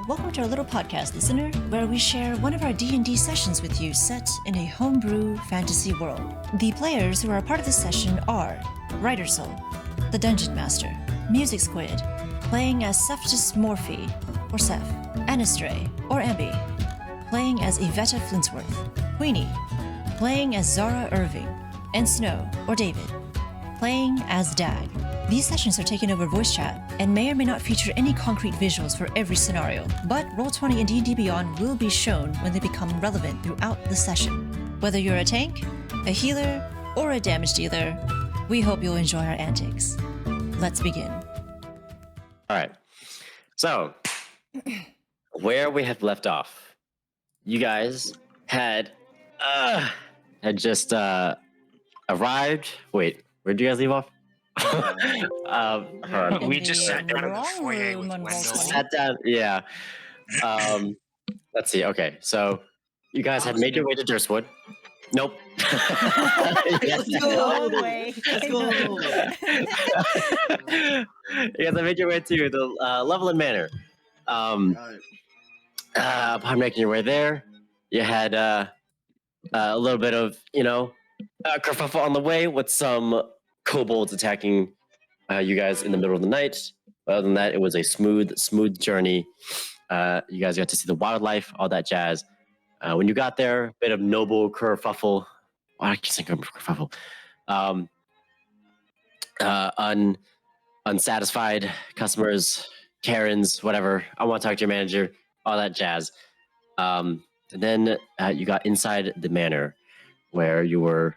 welcome to our little podcast, listener, where we share one of our D&D sessions with you set in a homebrew fantasy world. The players who are a part of this session are Reitersul, the Dungeon Master, MusicSquid, playing as Pséftis Morfi, or Seth, Anistrae, or Amby, playing as Evetta Flintsworth, Queenie, playing as Zara Irving, and Snow, or David, playing as Dag. These sessions are taken over voice chat and may or may not feature any concrete visuals for every scenario, but Roll20 and D&D Beyond will be shown when they become relevant throughout the session. Whether you're a tank, a healer, or a damage dealer, we hope you'll enjoy our antics. Let's begin. All right. So, where we have left off, you guys had just arrived. Wait, where did you guys leave off? We just sat down in the foyer with Wendell. Sat down, yeah. Let's see. Okay, so you guys had made your way to Durstwood. Nope. No way. You guys have made your way to the Levelin Manor. Upon making your way there, you had a little bit of, kerfuffle on the way with some kobolds attacking you guys in the middle of the night. Other than that, it was a smooth journey. You guys got to see the wildlife, all that jazz. When you got there, a bit of noble kerfuffle. Why I keep saying kerfuffle? Unsatisfied customers, Karens, whatever. I want to talk to your manager, all that jazz. And then you got inside the manor, where you were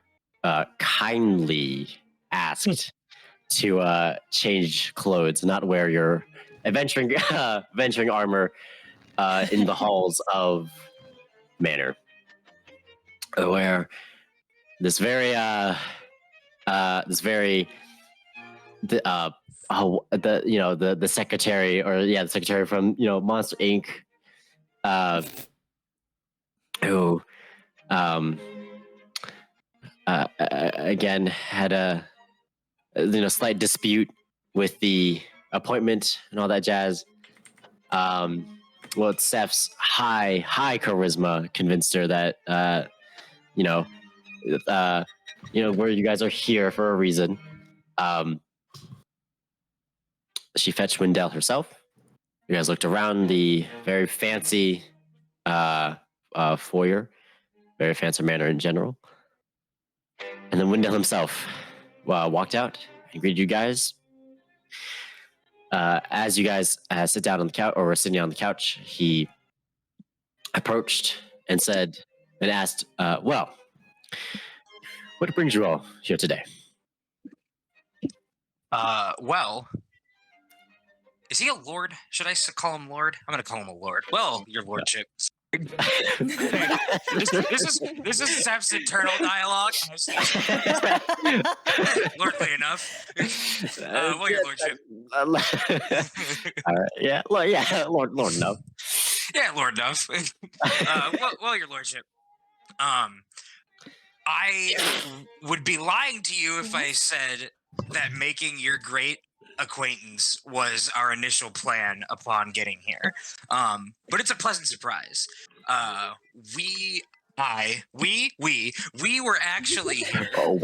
kindly asked to change clothes, not wear your adventuring armor in the halls of manor, where the secretary, or the secretary from Monster Inc. Who again had a slight dispute with the appointment and all that jazz. Well, Steph's high charisma convinced her that where you guys are here for a reason. She fetched Wendell herself. You guys looked around the very fancy foyer, very fancy manor in general. And then Wendell himself walked out and greeted you guys. As you guys sit down on the couch, or were sitting on the couch, he approached and asked, well, what brings you all here today? Well, is he a lord? Should I call him lord? I'm going to call him a lord. Well, your lordship. this is Seth's internal dialogue. Lordly enough. Well, your lordship. Lord enough. Yeah, lord enough. Well, your lordship. I would be lying to you if I said that making your great acquaintance was our initial plan upon getting here. But it's a pleasant surprise. We were actually here. Oh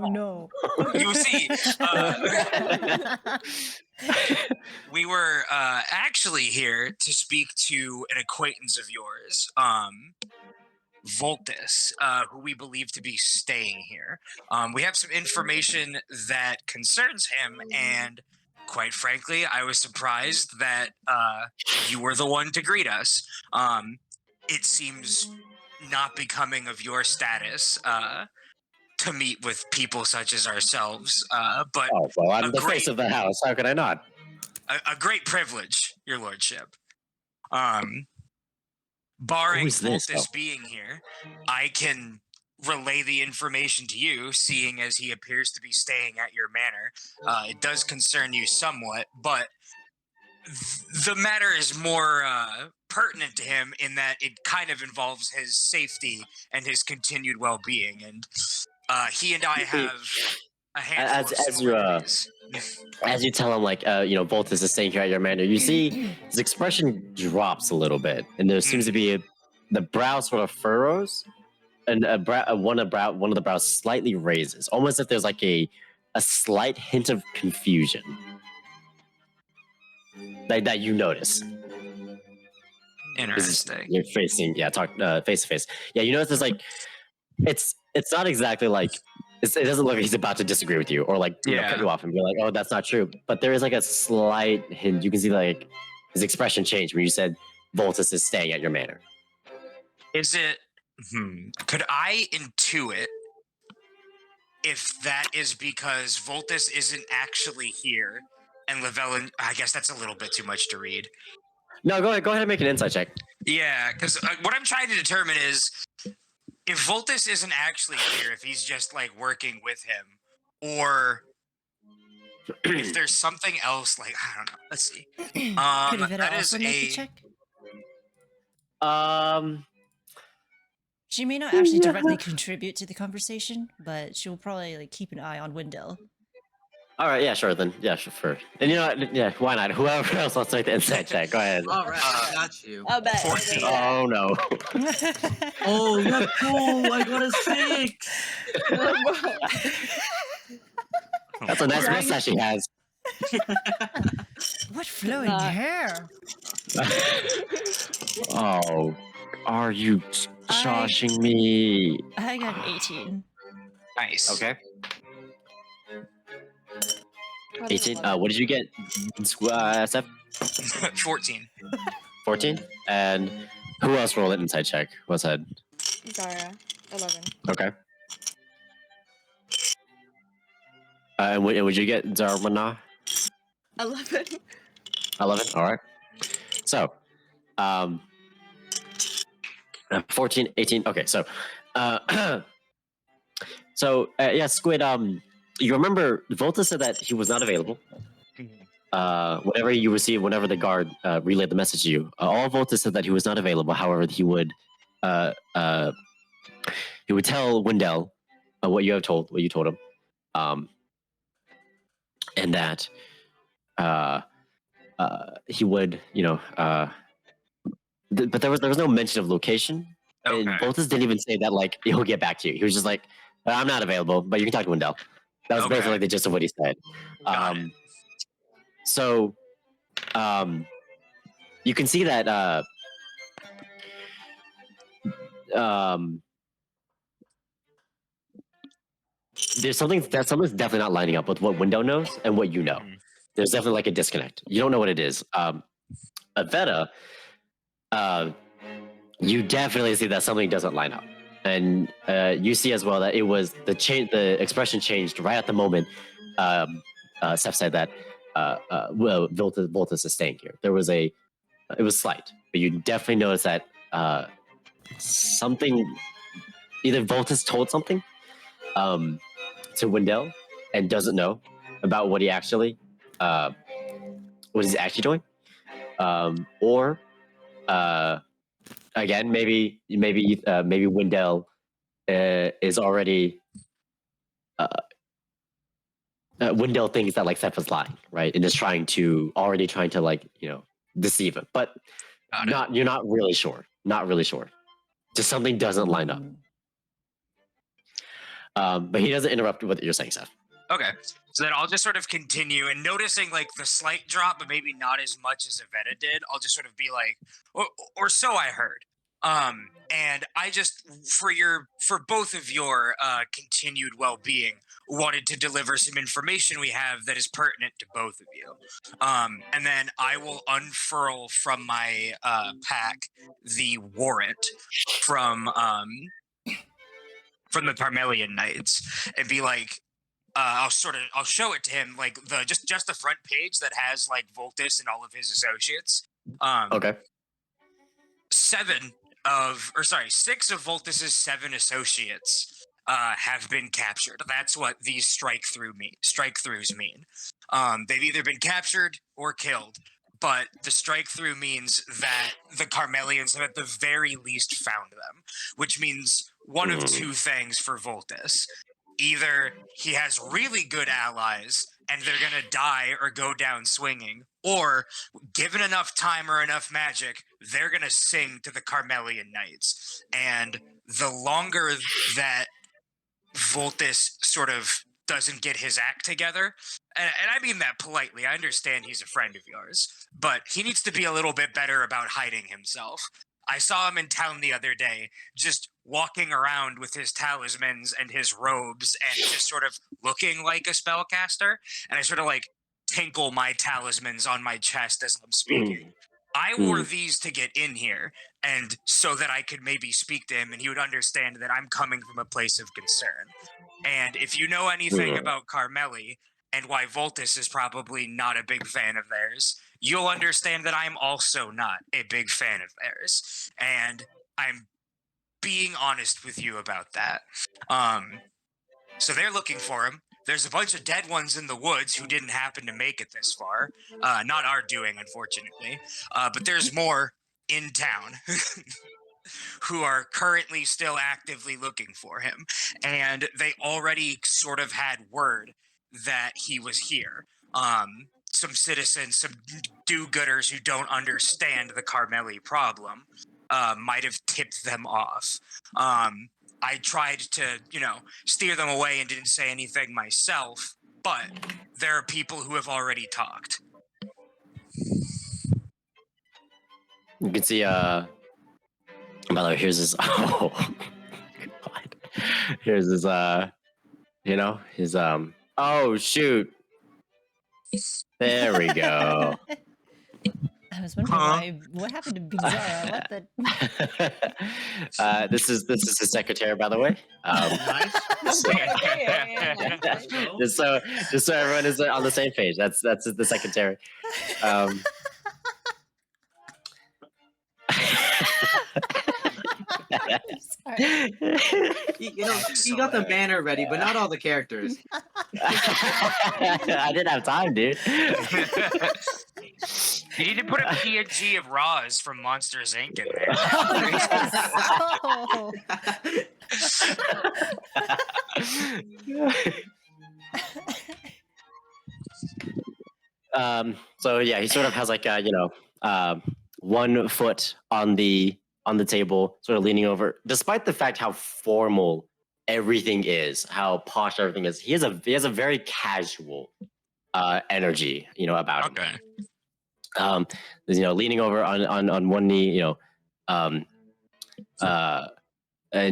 no. You see, we were actually here to speak to an acquaintance of yours, Voltus, who we believe to be staying here. We have some information that concerns him, and quite frankly, I was surprised that you were the one to greet us. It seems not becoming of your status to meet with people such as ourselves, but I'm the face of the house. How could I not? A great privilege, your lordship. Barring Voltus being here, I can relay the information to you, seeing as he appears to be staying at your manor. It does concern you somewhat, but the matter is more pertinent to him in that it kind of involves his safety and his continued well-being. And he and I have a handful of similarities. As you tell him, like, Voltus is staying here at your manor, you see his expression drops a little bit, and there seems to be the brow sort of furrows, and one of the brows slightly raises, almost as if there's like a slight hint of confusion, like that you notice. Interesting. You're facing, face to face. Yeah, you notice there's like, it's not exactly like. It doesn't look like he's about to disagree with you or like cut you off and be like, "Oh, that's not true." But there is like a slight hint. You can see like his expression change when you said Voltus is staying at your manor. Is it? Could I intuit if that is because Voltus isn't actually here and Lavelle? I guess that's a little bit too much to read. No, go ahead and make an insight check. Yeah, because what I'm trying to determine is if Voltus isn't actually here, if he's just like working with him, or if there's something else, like I don't know. Let's see. Could Evetta that is also make the check? She may not Yeah. actually directly contribute to the conversation, but she'll probably like keep an eye on Wendell. All right, yeah, sure then. Yeah, sure. And you know what? Yeah, why not? Whoever else wants to make the insight check, go ahead. All right, I got you. I'll bet. 14. Oh no. Oh, let's go! I got a 6. That's a nice Right. mustache he has. What flowing Not. hair? Oh, are you joshing me? I got an 18. Nice. Okay. 18. What did you get, Seth? 14. 14. And who else rolled an inside check? What's that? Zara, 11. Okay. And would you get Zarmana? 11. 11. All right. So, 14, 18. Okay. So, yeah, Squid. You remember Volta said that he was not available. Whenever you received, whenever the guard relayed the message to you, all Volta said that he was not available. However, he would tell Wendell what you told him, and that he would, but there was no mention of location. Okay. And Voltus didn't even say that like he'll get back to you. He was just like, I'm not available, but you can talk to Wendell. That was basically like the gist of what he said. Got it. So, you can see that something's definitely not lining up with what Wendell knows and what you know. There's definitely like a disconnect. You don't know what it is. Evetta, you definitely see that something doesn't line up. And you see as well that it was the expression changed right at the moment. Seth said that Voltus is staying here. It was slight, but you definitely notice that something, either Voltus told something to Wendell and doesn't know about what he's actually doing, or again, maybe Wendell is already Wendell thinks that like Seth was lying, right, and is trying to like deceive him, but you're not really sure. Just something doesn't line up. But he doesn't interrupt what you're saying, Seth. Okay. So then I'll just sort of continue, and noticing like the slight drop, but maybe not as much as Evetta did, I'll just sort of be like, or so I heard. And I just, for both of your continued well-being, wanted to deliver some information we have that is pertinent to both of you. And then I will unfurl from my pack the warrant from the Parmelian Knights and be like, I'll show it to him, like just the front page that has like Voltus and all of his associates. Okay. 6 of Voltus's 7 associates have been captured. That's what these strike-throughs mean. They've either been captured or killed, but the strike-through means that the Carmelians have at the very least found them, which means one of two things for Voltus. either he has really good allies and they're going to die or go down swinging, or given enough time or enough magic, they're going to sing to the Carmelian Knights. And the longer that Voltus sort of doesn't get his act together, and I mean that politely, I understand he's a friend of yours, but he needs to be a little bit better about hiding himself. I saw him in town the other day, just walking around with his talismans and his robes and just sort of looking like a spellcaster, and I sort of like tinkle my talismans on my chest as I'm speaking. I wore these to get in here, and so that I could maybe speak to him and he would understand that I'm coming from a place of concern. And if you know anything about Carmeli and why Voltus is probably not a big fan of theirs, you'll understand that I'm also not a big fan of theirs. And I'm being honest with you about that. So they're looking for him. There's a bunch of dead ones in the woods who didn't happen to make it this far. Not our doing, unfortunately. But there's more in town who are currently still actively looking for him. And they already sort of had word that he was here. Some citizens, some do-gooders who don't understand the Carmeli problem might have tipped them off. I tried to, steer them away and didn't say anything myself, but there are people who have already talked. You can see, by the way, here's his, oh, God. Here's his, his, oh, shoot. There we go. I was wondering what happened to Big Zara? What the? This is his secretary, by the way. Just so everyone is on the same page. That's the secretary. You got the banner ready, but not all the characters. I didn't have time, dude. You need to put a PNG of Roz from Monsters Inc. in there. So yeah, he sort of has like a 1 foot on the table, sort of leaning over. Despite the fact how formal everything is, how posh everything is, he has a very casual energy, about him. Okay. Leaning over on one knee, and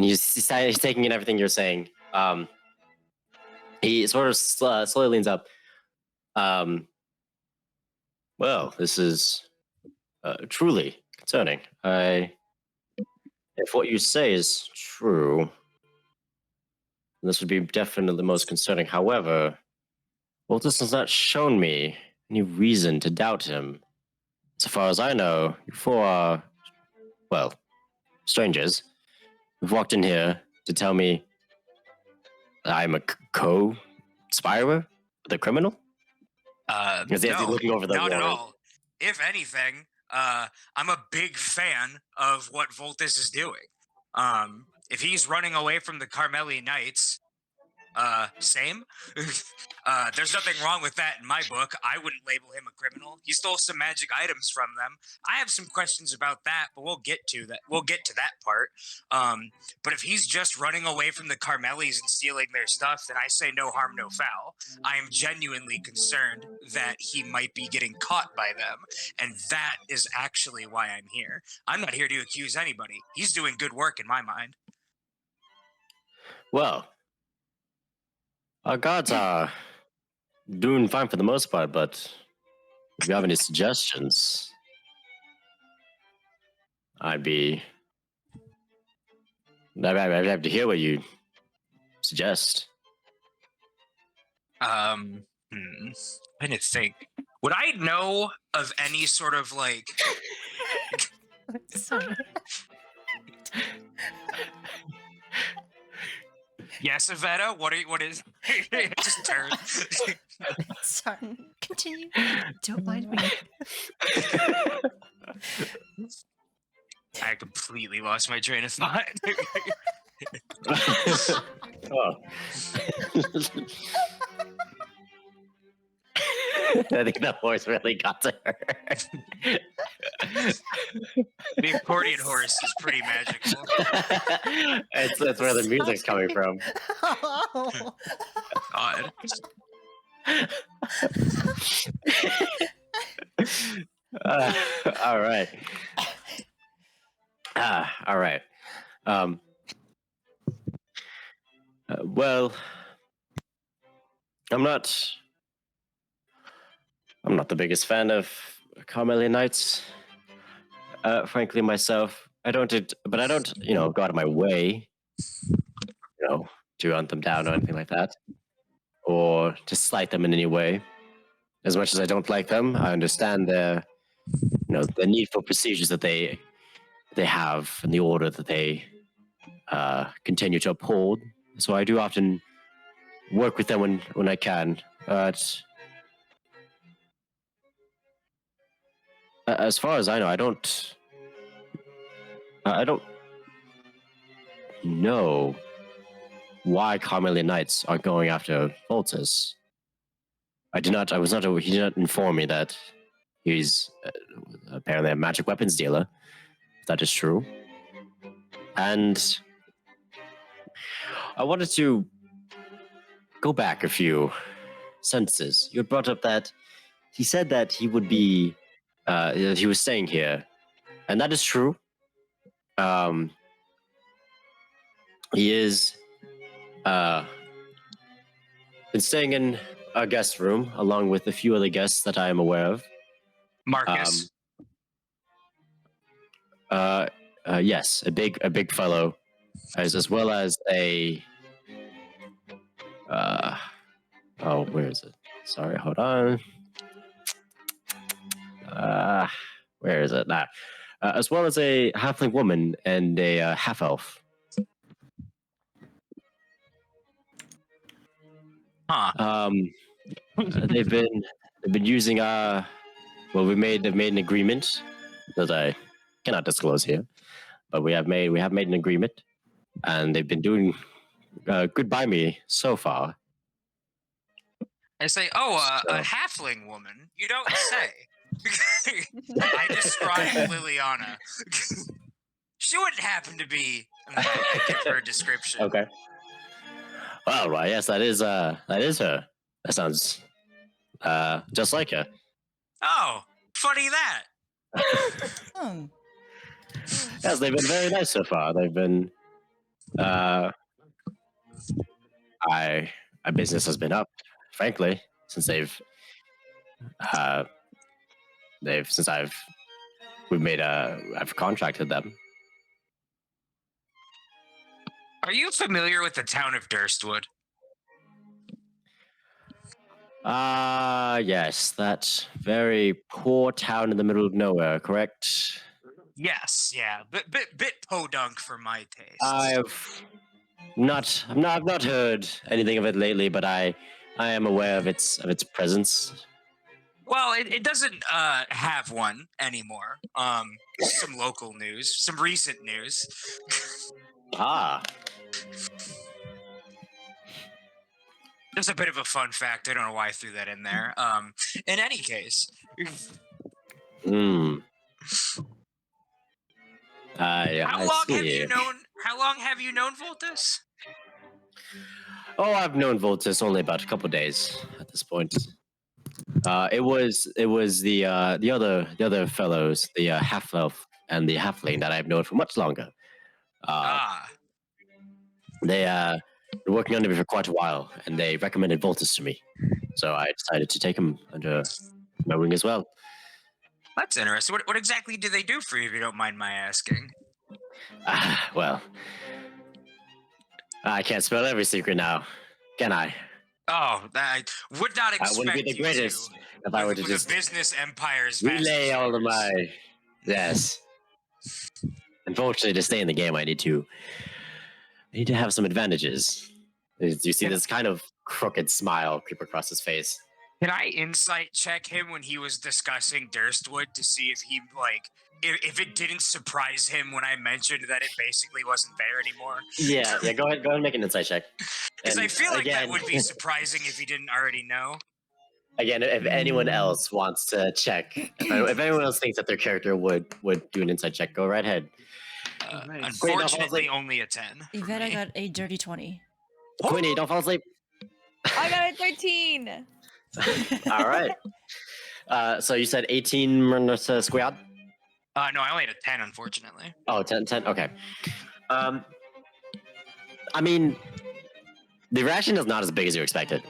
he's taking in everything you're saying. He sort of slowly leans up. Well, this is truly concerning. If what you say is true, this would be definitely the most concerning. However, Voltus has not shown me any reason to doubt him. So far as I know, you four are, well, strangers. You've walked in here to tell me I'm a co-conspirator with a criminal? No, looking over the not at wall. all. If anything, I'm a big fan of what Voltus is doing. If he's running away from the Carmeli Knights, same. There's nothing wrong with that in my book. I wouldn't label him a criminal. He stole some magic items from them. I have some questions about that, but we'll get to that. We'll get to that part. But if he's just running away from the Carmelis and stealing their stuff, then I say no harm, no foul. I am genuinely concerned that he might be getting caught by them, and that is actually why I'm here. I'm not here to accuse anybody. He's doing good work in my mind. Well, our guards are doing fine for the most part, but if you have any suggestions, I'd have to hear what you suggest. I'm trying to think. Would I know of any sort of like? Sorry. Yes, Evetta. What is? Just turn. Sorry. Continue. Don't mind me. I completely lost my train of thought. Oh. I think the horse really got to her. The accordion horse is pretty magical. That's where the music's coming from. Oh. God. All right. All right. Well, I'm not the biggest fan of Carmelian Knights. Frankly, myself, I don't, go out of my way, to hunt them down or anything like that, or to slight them in any way. As much as I don't like them, I understand the need for procedures that they have and the order that they continue to uphold. So I do often work with them when I can. But as far as I know, I don't know why Carmelian Knights are going after Voltus. He did not inform me that he's apparently a magic weapons dealer, if that is true. And I wanted to go back a few sentences. You had brought up that he said that he would be, he was staying here, and that is true. He is been staying in a guest room along with a few other guests that I am aware of. Marcus. Yes, a big fellow, as well as a. Where is it? Sorry, hold on. Where is it? As well as a halfling woman and a half elf. Huh. They've been using they've made an agreement that I cannot disclose here, but we have made an agreement, and they've been doing good by me so far. I say, a halfling woman? You don't say. I describe Liliana. She wouldn't happen to be. I give her a description. Okay. Well, yes, that is her. That sounds just like her. Oh, funny that. Yes, they've been very nice so far. They've been. My business has been up, frankly, since I've contracted them. Are you familiar with the town of Durstwood? Yes, that very poor town in the middle of nowhere, correct? Yes, yeah, bit podunk for my taste. I've not heard anything of it lately, but I am aware of its presence. Well, it doesn't have one anymore. Some local news, some recent news. There's a bit of a fun fact. I don't know why I threw that in there. In any case. How long have you known Voltus? Oh, I've known Voltus only about a couple days at this point. It was the other fellows, the half elf and the halfling that I've known for much longer. They been working under me for quite a while, and they recommended Voltus to me, so I decided to take him under my wing as well. That's interesting. What exactly do they do for you, if you don't mind my asking? Well, I can't spell every secret now, can I? Oh, I would not expect I wouldn't be the greatest if I were to just a business empire's relay all of my. Yes. Unfortunately, to stay in the game, I need to have some advantages. You see this kind of crooked smile creep across his face. Can I insight check him when he was discussing Durstwood to see if he if it didn't surprise him when I mentioned that it basically wasn't there anymore? Yeah, go ahead and make an insight check. Because I And feel like that again- would be surprising if he didn't already know. Again, if anyone else wants to check, if anyone else thinks that their character would do an insight check, go right ahead. Nice. Unfortunately, only a 10. for Iveta me. got a dirty 20. Queenie, don't fall asleep. I got a 13. All right. So you said 18 squad? No, I only had a 10, unfortunately. Oh, 10. Okay. I mean, the reaction is not as big as you expected.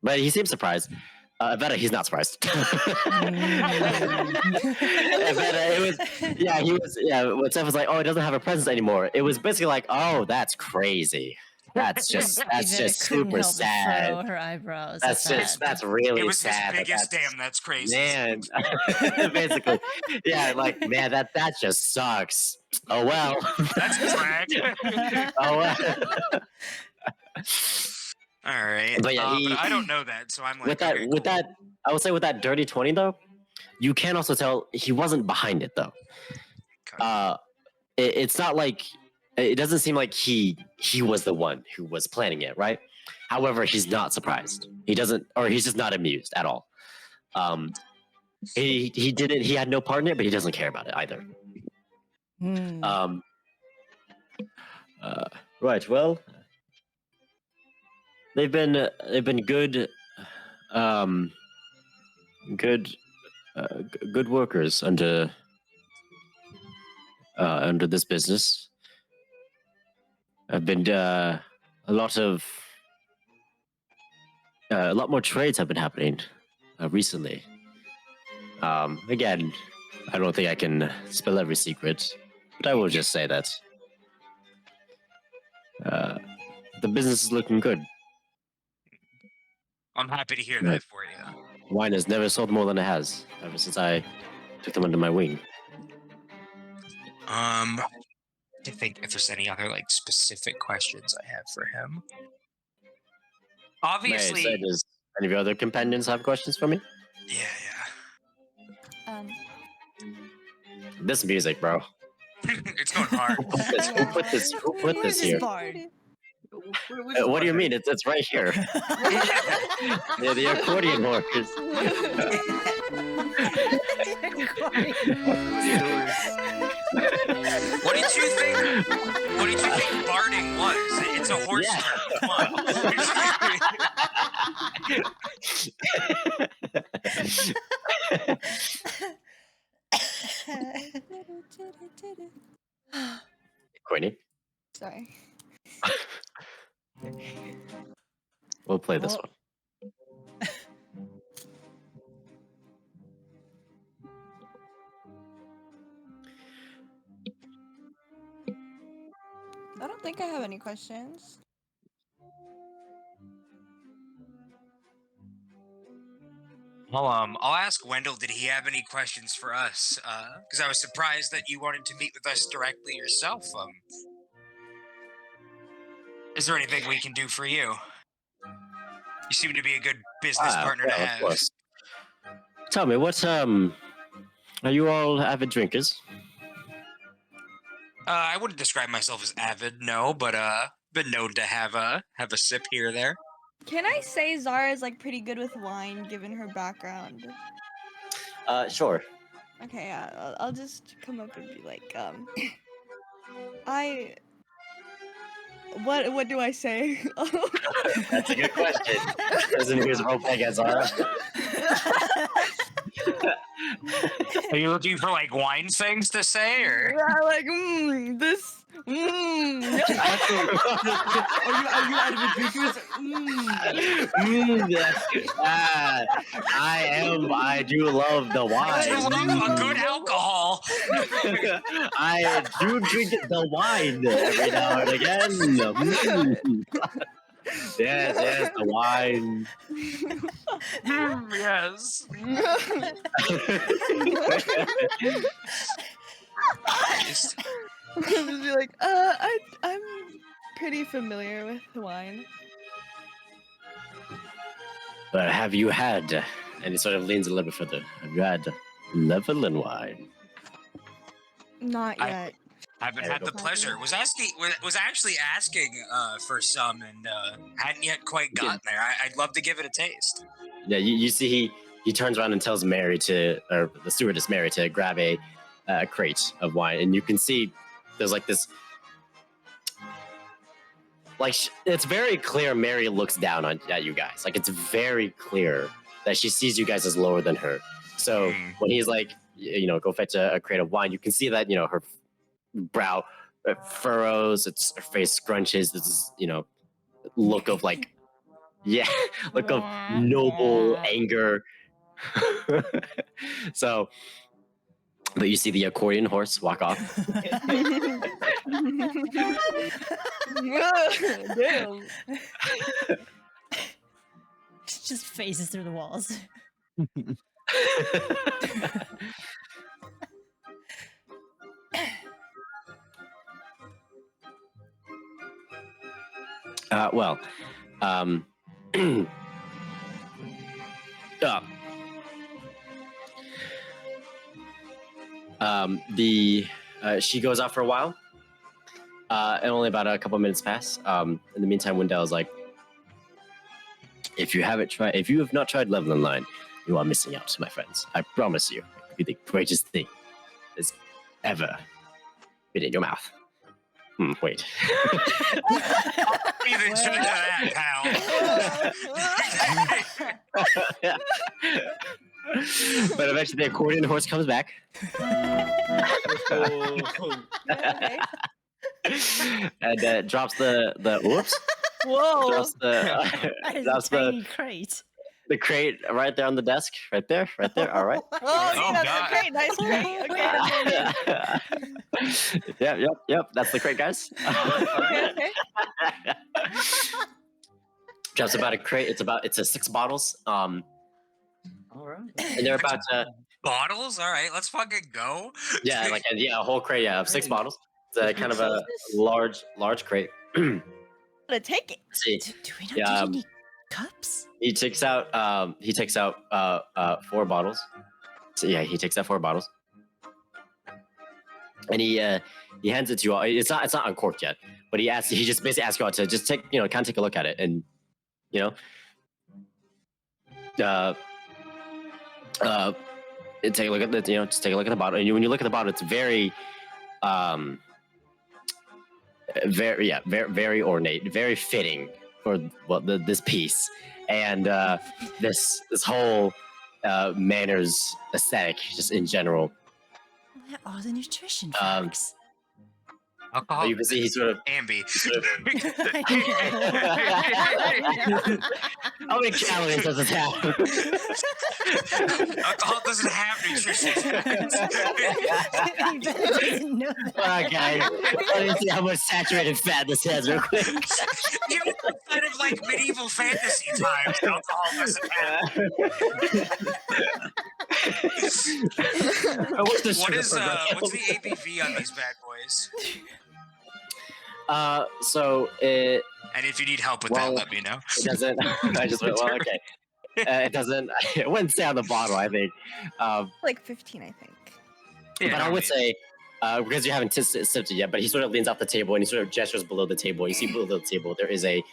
But he seems surprised. Evetta, he's not surprised. Evetta, he was, when Steph was like, oh, it doesn't have a presence anymore. It was basically like, oh, that's crazy. That's just Iveta couldn't super help but sad. furrow her eyebrows. That's at that. really It was sad. his biggest damn, that's crazy. Man, basically, yeah, like man, that just sucks. Oh well. That's drag. Oh well. All right. But yeah, but I don't know that, so I'm like, with that, okay, with cool. that, I would say with that dirty 20 though, you can also tell he wasn't behind it though. Okay. It's not like it doesn't seem like he was the one who was planning it, right? However, he's not surprised. He doesn't, or he's just not amused at all. He didn't. He had no part in it, but he doesn't care about it either. Hmm. Right. Well, they've been good, good workers under this business. I've been a lot more trades have been happening recently. Again, I don't think I can spill every secret, but I will just say that the business is looking good. I'm happy to hear Right. that for you. Wine has never sold more than it has ever since I took them under my wing. To think if there's any other like specific questions I have for him. Obviously, May I say, does any of your other companions have questions for me? yeah. This music, bro. It's going hard. Who put this? Who put Where's this his here? bard? What do you mean? It's right here. Yeah, the accordion workers. What did you think? What did you think barding was? It's a horse Yeah. Come Queenie, Sorry. we'll play this Oh. one. I don't think I have any questions. Well, I'll ask Wendell. Did he have any questions for us? Because I was surprised that you wanted to meet with us directly yourself. Is there anything we can do for you? You seem to be a good business partner to well, of have. course. Tell me, what are you all avid drinkers? I wouldn't describe myself as avid, no, but been known to have a sip here or there. Can I say Zara is like pretty good with wine given her background? Sure. Okay, yeah, I'll just come up and be like, what do I say? That's a good question. Isn't who's roleplay as Zara? Are you looking for like wine things to say, or? Yeah, like, this, Are you out of the drinkers? I do love the I wine. love a good alcohol. I do drink the wine every now and again. Yes, the wine. Yes. just be like, I'm pretty familiar with wine. But have you had, and he sort of leans a little bit further, have you had Levelin wine? Not I- yet. Haven't There we had the go. pleasure. Was actually asking for some and hadn't yet quite gotten there. I'd love to give it a taste. Yeah, you see he turns around and tells Mary or the stewardess Mary to grab a crate of wine, and you can see there's like this, like it's very clear Mary looks down at you guys. Like it's very clear that she sees you guys as lower than her. So when he's like, go fetch a crate of wine, you can see that her brow furrows, her face scrunches. This is look of like look of noble anger. So, but you see the accordion horse walk off. Damn. Just phases through the walls. Well, she goes off for a while, and only about a couple minutes pass. In the meantime, Wendell is like, if you have not tried Levelin Line, you are missing out, my friends. I promise you, it will be the greatest thing that's ever been in your mouth. Wait. Breathe into that, pal. But eventually the accordion horse comes back. Okay. And drops the whoops. Whoa. Drops That is a drops tiny crate. the crate right there on the desk. Right there. All right. Oh, Oh, that's God. a crate. Nice crate. Okay. Yep. That's the crate, guys. Okay. Drops about a crate. It's 6 bottles. All right. And they're about Bottles? All right, let's fucking go. a whole crate of 6 bottles. It's a kind of a large crate. Gonna take it. See, Do we not Yeah, need any cups? he takes out 4 bottles. So yeah, he takes out 4 bottles, and he hands it to you all. It's not uncorked yet, but he just basically asks you all to just take kind of take a look at it, and take a look at the just take a look at the bottle. And when you look at the bottle, it's very very ornate, very fitting for this piece, and this whole manor's aesthetic, just in general. Where are the nutrition Um, facts? Alcohol. You can see he sort of. Amby. How many calories does it have? Alcohol doesn't have nutrition. You better didn't know that. Okay, let me see how much saturated fat this has real quick. You know, kind of like medieval fantasy times. Alcohol doesn't have. What's the ABV on these bad boys? So it And if you need help with Well, that, let me know. doesn't. I just went, well, okay. It doesn't. It wouldn't say on the bottle, I think. Like 15, I think. Yeah, But I no would need. say, because you haven't sipped it yet, but he sort of leans off the table and he sort of gestures below the table. And you see below the table there is in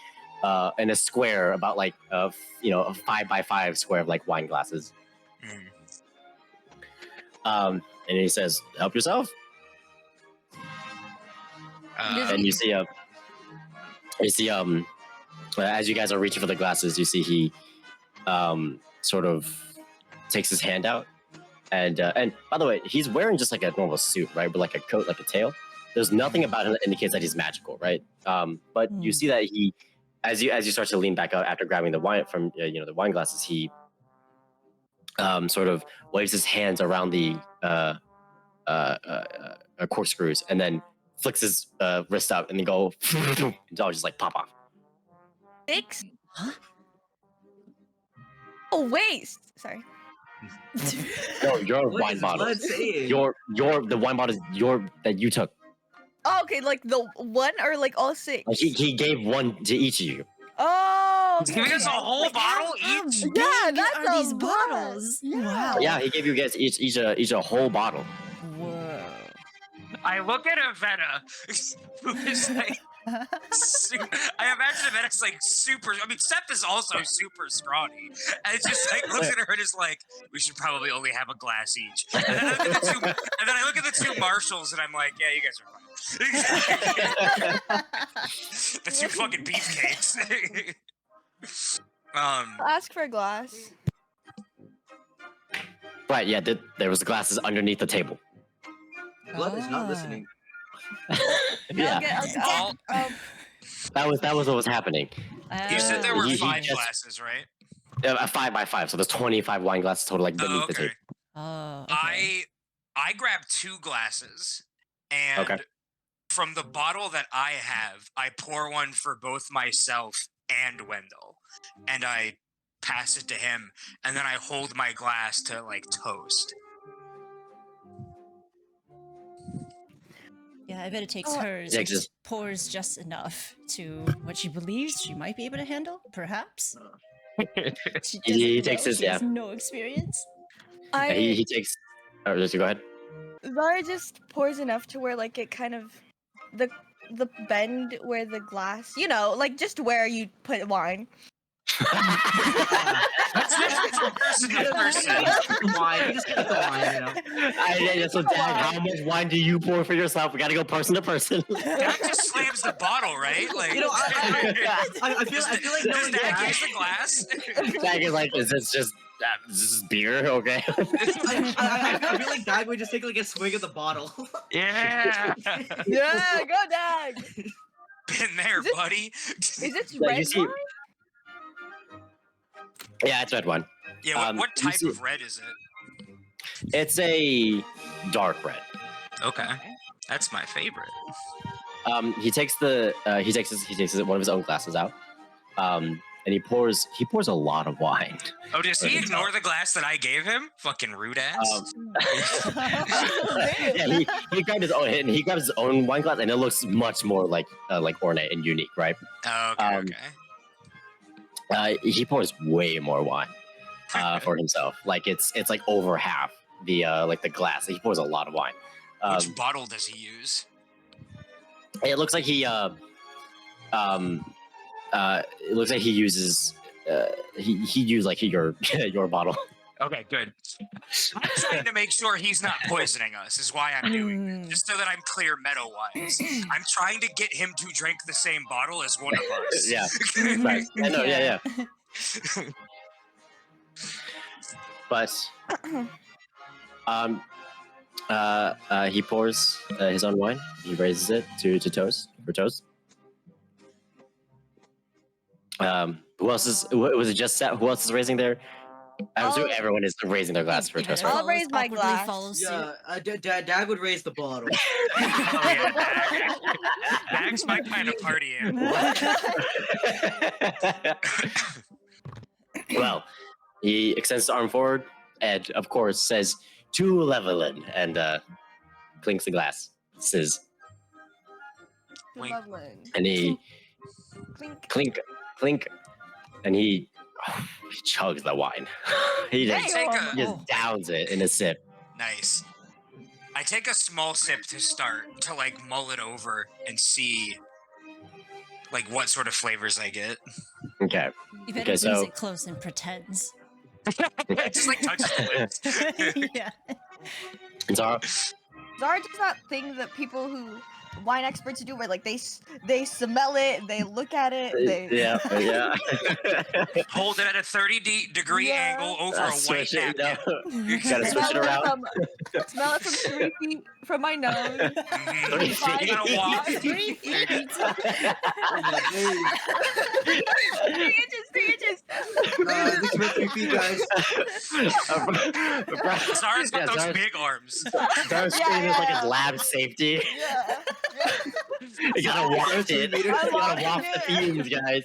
a square about like a 5x5 square of like wine glasses. Mm. And he says, "Help yourself." And you see as you guys are reaching for the glasses, you see he sort of takes his hand out. And by the way, he's wearing just like a normal suit, right? With like a coat, like a tail. There's nothing about him that indicates that he's magical, right? But you see that he, as you start to lean back out after grabbing the wine from the wine glasses, he sort of waves his hands around the corkscrews and then flicks his wrist out and then go and all just like pop off. 6? Huh? Oh, wait. Sorry. No, your What wine is bottle. Blood saying? The wine bottle is that you took. Oh, okay, like the one or like all 6? Like he gave one to each of you. Oh, Oh, He's giving us a whole bottle each. Big Yeah, that's are a these lot. bottles? Yeah. Wow. Yeah, he gave you guys each a whole bottle. Whoa. I look at Evetta, who is like, I imagine Evetta's like super. I mean, Seth is also super scrawny, and it's just like looks at her and is like, "We should probably only have a glass each." And then I look at the two marshals, and I'm like, "Yeah, you guys are fine." The two fucking beefcakes. Ask for a glass. Right, yeah, there was glasses underneath the table. Blood is not listening. Yeah, All- that was what was happening. You said there were He 5 just- glasses, right? A 5 by 5, so there's 25 wine glasses total, like beneath Oh, the okay. table. Oh, okay. I grabbed 2 glasses, and Okay. from the bottle that I have, I pour one for both myself and Wendell, and I pass it to him, and then I hold my glass to like toast. Yeah, I bet it takes Oh, hers Yeah, and just just- pours just enough to what she believes she might be able to handle, perhaps. She He doesn't takes know. his- She has yeah. no experience. He takes. Oh, just go ahead. Zara just pours enough to where like it kind of the bend where the glass, like just where you put wine. That's different from person to person. Wine. You just get the wine, you know. So, Dad, how much wine do you pour for yourself? We gotta go person to person. Dad just slams the bottle, right? Like, You know, I feel like does knowing Dad that. use the glass? Dag is like, is this just this is beer? Okay. I feel like Dag would just take like a swig of the bottle. Yeah. Yeah, go Dag. Been there, Is it- buddy. Is it Yeah, you red see- wine? Yeah, it's red wine. Yeah, what you type see- of red is it? It's a dark red. Okay. That's my favorite. He takes one of his own glasses out, and he pours a lot of wine. Oh, does he Right. ignore the glass that I gave him? Fucking rude ass. Yeah, he grabs his own wine glass, and it looks much more like ornate and unique, right? Oh, okay, um, okay. He pours way more wine for himself. Like it's like over half the glass. He pours a lot of wine. Which bottle does he use? It looks like he uses he used like your bottle. Okay, good. I'm trying to make sure he's not poisoning us, is why I'm doing this. Just so that I'm clear meta-wise. I'm trying to get him to drink the same bottle as one of us. Yeah. Right. I know, yeah. But he pours his own wine. He raises it to toast for toast. Who else is? Was it just Seth? Who else is raising their? I'm assuming everyone is raising their glass for Even toast. if Right? I'll raise my awkwardly glass. follows suit. Yeah, Dag would raise the bottle. Oh, yeah, Dag. Dag's my kind of party animal. Well, he extends his arm forward and, of course, says to Levelin and clinks the glass. Says, Wink. Loveland. and he Clink. clink, and he chugs the wine. he I just, take he a just downs it in a sip. nice. I take a small sip to start to like mull it over and see like what sort of flavors I get. Okay. Yvette Okay, brings so- it close and pretends. Just like touches the lips. Yeah. And Zara, Zara does that thing that people who wine experts do, where like they smell it, they look at it, they yeah. Hold it at a 30-degree Yeah. angle over a white Switch it, napkin. you gotta switch it around. Smell it from 3 feet from my nose. Mhm. You gotta walk. 3 feet. 3 inches. This is 3 feet, guys. Zara's got those Zara's- big arms. Zara's Yeah, screen is like yeah. his lab safety. Yeah. You gotta waft it. You I gotta waft waft the it. fumes, guys.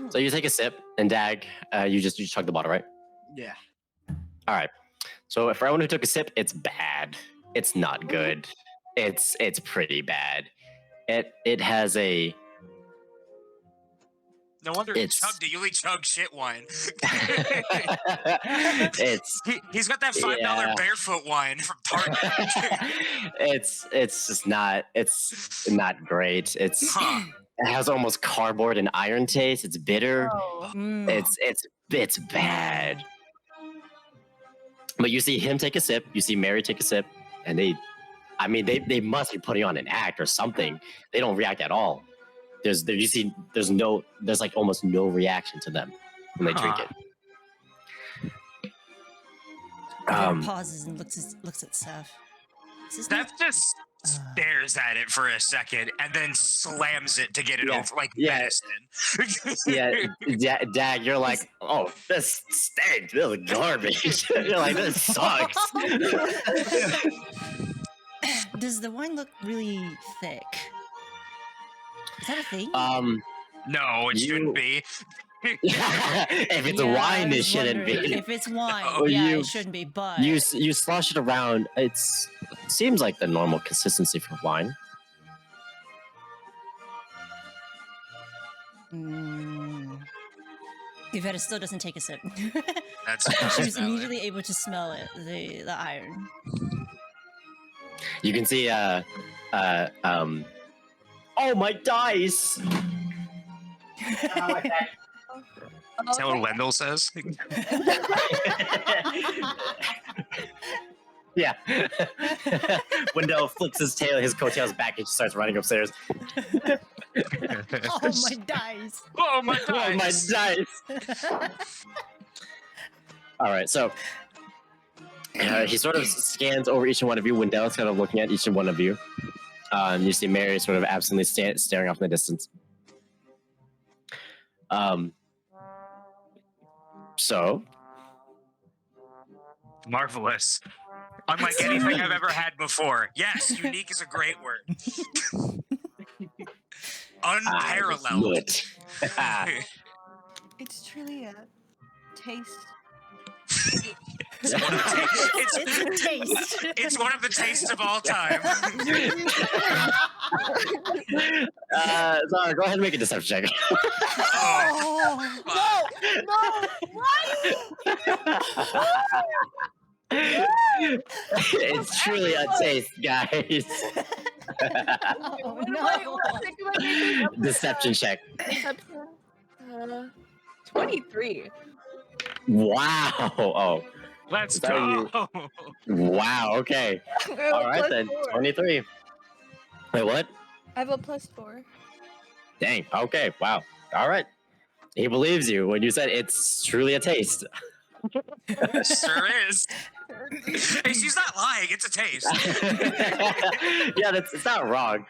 So you take a sip, and Dag, you chug the bottle, right? Yeah. All right. So for everyone who took a sip, it's bad. It's not good. It's pretty bad. It has a. No wonder It's- he chugged it. You only chug shit wine. It's He's got that $5 Yeah. barefoot wine from Target. it's just not. It's not great. It has almost cardboard and iron taste. It's bitter. Oh. It's bad. But you see him take a sip. You see Mary take a sip, and they must be putting on an act or something. They don't react at all. There's like almost no reaction to them when they drink it. Vera pauses and looks at Seth. Steph just stares at it for a second and then slams it to get it over, like medicine. Dag, you're like, oh, this stinks. This is garbage. You're like, this sucks. Does the wine look really thick? Is that a thing? No, it shouldn't be. If it's Yeah, I wine, it was shouldn't be. wondering. If it's wine, Oh, it shouldn't be. But You slosh it around. It seems like the normal consistency for wine. Evetta still doesn't take a sip. That's She was valid. immediately able to smell it, the iron. You can see, oh, my dice! Is that what Wendell says? Yeah. Wendell flicks his coattails back and starts running upstairs. Oh my dice! Oh my Oh, my dice! dice! Alright, so he sort of scans over each one of you. Wendell's kind of looking at each one of you. You see Mary sort of absently staring off in the distance. So Marvelous. Unlike anything I've ever had before. Yes, unique is a great word. Unparalleled. It's truly a taste. It's one of the It's a taste. it's one of the tastes of all time. Zara, go ahead and make a deception check. Oh, It's truly a taste, guys. Oh no! Deception check. Deception. 23. Wow. Oh, let's Is that go. wow. Okay. All right then. 23. Wait, what? I have a +4. Dang. Okay. Wow. All right. He believes you when you said it's truly a taste. Sure is. Hey, she's not lying. It's a taste. Yeah, it's not wrong.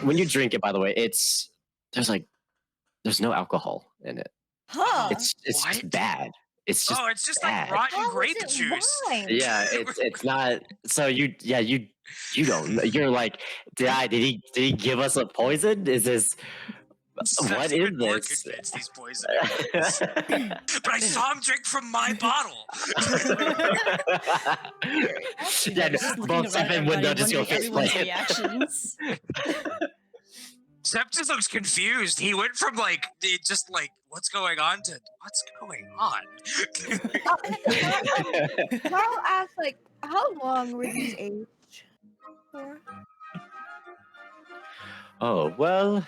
When you drink it, by the way, there's no alcohol in it. Huh? It's just What? bad. It's just It's just bad. like rotten How grape is it juice. wine? Yeah, it's not. So you don't. You're like, did he give us a poison? Is this? Steph's What is even more this? convinced he's poisoned. But I saw him drink from my bottle. Yeah, Just looking both around Steph and everybody, Window just go wondering face everyone's plant. reactions. Steph just looks confused. He went from what's going on to what's going on. Carl asked, how long were these aged for? Oh, well,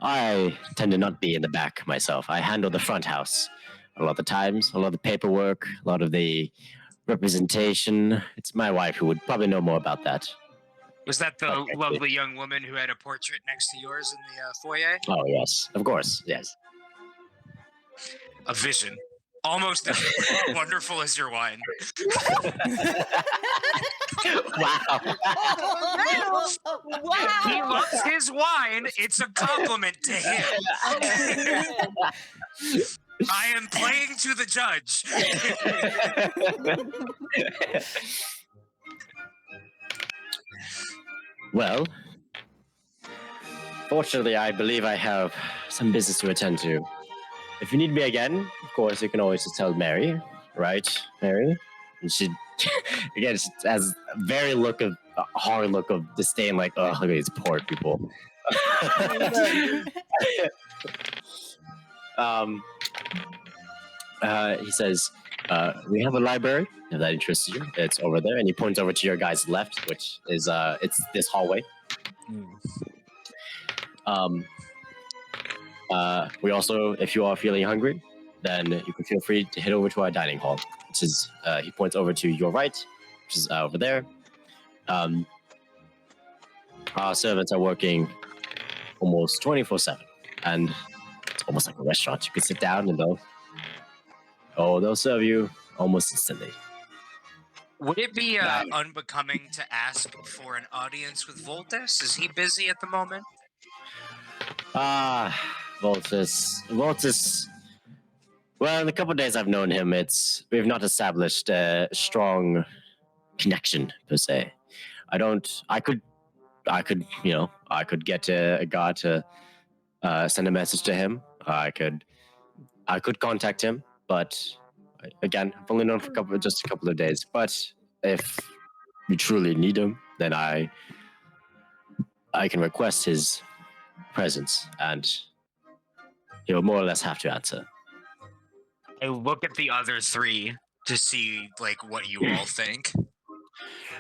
I tend to not be in the back myself. I handle the front house. A lot of the times, a lot of the paperwork, a lot of the representation. It's my wife who would probably know more about that. Was that the Okay. lovely young woman who had a portrait next to yours in the foyer? Oh, yes. Of course, yes. A vision. Almost as wonderful as your wine. Wow. He loves his wine. It's a compliment to him. I am playing to the judge. Well, fortunately, I believe I have some business to attend to. If you need me again, of course, you can always just tell Mary, right, Mary? And she, again, she has a very look of hard look of disdain, like, oh, look at these poor people. He says, we have a library, if that interests you. It's over there, and he points over to your guys' left, which is it's this hallway. We also, if you are feeling hungry, then you can feel free to head over to our dining hall, which is, he points over to your right, which is over there. Our servants are working almost 24/7, and it's almost like a restaurant. You can sit down and they'll serve you almost instantly. Would it be unbecoming to ask for an audience with Voltus? Is he busy at the moment? Voltus. Well, in the couple of days I've known him, we've not established a strong connection per se. I could get a guy to send a message to him. I could contact him, but again, I've only known for just a couple of days. But if you truly need him, then I can request his presence, and he'll more or less have to answer. I look at the other three to see like what you all think.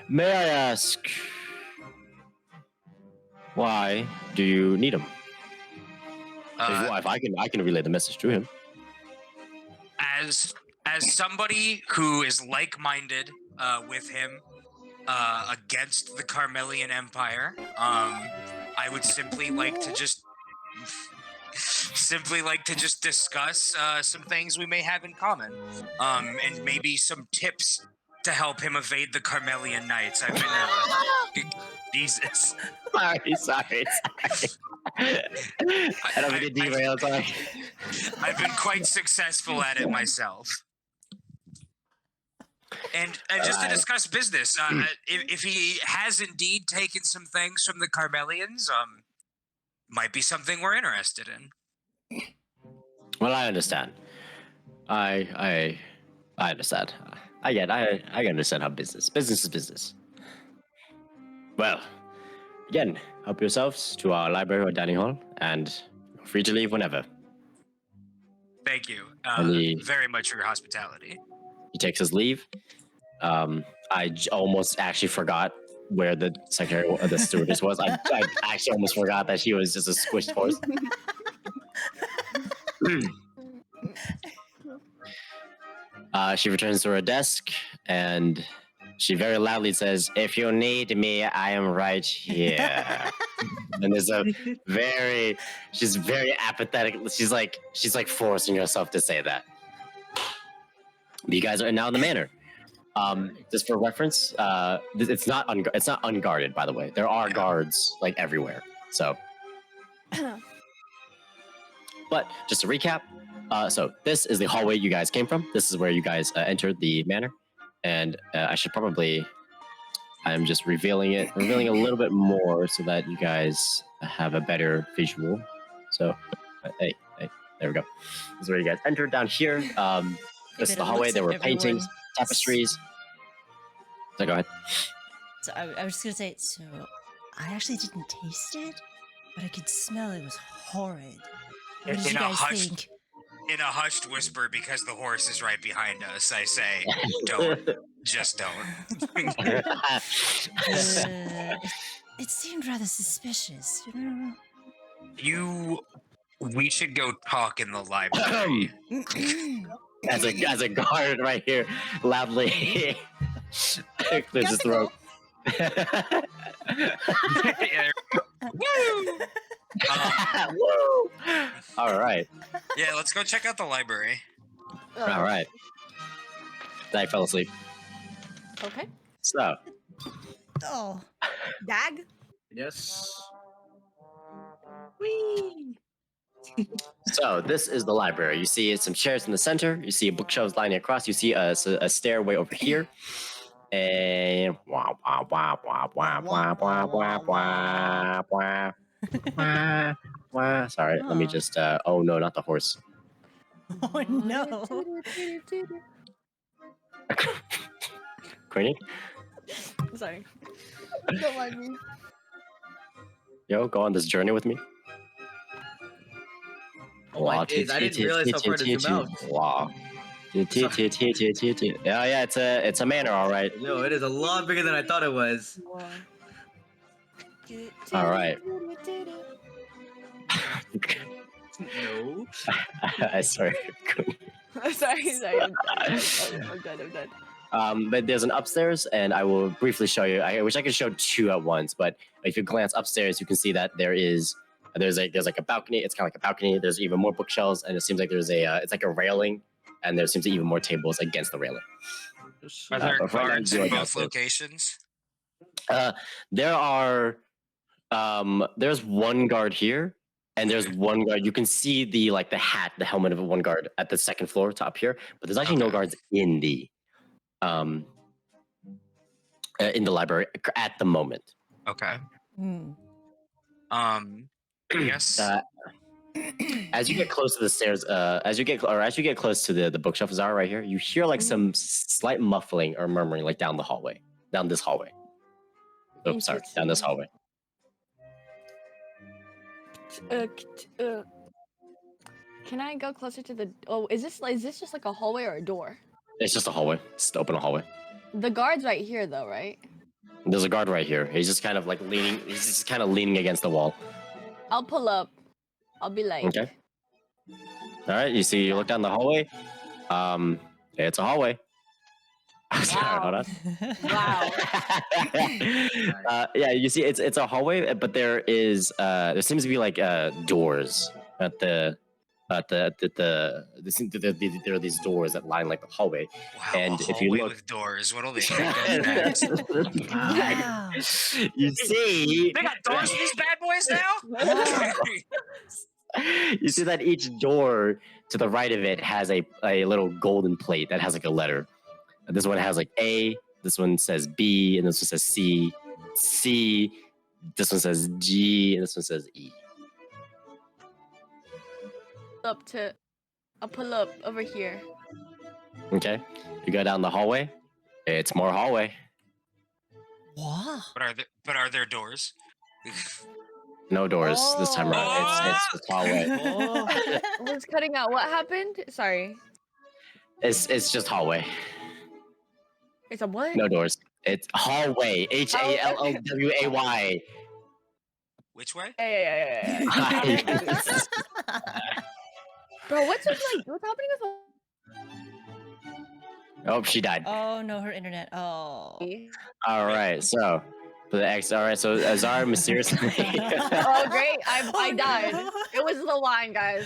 May I ask, why do you need him? If I can relay the message to him. As somebody who is like-minded with him against the Carmelian Empire, I would simply like to just discuss some things we may have in common, and maybe some tips to help him evade the Carmelian Knights. I've been Jesus. Sorry. I don't mean to derail. Sorry. I've been quite successful at it myself. And just to discuss business, if he has indeed taken some things from the Carmelians, might be something we're interested in. Well, I understand. I understand. I understand how business is business. Well, again, help yourselves to our library or dining hall, and feel free to leave whenever. Thank you very much for your hospitality. He takes his leave. I almost actually forgot where the secretary or the stewardess was. I actually almost forgot that she was just a squished horse. She returns to her desk and she very loudly says, "If you need me, I am right here." And there's she's very apathetic. She's like forcing herself to say that. You guys are now in the manor. Just for reference, it's not unguarded, by the way. There are guards like everywhere. So, but just to recap, so this is the hallway you guys came from. This is where you guys entered the manor, and I'm just revealing a little bit more so that you guys have a better visual. So, hey, there we go. This is where you guys entered down here. This is the hallway. There were paintings, tapestries. So go ahead. So I was just gonna say, so I actually didn't taste it, but I could smell it was horrid. What did you guys think? In a hushed whisper, because the horse is right behind us, I say, don't. Just don't. It seemed rather suspicious, you know? We should go talk in the library. As a guard right here, loudly clears his throat. Woo! Woo! All right. Yeah, let's go check out the library. All right. I fell asleep. Okay. So. Oh. Dag? Yes. Whee! So this is the library. You see some chairs in the center. You see bookshelves lining across. You see a stairway over here. And wah, wah, wah, wah, wah, wah, wah, wah, wah, wah, wah, wah. Sorry, let me just. Oh no, not the horse. Oh no. Queenie? Sorry. Don't mind me. Yo, go on this journey with me. Oh my days, I didn't realize how far to zoom out. Wow. Yeah, it's a manor, all right. No, it is a lot bigger than I thought it was. All right. No. I swear. sorry. I'm done. But there's an upstairs, and I will briefly show you. I wish I could show two at once, but if you glance upstairs, you can see that there's like a balcony. It's kind of like a balcony. There's even more bookshelves, and it seems like there's it's like a railing, and there seems to be even more tables against the railing. Are there but right now, guards you in do like both locations? There are. There's one guard here, and there's one guard. You can see the hat, the helmet of one guard at the second floor top here, but there's actually no guards in the library at the moment. Okay. Hmm. Yes. As you get close to the stairs, as you get close to the bookshelf, Zara, right here, you hear like some slight muffling or murmuring like down this hallway. Oh, sorry, down this hallway. Can I go closer to the? Oh, is this just like a hallway or a door? It's just a hallway. It's an open hallway. The guard's right here, though, right? There's a guard right here. He's just kind of like leaning. He's just kind of leaning against the wall. I'll pull up. I'll be like. Okay. All right. You look down the hallway. It's a hallway. Sorry, hold on. Wow. Yeah, you see, it's a hallway, but there seems to be like doors at there are these doors that line like the hallway. Wow, And a if you hallway look, with doors, what'll they think next? Wow. you see, They got doors in these bad boys now? you see that each door to the right of it has a little golden plate that has like a letter. This one has like A, this one says B, and this one says C, this one says G, and this one says E. I'll pull up over here. Okay, you go down the hallway. It's more hallway. Wow. But are there doors? No doors this time around. It's just hallway. I was cutting out. What happened? Sorry. It's just hallway. It's a what? No doors. It's hallway. HALLWAY. Which way? Yeah. Bro, what's happening with? Oh, she died. Oh no, her internet. Oh. All right, so for the X. All right, so Zara mysteriously. Oh great! I died. It was the line, guys.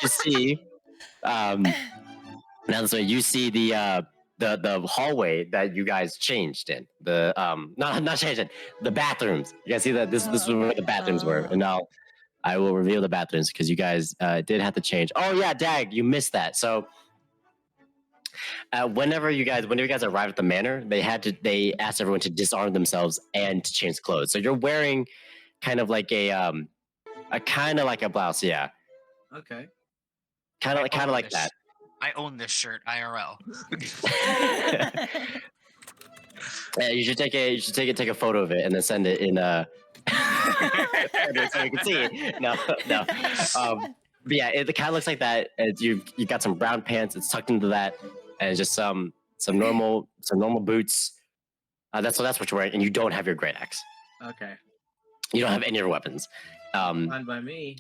You see, now this way, you see the hallway that you guys changed in. The not changed in, the bathrooms. You guys see that this is where the bathrooms were, and now I will reveal the bathrooms because you guys did have to change. Oh yeah, Dag, you missed that. So whenever you guys arrived at the manor, they asked everyone to disarm themselves and to change clothes. So you're wearing kind of like a blouse, yeah. Okay. Kind of like that. I own this shirt, IRL. Yeah, you should take a photo of it and then send it in so you can see it. No. But yeah, it kind of looks like that. You got some brown pants. It's tucked into that, and just some normal boots. That's what you're wearing, and you don't have your great axe. Okay. You don't have any of your weapons. Fine by me.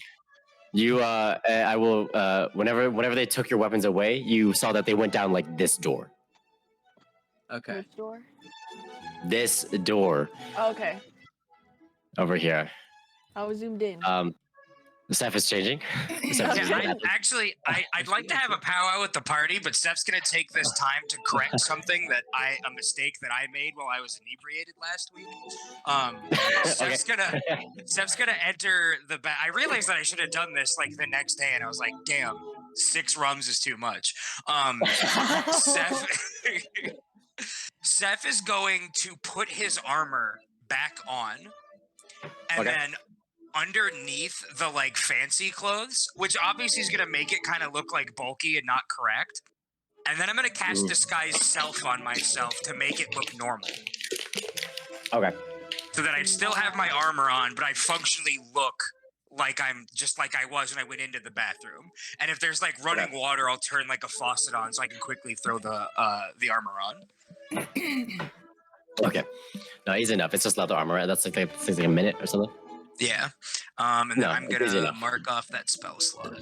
You I will whenever they took your weapons away, you saw that they went down like this door. Okay. Which door? This door Oh, okay. over here. I was zoomed in. The stuff is changing. I'd like to have a powwow with the party, but Steph's gonna take this time to correct something a mistake that I made while I was inebriated last week. Steph's gonna enter the back. I realized that I should have done this like the next day, and I was like, damn, 6 rums is too much. Seth is going to put his armor back on, and then underneath the like fancy clothes, which obviously is going to make it kind of look like bulky and not correct. and then I'm gonna cast disguise self on myself to make it look normal. Okay. So that I still have my armor on, but I functionally look like I'm just like I was when I went into the bathroom. And if there's like running water, I'll turn like a faucet on so I can quickly throw the armor on. Okay. No, easy enough. It's just leather armor. That's like a minute or something. Yeah. And then I'm it's easy gonna enough. mark off that spell slot.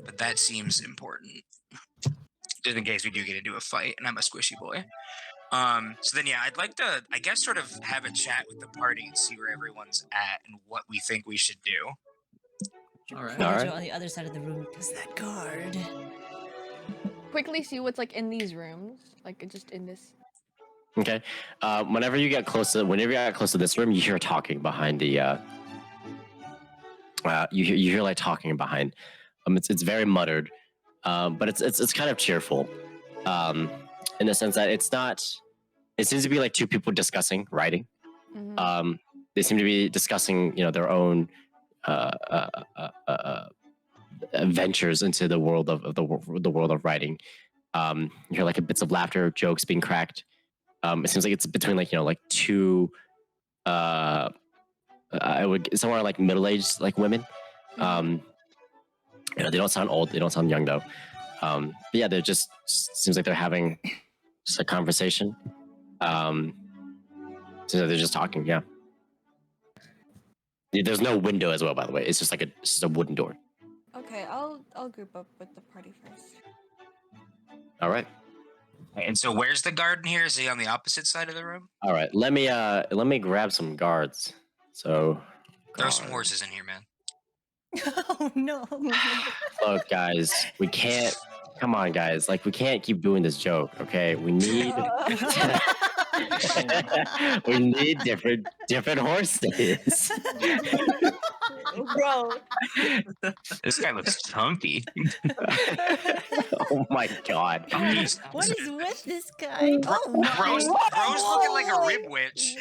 But that seems important. Just in case we do get into a fight and I'm a squishy boy. So then, yeah, I'd like to, I guess, sort of have a chat with the party and see where everyone's at and what we think we should do. All right. Corridor on the other side of the room because that guard. Quickly see what's like in these rooms, like just in this. Okay. Whenever you get close to this room, you hear talking behind the. You hear like talking behind. It's very muttered, but it's kind of cheerful, in the sense that it's not. It seems to be like two people discussing writing. Mm-hmm. They seem to be discussing, their own ventures into the world of the world of writing. You hear like bits of laughter, jokes being cracked. It seems like it's between like two. I would somewhere like middle-aged like women. They don't sound old. They don't sound young though. But yeah, they're just seems like they're having just a conversation. So they're just talking. Yeah. There's no window as well, by the way. It's just like it's just a wooden door. Okay, I'll group up with the party first. All right. And so where's the garden here? Is he on the opposite side of the room? All right. Let me grab some guards. So Throw some horses in here, man. Oh no. Look, guys, we can't. Come on, guys. Like, we can't keep doing this joke, okay? We need. We need different horses. Bro. This guy looks chunky. Oh my god. What is with this guy? Oh no. Bro's looking like a rib witch.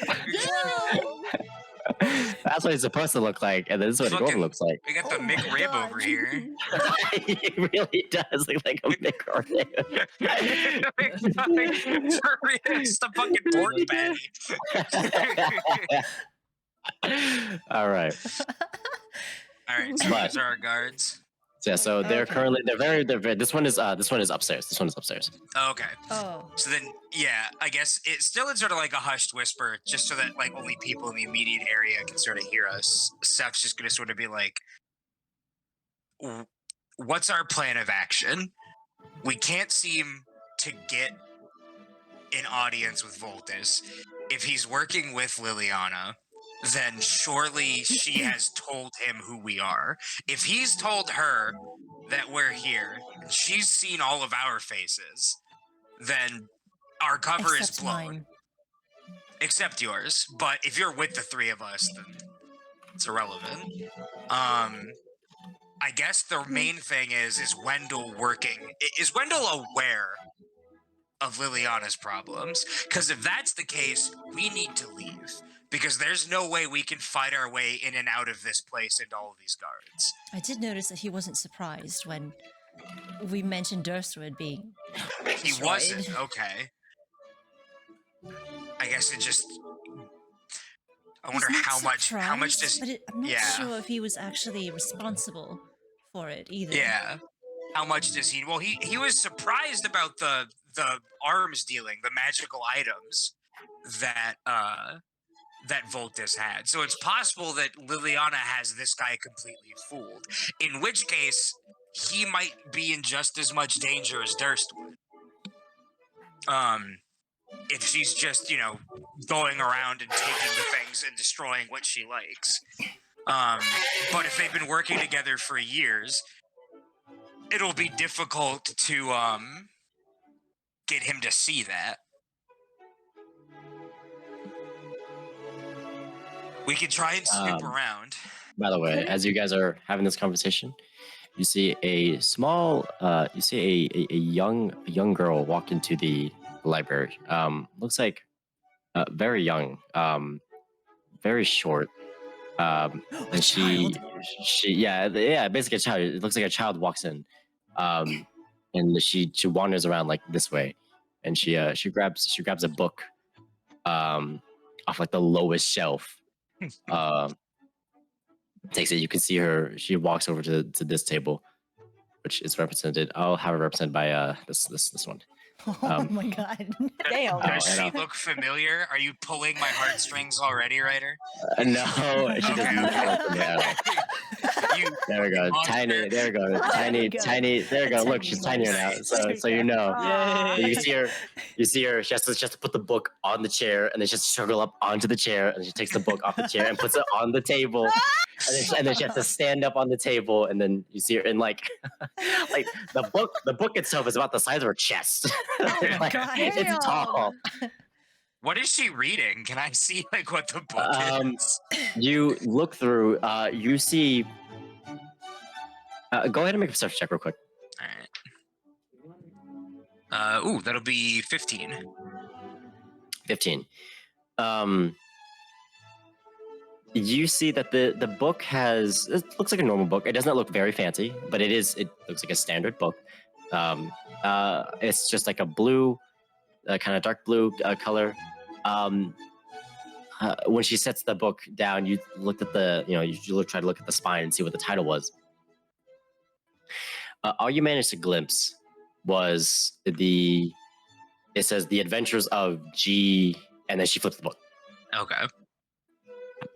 That's what it's supposed to look like, and this is what it looks like. We got the McRib over here. He really does look like a McRib. It's the fucking pork patty. All right. All right, so these are our guards. Yeah, so they're currently they're very this one is upstairs. This one is upstairs. Okay. Oh. So then, yeah, I guess it's still in sort of like a hushed whisper, just so that like only people in the immediate area can sort of hear us. Seth's just gonna sort of be like, "What's our plan of action? We can't seem to get an audience with Voltus. If he's working with Liliana, then surely she has told him who we are. If he's told her that we're here, and she's seen all of our faces, then our cover is Except blown. mine. Except yours. But if you're with the three of us, then it's irrelevant. I guess the main thing is Wendell working? Is Wendell aware of Liliana's problems? Because if that's the case, we need to leave. Because there's no way we can fight our way in and out of this place and all of these guards. I did notice that he wasn't surprised when we mentioned Durstrud being He destroyed. wasn't? Okay. I guess it just... I wonder He's not how much does... surprised, but I'm not yeah. sure if he was actually responsible for it either. Yeah. How much does he... Well, he was surprised about the arms dealing, the magical items that Voltus had. So it's possible that Liliana has this guy completely fooled. In which case, he might be in just as much danger as Durst would. If she's just, going around and taking the things and destroying what she likes. But if they've been working together for years, it'll be difficult to get him to see that. We could try and snoop around. By the way, as you guys are having this conversation, you see a young girl walk into the library. Looks like very young, very short, and she basically a child. It looks like a child walks in, and she wanders around like this way, and she grabs a book, off like the lowest shelf. Takes it. You can see her. She walks over to this table, which is represented. I'll have it represented by this one. Oh my god. Damn. Does and she I'll- look familiar? Are you pulling my heartstrings already, Ryder? No, she doesn't look like me at all. You There we go. monster. Tiny. There we go. Tiny. go. Tiny. There we go. Look, she's tinier now. So you know. Aw. You see her. You see her. She has to put the book on the chair, and then she has to struggle up onto the chair, and she takes the book off the chair and puts it on the table, and then she has to stand up on the table, and then you see her in like, like the book itself is about the size of her chest. my Like, God. it's tall. What is she reading? Can I see like what the book is? You look through. You see. Go ahead and make a perception check real quick. All right. Ooh, that'll be 15. 15. You see that the book has, it looks like a normal book. It does not look very fancy, but it looks like a standard book. It's just like a blue, kind of dark blue color. When she sets the book down, you looked at try to look at the spine and see what the title was. All you managed to glimpse was it says The Adventures of G, and then she flips the book. Okay.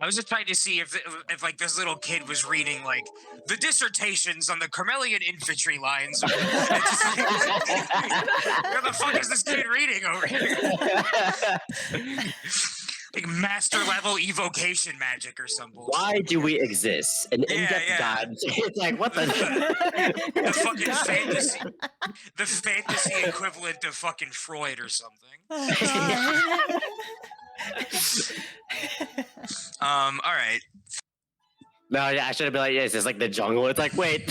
I was just trying to see if like this little kid was reading like the dissertations on the Carmelian infantry lines. What the fuck is this kid reading over here? Like master level evocation magic or some bullshit. Why do we exist? An Yeah, in-depth yeah. guide. It's like, what the? The fucking fantasy, the fantasy equivalent of fucking Freud or something. All right. No, yeah, I should have been like, yes, it's like the jungle. It's like, wait.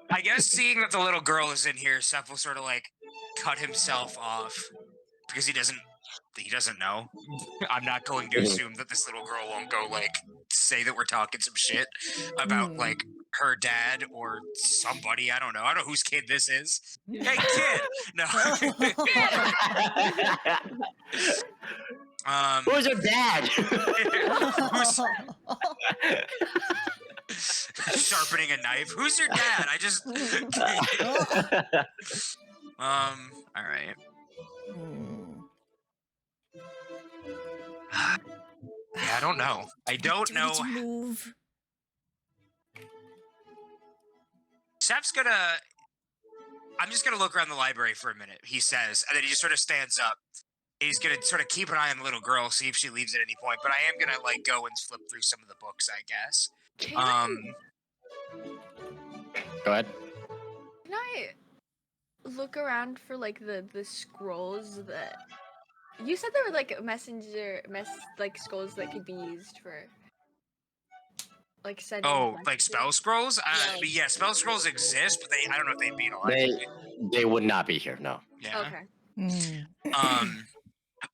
I guess seeing that the little girl is in here, Seth will sort of like cut himself off because he doesn't know. I'm not going to assume that this little girl won't go like say that we're talking some shit about like her dad or somebody. I don't know whose kid this is. Hey kid. No. Who's your dad? Sharpening a knife. Who's your dad? I just all right. Yeah, I don't know. I don't know. Move. Seth's I'm just gonna look around the library for a minute, he says, and then he just sort of stands up. He's gonna sort of keep an eye on the little girl, see if she leaves at any point, but I am gonna like go and flip through some of the books, I guess. Go ahead. Can I look around for like the scrolls that you said there were like like scrolls that could be used for like sending Oh, like messages? spell scrolls? Yeah. Yeah, spell scrolls exist, but I don't know if they'd be in a They library. they would not be here. No. Yeah. Okay.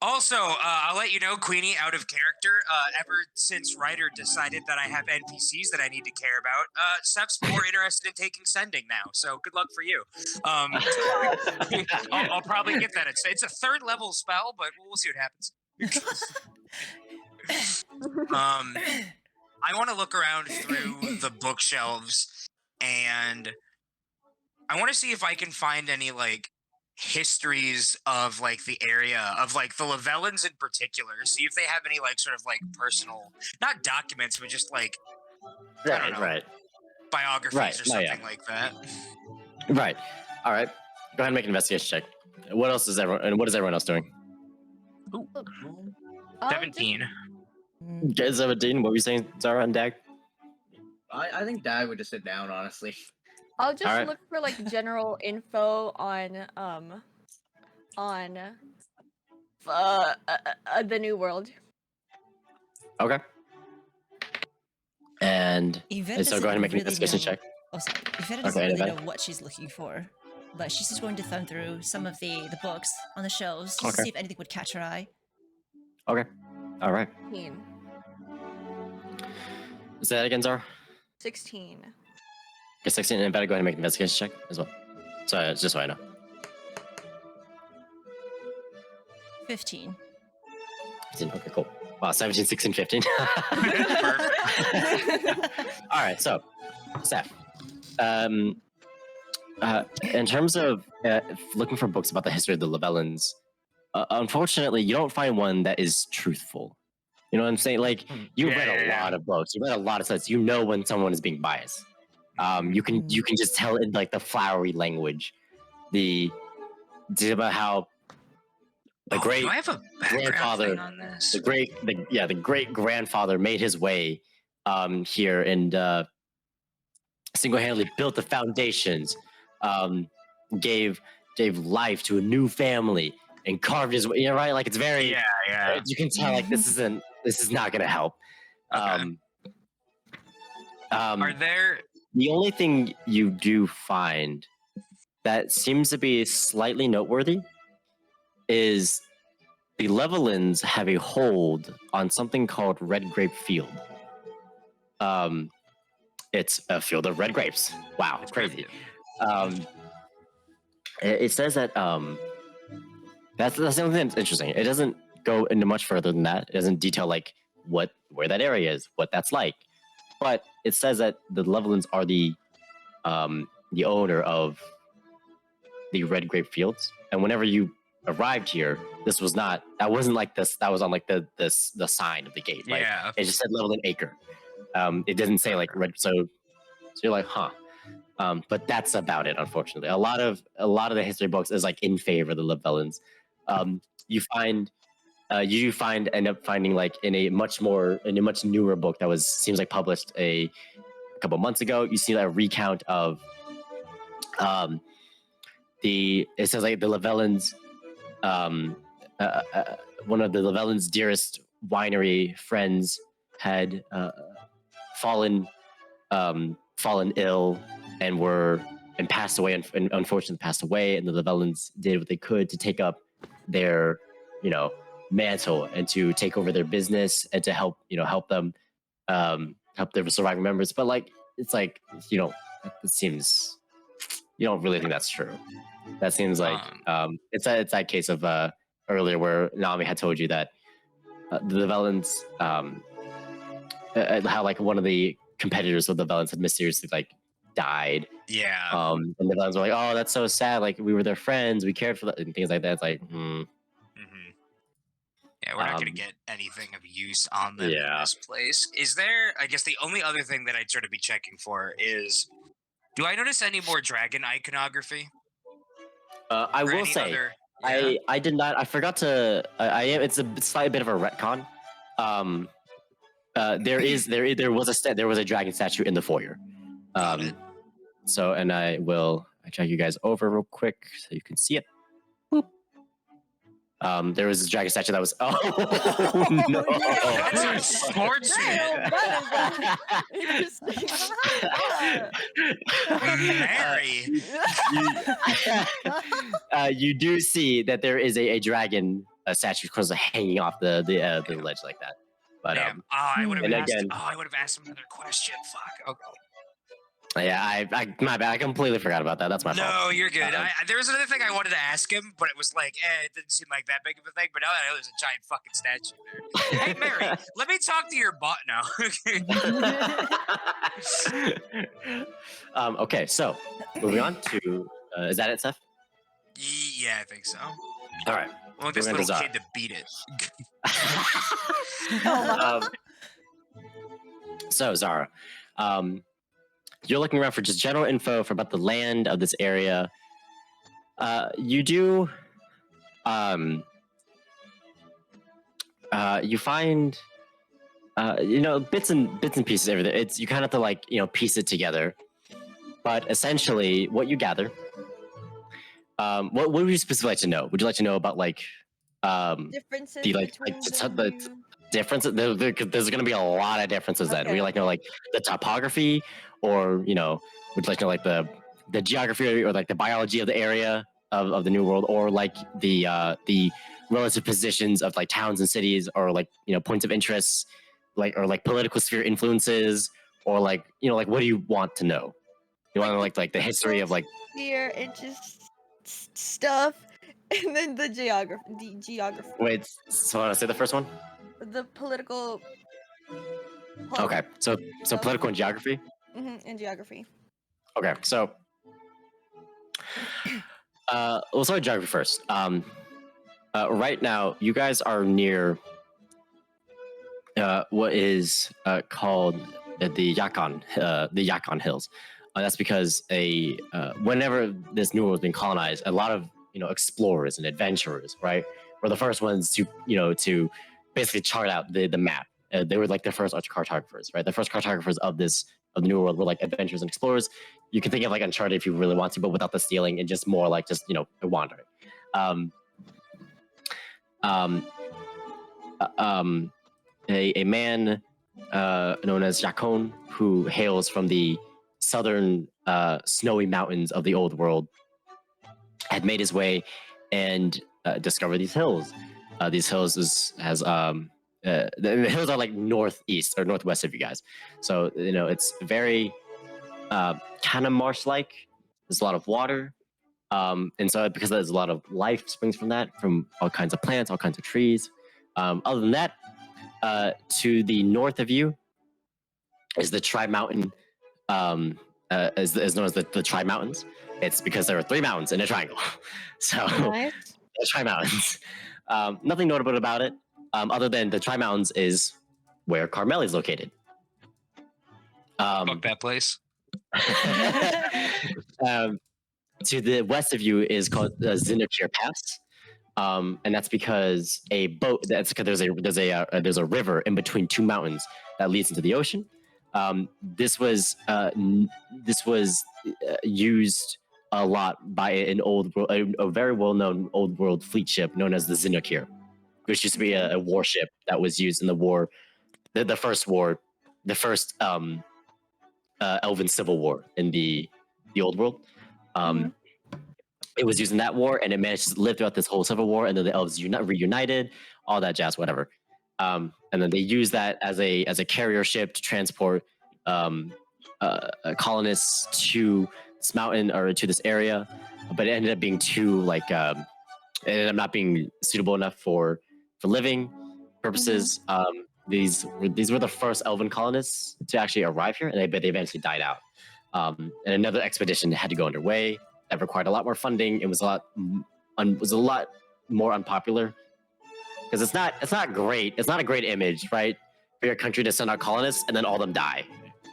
Also, I'll let you know, Queenie, out of character, ever since Ryder decided that I have NPCs that I need to care about, Seth's more interested in taking sending now, so good luck for you. I'll probably get that. It's a 3rd level spell, but we'll see what happens. I want to look around through the bookshelves, and I want to see if I can find any, like, histories of like the area of like the Lavellans in particular, see if they have any like sort of like personal, not documents, but just like I don't know, biographies or something like that. Right. All right. Go ahead and make an investigation check. What is everyone else doing? Ooh. Um, 17. Okay, 17. What were you saying, Zara and Dag? I think Dad would just sit down, honestly. I'll just Alright. look for like general info on the New World. Okay. And Yvette so go ahead and make an investigation check. Oh, sorry. Yvette doesn't Okay, really Yvette. know what she's looking for, but she's just going to thumb through some of the books on the shelves just to Okay. see if anything would catch her eye. Okay. All right. 16. Say that again, Zara. 16. Okay, 16, and better go ahead and make an investigation check as well. So just so I know. 15. 15, okay, cool. Wow, 17, 16, 15. All right, so, Seth. In terms of looking for books about the history of the Levellans, unfortunately, you don't find one that is truthful. You know what I'm saying? Like, you've read a lot of books. You've read a lot of stuff. You know when someone is being biased. You can just tell in like the flowery language, about how the great do I have a grandfather, thing on this? the great grandfather made his way here and single-handedly built the foundations, gave life to a new family, and carved his way. You know, right? Like it's very You can tell like this is not going to help. Okay. Are there? The only thing you do find that seems to be slightly noteworthy is the Levellans have a hold on something called Red Grape Field. It's a field of red grapes. Wow, it's crazy. It says that that's something that's interesting. It doesn't go into much further than that. It doesn't detail like where that area is, what that's like. But it says that the Levellans are the owner of the red grape fields, and whenever you arrived here, that wasn't like this. That was on like the sign of the gate. Like, it just said Levelland Acre. It didn't say like red. So you're like, huh. But that's about it. Unfortunately, a lot of the history books is like in favor of the Levellans. You end up finding like in a much newer book that seems like published a couple months ago. You see a recount of it says like the Levellans, one of the Levellans' dearest winery friends had fallen ill and passed away, and unfortunately passed away, and the Levellans did what they could to take up their mantle and to take over their business and to help them help their surviving members. But like it's like it seems you don't really think that's true. That seems like it's that case of earlier where Naomi had told you that the Levellans how like one of the competitors of the Levellans had mysteriously like died. And the Levellans were like, oh, that's so sad, like we were their friends, we cared for them, and things like that. It's like Yeah, we're not going to get anything of use on them in this place. Is there, I guess the only other thing that I'd sort of be checking for is, do I notice any more dragon iconography? I will say, I did not, I forgot to, it's a slight bit of a retcon. There was a dragon statue in the foyer. So, and I'll drag you guys over real quick so you can see it. Boop. There was a dragon statue that was. Oh no! Mary. You do see that there is a dragon statue because hanging off the ledge like that. But I would have asked him another question. Fuck. Okay. Yeah, my bad. I completely forgot about that. That's my fault. No, you're good. There was another thing I wanted to ask him, but it was like, it didn't seem like that big of a thing. But now I know there's a giant fucking statue there. Hey, Mary, let me talk to your bot now. Okay, so moving on to is that it, Seth? Yeah, I think so. All right. I want this little kid to beat it. So Zara, you're looking around for just general info about the land of this area. You do, you find, bits and pieces of everything. You kind of have to piece it together. But essentially, what you gather, what would you specifically like to know? Would you like to know about differences the differences? There's going to be a lot of differences. Then would you like to know the topography, or would you like to know the geography or the biology of the area of the New World, or the relative positions of towns and cities, or points of interest, or political sphere influences, or what do you want to know? You want to like the history of like Fear and just stuff, and then the geography. wait. So want to say the first one? The political. Okay. So So- political and geography. And geography. Okay. So we'll start with geography first. Right now, you guys are near what is called the Yukon Hills. That's because whenever this new world has been colonized, a lot of explorers and adventurers, right, were the first ones to basically chart out the map. They were like the first cartographers, right? The first cartographers of the new world were like adventurers and explorers. You can think of like Uncharted if you really want to, but without the stealing and just more like just wandering. A man known as Jacon, who hails from the southern snowy mountains of the old world, had made his way and discovered these hills. These hills the hills are like northeast or northwest of you guys, so it's very kind of marsh-like. There's a lot of water, and so because there's a lot of life springs from all kinds of plants, all kinds of trees. Other than that, to the north of you is the Tri-Mountain, is known as the Tri-Mountains. It's because there are 3 mountains in a triangle. So Nice. the Tri-Mountains. Nothing notable about it, other than the Tri-Mountains is where Carmel is located. Fuck that place. To the west of you is called Zinakir Pass. And that's because there's a river in between 2 mountains that leads into the ocean. This was used a lot by a very well-known old world fleet ship known as the Zinakir, which used to be a warship that was used in the war, the first Elven Civil War in the old world. It was used in that war, and it managed to live throughout this whole civil war. And then the elves reunited, all that jazz, whatever. And then they used that as a carrier ship to transport colonists to this mountain or to this area. But it ended up being it ended up not being suitable enough for living purposes. These were the first elven colonists to actually arrive here, and they eventually died out. And another expedition had to go underway. That required a lot more funding. It was a lot more unpopular because it's not great. It's not a great image, right, for your country to send out colonists and then all of them die.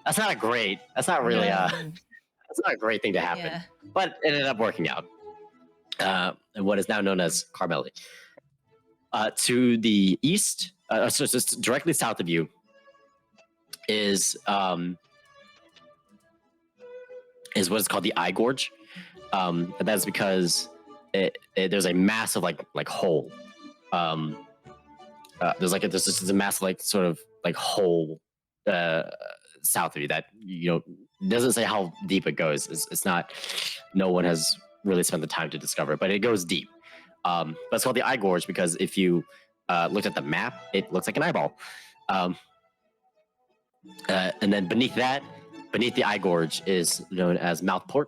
That's not really that's not a great thing to happen. Yeah. But it ended up working out. And what is now known as Carmeli. To the east, so just directly south of you, is what is called the Eye Gorge. And that's because there's a massive like hole. There's just a massive sort of hole south of you that doesn't say how deep it goes. It's not. No one has really spent the time to discover it, but it goes deep. But it's called the Eye Gorge because if you looked at the map, it looks like an eyeball. And then beneath the Eye Gorge is known as Mouthport.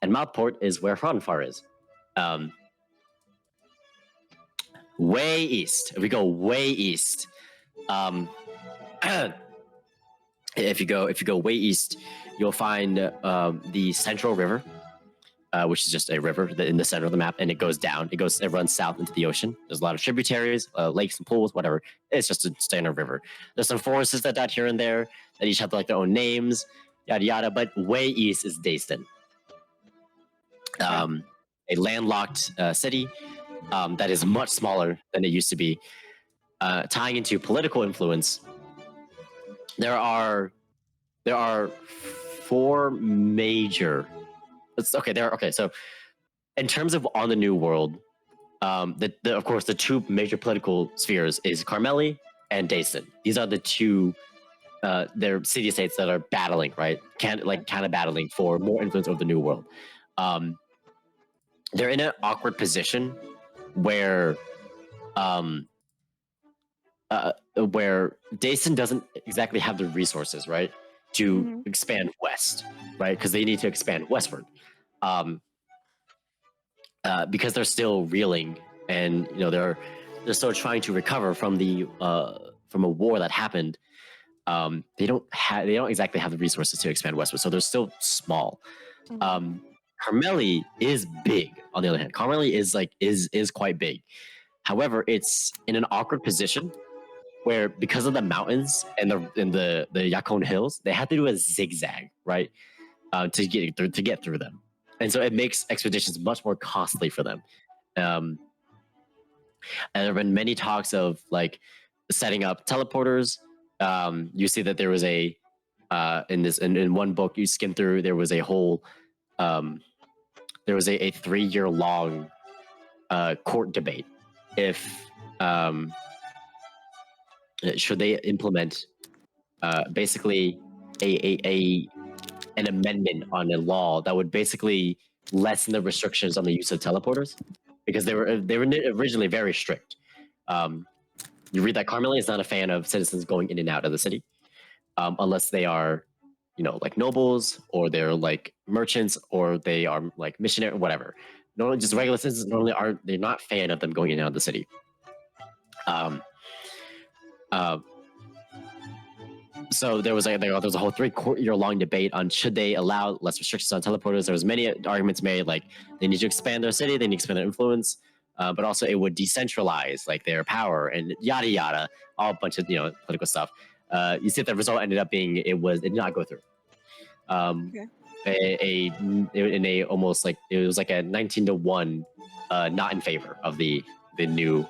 And Mouthport is where Hronfar is. Way east. If we go way east, if you go way east, you'll find the Central River, which is just a river in the center of the map, and it goes down. It runs south into the ocean. There's a lot of tributaries, lakes and pools, whatever. It's just a standard river. There's some forests that dot here and there that each have their own names, yada yada. But way east is Dayston. A landlocked city that is much smaller than it used to be. Tying into political influence, there are 4 major. So in terms of on the New World, of course the 2 major political spheres is Carmeli and Dayston. These are the 2. They're city-states that are battling, right? Kind of battling for more influence over the New World. They're in an awkward position where Dayston doesn't exactly have the resources, right, to expand west. right? Because they need to expand westward. Because they're still reeling, and they're still trying to recover from a war that happened. They don't exactly have the resources to expand westward, so they're still small. Carmeli is big. On the other hand, Carmeli is quite big. However, it's in an awkward position where, because of the mountains and the Yacon Hills, they have to do a zigzag, right, to get through them, and so it makes expeditions much more costly for them. And there have been many talks of like setting up teleporters. You see that there was in one book you skim through, there was a whole there was a 3-year long court debate if should they implement basically an amendment on a law that would basically lessen the restrictions on the use of teleporters, because they were originally very strict. You read that Carmeli is not a fan of citizens going in and out of the city, unless they are, like nobles, or they're like merchants, or they are like missionary, whatever. Normally, just regular citizens they're not fan of them going in and out of the city. So there was a whole 3-year long debate on should they allow less restrictions on teleporters. There was many arguments made, like they need to expand their city, they need to expand their influence, but also it would decentralize like their power and yada yada, all a bunch of political stuff. You see, the result ended up being it did not go through. It was like a 19-1, not in favor of the new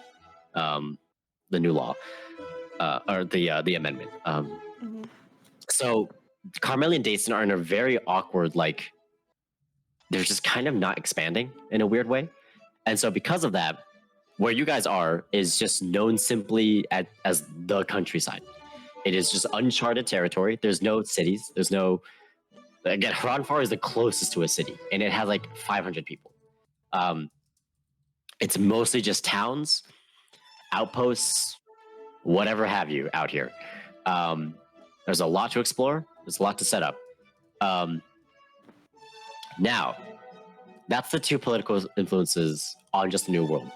law, or the amendment. So Carmeli and Dason are in a very awkward, like, they're just kind of not expanding in a weird way. And so because of that, where you guys are is just known simply as the countryside. It is just uncharted territory. There's no cities. There's no... Again, Hranfar is the closest to a city, and it has like 500 people. It's mostly just towns, outposts, whatever have you out here. There's a lot to explore. There's a lot to set up. Now, that's the 2 political influences on just the New World.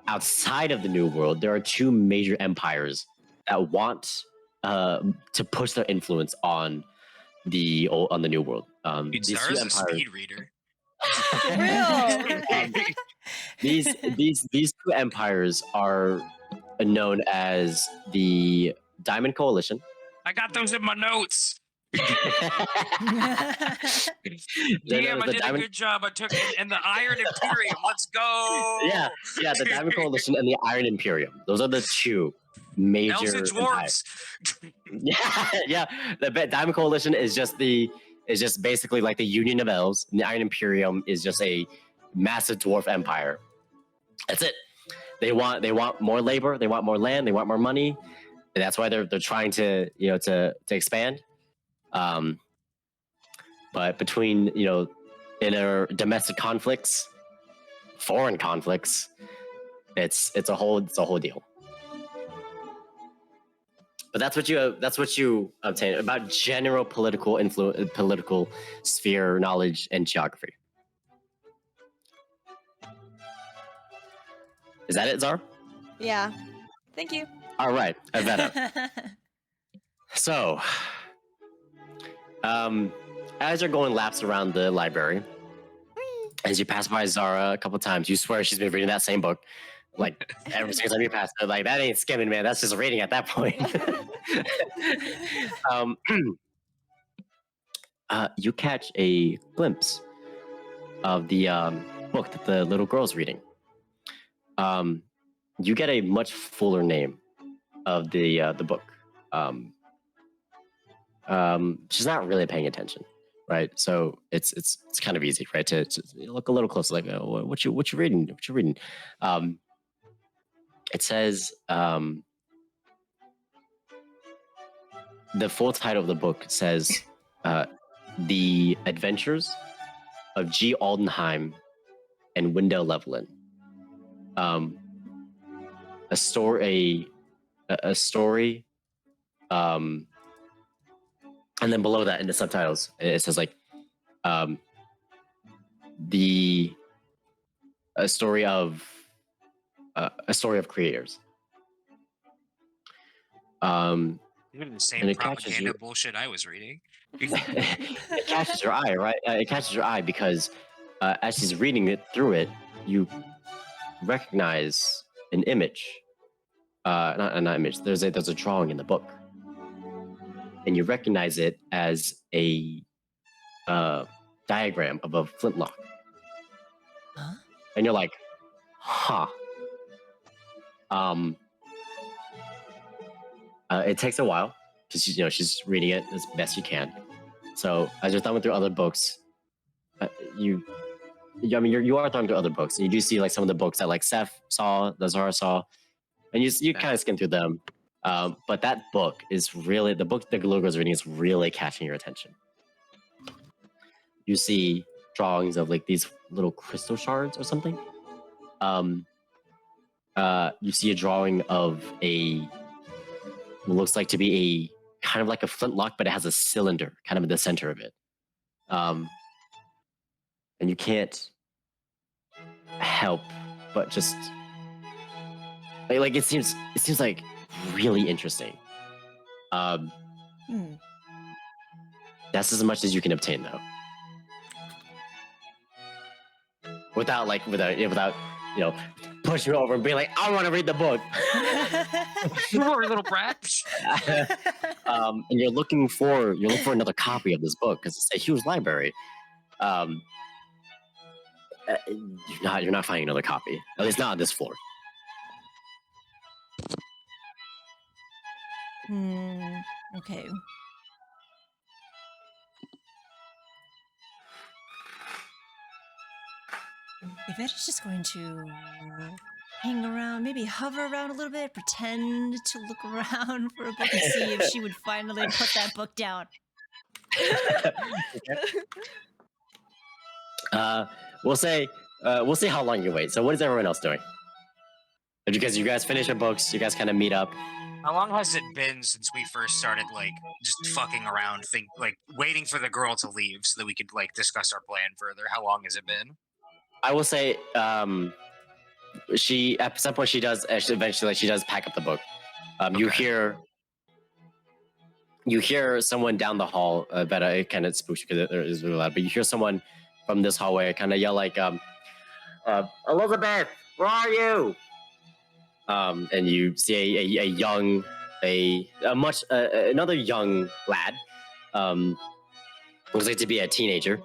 Outside of the New World, there are 2 major empires that want to push their influence on the New World. Dude, Zara's a speed reader. These 2 empires are known as the Diamond Coalition. I got those in my notes. Damn, I did a good job. I took it. And the Iron Imperium. Let's go. Yeah, the Diamond Coalition and the Iron Imperium. Those are the 2 major Elves and dwarves. yeah. The Diamond Coalition is just basically like the Union of Elves, and the Iron Imperium is just a massive dwarf empire. That's it. They want more labor, they want more land, they want more money. And that's why they're trying to expand. But between inner domestic conflicts, foreign conflicts, it's a whole deal. But that's what you obtain about general political sphere knowledge and geography. Is that it, Zara? Yeah. Thank you. All right, Evetta. So, as you're going laps around the library, as you pass by Zara a couple times, you swear she's been reading that same book. Like, every single time you pass her, like, that ain't skimming, man. That's just reading at that point. You catch a glimpse of the book that the little girl's reading. You get a much fuller name of the book. She's not really paying attention, right? So it's kind of easy, right, to look a little closer, like, oh, what you reading? What you reading? It says the full title of the book says The Adventures of G. Aldenheim and Wendell Levelin. A story, and then below that in the subtitles, it says like a story of creators. Even the And same it catches propaganda you. bullshit I was reading. It catches your eye, right? It catches your eye because as she's reading it through it, you recognize an image. Not an image. There's a drawing in the book, and you recognize it as a diagram of a flintlock. Huh? And you're like, huh. It takes a while because she's reading it as best she can. So as you're thumbing through other books, you are thumbing through other books, and you do see like some of the books that like Seth saw, that Zara saw, and you kind of skim through them. But that book is really the book that Galuga's reading is really catching your attention. You see drawings of like these little crystal shards or something. You see a drawing of what looks like to be a kind of like a flintlock, but it has a cylinder kind of in the center of it. And you can't help but just like it seems like really interesting. That's as much as you can obtain though. Without pushing her over and being like, I want to read the book. Poor little brat. And you're looking for another copy of this book because it's a huge library. You're not finding another copy. At least not on this floor. Okay. Evetta's just going to hang around, maybe hover around a little bit, pretend to look around for a bit and see if she would finally put that book down. We'll say how long you wait. So what is everyone else doing? Because you guys finish your books, you guys kind of meet up. How long has it been since we first started, like, just fucking around, waiting for the girl to leave so that we could, like, discuss our plan further? How long has it been? I will say, she at some point she does eventually she does pack up the book. Okay. You hear someone down the hall. It kind of spooks you because it is really loud. But you hear someone from this hallway kind of yell like, "Elizabeth, where are you?" And you see another young lad. Looks like to be a teenager.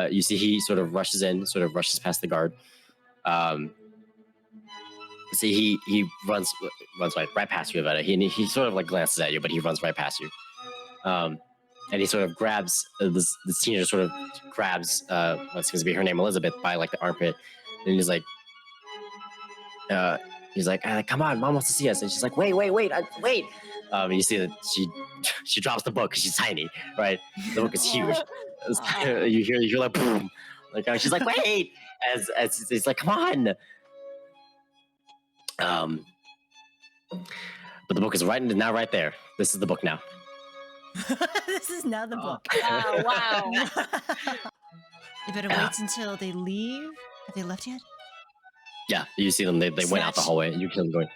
You see he sort of rushes past the guard. See he runs right past you, Evetta. He sort of like glances at you, but he runs right past you. And he sort of grabs this teenager sort of grabs what's going to be her name, Elizabeth, by like the armpit, and he's like, come on, Mom wants to see us. And she's like, wait. And you see that she drops the book because she's tiny, right? The book is huge. You hear like boom, like she's like, wait, as it's like, come on. But the book is right there. This is the book now. This is now the book. Oh, wow. You better wait until they leave. Have they left yet? Yeah, you see them. They went out the hallway. You kill them going.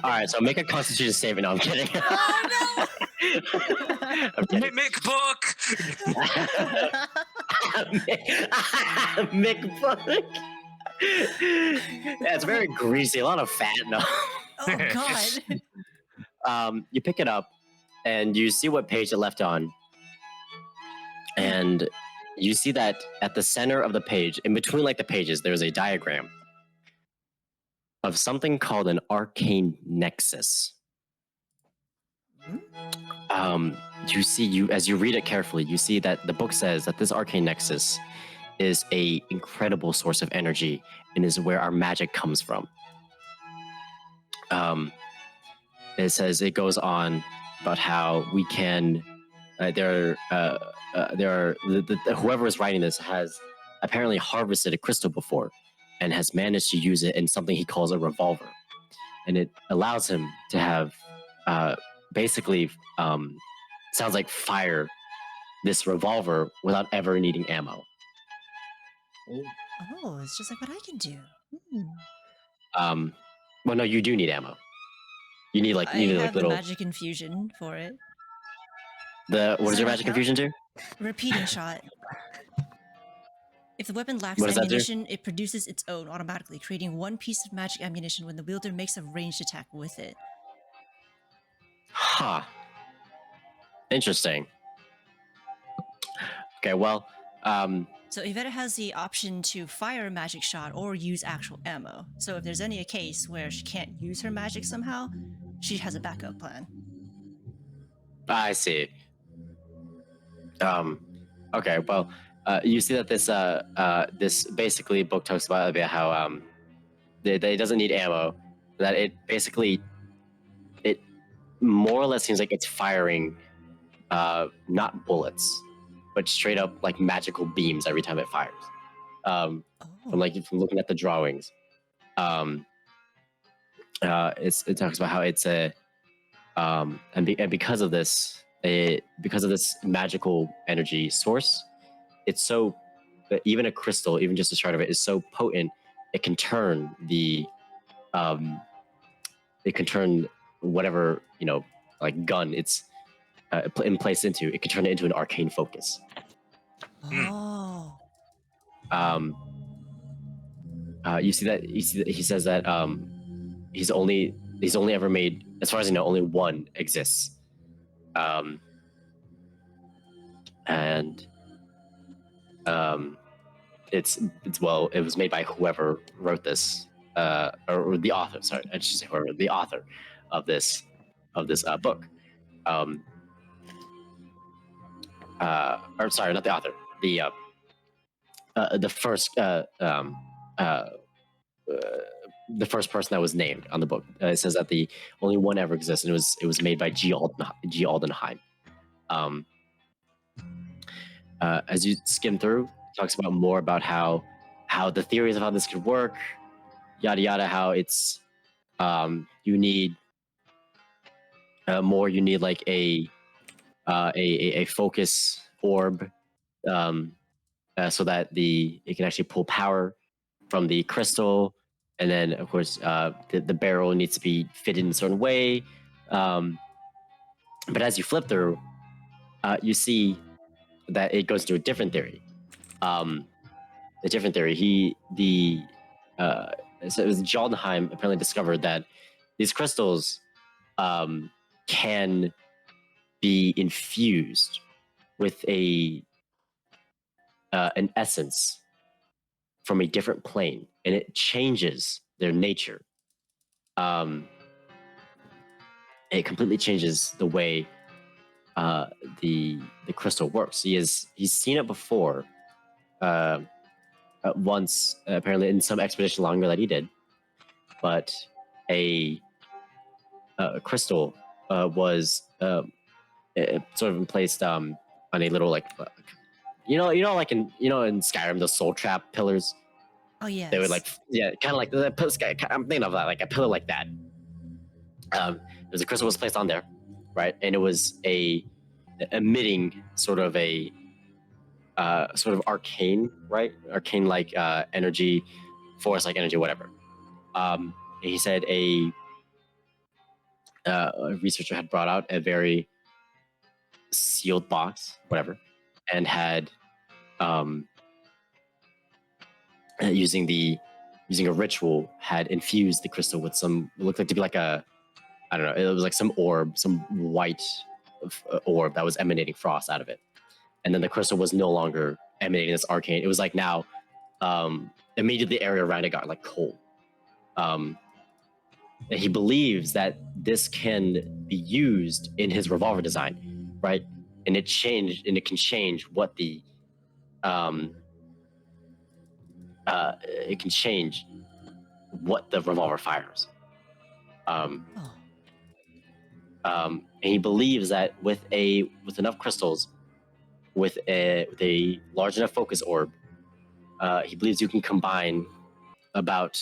All right, so make a Constitution saving. No, I'm kidding. Oh no! I'm kidding. Mick book. Mick book. Yeah, it's very greasy. A lot of fat. No. Oh God. You pick it up, and you see what page it left on, and you see that at the center of the page, in between like the pages, there's a diagram of something called an arcane nexus. You see, as you read it carefully, you see that the book says that this arcane nexus is a incredible source of energy and is where our magic comes from. It goes on about how we can. Whoever is writing this has apparently harvested a crystal before and has managed to use it in something he calls a revolver, and it allows him to have basically sounds like fire this revolver without ever needing ammo. Oh, it's just like what I can do. Hmm. Well, no, you do need ammo. You need I have the magic infusion for it. what Does is your that magic count? infusion do? Repeating shot. If the weapon lacks What does that do? ammunition, it produces its own automatically, creating one piece of magic ammunition when the wielder makes a ranged attack with it. Huh. Interesting. Okay, well, So Evetta has the option to fire a magic shot or use actual ammo. So if there's any case where she can't use her magic somehow, she has a backup plan. I see. Okay, well, you see that this basically book talks about how that it doesn't need ammo, that it basically it more or less seems like it's firing not bullets, but straight up like magical beams every time it fires. From looking at the drawings, it talks about how it's a and because of this magical energy source, it's so that even a crystal, even just a shard of it, is so potent it can turn whatever like gun it's in place into, it can turn it into an arcane focus. Oh. You see that he says that he's only ever made, as far as I know, only one exists. And it was made by whoever wrote this, or the author. Sorry, I should say whoever, the author of this book. Or sorry, not the author. The first person that was named on the book. It says that the only one ever exists, and it was made by G. Aldenheim. As you skim through, it talks about more about how the theories of how this could work, yada yada. How it's you need more. You need like a focus orb, so that it can actually pull power from the crystal, and then of course the barrel needs to be fitted in a certain way. But as you flip through, you see that it goes to a different theory. A different theory. So it was Jotunheim apparently discovered that these crystals can be infused with an essence from a different plane, and it changes their nature. It completely changes the way the crystal works. He's seen it before, once apparently in some expedition longer that he did, but a crystal was sort of placed on a little like like in Skyrim, the soul trap pillars. Oh yeah. They would kind of like I'm thinking of that, like a pillar like that. There's a crystal was placed on there, right, and it was emitting sort of arcane, right, arcane like energy, force like energy, whatever. He said a researcher had brought out a very sealed box, whatever, and had using a ritual, had infused the crystal with some, it looked like to be like a, I don't know, it was like some orb, some white orb that was emanating frost out of it. And then the crystal was no longer emanating this arcane. It was like now immediately the area around it got like cold. And he believes that this can be used in his revolver design, right? And it can change what the it can change what the revolver fires. And he believes that with enough crystals, with a large enough focus orb, he believes you can combine about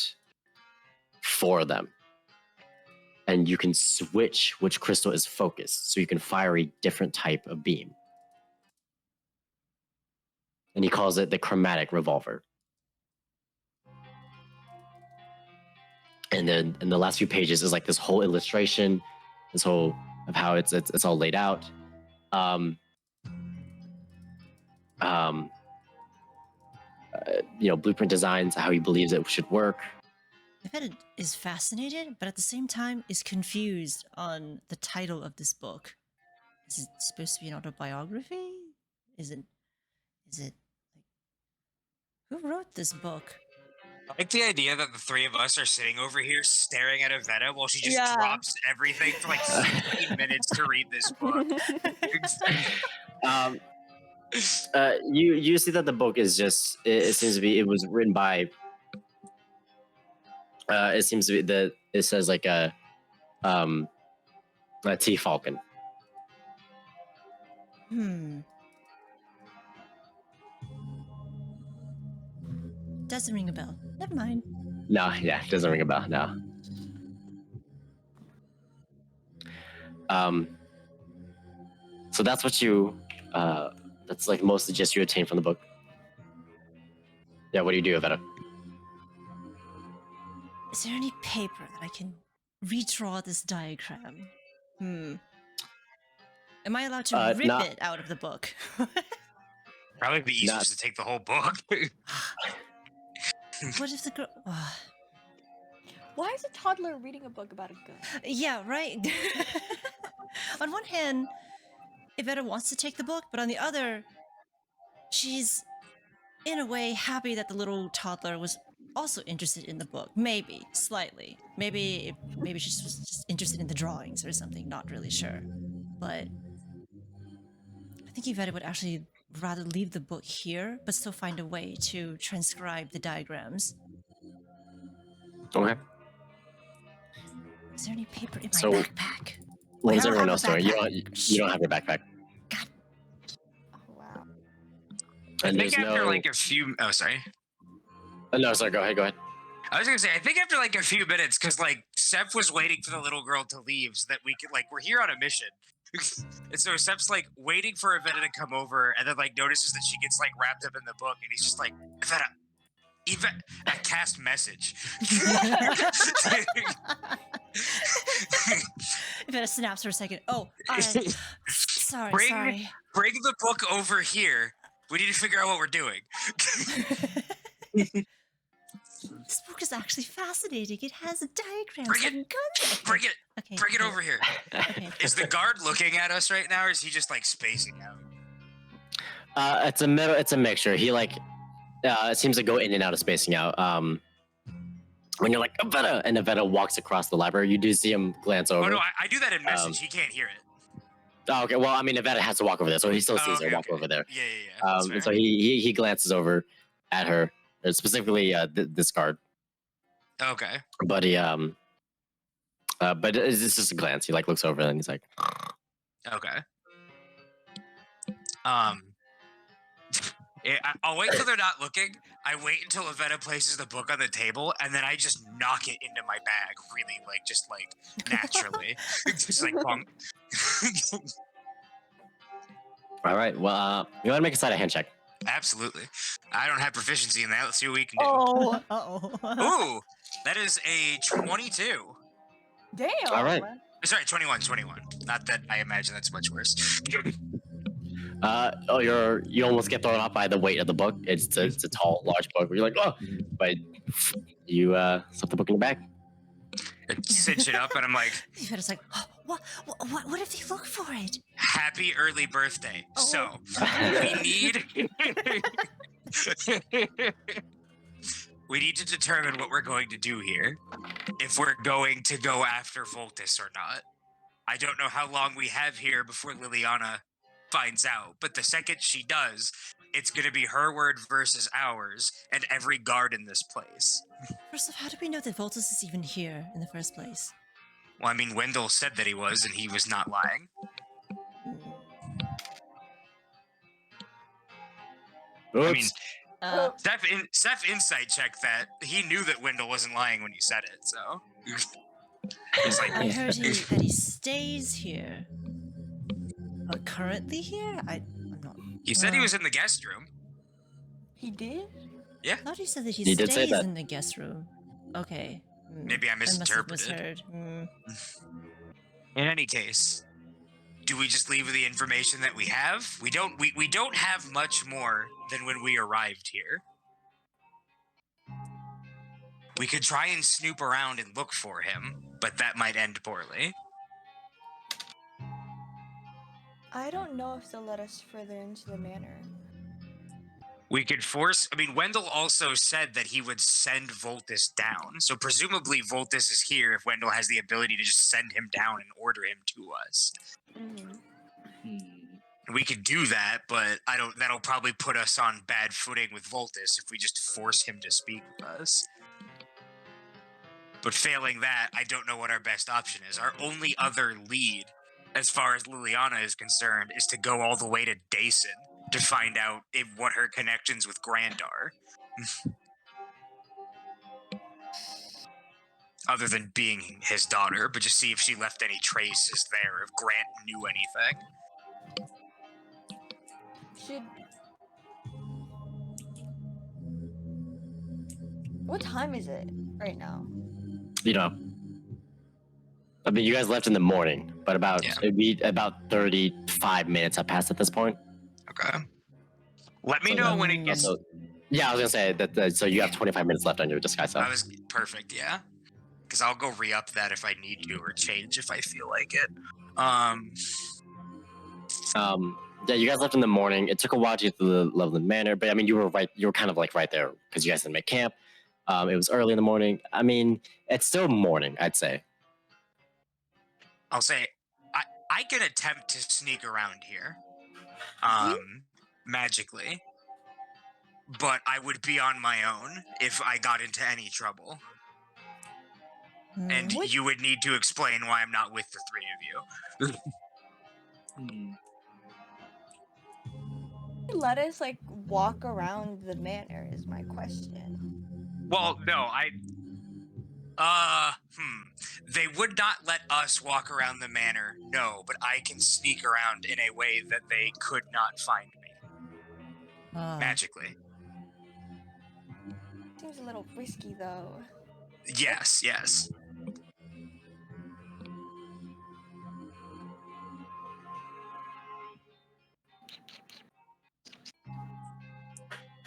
4 of them, and you can switch which crystal is focused, so you can fire a different type of beam. and he calls it the chromatic revolver. And then in the last few pages is like this whole illustration, this whole of how it's all laid out. Blueprint designs, how he believes it should work. Evetta is fascinated, but at the same time is confused on the title of this book. Is it supposed to be an autobiography? Is it like, who wrote this book? I like the idea that the three of us are sitting over here staring at Evetta while she just drops everything for like 15 minutes to read this book. You see that the book is just, it seems to be, it was written by, it seems to be it says like a T. Falcon. Doesn't ring a bell. Never mind. No, yeah, it doesn't ring a bell, no. So that's what you, that's like mostly just you attain from the book. Yeah, what do you do, Evetta? Is there any paper that I can redraw this diagram? Am I allowed to rip it out of the book? Probably be easiest to take the whole book. What if the girl... Why is a toddler reading a book about a gun? Yeah, right? On one hand, Evetta wants to take the book, but on the other, she's, in a way, happy that the little toddler was also interested in the book. Maybe, slightly. Maybe she was just interested in the drawings or something, not really sure. But I think Evetta would actually rather leave the book here, but still find a way to transcribe the diagrams. Okay. Is there any paper in my backpack? What is everyone else doing? You don't have your backpack. God. Oh, wow. I think after like a few... Oh, sorry. No, sorry, go ahead. I was gonna say, I think after like a few minutes, because like Seth was waiting for the little girl to leave so that we could, like, we're here on a mission. And so Seth's like waiting for Evetta to come over, and then like notices that she gets like wrapped up in the book, and he's just like, Evetta, I cast message. Evetta snaps for a second. Oh, sorry. Bring the book over here. We need to figure out what we're doing. This book is actually fascinating. It has diagrams and guns. Bring it. Okay, Bring it over here. Okay. Is the guard looking at us right now, or is he just like spacing out? It's a mixture. He like seems to go in and out of spacing out. When you're like, Evetta, and Evetta walks across the library, you do see him glance over. Oh no, I do that in message. He can't hear it. Oh, okay. Well, I mean, Evetta has to walk over there, so he still sees her walk over there. Yeah. So he glances over at her, specifically this guard. Okay. But he but it's just a glance. He like looks over and he's like, okay. I'll wait till they're not looking. I wait until Evetta places the book on the table, and then I just knock it into my bag, really, like, just like naturally, just like bump. All right. Well, you want to make a sleight of hand check? Absolutely. I don't have proficiency in that. Let's see what we can do. Ooh, that is a 22. Damn. All right. Sorry, 21. Not that I imagine that's much worse. You almost get thrown off by the weight of the book. It's a tall, large book. Where you're like, oh, but you stuff the book in your bag. I cinch it up, and I'm like, It's like, oh, what if they look for it? Happy early birthday. Oh. So we need to determine what we're going to do here. If we're going to go after Voltus or not. I don't know how long we have here before Liliana finds out, but the second she does, it's going to be her word versus ours, and every guard in this place. First off, how do we know that Voltus is even here in the first place? Well, I mean, Wendell said that he was, and he was not lying. Oops. I mean, Seth insight checked that. He knew that Wendell wasn't lying when he said it, so... He's like, I heard that he stays here. But currently here? I'm not... He said he was in the guest room. He did? I thought he said that he He did say stays that. in the guest room. Okay. Maybe I must have misinterpreted. misheard. In any case, do we just leave the information that we have? We don't have much more than when we arrived here. We could try and snoop around and look for him, but that might end poorly. I don't know if they'll let us further into the manor. We could force. I mean, Wendell also said that he would send Voltus down. So presumably Voltus is here if Wendell has the ability to just send him down and order him to us. We could do that, but I don't. That'll probably put us on bad footing with Voltus if we just force him to speak with us. But failing that, I don't know what our best option is. Our only other lead, as far as Liliana is concerned, is to go all the way to Dason to find out what her connections with Grant are. Other than being his daughter, but just see if she left any traces there, if Grant knew anything. What time is it right now? You know, I mean, you guys left in the morning, but it'd be about 35 minutes have passed at this point. Okay. Let me know when it gets. Also, yeah, I was gonna say that. So you have 25 minutes left on your disguise stuff. I was perfect, yeah. Because I'll go re-up that if I need to, or change if I feel like it. Yeah, you guys left in the morning. It took a while to get to the Loveland Manor, but I mean, you were kind of like right there because you guys didn't make camp. It was early in the morning. I mean, it's still morning, I'd say. I'll say I can attempt to sneak around here, magically, but I would be on my own if I got into any trouble. And you would need to explain why I'm not with the three of you. Let us walk around the manor is my question. Well, no, they would not let us walk around the manor, no, but I can sneak around in a way that they could not find me. Magically. Seems a little risky, though. Yes.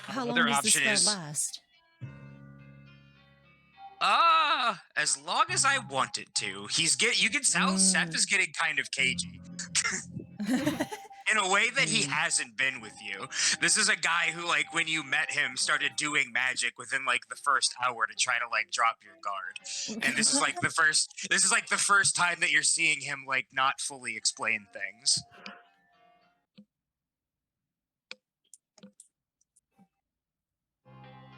How long does this spell last? As long as I want it to. You can tell Seth is getting kind of cagey. In a way that he hasn't been with you. This is a guy who, when you met him, started doing magic within, the first hour to try to, drop your guard. And this is, the first time that you're seeing him, not fully explain things.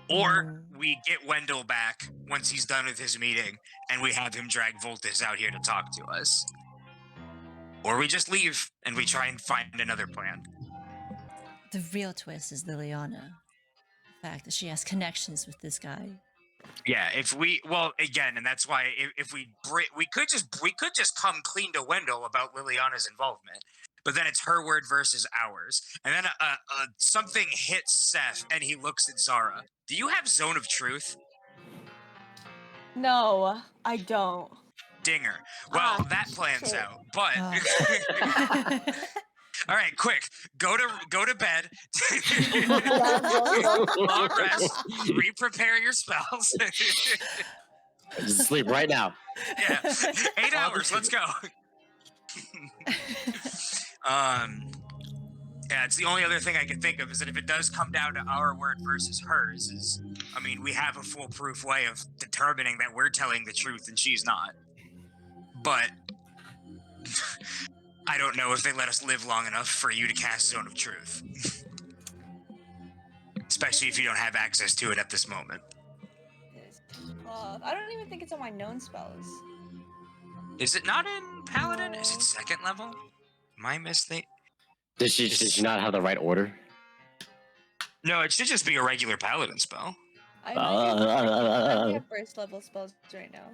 Or we get Wendell back once he's done with his meeting, and we have him drag Voltus out here to talk to us. Or we just leave, and we try and find another plan. The real twist is Liliana. The fact that she has connections with this guy. Yeah, and that's why if we could just come clean to Wendell about Liliana's involvement. But then it's her word versus ours. And then something hits Seth, and he looks at Zara. Do you have Zone of Truth? No, I don't. Dinger. Well, that plans out. But all right, quick. Go to bed. Long rest. Re-prepare your spells. Just sleep right now. Yeah. 8 hours. Let's go. Yeah, it's the only other thing I can think of is that if it does come down to our word versus hers, we have a foolproof way of determining that we're telling the truth and she's not. But I don't know if they let us live long enough for you to cast Zone of Truth. Especially if you don't have access to it at this moment. I don't even think it's on my known spells. Is it not in Paladin? No. Is it second level? Am I mistake? Did she not have the right order? No, it should just be a regular Paladin spell. I might have first level spells right now.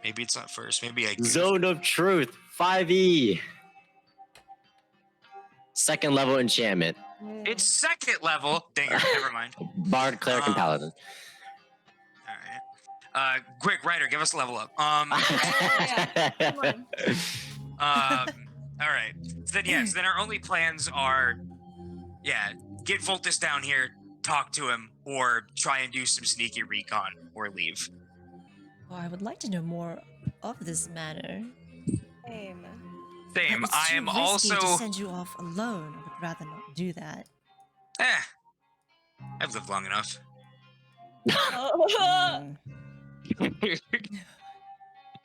Maybe it's not first. Maybe I. Zone of Truth, 5e. Second level enchantment. It's second level. Dinger, never mind. Bard, cleric, and paladin. All right. Quick, Ryder, give us a level up. Come on. All right. So then our only plans are, get Voltus down here, talk to him, or try and do some sneaky recon, or leave. Oh, I would like to know more of this matter. Same. Same. But it's I too am risky also. to send you off alone. I would rather not do that. I've lived long enough. Mm.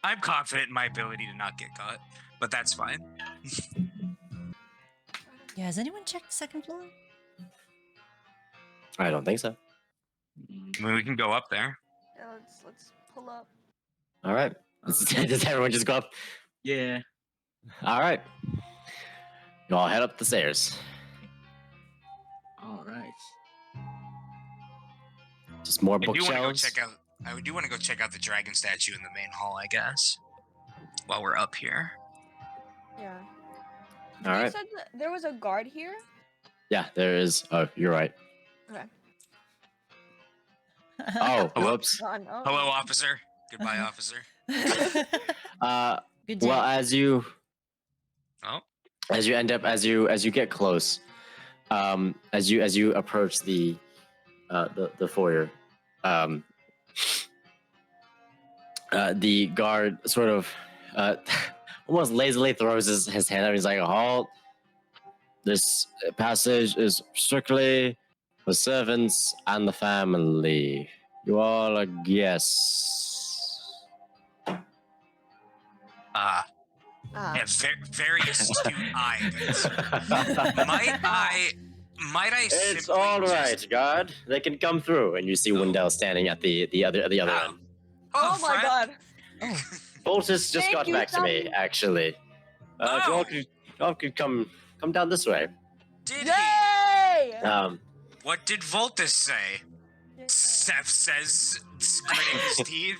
I'm confident in my ability to not get caught, but that's fine. Yeah, has anyone checked the second floor? I don't think so. I mean, we can go up there. Yeah, let's pull up. All right. Does everyone just go up? Yeah. All right. You all head up the stairs. All right. Just more I do want to go bookshelves. check out. I do want to go check out the dragon statue in the main hall, I guess. While we're up here. Yeah. All You right. said that there was a guard here? Yeah, there is. Oh, you're right. Okay. Oh, Hello? whoops. Oh, no. Hello, officer. Goodbye, officer. Good day. Well, as you Oh. get close, as you approach the foyer, the guard sort of almost lazily throws his hand up. He's like, "Halt! This passage is strictly for servants and the family. You all are guests." Yeah, very astute eye. Good sir. Might I It's simply all just- right, guard. They can come through, and you see Wendell standing at the other end. Oh my friend. god. Boltus just Thank got you, back to me, Tom. actually. If you all could come down this way. Did Yay! What did Voltus say? Seth says, gritting his teeth.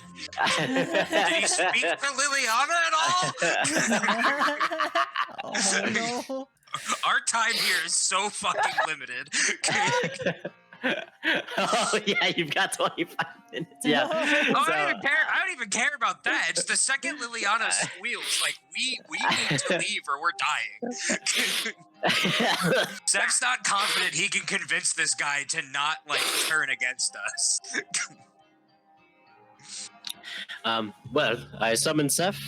Did he speak for Liliana at all? Oh no. Our time here is so fucking limited. Oh yeah, you've got 25 minutes. Yeah. Oh, I So- don't even care. I don't even care about that. It's the second Liliana squeals, like we need to leave or we're dying. Seth's not confident he can convince this guy to not like turn against us. Well, I summoned Seth.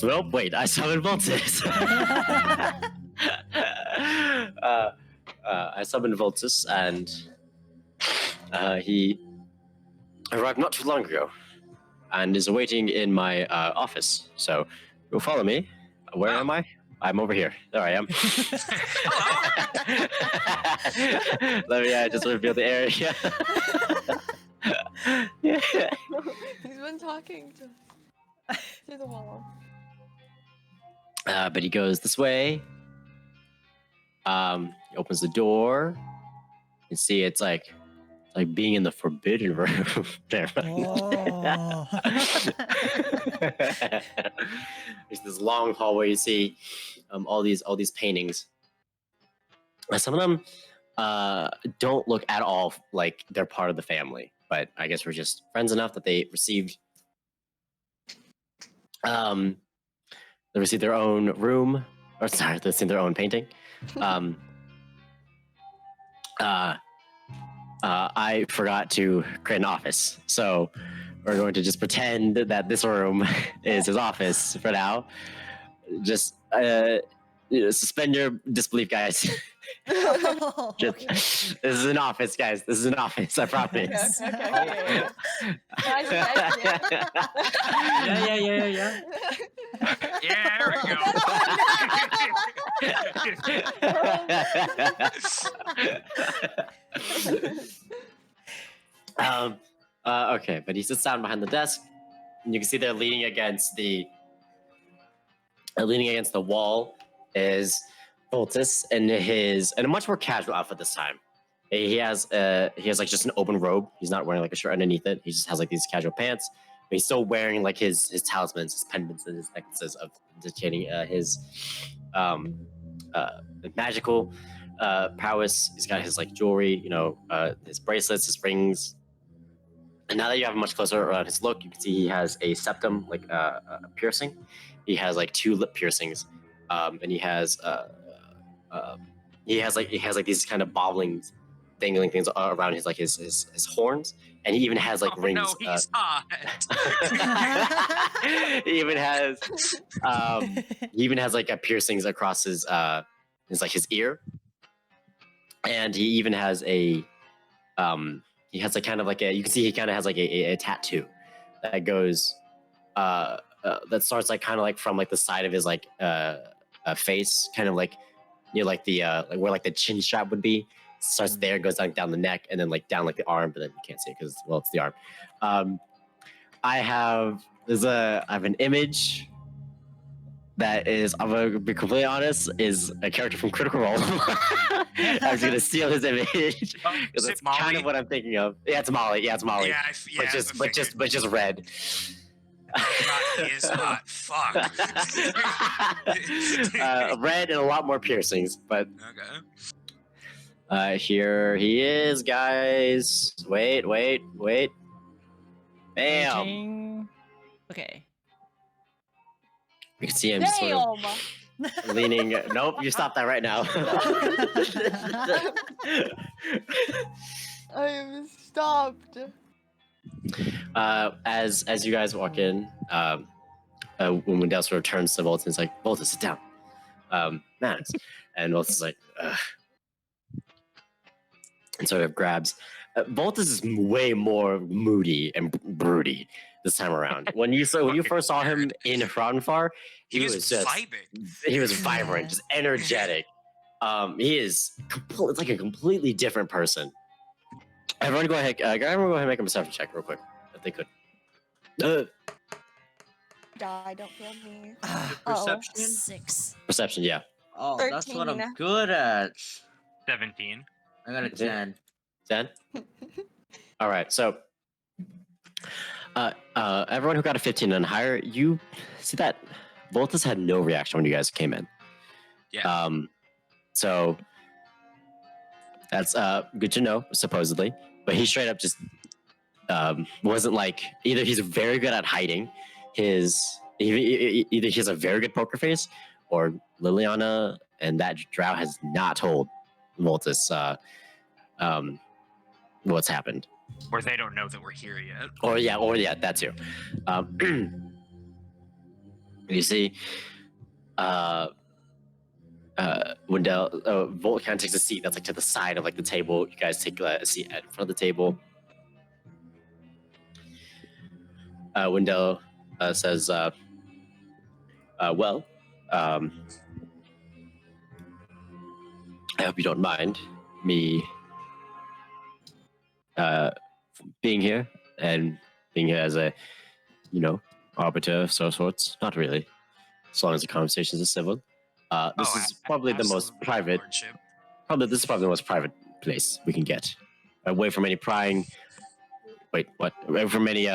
Well, wait, I summoned Voltus. I summoned Voltus, and he arrived not too long ago, and is awaiting in my office. So, you'll follow me. Where am I? I'm over here. There I am. Let me just reveal the area. Yeah. He's been talking to the wall. But he goes this way. He opens the door. You see, it's like being in the forbidden room. There. Oh. There's this long hallway. You see, all these paintings. Some of them don't look at all like they're part of the family, but I guess we're just friends enough that they received. They received their own room, or sorry, they received their own painting. I forgot to create an office, so we're going to just pretend that this room is his office for now. Just suspend your disbelief, guys. Oh, Just- okay. This is an office, guys. This is an office. I promise. Okay. Guys, Yeah. Yeah, there we go. Okay, but he sits down behind the desk, and you can see they're leaning against the wall is Voltus in a much more casual outfit this time. He has like just an open robe. He's not wearing like a shirt underneath it. He just has like these casual pants. But he's still wearing like his talismans, his pendants, and his necklaces of indicating his magical prowess. He's got his like jewelry, his bracelets, his rings. And now that you have a much closer his look, you can see he has a septum, like a piercing. He has like 2 lip piercings, and he has these kind of bobbling, dangling things around his horns, and he even has like rings. No, he's hot. He even has like piercings across his ear, and he even has a he has a kind of like you can see he kind of has like a tattoo that goes that starts like kind of like from like the side of his like face, kind of like like the like where like the chin strap would be. Starts there, goes down the neck, and then like down like the arm, but then you can't see it because it's the arm. I have an image that is, I'm gonna be completely honest, is a character from Critical Role. I was gonna steal his image because that's kind of what I'm thinking of. Yeah, it's Molly. Yeah, but just red. God, he is hot. Fuck. Red and a lot more piercings, but Okay. here he is, guys. Wait. Bam. Ching. Okay. You can see him sort of leaning. Nope, you stop that right now. I am stopped. As you guys walk in, when Wendell sort of turns to Voltus, it's like, Voltus, sit down. Maddox. And Voltus is like, ugh. And sort of grabs. Voltus is way more moody and broody this time around. When you first saw him in Hranfar, he was just vibing. He was vibrant, just energetic. He is it's like a completely different person. Everyone go ahead and make a perception check real quick, if they could. Die, don't kill me. Perception? 6. Perception, yeah. Oh, that's what I'm 13. good at. 17. I got a 10. 10? All right, so everyone who got a 15 and higher, you see that Voltus had no reaction when you guys came in. Yeah. So that's good to know, supposedly. But he straight up just wasn't like, either he's very good at hiding either he has a very good poker face, or Liliana and that drow has not told Voltus what's happened. Or they don't know that we're here yet. Or yeah, that too. You see, Wendell, Volt kind of takes a seat that's like to the side of like the table. You guys take a seat in front of the table. Wendell says, well, I hope you don't mind me being here as a, arbiter of sorts. Not really, as long as the conversations are civil. This is probably the most private. This is probably the most private place we can get, away from any prying. Wait, what? Away from any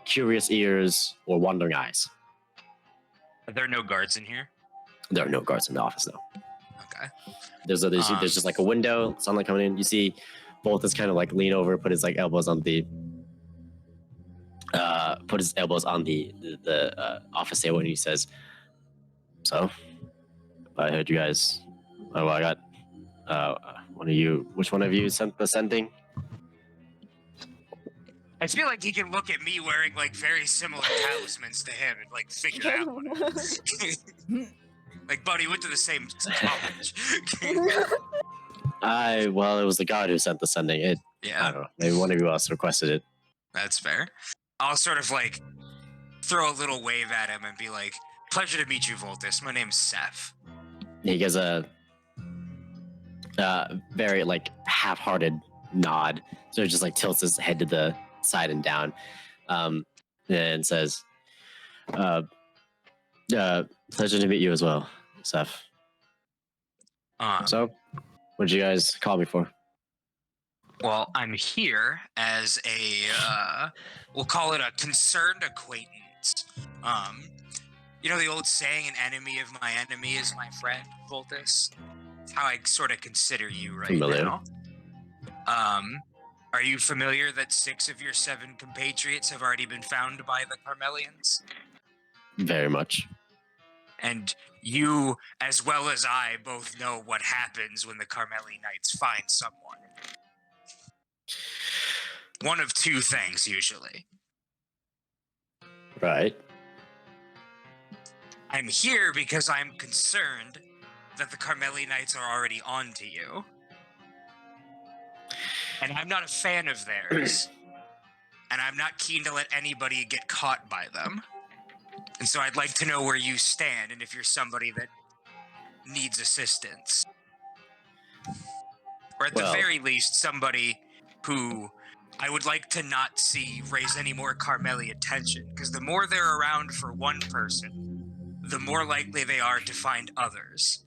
curious ears or wandering eyes. Are there no guards in here? There are no guards in the office, no. Okay. There's just like a window, sunlight coming in. You see, Voltus kind of like lean over, put his like elbows on the office table, and he says, "So, I heard you guys. Oh, I got which one of you sent the sending?" I feel like he can look at me wearing like very similar talismans to him and like figure out what it is. Like, buddy, went to the same college. Well, it was the god who sent the sending. I don't know. Maybe one of you else requested it. That's fair. I'll sort of like throw a little wave at him and be like, "Pleasure to meet you, Voltus. My name's Seth." He gives a very like half-hearted nod, so just like tilts his head to the side and down, and says, "Pleasure to meet you as well, Seth." So, what did you guys call me for? Well, I'm here as a, we'll call it a concerned acquaintance. You know the old saying, an enemy of my enemy is my friend, Voltus? It's how I sort of consider you right Familiar. now. Are you familiar that 6 of your 7 compatriots have already been found by the Carmelians? Very much. And you, as well as I, both know what happens when the Carmeli Knights find someone. One of 2 things, usually. Right. I'm here because I'm concerned that the Carmeli Knights are already on to you. And I'm not a fan of theirs. And I'm not keen to let anybody get caught by them. And so I'd like to know where you stand and if you're somebody that needs assistance. Or at the very least, somebody who I would like to not see raise any more Carmeli attention. Because the more they're around for one person, the more likely they are to find others.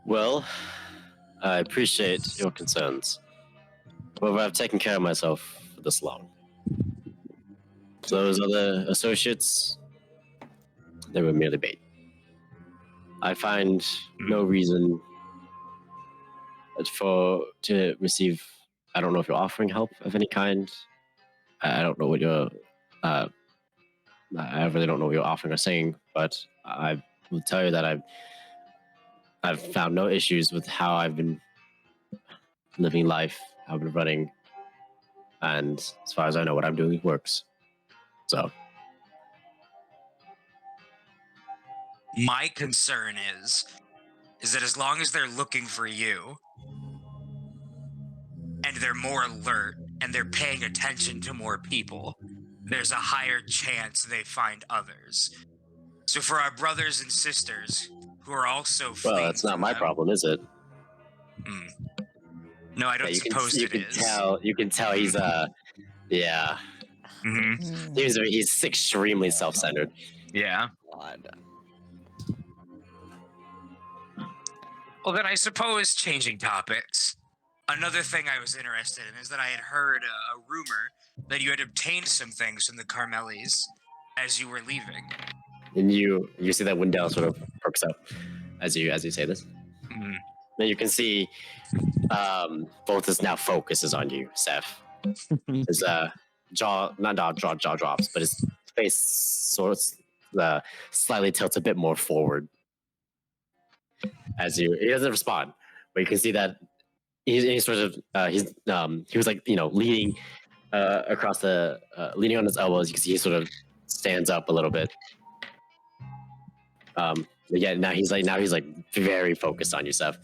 Well, I appreciate your concerns. However, I've taken care of myself for this long. Those other associates, they were merely bait. I find no reason to receive. I don't know if you're offering help of any kind. I don't know what you're. I really don't know what you're offering or saying, but I will tell you that I've found no issues with how I've been living life, how I've been running, and as far as I know, what I'm doing works. So, my concern is that as long as they're looking for you, and they're more alert, and they're paying attention to more people, there's a higher chance they find others. So for our brothers and sisters who are also fleeing, well, that's not my problem, is it? No, I don't suppose it is. You can tell he's yeah. Mm-hmm. He's extremely self-centered. Yeah. Well, then I suppose changing topics. Another thing I was interested in is that I had heard a rumor that you had obtained some things from the Carmelis as you were leaving. And you see that Wendell sort of perks up as you say this. Mm-hmm. Then you can see both his now focuses on you, Seth. His jaw drops, but his face sort of slightly tilts a bit more forward. He doesn't respond, but you can see that he sort of he was like leaning across the leaning on his elbows. You can see he sort of stands up a little bit. Yeah, now he's like very focused on you, Seth.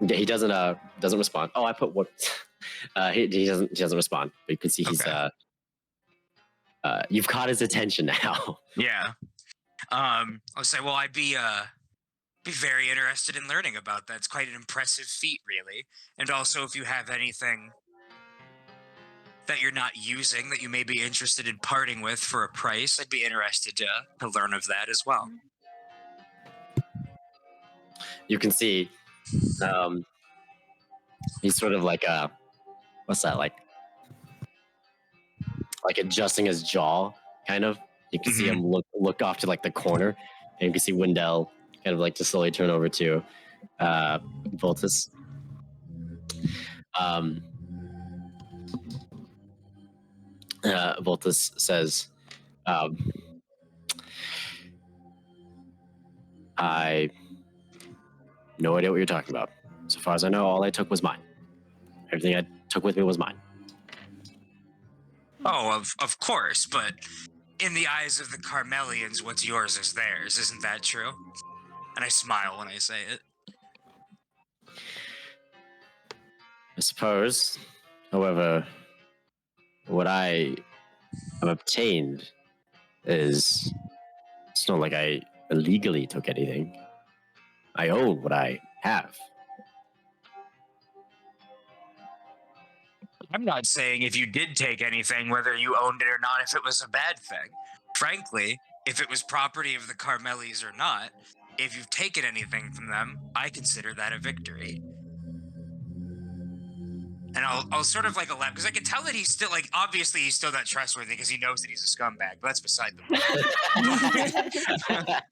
Yeah, he doesn't respond. Oh, I put what? He doesn't respond. But you can see he's you've caught his attention now. Yeah. I'll say, well, I'd be very interested in learning about that. It's quite an impressive feat, really. And also, if you have anything that you're not using that you may be interested in parting with for a price, I'd be interested to learn of that as well. You can see he's sort of like what's that, like adjusting his jaw, kind of. You can see him look off to like the corner, and you can see Wendell kind of like to slowly turn over to Voltus. Voltus says, I no idea what you're talking about. So far as I know, all I took was mine. Everything I took with me was mine. Oh, of course, but in the eyes of the Carmelians, what's yours is theirs. Isn't that true? And I smile when I say it. I suppose. However, what I have obtained is, it's not like I illegally took anything. I own what I have. I'm not saying if you did take anything, whether you owned it or not, if it was a bad thing. Frankly, if it was property of the Carmelis or not, if you've taken anything from them, I consider that a victory. And I'll sort of like allow, because I can tell that he's still like, obviously he's still not trustworthy because he knows that he's a scumbag, but that's beside the point.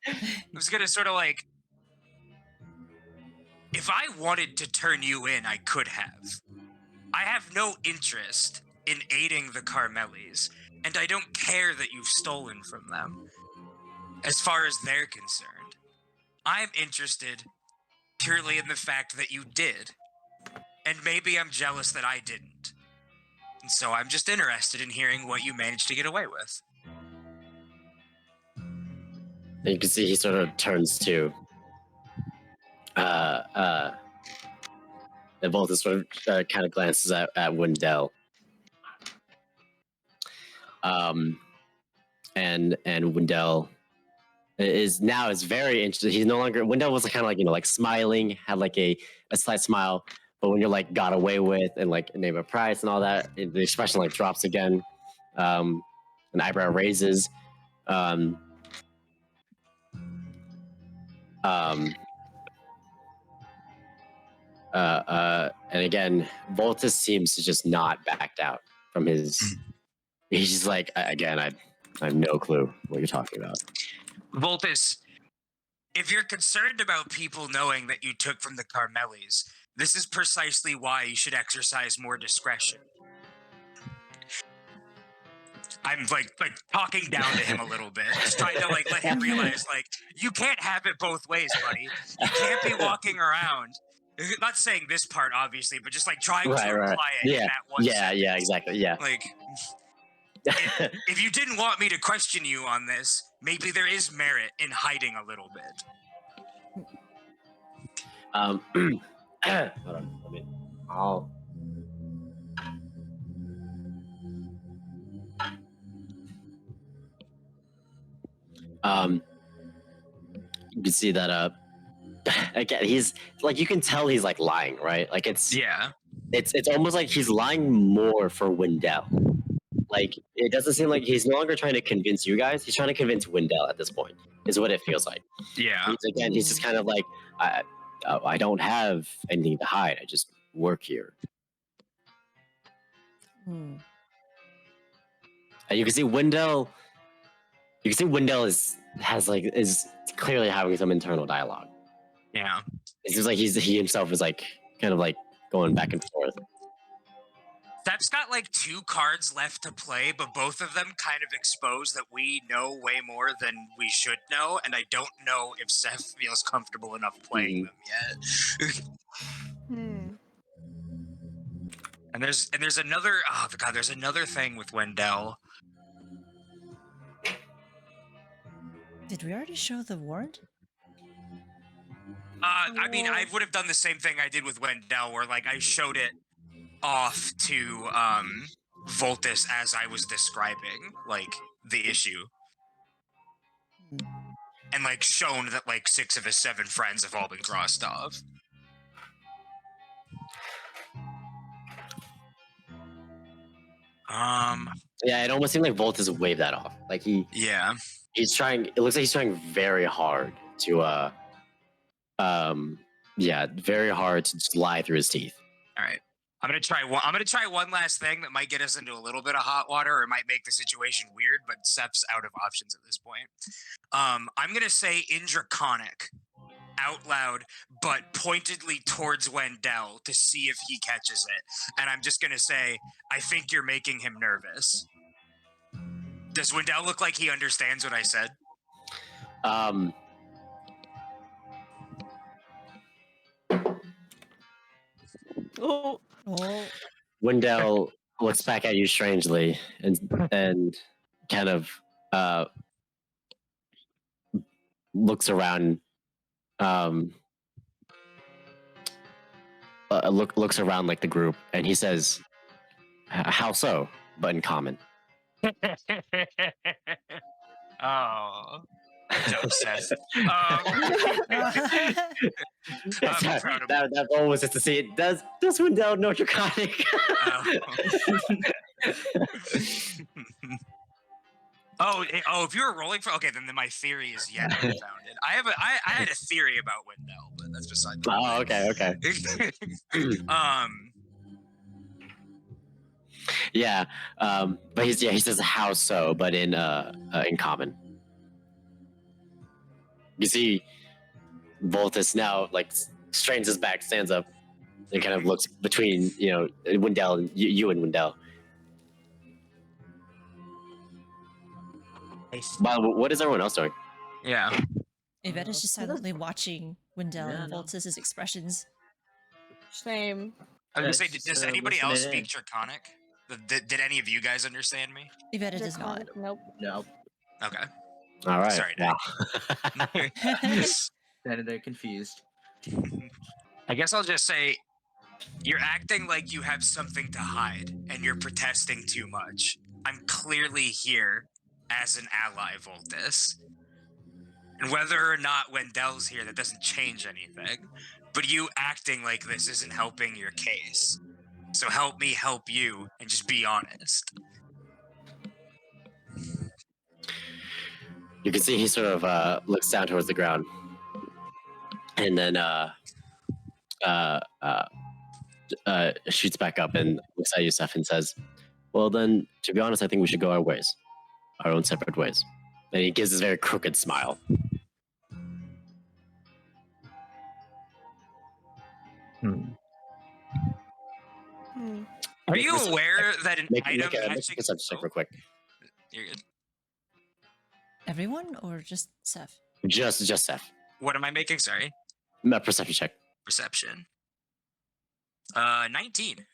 I'm just gonna sort of like, if I wanted to turn you in, I could have. I have no interest in aiding the Carmelis, and I don't care that you've stolen from them. As far as they're concerned, I'm interested purely in the fact that you did. And maybe I'm jealous that I didn't. And so I'm just interested in hearing what you managed to get away with. And you can see he sort of turns to and Voltus sort of kind of glances at Wendell. And Wendell is very interested. He's no longer, Wendell was kind of like, like smiling, had like a slight smile, but when you're like got away with and like name a price and all that, the expression like drops again. An eyebrow raises. And again, Voltus seems to just not backed out from his. He's just like, again, I have no clue what you're talking about. Voltus, if you're concerned about people knowing that you took from the Carmelis, this is precisely why you should exercise more discretion. I'm like talking down to him a little bit, just trying to like let him realize like you can't have it both ways, buddy. You can't be walking around. Not saying this part obviously, but just like trying to imply it in that one sentence. Yeah, exactly. Yeah. Like if you didn't want me to question you on this, maybe there is merit in hiding a little bit. Hold on. You can see that again, he's like, you can tell he's like lying, right? Like it's almost like he's lying more for Wendell. Like it doesn't seem like he's no longer trying to convince you guys, he's trying to convince Wendell at this point, is what it feels like. Yeah. He's just kind of like, I don't have anything to hide, I just work here. And you can see Wendell is clearly having some internal dialogue. Yeah. It seems like he himself is like kind of like going back and forth. Steph's got like 2 cards left to play, but both of them kind of expose that we know way more than we should know, and I don't know if Seth feels comfortable enough playing them yet. And there's another there's another thing with Wendell. Did we already show the warrant? I mean, I would have done the same thing I did with Wendell, where like I showed it off to Voltus as I was describing like the issue, and like shown that like 6 of his 7 friends have all been crossed off. Yeah, it almost seemed like Voltus waved that off. Like he's trying. It looks like he's trying very hard to very hard to just lie through his teeth. All right. I'm gonna try one last thing that might get us into a little bit of hot water, or it might make the situation weird. But Seth's out of options at this point. I'm gonna say in Draconic out loud, but pointedly towards Wendell to see if he catches it. And I'm just gonna say, I think you're making him nervous. Does Wendell look like he understands what I said? Oh. Wendell looks back at you strangely and kind of looks around. Looks around like the group, and he says, "How so?" But in common. Oh, Joseph. That almost just to see it. Does Wendell know Draconic? If you were rolling for then my theory is yet unfounded. I had a theory about Wendell, but that's beside the point. Oh, okay. Yeah, but he says how so, but in common. You see, Voltus now like strains his back, stands up, and kind of looks between Wendell and you and Wendell. Wow, what is everyone else doing? Yeah. Evetta's just silently watching Wendell and Yeah. Voltus's expressions. Same. I was gonna say, Just, does anybody else listening speak Draconic? Did any of you guys understand me? Yvetta does not. Nope. No. Okay. All right. Sorry, Wow. Then they're confused. I guess I'll just say, you're acting like you have something to hide, and you're protesting too much. I'm clearly here as an ally, Voltus. And whether or not Wendell's here, that doesn't change anything. But you acting like this isn't helping your case. So help me help you, and just be honest. You can see he sort of looks down towards the ground, and then shoots back up and looks at Yusuf and says, "Well, then, to be honest, I think we should go our ways, our own separate ways." And he gives this very crooked smile. Are you aware that an Make item a matching... perception check real quick. You're good. Everyone or just Seth? Just Seth. What am I making? Sorry. A perception check. Perception. 19.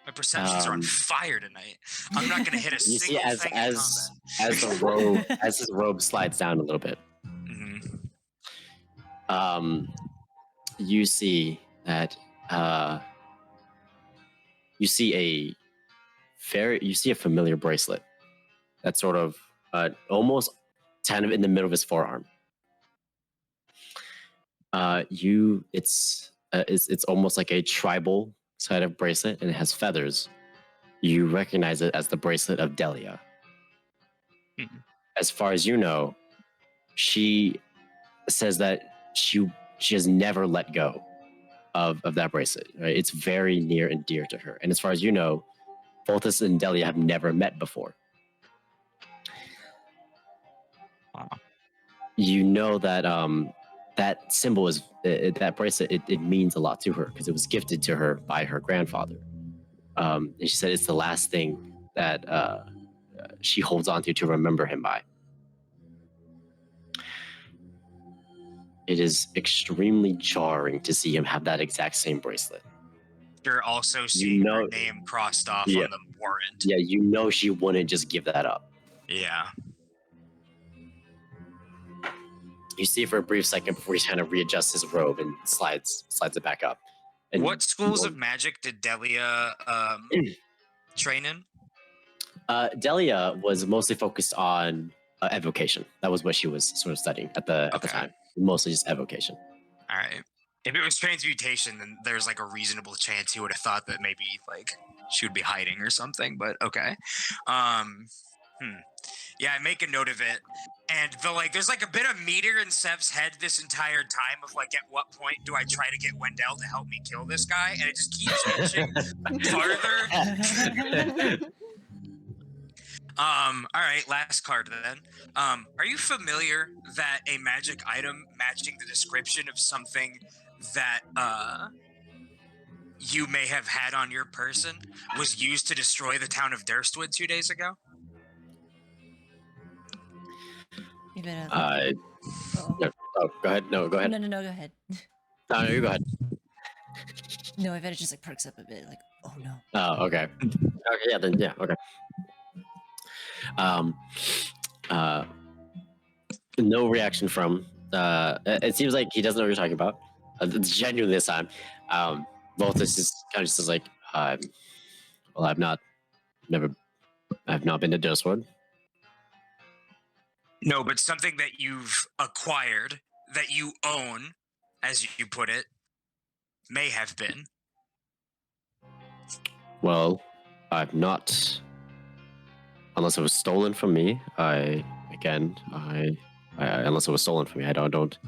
My perceptions are on fire tonight. I'm not gonna hit a You single see, thing in as combat. the robe as his robe slides down a little bit, you see that you see a familiar bracelet that's sort of almost kind of in the middle of his forearm. It's almost like a tribal side of bracelet, and it has feathers. You recognize it as the bracelet of Delia. As far as you know, she says that she has never let go of that bracelet. Right? It's very near and dear to her. And as far as you know, Voltus and Delia have never met before. Wow. You know that that symbol is that bracelet. It means a lot to her because it was gifted to her by her grandfather. And she said it's the last thing that she holds on to remember him by. It is extremely jarring to see him have that exact same bracelet. You're also seeing her name crossed off on the warrant. Yeah, you know she wouldn't just give that up. Yeah. You see for a brief second before he kind of readjusts his robe and slides it back up. And what schools of magic did Delia train in? Delia was mostly focused on evocation. That was what she was sort of studying at the time. Mostly just evocation. All right. If it was transmutation, then there's like a reasonable chance he would have thought that maybe like she would be hiding or something. But okay. Yeah, I make a note of it. And there's like a bit of meter in Sev's head this entire time of like, at what point do I try to get Wendell to help me kill this guy? And it just keeps inching farther. All right, last card then. Are you familiar that a magic item matching the description of something that you may have had on your person was used to destroy the town of Durstwood 2 days ago? You better. No, go ahead. No, go ahead. No, go ahead. No, you go ahead. No, Evetta just like perks up a bit, like, oh no. Oh, okay. Okay, yeah, then yeah, okay. No reaction from. It seems like he doesn't know what you're talking about. Genuinely this time. Voltus is kind of just like, well, I've not been to Durstwood. No, but something that you've acquired, that you own, as you put it, may have been. Well, I've not, unless it was stolen from me. Unless it was stolen from me, I don't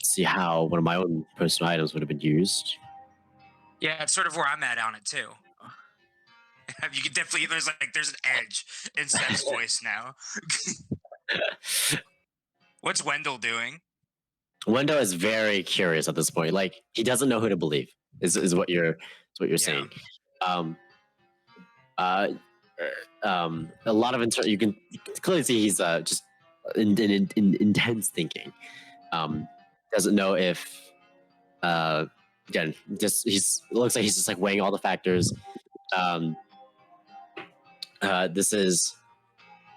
see how one of my own personal items would have been used. Yeah, it's sort of where I'm at on it too. You can definitely there's an edge in Seb's voice now. What's Wendell doing? Wendell is very curious at this point. Like he doesn't know who to believe. Is what you're saying. A lot of you can clearly see he's just in intense thinking. Doesn't know if again just it looks like he's just like weighing all the factors. This is,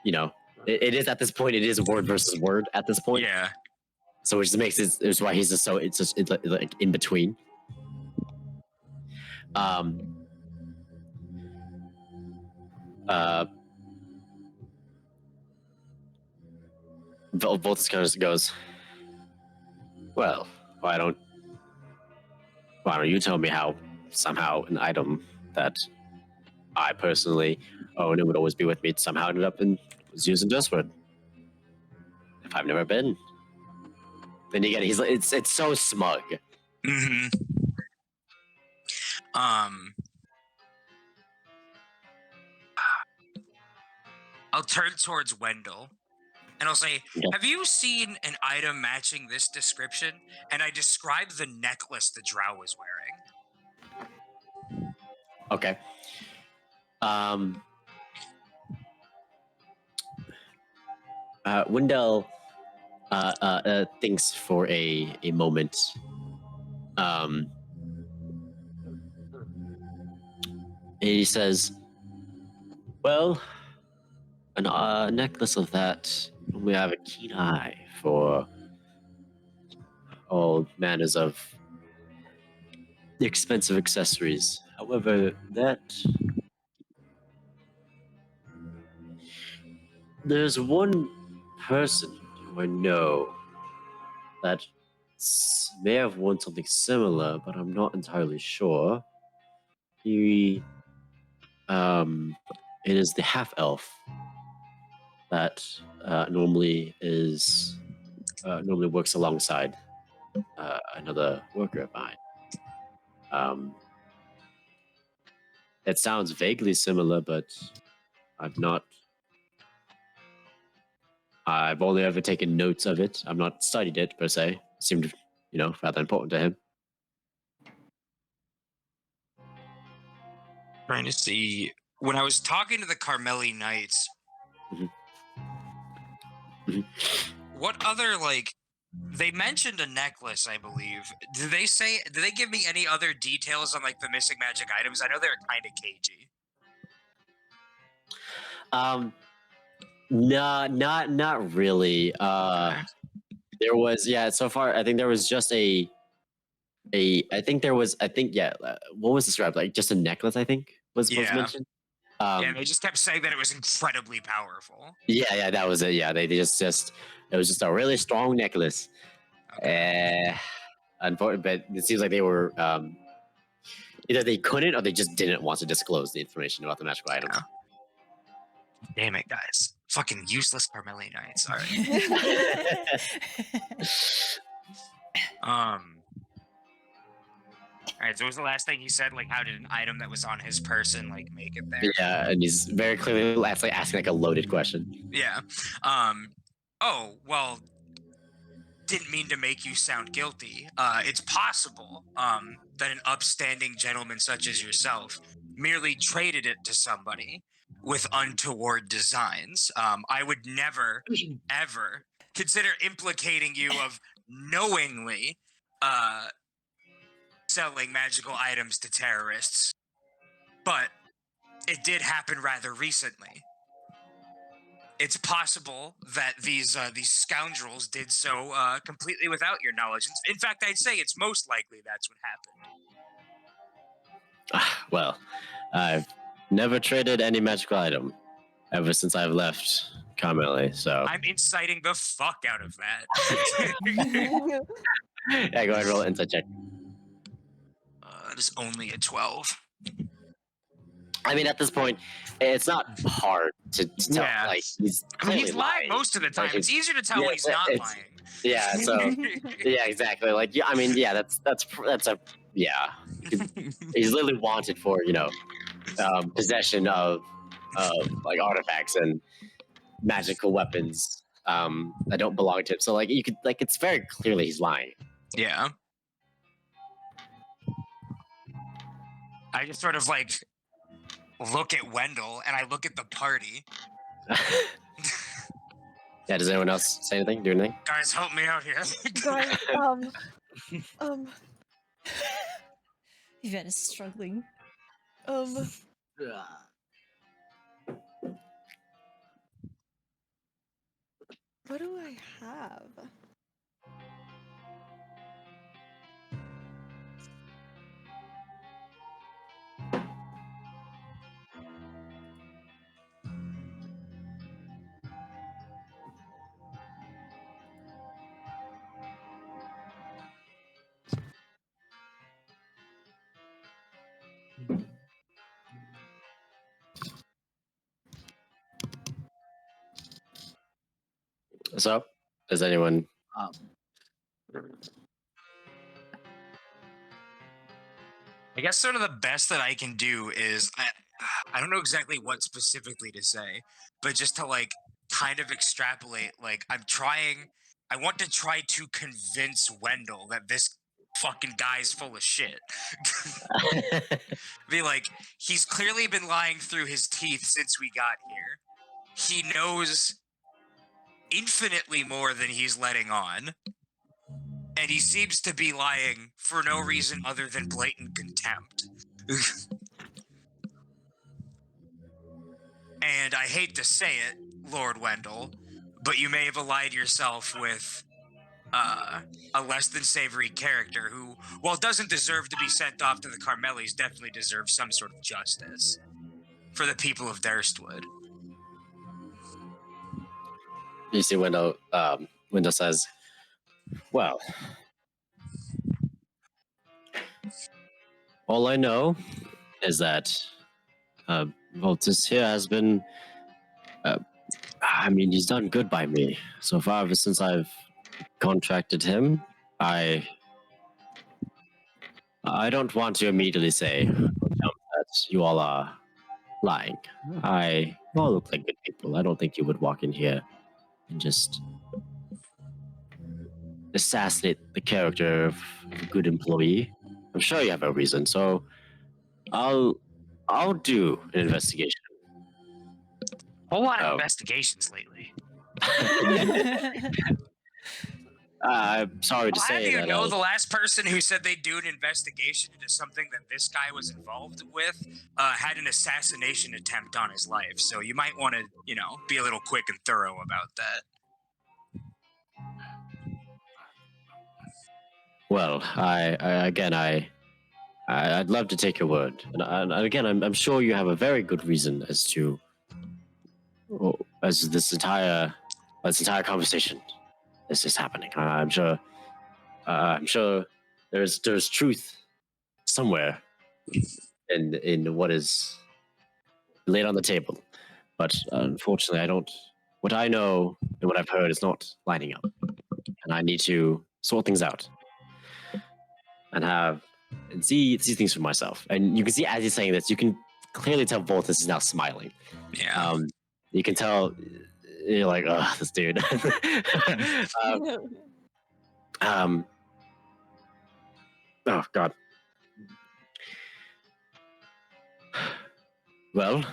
it is at this point. It is word versus word at this point. Yeah. So which makes it is why he's just so it's like in between. Voltus kind of goes, well, why don't you tell me how somehow an item that I personally own and would always be with me somehow ended up and was used in Dustwood? If I've never been. Then again, he's like, it's so smug. Mm-hmm. I'll turn towards Wendell and I'll say, have you seen an item matching this description? And I describe the necklace the drow was wearing. Okay. Wendell thinks for a moment. He says, well, a necklace of that, we have a keen eye for all manners of expensive accessories. However, there's one person who I know that may have worn something similar, but I'm not entirely sure. It is the half-elf that normally works alongside another worker of mine. It sounds vaguely similar, but I've only ever taken notes of it. I've not studied it per se. It seemed, rather important to him. Trying to see when I was talking to the Carmeli Knights. What other they mentioned a necklace, I believe. Did they give me any other details on the missing magic items? I know they're kind of cagey. Not really. There was so far I think there was just what was described just a necklace, I think was mentioned. They just kept saying that it was incredibly powerful. Yeah, that was it. Yeah, they just it was just a really strong necklace. Okay. Unfortunately, but it seems like they were either they couldn't or they just didn't want to disclose the information about the magical items. Damn it, guys. Fucking useless Carmeli Knights. All right. All right, so what was the last thing he said? How did an item that was on his person make it there? Yeah, and he's very clearly asking a loaded question. Yeah. Oh, well, didn't mean to make you sound guilty. It's possible that an upstanding gentleman such as yourself merely traded it to somebody with untoward designs. I would never, ever consider implicating you of knowingly selling magical items to terrorists. But it did happen rather recently. It's possible that these scoundrels did so completely without your knowledge. In fact, I'd say it's most likely that's what happened. Well, I've never traded any magical item ever since I've left Carmeli, so... I'm inciting the fuck out of that. Yeah, go ahead and roll an insight check. It is only a 12. I mean, at this point, it's not hard to tell. Yeah. He's lying most of the time. It's easier to tell when he's not lying. Yeah. So. Yeah. Exactly. That's a. Yeah. He's literally wanted for possession of like artifacts and magical weapons that don't belong to him. So like you could like it's very clearly he's lying. Yeah. I just sort of like look at Wendell and I look at the party. Yeah, does anyone else say anything? Do anything? Guys, help me out here. Guys, Yvette is struggling. what do I have? So, does anyone? I guess sort of the best that I can do is I don't know exactly what specifically to say, but just to like kind of extrapolate, like I want to try to convince Wendell that this fucking guy's full of shit. Be like, he's clearly been lying through his teeth since we got here. He knows infinitely more than he's letting on. And he seems to be lying for no reason other than blatant contempt. And I hate to say it, Lord Wendell, but you may have allied yourself with a less than savory character who, while doesn't deserve to be sent off to the Carmelis, definitely deserves some sort of justice for the people of Durstwood. You see, Wendell says, "Well, all I know is that Voltus here has been. I mean, he's done good by me so far. Ever since I've contracted him, I don't want to immediately say that you all are lying. You all look like good people. I don't think you would walk in here and just assassinate the character of a good employee. I'm sure you have a reason, so I'll do an investigation." Whole lot of investigations lately. I'm sorry to say that. The last person who said they'd do an investigation into something that this guy was involved with had an assassination attempt on his life. So you might want to, be a little quick and thorough about that. Well, I'd love to take your word, and again, I'm sure you have a very good reason as to this entire conversation is happening. I'm sure there's truth somewhere in what is laid on the table, but unfortunately, what I know and what I've heard is not lining up, and I need to sort things out and see things for myself. And you can see as he's saying this, you can clearly tell Voltus is now smiling. Yeah. You can tell you're like, oh, this dude. Oh God. Well,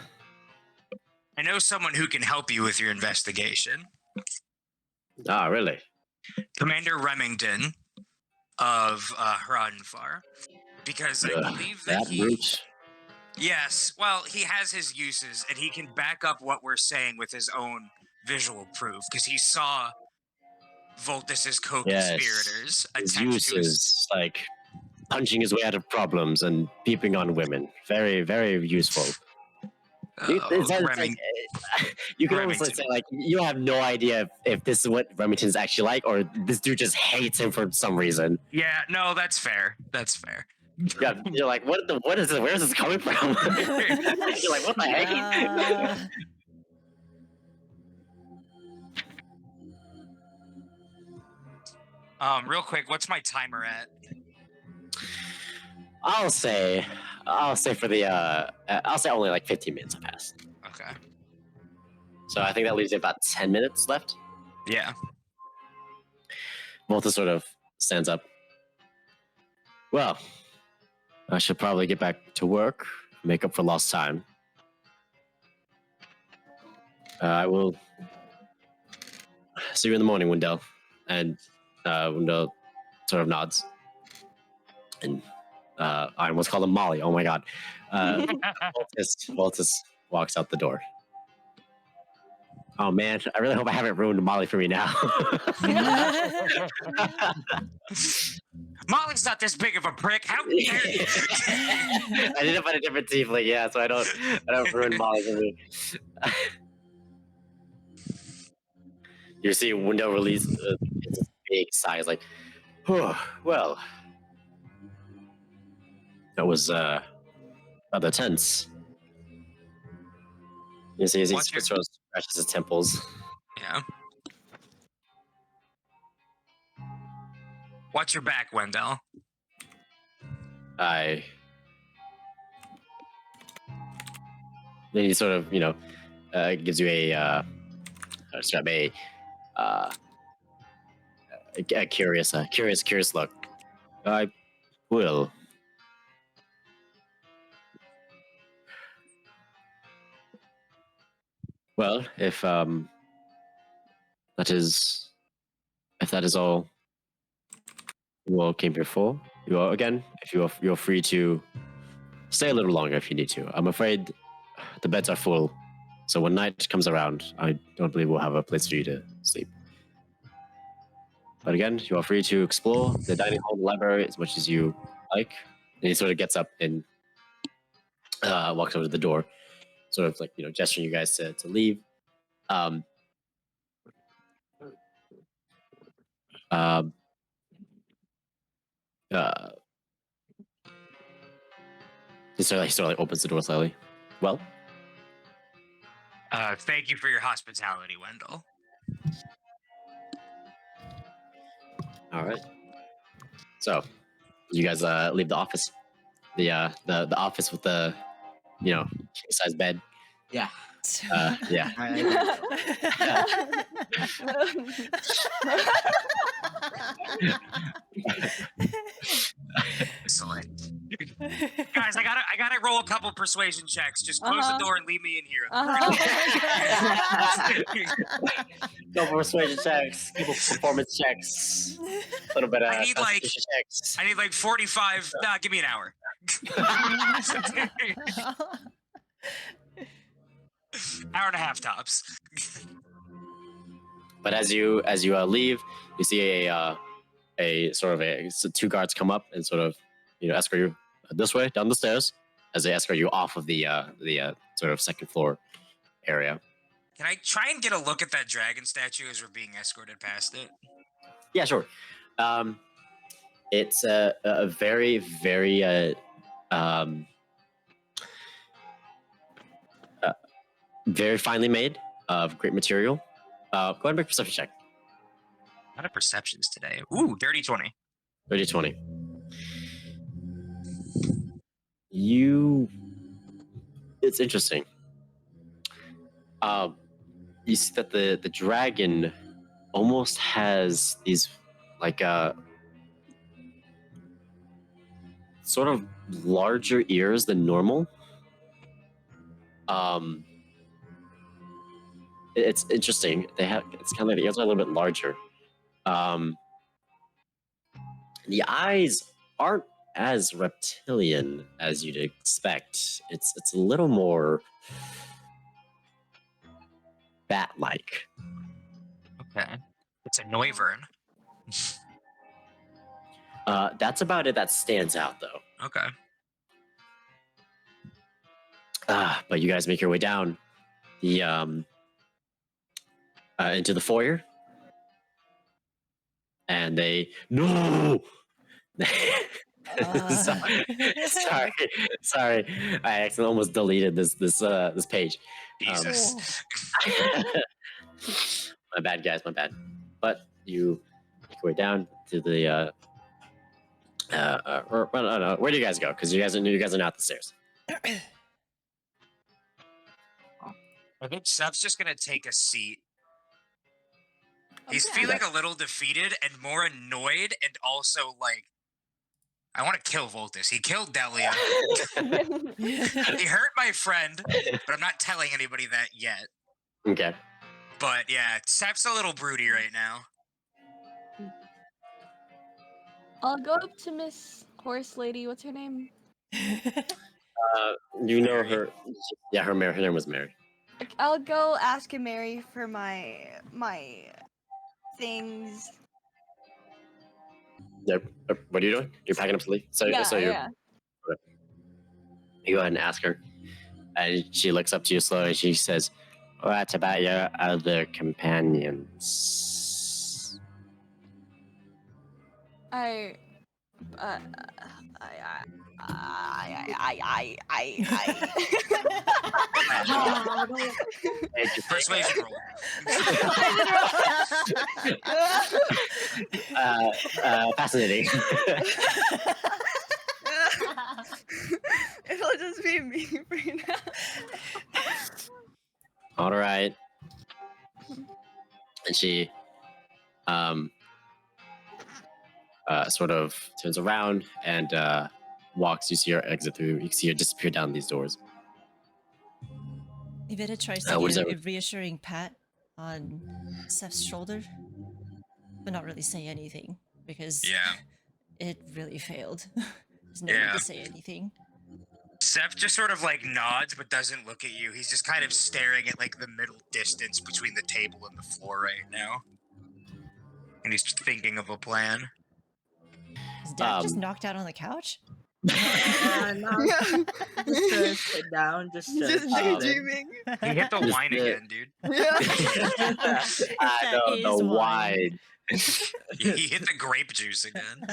I know someone who can help you with your investigation. Ah, really? Commander Remington of Hradenfar. Because I believe that he... Root. Yes, well, he has his uses, and he can back up what we're saying with his own visual proof, because he saw Voltus's co-conspirators his attempt uses, like punching his way out of problems and peeping on women. Very, very useful. You can almost say, like, you have no idea if this is what Remington's actually like, or this dude just hates him for some reason. Yeah, no, that's fair. That's fair. Yeah, you're like, what is this? Where is this coming from? You're like, what the heck? Real quick, what's my timer at? I'll say for the I'll say only like 15 minutes have passed. Okay. So I think that leaves you about 10 minutes left. Yeah. Volta sort of stands up. Well, I should probably get back to work, make up for lost time. I will see you in the morning, Wendell. And Wendell sort of nods. And I almost called him Molly. Oh my god. Voltus walks out the door. Oh man, I really hope I haven't ruined Molly for me now. Molly's not this big of a prick. How dare you? I did it by a different tiefling, yeah, so I don't ruin Molly for me. You see Window release a big sigh. It's like, oh, well, that was rather tense. You see, he sort of scratches his temples. Yeah. Watch your back, Wendell. Then he sort of, gives you a curious look. I will. Well, if that is all you all came here for, you're free to stay a little longer if you need to. I'm afraid the beds are full, so when night comes around, I don't believe we'll have a place for you to sleep. But again, you are free to explore the dining hall, the library as much as you like. And he sort of gets up and walks over to the door, sort of like gesturing you guys to leave. He sort of like opens the door slightly. Well, thank you for your hospitality, Wendell. all right. So, you guys leave the office, the office with the king size bed. Yeah. Yeah. Excellent. Guys, I gotta roll a couple persuasion checks. Just close the door and leave me in here. Go for persuasion checks, couple performance checks, a little bit of constitution checks. I need like 45. Nah, give me an hour. Hour and a half tops. But as you leave, you see so two guards come up and sort of escort you this way down the stairs as they escort you off of the sort of second floor area. Can I try and get a look at that dragon statue as we're being escorted past it? Yeah, sure. It's a very, very very finely made, of great material. Go ahead and make a perception check. A lot of perceptions today. Ooh, dirty 20. Dirty 20. It's interesting. You see that the dragon almost has these like sort of larger ears than normal. It's interesting. It's kind of like the ears are a little bit larger. The eyes aren't as reptilian as you'd expect. It's a little more bat-like. Okay. It's a Noivern. That's about it that stands out, though. Okay. But you guys make your way down the into the foyer, and no. Sorry. I accidentally almost deleted this page. Jesus. My bad, guys. My bad. But you make your way down to the Or well, I don't know. Where do you guys go? Because you guys are not the stairs. I think Seth's just gonna take a seat. I'm He's gonna feeling a little defeated and more annoyed, and also like, I want to kill Voltus. He killed Delia. He hurt my friend, but I'm not telling anybody that yet. Okay. But yeah, Seth's a little broody right now. I'll go up to Miss Horse Lady. What's her name? You know Mary. her. Yeah, her name was Mary. I'll go ask Mary for my things. Yeah. What are you doing? You're packing up to leave. So you go ahead and ask her, and she looks up to you slowly. And she says, "What about your other companions?" I Persuasion roll. Fascinating. It'll just be me for now. All right. And she sort of turns around and walks. You see her exit through. You see her disappear down these doors. Evetta tries to what is give that? a reassuring pat on Seth's shoulder, but not really say anything because Yeah. it really failed. There's no Yeah. need to say anything. Seth just sort of like nods but doesn't look at you. He's just kind of staring at like the middle distance between the table and the floor right now. And he's thinking of a plan. Is Dad just knocked out on the couch? No, just to sit down, just to Just daydreaming. He hit the Just wine the- again, dude. I That know is the wine. wine. He hit the grape juice again.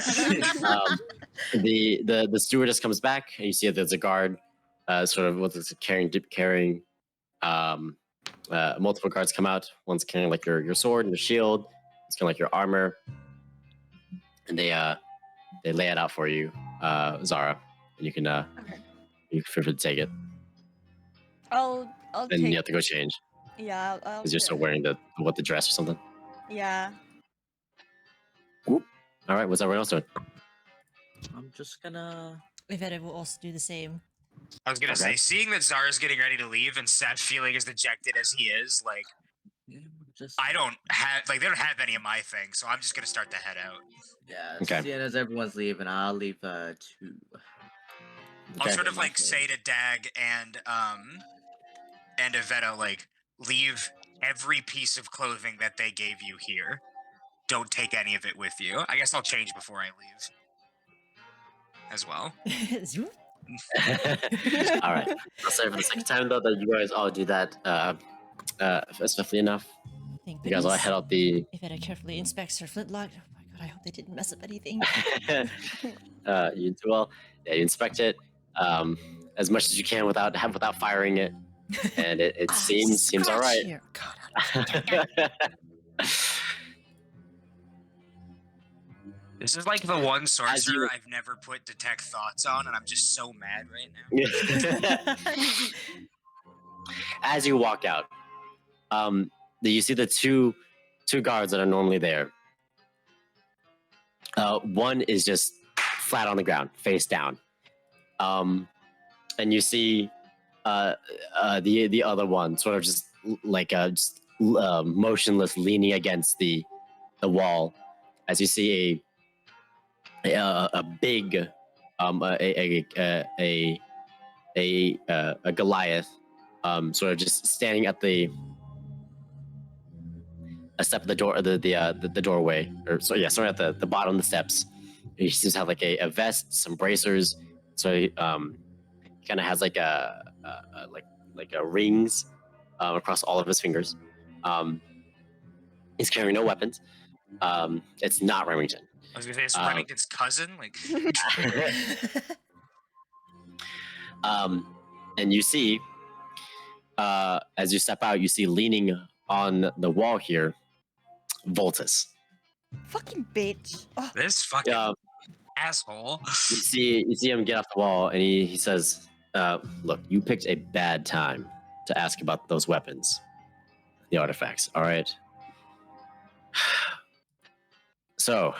The stewardess comes back, and you see that there's a guard, sort of with carrying multiple guards come out. One's carrying like your sword and your shield. It's kind of like your armor, and they lay it out for you, Zara, and you can you can feel free to take it. I'll And take. you have to go change Yeah, I'll because you're still wearing the dress or something. Yeah. All right, what's everyone else doing? I'm just gonna. Evetta will also do the same. I was gonna Okay. say, seeing that Zara's getting ready to leave and Seth feeling as dejected as he is, like, Just. they don't have any of my things, so I'm just gonna start to head out. Yeah. Okay. Seeing as everyone's leaving, I'll leave too. I'll Okay. sort of like say to Dag and Evetta, like, leave every piece of clothing that they gave you here. Don't take any of it with you. I guess I'll change before I leave. As well. Zoop. All right. I'll say for the second time though that you guys all do that swiftly enough. Thank You guys all goodness. head out the. Evetta carefully inspects her flintlock. Oh my god, I hope they didn't mess up anything. You do well. Yeah, you inspect it as much as you can without firing it, and it Ah, seems all scratch right. here. God, This is like the one sorcerer you- I've never put detect thoughts on, and I'm just so mad right now. As you walk out, you see the two guards that are normally there. One is just flat on the ground, face down, and you see the other one sort of just motionless, leaning against the wall. As you see a big a Goliath sort of just standing at a step of the door, the doorway, or sorry, at the bottom of the steps. He seems to have like a vest, some bracers. So he kind of has like a rings across all of his fingers. He's carrying no weapons. It's not Remington. I was gonna say it's Remington's cousin. Like, And you see, as you step out, you see leaning on the wall here, Voltus. Fucking bitch. Oh, this fucking asshole. You see him get off the wall, and he says, "Look, you picked a bad time to ask about those weapons, the artifacts. All right. So,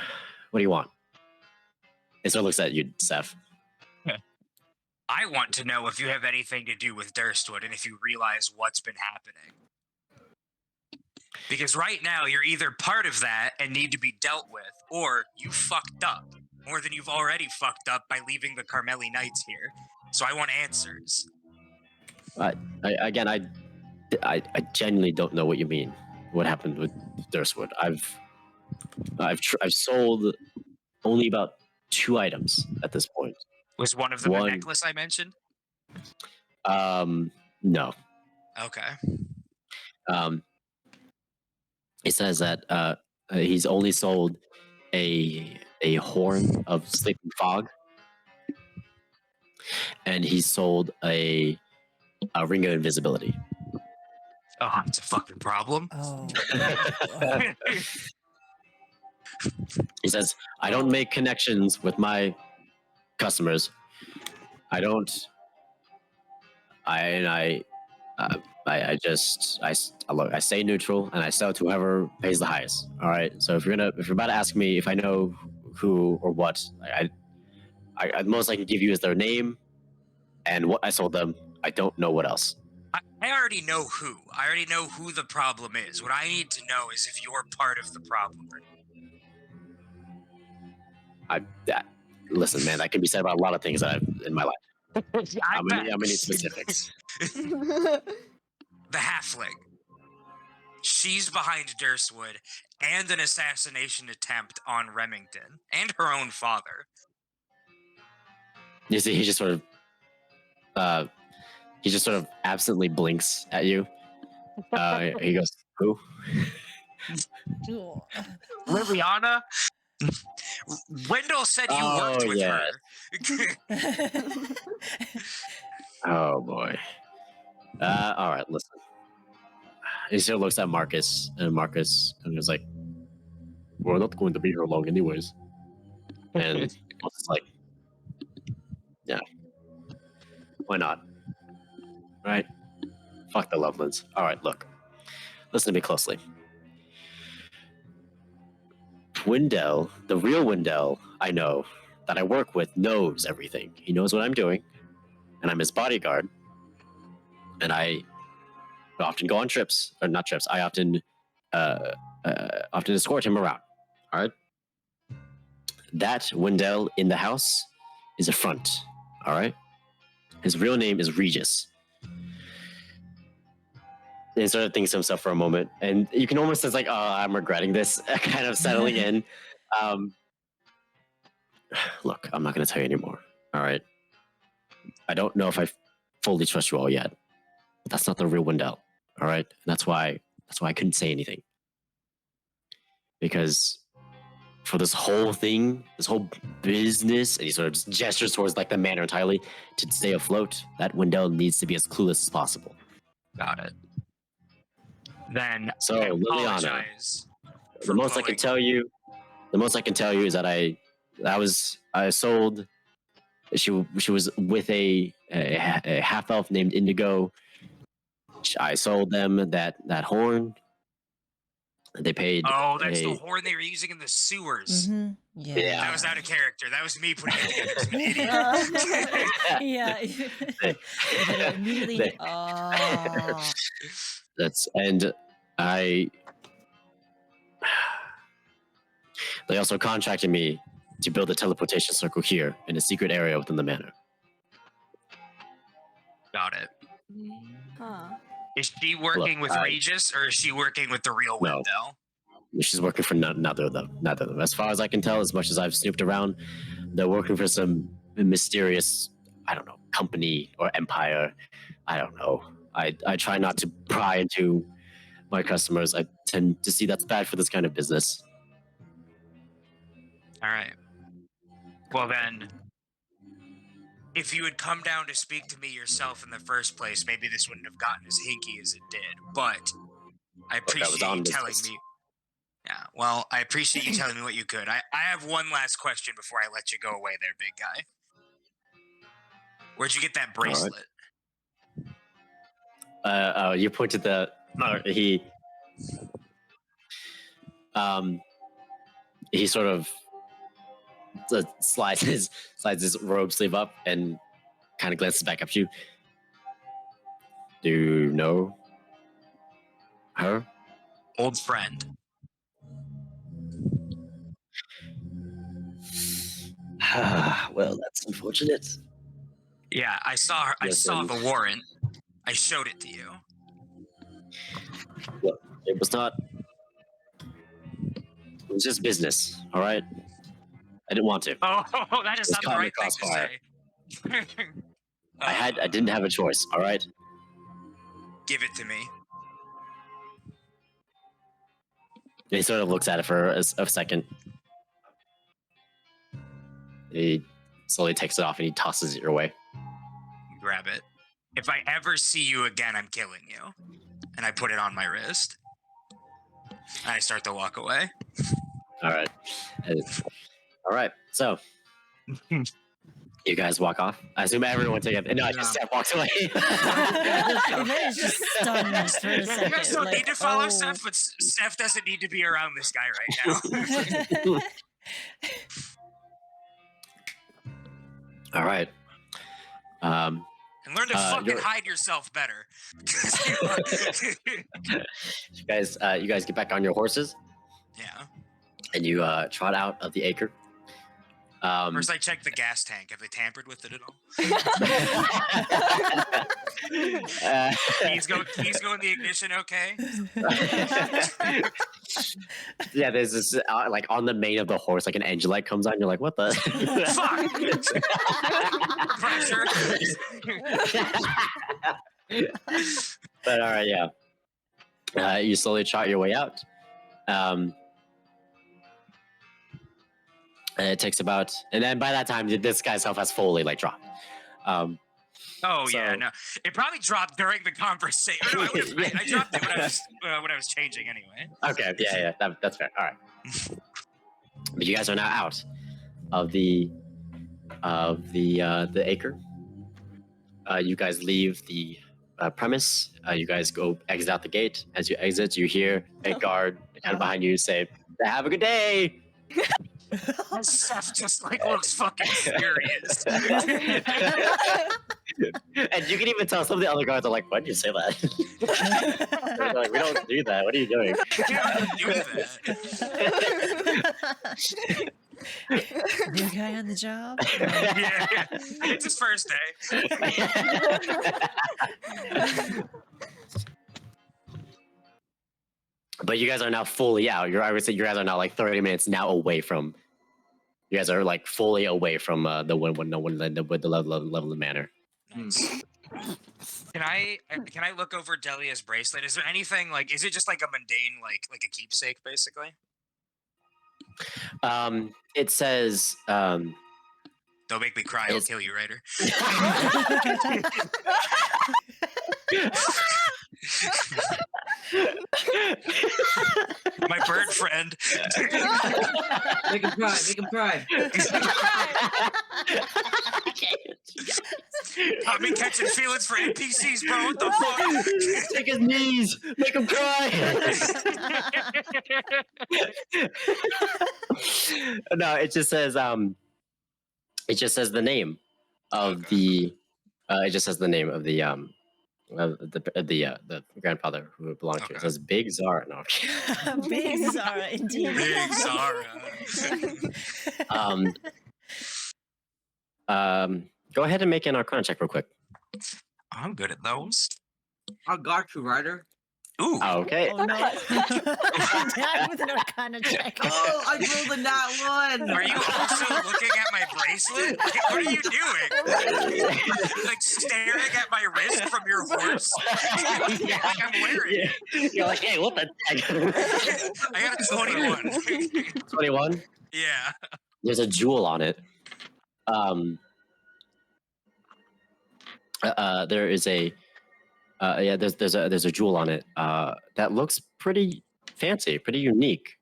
what do you want?" And so it looks at you, Seth. I want to know if you have anything to do with Durstwood and if you realize what's been happening. Because right now, you're either part of that and need to be dealt with, or you fucked up more than you've already fucked up by leaving the Carmeli Knights here. So I want answers. I genuinely don't know what you mean. What happened with Durstwood? I've sold only about 2 items at this point. Was one of them One- the necklace I mentioned? No. Okay. He says that he's only sold a horn of sleeping fog, and he sold a ring of invisibility. Oh, it's a fucking problem. Oh. He says, "I don't make connections with my customers. I don't. I stay neutral and I sell to whoever pays the highest. All right. So if you're about to ask me if I know who or what, the most I can give you is their name and what I sold them. I don't know what else. I already know who. I already know who the problem is. What I need to know is if you're part of the problem. Listen, man, that can be said about a lot of things that I've in my life. I'm gonna need specifics. The halfling. She's behind Durstwood and an assassination attempt on Remington and her own father. You see, he just sort of absently blinks at you. He goes, "Who?" Liliana? Wendell said you worked with her. Oh boy. All right, listen. He still looks at Marcus, and Marcus is like, "We're not going to be here long, anyways." And it's like, "Yeah, why not? Right? Fuck the Lovelands. All right, look, listen to me closely. Wendell, the real Wendell, I know that I work with, knows everything. He knows what I'm doing, and I'm his bodyguard. And I often go on trips, or not trips. I often escort him around. All right. That Wendell in the house is a front. All right. His real name is Regis." And he sort of thinks to himself for a moment, and you can almost sense like, "Oh, I'm regretting this," kind of settling in. Look, I'm not going to tell you anymore. All right. I don't know if I fully trust you all yet, but that's not the real Wendell. All right. And that's why I couldn't say anything. Because for this whole thing, this whole business, and he sort of just gestures towards like the manor entirely, to stay afloat, that Wendell needs to be as clueless as possible. Got it. Then So, I Liliana, apologize. the most I can tell you is that I sold. She was with a half elf named Indigo. I sold them that horn. They paid. Oh, that's the horn they were using in the sewers. Mm-hmm. Yeah. That was out of character. That was me putting it together as an idiot. Yeah. Immediately. Oh. They also contracted me to build a teleportation circle here in a secret area within the manor. Got it. Huh. Is she working with Regis, or is she working with the real No. Wendell? She's working for neither of them. As far as I can tell, as much as I've snooped around, they're working for some mysterious, I don't know, company or empire. I don't know. I try not to pry into my customers. I tend to see that's bad for this kind of business. All right. Well then, if you had come down to speak to me yourself in the first place, maybe this wouldn't have gotten as hinky as it did. But I appreciate you telling me. Yeah, well, I appreciate you telling me what you could. I have one last question before I let you go away there, big guy. Where'd you get that bracelet? You pointed the... he sort of slides his robe sleeve up and kind of glances back up at you. Do you know her? Old friend. Well, that's unfortunate. Yeah, I saw her. I Yes, saw and- the warrant. I showed it to you. Look, it was not... It was just business, all right? I didn't want to. Oh, that is Just not the caught me right thing to crossfire. say. I didn't have a choice, all right? Give it to me. He sort of looks at it for a second. He slowly takes it off and he tosses it your way. Grab it. If I ever see you again, I'm killing you. And I put it on my wrist. And I start to walk away. All right. All right. So, you guys walk off. I assume everyone together. No, just Steph walks away. Evetta's just stunned for a You second. guys don't like, need to follow oh. Steph, but Steph doesn't need to be around this guy right now. All right. And learn to fucking you're- hide yourself better. You guys get back on your horses Yeah. and you trot out of the acre. First, I check the gas tank. Have they tampered with it at all? Keys go in the ignition, okay? Yeah, there's this like on the mane of the horse, like an engine light comes on. You're like, what the? Fuck! Pressure. But all right, yeah. You slowly trot your way out. And it takes about, and then by that time, this guy's health has fully like dropped. Oh So- yeah, no. It probably dropped during the conversation. No, I dropped it when I was changing anyway. Okay, yeah, that's fair. All right. But you guys are now out of the acre. You guys leave the premise. You guys exit out the gate. As you exit, you hear a guard kind of behind you say, "Have a good day." Seth just like looks fucking furious. And you can even tell some of the other guards are like, "Why'd you say that?" They're like, "We don't do that. What are you doing?" You don't do that. New guy on the job. Yeah, it's his first day. But you guys are now fully out. I would say you guys are now like 30 minutes now away from. You guys are like fully away from the level of the manor. Nice. Can I look over Delia's bracelet? Is there anything like? Is it just like a mundane like a keepsake basically? It says. Don't make me cry. I'll kill you, Ryder. My bird friend. Make him cry. Make him cry. I've been catching feelings for NPCs, bro. What the fuck? Take his knees. Make him cry. No, it just says it just says the name of the it just says the name of the grandfather who it belonged to. It says Big Zara. No. Big Zara, indeed. Big Zara. Go ahead and make an Arcana check real quick. I'm good at those. I got you, Ryder. Ooh. Okay. Oh no. Down with an Arcana check. Oh, I rolled a nat one. Are you also looking at my bracelet? Like, what are you doing? Like staring at my wrist from your horse? Like I'm wearing it. You're like, hey, what the heck? I got a 21. 21? Yeah. There's a jewel on it. There is a there's a jewel on it that looks pretty fancy, pretty unique.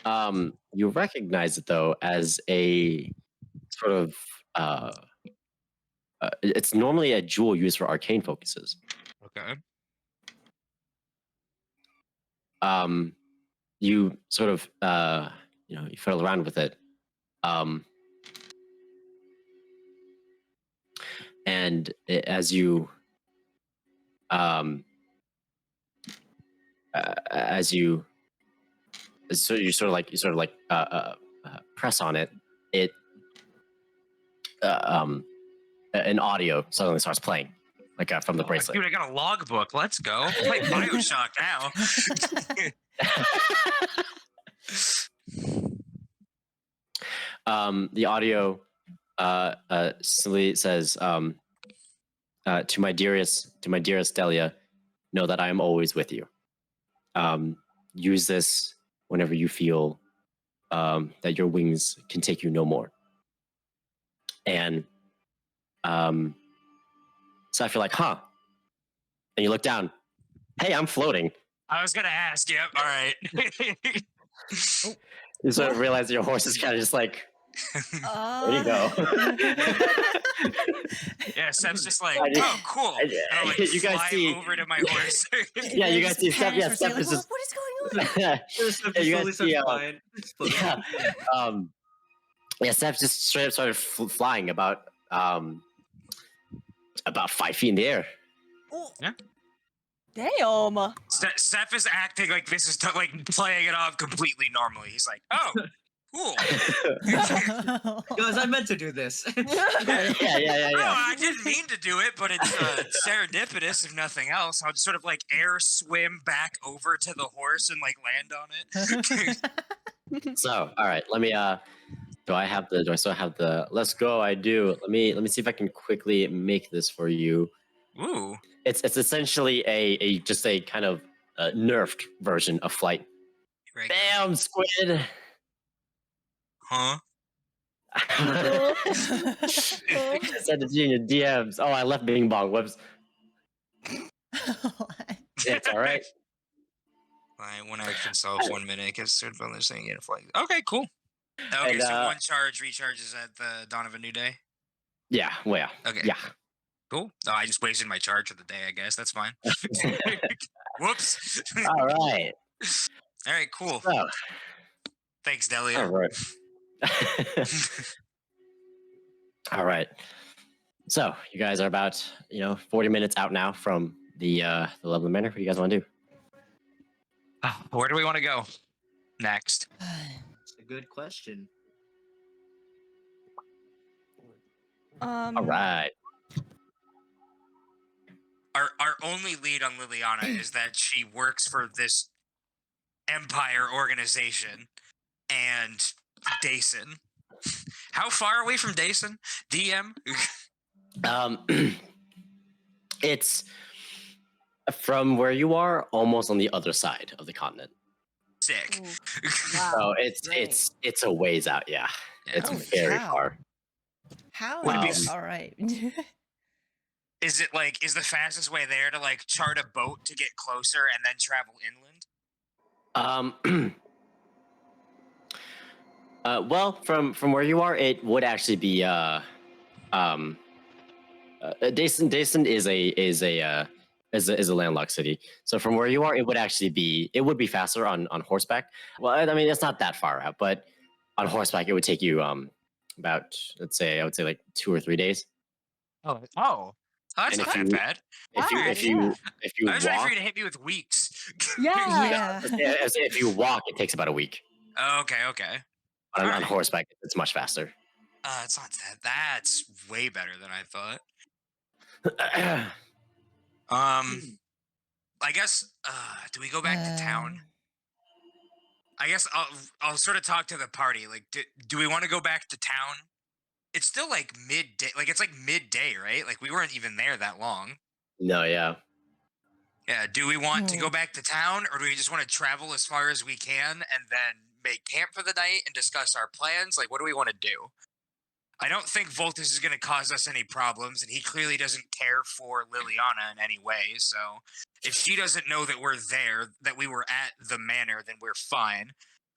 You recognize it though as a sort of it's normally a jewel used for arcane focuses. Okay. You sort of you fiddle around with it. And as you so you sort of like press on it, an audio suddenly starts playing, like from the bracelet. Dude, I got a logbook. Let's go. Play Bioshock now. The audio simply says, to my dearest Delia, know that I am always with you. Use this whenever you feel that your wings can take you no more. And so I feel like, huh? And you look down. Hey, I'm floating. I was gonna ask. Yep. All right. You sort of realize your horse is kind of just like, there you go. Yeah, Seb's just like, oh, cool. And I'll like You guys fly see- over to my horse. Yeah, you guys see Steph. Yeah, Panic for a Steph is second, just. what is going on? Yeah, you guys Slowly see, starts flying. yeah. Yeah, Steph just straight up started flying about 5 feet in the air. Damn. Seth is acting like this is like playing it off completely normally. He's like, oh, cool. Guys, I meant to do this. Yeah. Oh, I didn't mean to do it, but it's serendipitous, if nothing else. I'll just sort of like air swim back over to the horse and like land on it. So, all right, let me. Do I still have the? Let's go. I do. Let me see if I can quickly make this for you. Ooh. It's essentially a just a kind of nerfed version of flight. Right. Bam, squid. Huh? Send it to you in your DMs. Oh, I left Bing Bong. Whoops. It's all right. When I consult 1 minute, I guess third bonus thing in a flight. Okay, cool. Okay, And, so one charge recharges at the dawn of a new day. Yeah. Well, yeah. Okay. Yeah. Cool. Oh, I just wasted my charge for the day, I guess. That's fine. Whoops. All right. All right, cool. So, Thanks, Delia. all right. All right. So you guys are about 40 minutes out now from the Loveland Manor. What do you guys want to do? Where do we want to go next? That's a good question. All right. Our only lead on Liliana is that she works for this empire organization and Dason. How far away from Dason? DM? It's from where you are, almost on the other side of the continent. Sick. So it's a ways out. Yeah, it's Holy very cow. far. How? Would it be All right. Is the fastest way there to like chart a boat to get closer and then travel inland? Well, from where you are, it would actually be Dason is a landlocked city. So from where you are, it would be faster on horseback. Well, I mean, it's not that far out, but on horseback, it would take you about I would say like 2 or 3 days. Oh, that's And not if that you- bad. If you I was ready for walk, you to hit me with weeks. Yeah. if you walk, it takes about a week. Okay. On Alright. horseback, it's much faster. It's not that. That's way better than I thought. I guess. Do we go back to town? I guess I'll sort of talk to the party. Like, do we want to go back to town? It's still like midday. Like it's like midday, right? Like we weren't even there that long. No, yeah. Yeah. Do we want to go back to town, or do we just want to travel as far as we can and then make camp for the night and discuss our plans? Like, what do we want to do? I don't think Voltus is going to cause us any problems, and he clearly doesn't care for Liliana in any way. So if she doesn't know that we're there, that we were at the manor, then we're fine.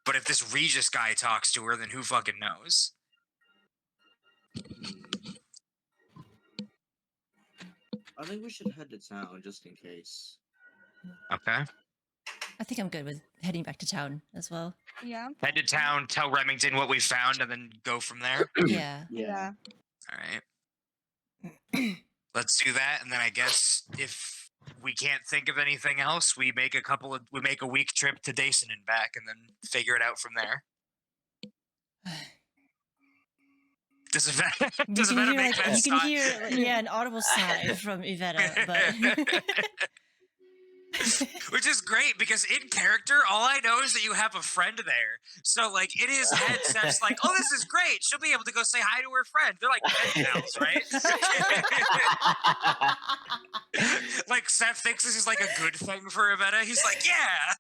But if this Regis guy talks to her, then who fucking knows? I think we should head to town just in case. Okay. I think I'm good with heading back to town as well. Yeah. Head to town, tell Remington what we found, and then go from there. Yeah. Yeah. All right. Let's do that, and then I guess if we can't think of anything else, we make a week trip to Dason and back, and then figure it out from there. Does Evetta make that you can sign? hear an audible sigh from Evetta, but Which is great because in character, all I know is that you have a friend there. So like in his head, Seth's like, "Oh, this is great. She'll be able to go say hi to her friend." They're like pen pals, right? Like Seth thinks this is like a good thing for Evetta. He's like, "Yeah."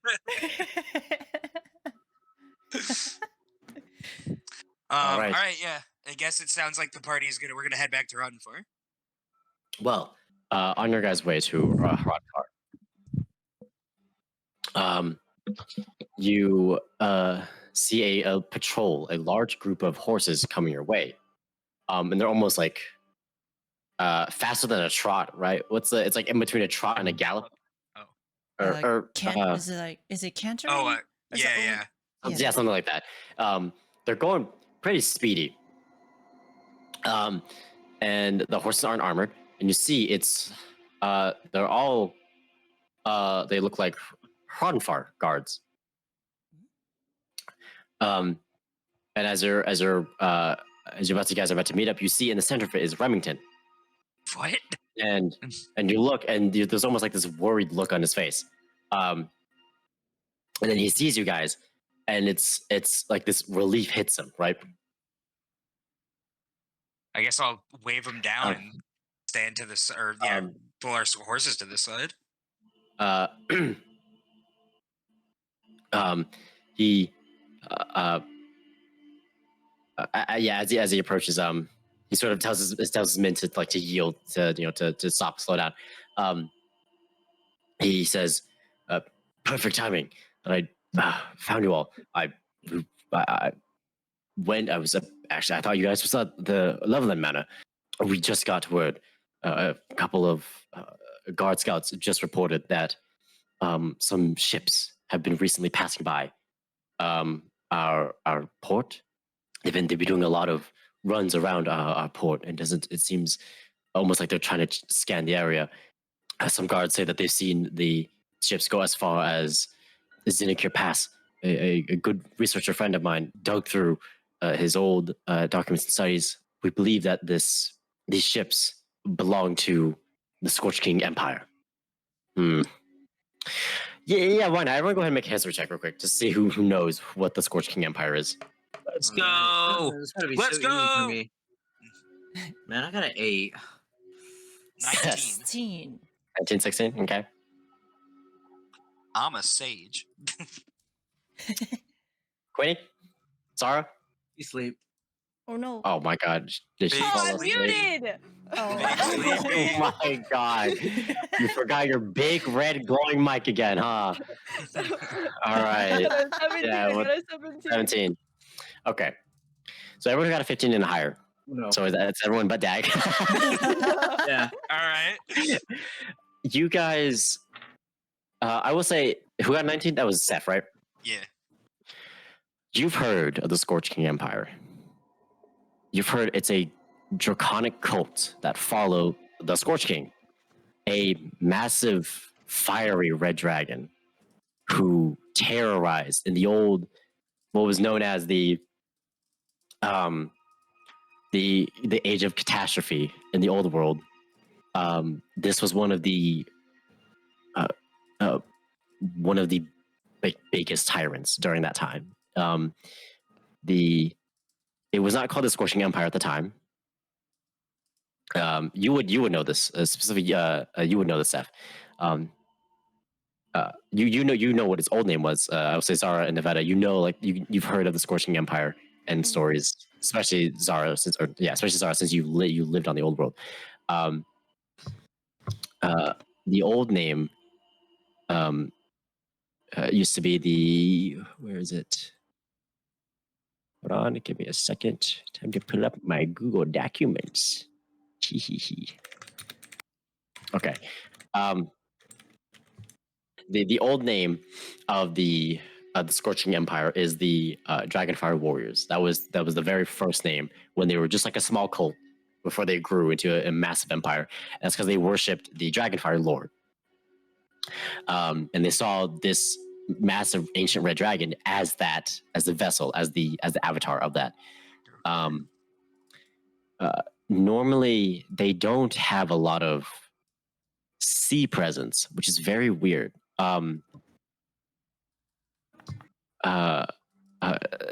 All right, yeah. I guess it sounds like the party is gonna. We're gonna head back to Rodenford. Well, on your guys' way to Hrodkar, you see a patrol, a large group of horses coming your way, and they're almost like faster than a trot, right? It's like in between a trot and a gallop. Is it cantering? Oh, Or is it yeah. Yeah, something like that. They're going pretty speedy. And the horses aren't armored, and you see it's they're all they look like Hrodnfar guards. And as you guys are about to meet up, you see in the center of it is Remington. What? And you look, and there's almost like this worried look on his face. And then he sees you guys, and it's like this relief hits him, right? I guess I'll wave him down and stand to this, or pull our horses to this side. He as he approaches, he sort of tells his men to yield, to stop, slow down. He says, "Perfect timing. I found you all. I thought you guys was at the Leveland Manor. We just got word. A couple of guard scouts just reported that some ships have been recently passing by our port. They've been doing a lot of runs around our port, and it seems almost like they're trying to scan the area. Some guards say that they've seen the ships go as far as the Zinnikir Pass. A good researcher friend of mine dug through his old documents and studies. We believe that these ships belong to the Scorch King Empire." Yeah, why not? Everyone go ahead and make a history check real quick to see who knows what the Scorch King Empire is. Let's go. Let's go. For me. Man, I got an 8. 19. 16. 1916, okay. I'm a sage. Queenie? Zara? You sleep. Oh no. Oh my god. Did she Big fall I'm asleep? muted. Oh my god. You forgot your big red glowing mic again, huh? Alright. Yeah, 17. Okay. So everyone got a 15 and higher. No. So that's everyone but Dag. Yeah. All right. You guys, I will say, who got 19? That was Seth, right? Yeah. You've heard of the Scorch King Empire. You've heard it's a draconic cult that follow the Scorch King, a massive, fiery red dragon who terrorized in the old, what was known as the Age of Catastrophe in the old world. This was one of the biggest tyrants during that time. It was not called the Scorching Empire at the time. You would know this specifically. You would know this, Seth. You know what its old name was. I would say Zara and Evetta. You've heard of the Scorching Empire and stories, especially Zara, especially Zara, since you lived on the old world. The old name used to be where is it? Hold on, give me a second. Time to pull up my Google documents. Okay. The old name of the Scorching Empire is the Dragonfire Warriors. That was the very first name when they were just like a small cult before they grew into a massive empire. And that's because they worshipped the Dragonfire Lord. And they saw this massive ancient red dragon as the vessel, as the avatar of that. Normally, they don't have a lot of sea presence, which is very weird.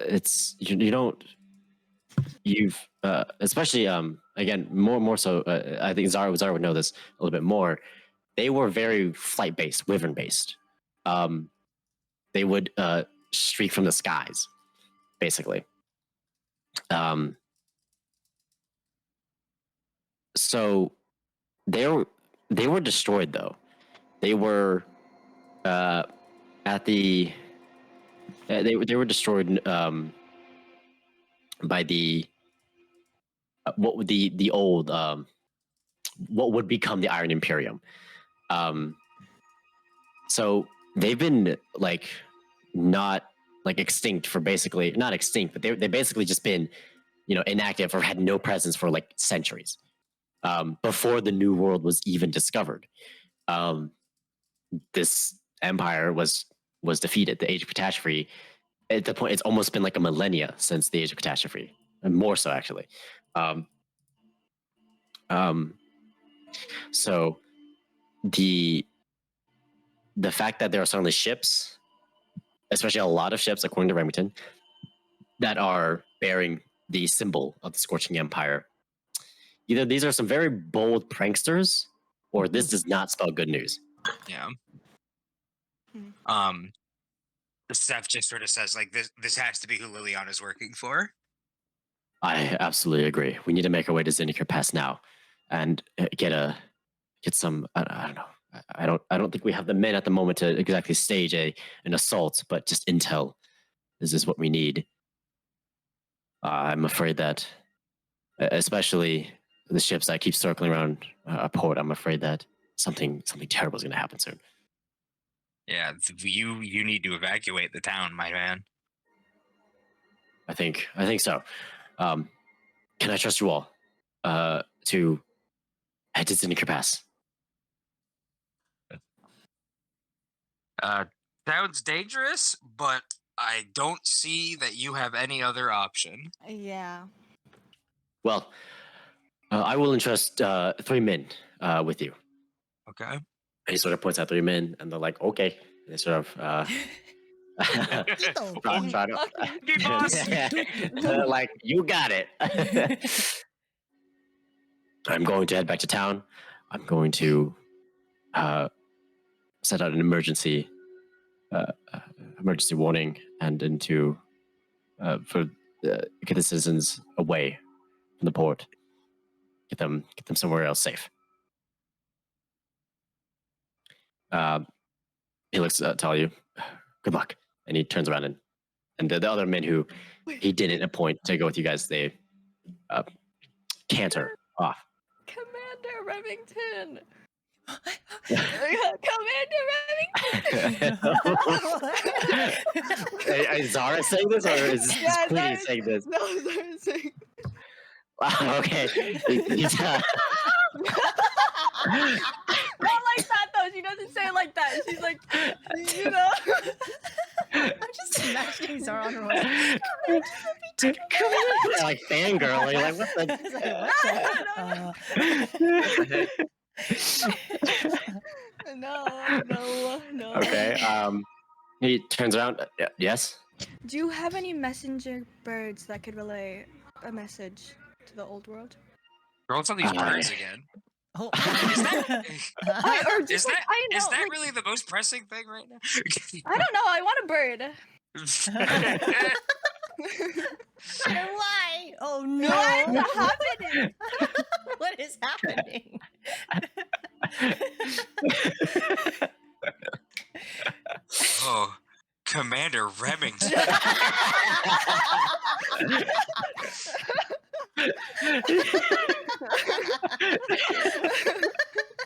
It's you don't you've especially again more so I think Zara would know this a little bit more. They were very flight based, wyvern based. They would streak from the skies, basically. So they were destroyed though. They were at the they were destroyed by the what would the old what would become the Iron Imperium. So they've been like not like extinct for basically not extinct, but they basically just been inactive or had no presence for like centuries before the New World was even discovered. This empire was defeated. The Age of Catastrophe. At the point, it's almost been like a millennia since the Age of Catastrophe, and more so actually. So the fact that there are suddenly ships, especially a lot of ships, according to Remington, that are bearing the symbol of the Scorching Empire. Either these are some very bold pranksters, or this does not spell good news. Yeah. The Seth just sort of says like this has to be who Liliana's working for. I absolutely agree. We need to make our way to Zendikar Pass now, and get some. I don't know. I don't think we have the men at the moment to exactly stage an assault, but just intel. This is what we need. I'm afraid that, especially the ships that keep circling around a port, I'm afraid that something terrible is going to happen soon. Yeah, you need to evacuate the town, my man. I think so. Can I trust you all to head to Zendikar Pass? Sounds dangerous, but I don't see that you have any other option. Yeah. Well, I will entrust 3 men with you. Okay. And he sort of points out 3 men, and they're like, okay. And they sort of try to like, you got it. I'm going to head back to town. I'm going to set out an emergency warning and into get the citizens away from the port. Get them somewhere else safe. He looks tell you, good luck, and he turns around and the other men who he didn't appoint to go with you guys, they canter off. Commander Remington. Commander Remington. Is Zara saying this, or is Queenie saying this? No, Zara saying. Okay. He's, Not like that though. She doesn't say it like that. She's like, I'm just imagining Zara on her way. like fangirl. You're like, what the? No. Okay. He turns around. Yes. Do you have any messenger birds that could relay a message to the old world? Roll on these birds again. Oh. Is that Is that really the most pressing thing right now? I don't know. I want a bird. Why? Oh no! What's happening? What is happening? Oh, Commander Remington.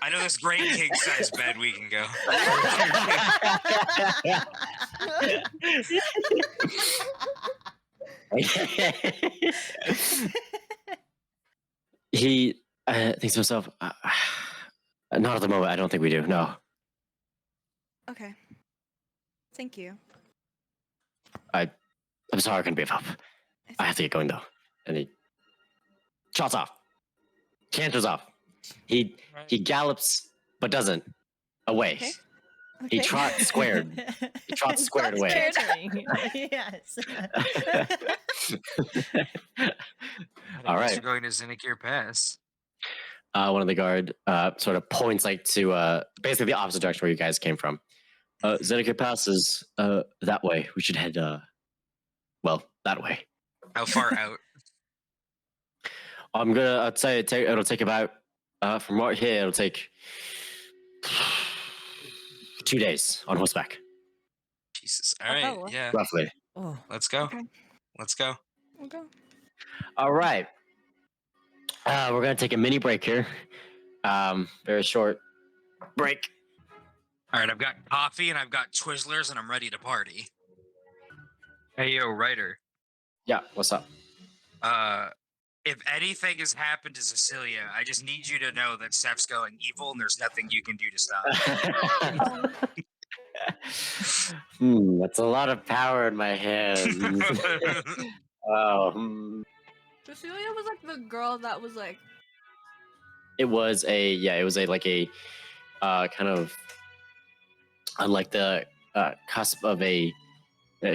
I know this great king size bed we can go. He thinks to himself, not at the moment. I don't think we do. No. Okay. Thank you. I'm sorry I couldn't be of help. I have to get going though. And he trots off. Canters off. He gallops, but doesn't. Away. Okay. He trots squared. He trots squared away. Yes. All right. You're going to Zinnikir Pass. One of the guard sort of points like to basically the opposite direction where you guys came from. Zinnikir Pass is that way. We should head that way. How far out? I'd say it'll take about from right here it'll take 2 days on horseback. Jesus. All right. Oh. Yeah. Roughly. Oh. Let's go. Okay. Let's go. Okay. All right. We're gonna take a mini break here. Very short break. All right. I've got coffee and I've got Twizzlers and I'm ready to party. Hey, yo, writer. Yeah, what's up? If anything has happened to Cecilia, I just need you to know that Steph's going evil and there's nothing you can do to stop it. That's a lot of power in my hands. Cecilia was like the girl that was like. It was a kind of on like the cusp of a.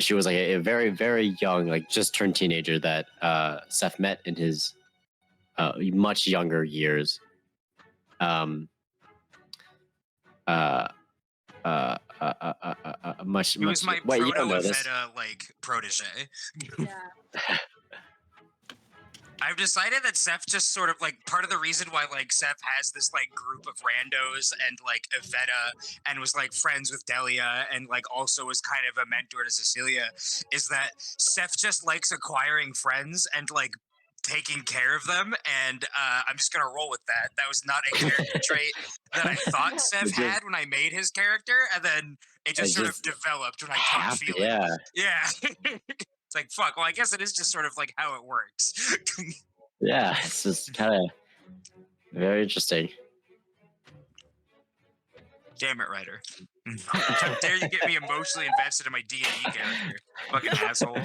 She was like a very, very young, like just turned teenager that Seth met in his much younger years. Much. He was my proto-Evetta, like, protege. Yeah. I've decided that Seth just sort of like part of the reason why like Seth has this like group of randos and like Evetta and was like friends with Delia and like also was kind of a mentor to Cecilia is that Seth just likes acquiring friends and like taking care of them, and I'm just gonna roll with that. That was not a character trait that I thought Seth had when I made his character, and then it just sort of developed when I caught feeling. Yeah. It's like, fuck, well, I guess it is just sort of like how it works. Yeah, it's just kind of very interesting. Damn it, writer. How dare you get me emotionally invested in my D&D character. Fucking asshole.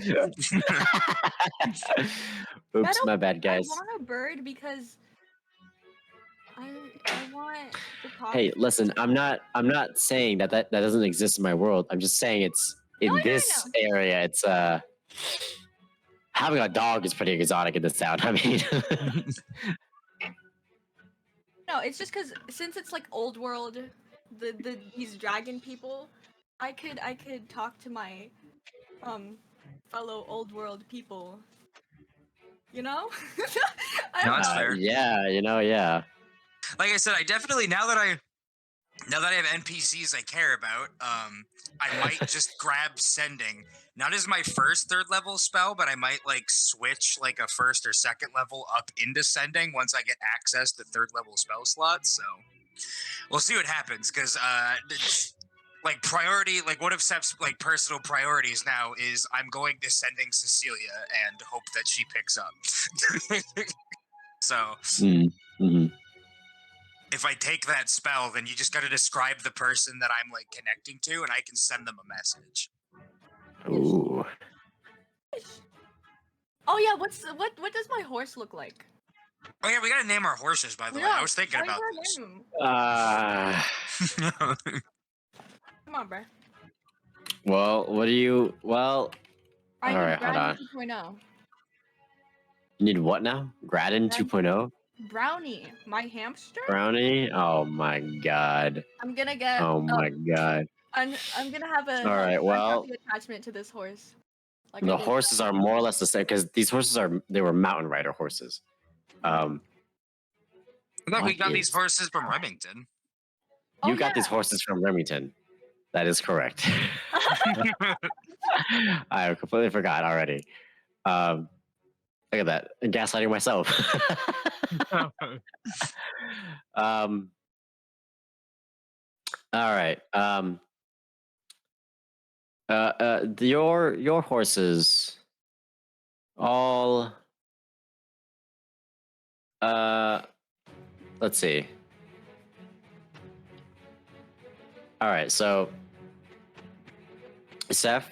Oops, my bad, guys. I want a bird because I want to talk. Hey, listen, I'm not saying that doesn't exist in my world. I'm just saying it's in this area. It's having a dog is pretty exotic in this town. I mean, no, it's just because since it's like old world, these dragon people, I could talk to my fellow old world people. You know? No, that's fair. Yeah, yeah. Like I said, I definitely now that I have NPCs I care about, I might just grab sending. Not as my first 3rd level spell, but I might like switch like a 1st or 2nd level up into sending once I get access to 3rd level spell slots. So we'll see what happens, because like priority, like one of Seth's like personal priorities now is I'm going to sending Cecilia and hope that she picks up. So if I take that spell, then you just got to describe the person that I'm like connecting to, and I can send them a message. Ooh. Oh yeah, what does my horse look like? Oh yeah, we gotta name our horses, by the way. I was thinking about this. Come on, bro. Well, what do you? Well, I all right, hold on. 2.0. You need what now? Gratin 2.0? Brownie, my hamster. Brownie? Oh my god. I'm gonna get. Oh my god. I'm gonna have a. All right, well, attachment to this horse. Like the horses are more or less the same because these horses were mountain rider horses. Look, we got these horses from Remington. You got these horses from Remington. That is correct. I completely forgot already. Look at that. I'm gaslighting myself. All right. Your horses all let's see. All right, so Seth,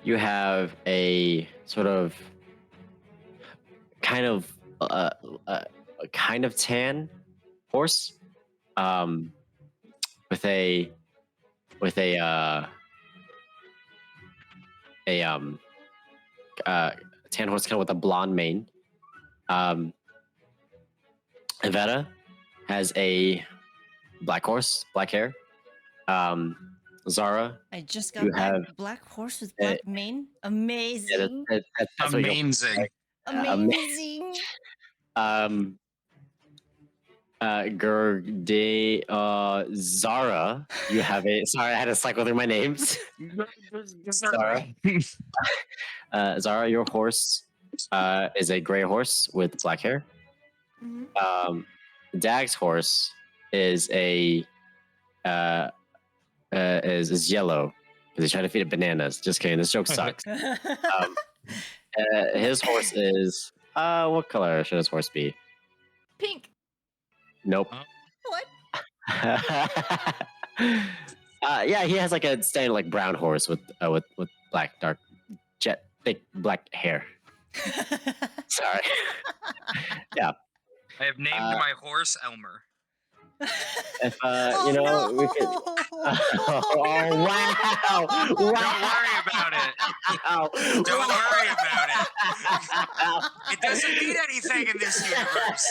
you have a sort of kind of tan horse with a tan horse kind of with a blonde mane. Evetta has a black horse, black hair. Zara, I just got you that have black horse with black mane. Amazing. that's what you're- Amazing. Amazing. Zara, you have a. Sorry, I had to cycle through my names. Zara, Zara, your horse is a gray horse with black hair. Mhm. Dag's horse is a is yellow because he's trying to feed it bananas. Just kidding. This joke sucks. His horse is what color should his horse be? Pink. Nope. What? Yeah, he has like a standard like brown horse with black dark jet thick black hair. Sorry. Yeah. I have named my horse Elmer. If you know, we could. Oh wow! Don't worry about it. Don't worry about it. It doesn't mean anything in this universe.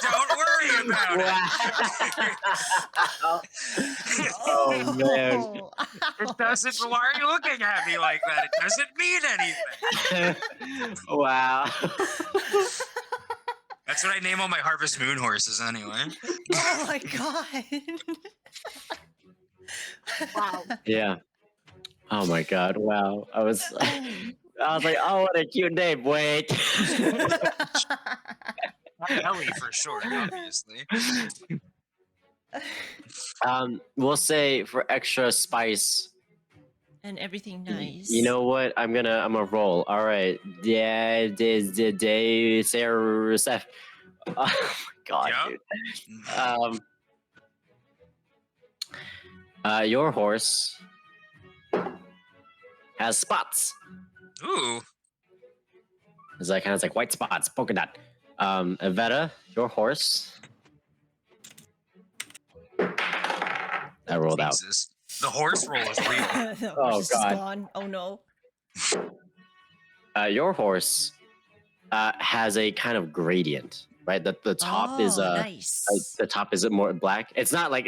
Don't worry about it. Oh man! It doesn't. Why are you looking at me like that? It doesn't mean anything. Wow. That's what I name all my Harvest Moon horses anyway. Oh my god. Wow. Yeah. Oh my god! Wow. I was like, oh, what a cute name. Wait. Ellie for short, obviously. We'll say for extra spice. And everything nice. You know what? I'm gonna roll. All right. Yeah, day Sarah Seth. Oh my god, Yeah. dude. Your horse has spots. Ooh. It's like kind of like white spots, polka dot. Evetta, your horse. I rolled Jesus. The horse roll is real. The Oh, horse is God. gone. Oh no. out. Your horse has a kind of gradient, right? The top is nice. the top is more black. It's not like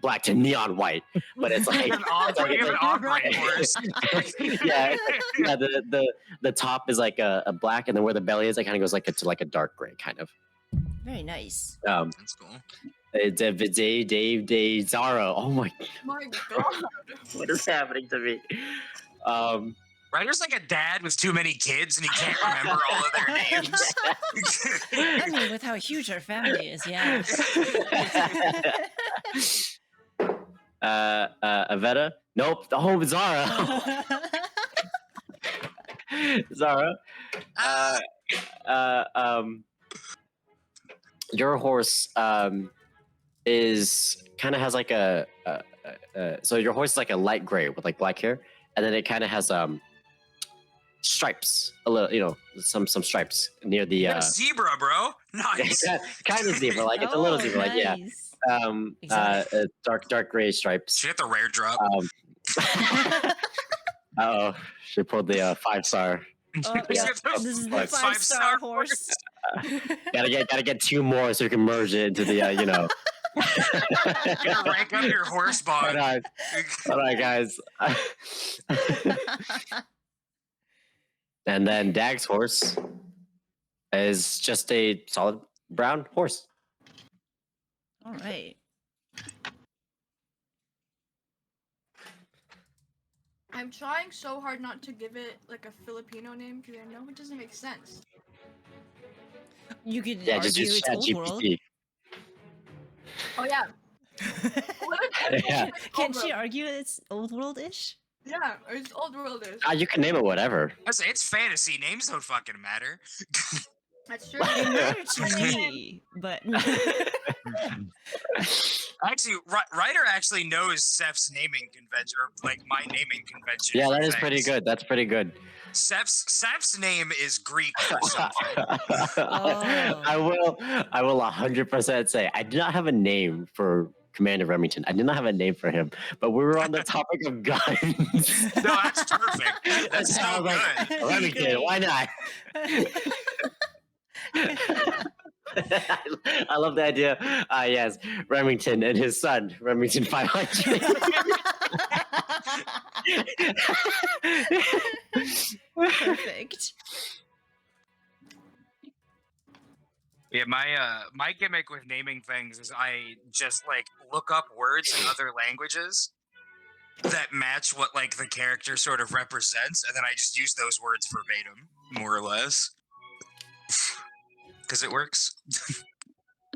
black to neon white, but it's like You have an ombre horse. yeah. The top is like a black, and then where the belly is, it kind of goes like to like a dark gray kind of. Very nice. That's cool. Dave, Zara. Oh my! My god. What is happening to me? Ryder's like a dad with too many kids, and he can't remember all of their names. I mean, with how huge our family is, yeah. Evetta? Nope. Oh, Zara. Zara. Your horse is kind of has like so your horse is like a light gray with like black hair, and then it kind of has stripes, a little, some stripes near the You're a zebra, bro. Nice. kind of zebra, like it's a little zebra, like yeah. Exactly. Dark gray stripes. Should get the rare drop. Oh, she pulled the 5-star. Oh, yeah. This This is the Five-star 5-star horse. Gotta get 2 more so you can merge it into the You gotta rank up your horse bond. All right, guys. And then Dag's horse is just a solid brown horse. All right. I'm trying so hard not to give it like a Filipino name because I know it doesn't make sense. You could Yeah, just argue use it's old world. ChatGPT. Oh yeah. Yeah. Can't she argue it's old world-ish? Yeah, it's old worldish. You can name it whatever. I say it's fantasy. Names don't fucking matter. That's true. They matter to me, but Actually, Ryder actually knows Seth's naming convention, or like my naming convention. Yeah, for that is pretty things. good. That's pretty good. Seth's name is Greek for something. I will 100% say I did not have a name for Commander Remington. I did not have a name for him, but we were on the topic of guns. No, that's perfect. That's I so was good. like, Remington, why not? I love the idea. Yes, Remington and his son, Remington 500. perfect. Yeah, my gimmick with naming things is I just like look up words in other languages that match what like the character sort of represents, and then I just use those words verbatim, more or less, because it works.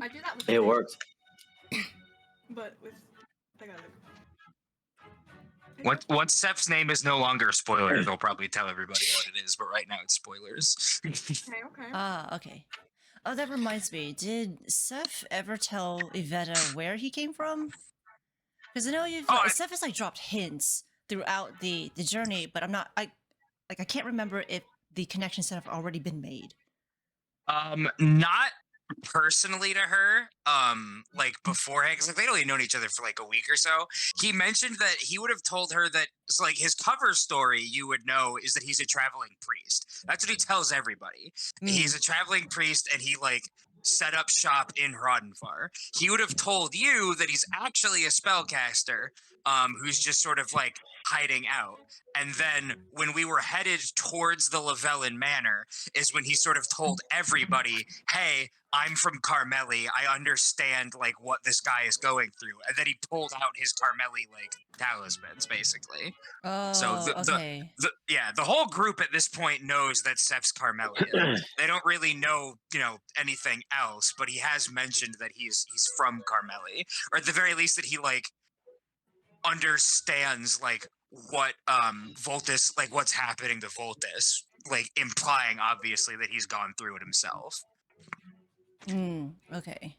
I do that with It works. but with like other. Once Seth's name is no longer a spoiler, they'll probably tell everybody what it is, but right now it's spoilers. Okay. Okay. Oh, that reminds me. Did Seth ever tell Evetta where he came from? Because I know Seth has like dropped hints throughout the journey, but I can't remember if the connections have already been made. Not personally to her, like beforehand, because like they'd only known each other for like a week or so. He mentioned that he would have told her that so, like his cover story, you would know, is that he's a traveling priest. That's what he tells everybody. He's a traveling priest, and he like set up shop in Hrodenfar. He would have told you that he's actually a spellcaster, who's just sort of like hiding out. And then when we were headed towards the Lavellan Manor is when he sort of told everybody, hey, I'm from Carmeli. I understand like what this guy is going through. And then he pulled out his Carmeli like talismans, basically. Oh, So okay. the whole group at this point knows that Seth's Carmelian. They don't really know, anything else, but he has mentioned that he's from Carmeli, or at the very least that he like understands like what Voltus, like what's happening to Voltus, like implying obviously that he's gone through it himself. Okay.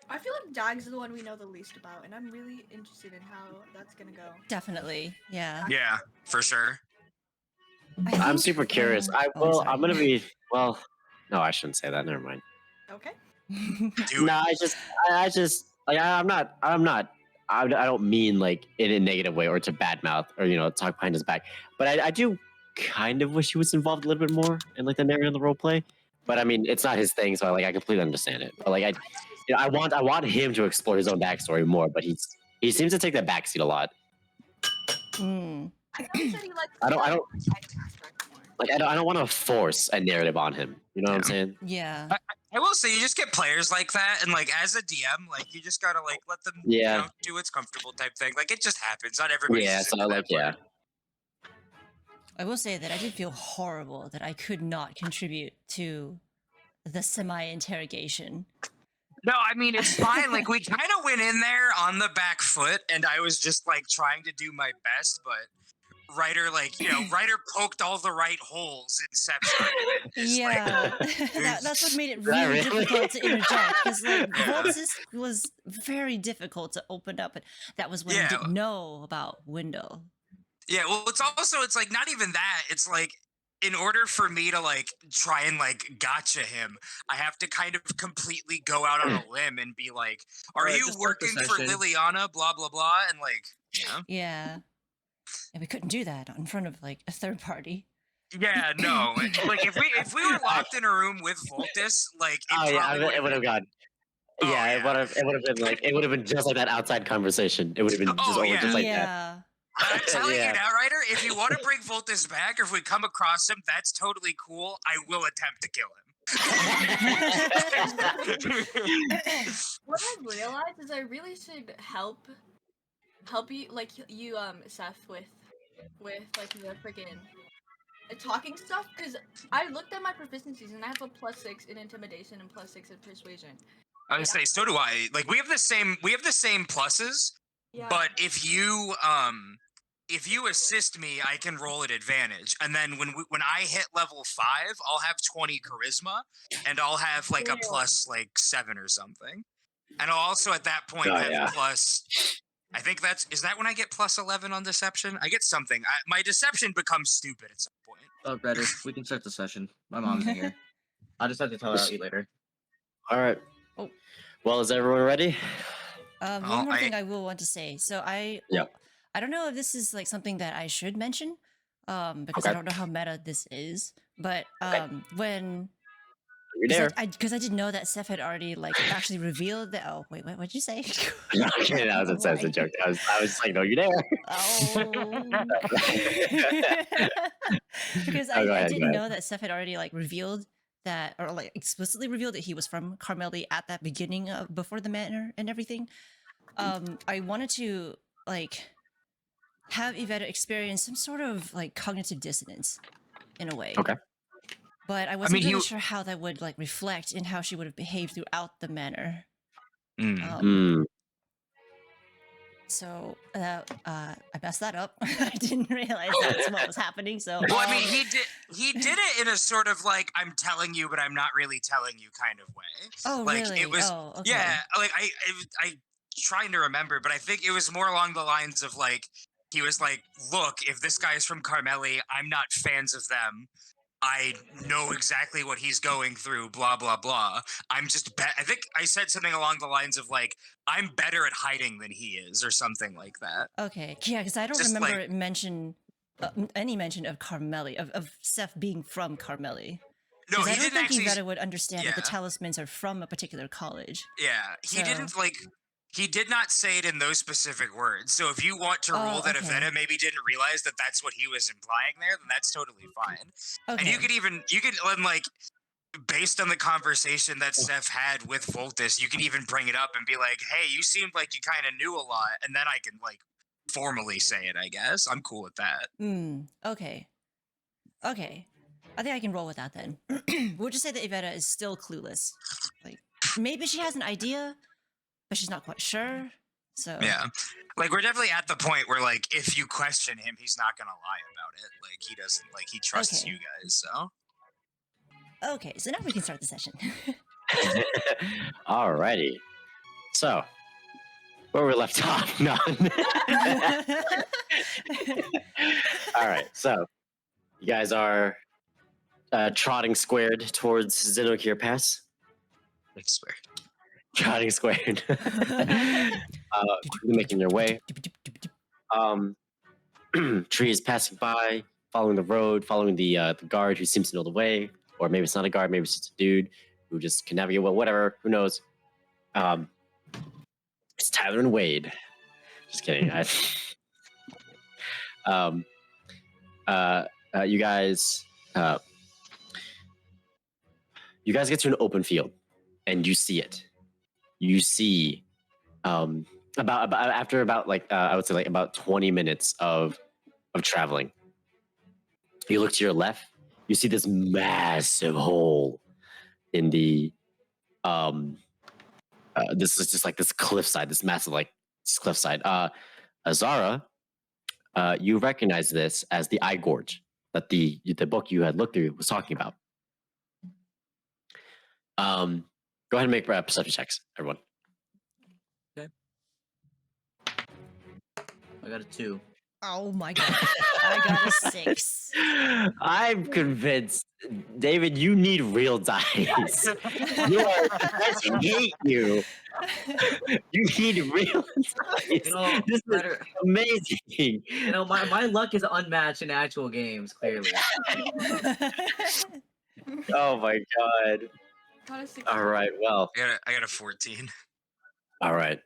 I feel like Dag's the one we know the least about, and I'm really interested in how that's gonna go. Definitely. Yeah. Yeah, for sure. I'm super curious. I'm gonna be no, I shouldn't say that. Never mind. Okay. No, I don't mean like in a negative way or to badmouth or talk behind his back, but I do kind of wish he was involved a little bit more in like the narrative and the role play. But I mean, it's not his thing, so I completely understand it. But like I want him to explore his own backstory more, but he seems to take that backseat a lot. I don't want to force a narrative on him. You know what I'm saying? Yeah. I will say, you just get players like that, and like as a DM, like you just gotta like let them, do what's comfortable type thing. Like it just happens. Not everybody. I will say that I did feel horrible that I could not contribute to the semi-interrogation. No, I mean it's fine. Like we kind of went in there on the back foot, and I was just like trying to do my best, but Ryder, Ryder poked all the right holes in Seth's argument. Yeah, that's what made it really difficult to interject, because Voltus was very difficult to open up, and that was when I didn't know about Wendell. Yeah, well, it's like not even that. It's like in order for me to like try and like gotcha him, I have to kind of completely go out on a limb and be like, "Are you working for Liliana?" Blah blah blah, and like, yeah. And we couldn't do that in front of like a third party. Yeah, no. Like if we were locked in a room with Voltus, like it would have gone. It would have been like it would have been just like that outside conversation. It would have been just like that. I'm telling you now, Ryder, if you want to bring Voltus back, or if we come across him, that's totally cool. I will attempt to kill him. What I've realized is I really should help you, like you, Seth, with with like the freaking talking stuff because I looked at my proficiencies and I have a +6 in intimidation and +6 in persuasion. I would say so do I. Like we have the same pluses, Yeah. but if you assist me, I can roll at advantage, and then when I hit level 5, I'll have 20 charisma, and I'll have like a plus like 7 or something, and I'll also at that point have plus. I think is that when I get plus 11 on deception? I get something. My deception becomes stupid at some point. Oh, better. We can start the session. My mom's in here. I'll just have to tell her I'll eat later. All right. Oh. Well, is everyone ready? One more thing I will want to say. So I don't know if this is like something that I should mention, because I don't know how meta this is. But when because I didn't know that Seth had already like actually revealed that. Oh wait, what'd you say? No, I'm kidding. That was a joke. I was like, no, you're there. Oh. Because I didn't know that Seth had already like revealed that, or like explicitly revealed that he was from Carmeli at that beginning of before the manor and everything. I wanted to like have Evetta experience some sort of like cognitive dissonance in a way. Okay. But I wasn't really sure how that would like reflect in how she would have behaved throughout the manor. So I messed that up. I didn't realize that's what was happening. So well, I mean, he did it in a sort of like I'm telling you, but I'm not really telling you kind of way. Oh, like, really? It was, okay. yeah. Like I trying to remember, but I think it was more along the lines of like he was like, look, if this guy is from Carmeli, I'm not fans of them. I know exactly what he's going through, blah, blah, blah. I'm just, I think I said something along the lines of like, I'm better at hiding than he is or something like that. Okay. Yeah, because I don't Just remember like, any mention of Carmeli, of Seth being from Carmeli. No, he I don't think Evetta would understand that the talismans are from a particular college. Yeah, he didn't like... He did not say it in those specific words. So if you want to rule that Evetta maybe didn't realize that that's what he was implying there, then that's totally fine. Okay. And you could like, based on the conversation that Seth had with Voltus, you can even bring it up and be like, hey, you seemed like you kind of knew a lot. And then I can like formally say it, I guess. I'm cool with that. Okay. I think I can roll with that then. We'll just say that Evetta is still clueless. Like, maybe she has an idea, but she's not quite sure. So yeah, like we're definitely at the point where like if you question him, he's not gonna lie about it. Like he doesn't, like he trusts you guys. So okay, so now we can start the session. Alrighty. So where we left off. No. All right. So you guys are trotting squared towards Zenokir Pass. It's square. Trotting squared. Making your way. Trees passing by, following the road, following the guard who seems to know the way, or maybe it's not a guard, maybe it's just a dude who just can navigate well, whatever, who knows. It's Tyler and Wade. Just kidding. You guys get to an open field and you see it. You see after I would say like about 20 minutes of traveling, you look to your left, you see this massive hole in the this is just like this cliffside, this massive like cliffside. Zara, you recognize this as the Eye Gorge that the book you had looked through was talking about. Go ahead and make perception checks, everyone. Okay. I got a 2. Oh my god. I got a 6. I'm convinced, David, you need real dice. I hate you. You need real dice. This is amazing. You know, my luck is unmatched in actual games, clearly. Oh my god. All right, well. I got a 14. All right.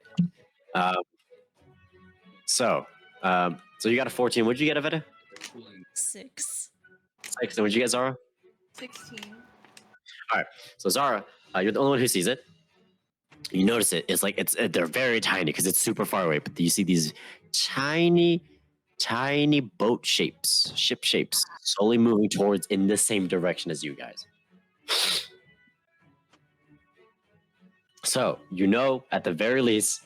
So you got a 14. What'd you get, Evetta? 6. 6. And what'd you get, Zara? 16. All right. So Zara, you're the only one who sees it. You notice it. It's like they're very tiny because it's super far away. But you see these tiny tiny boat shapes, ship shapes, slowly moving towards in the same direction as you guys. So, you know, at the very least,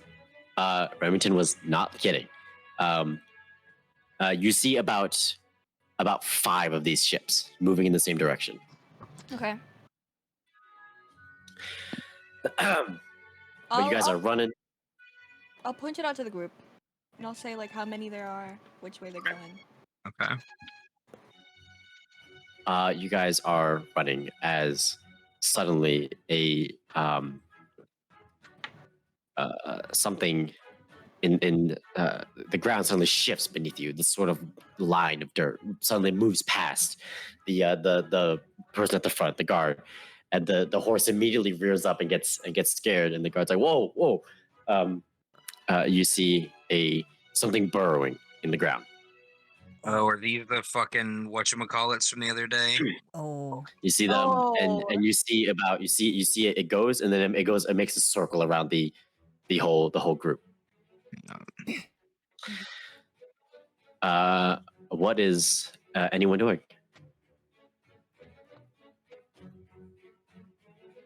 Remington was not kidding. You see about 5 of these ships moving in the same direction. Okay. But you guys are running. I'll point it out to the group, and I'll say like how many there are, which way they're going. Okay. You guys are running as suddenly a something in the ground suddenly shifts beneath you. This sort of line of dirt suddenly moves past the person at the front, the guard, and the horse immediately rears up and gets scared. And the guard's like, "Whoa, whoa!" You see something burrowing in the ground. Oh, are these the fucking whatchamacallits from the other day? Oh. You see them, Oh. and you see it. It goes, and then it makes a circle around the whole group. What is anyone doing?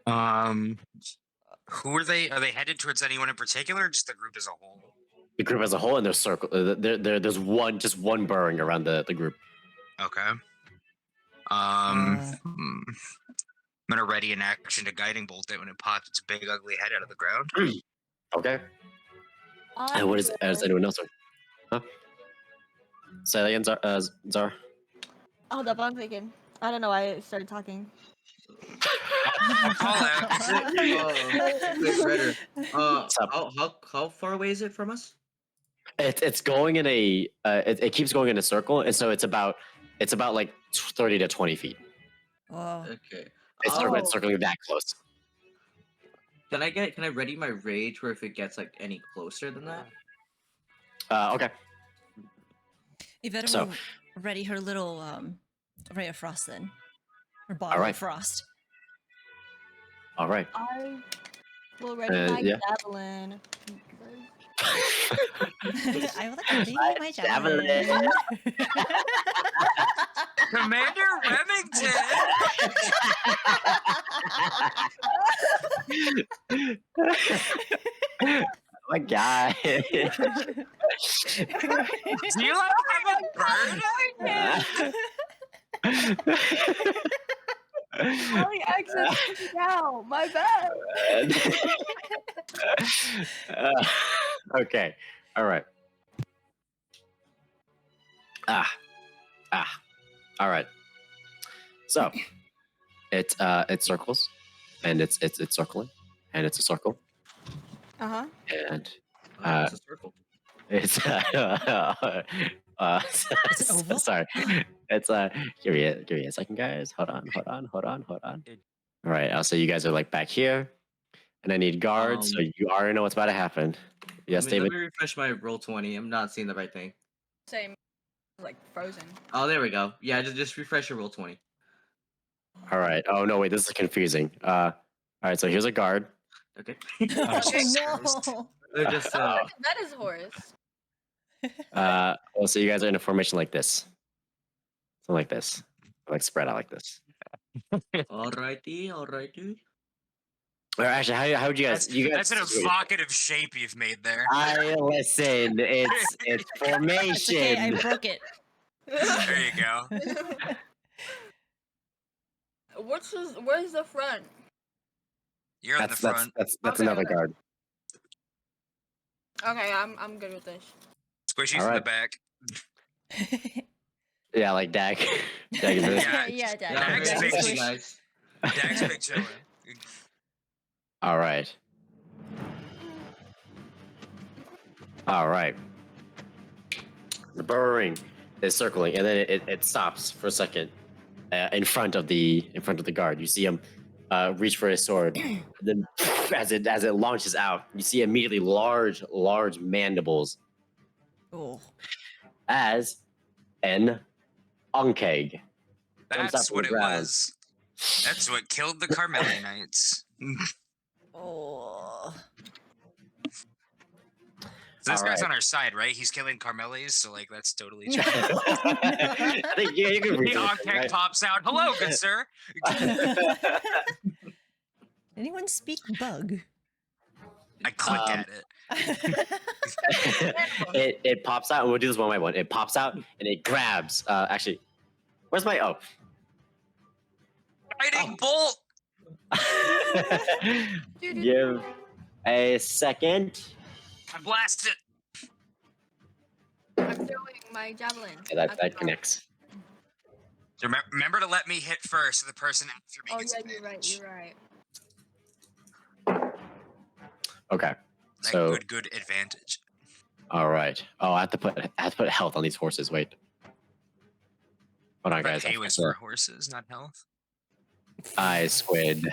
Who are they? Are they headed towards anyone in particular, or just the group as a whole? The group as a whole, and there's circle. There's one burrowing around the group. Okay. I'm gonna ready an action to guiding bolt it when it pops its big ugly head out of the ground. Okay. And what is anyone else doing? Huh? Say that again, Zara. Hold up, I'm thinking. I don't know why I started talking. I'll call out. How far away is it from us? It's going in a it keeps going in a circle, and so it's about like 30 to 20 feet. Whoa. Okay. It's circling that close. Can I ready my rage where if it gets like any closer than that? Okay. Evetta So- will ready her little ray of frost then. Her bottle Alright. of frost. All right. I will ready my yeah. javelin. I would like to leave my javelin. javelin. Commander Remington. Oh my god. Do you like have a bird? Calling access now. My bad. Okay. All right. All right. So it circles, and it's circling, and it's a circle, Uh-huh. and It's a circle. it's Is it oval? sorry. It's give me a second, guys. Hold on. All right. So you guys are like back here, and I need guards. So you already know what's about to happen. Yes, David. Let me refresh my roll 20. I'm not seeing the right thing. Same. Like frozen. Oh, there we go. Yeah, just refresh your roll 20. All right. Oh no, wait. This is confusing. All right. So here's a guard. Okay. Oh, Jesus Oh Christ. no. They're just That is Horace. Well, so you guys are in a formation like this. Something like this. Like spread out like this. alrighty. Or actually, how would you guys? That's an evocative shape you've made there. I listen. It's formation. It's okay, I broke it. There you go. Where's the front? You're in the front. That's Okay, another okay. guard. Okay, I'm good with this. Squishy's All in the right. back. Yeah, like Dag. Dag is this. Yeah. Yeah, Dad. Yeah, Dax very big easy, cheese. guys. Dax big chillin'. All right. All right. The burrowing is circling, and then it stops for a second in front of the guard. You see him reach for his sword. And then, as it launches out, you see immediately large mandibles Oh. as an onkeg. Jumps up That's from what the it ground. was. That's what killed the Carmelianites. Oh. So this All guy's right. on our side, right? He's killing Carmelis, so like that's totally true. I think you can read The it, Onkeg right? pops out. Hello, good sir. Anyone speak bug? I click at it. it pops out, and we'll do this one by one. It pops out and it grabs. Actually, where's my Lightning bolt. Give a second. I blast it. I'm throwing my javelin. Yeah, at the that connects. Remember to let me hit first, so the person after me Oh gets yeah, you're right. advantage. You're right. Okay. That So good advantage. all right. Oh, I have to put health on these horses. Wait. Hold on, But guys. hay was for horses, not health. Squid.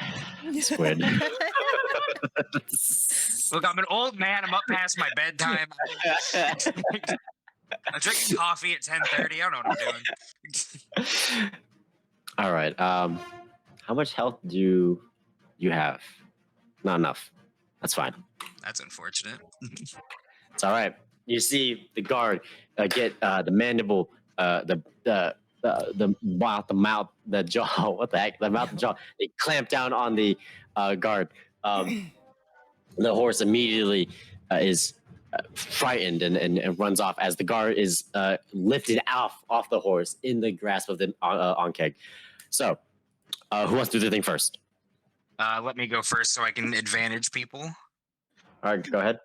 Squid. Look, I'm an old man. I'm up past my bedtime. I'm drinking coffee at 10:30. I don't know what I'm doing. All right. How much health do you have? Not enough. That's fine. That's unfortunate. It's all right. You see the guard get the mandible, the mouth, the jaw. What the heck? The mouth, the jaw. They clamp down on the guard. The horse immediately is frightened and runs off as the guard is lifted off the horse in the grasp of the Onkeg. So, who wants to do the thing first? Let me go first so I can advantage people. All right, go ahead.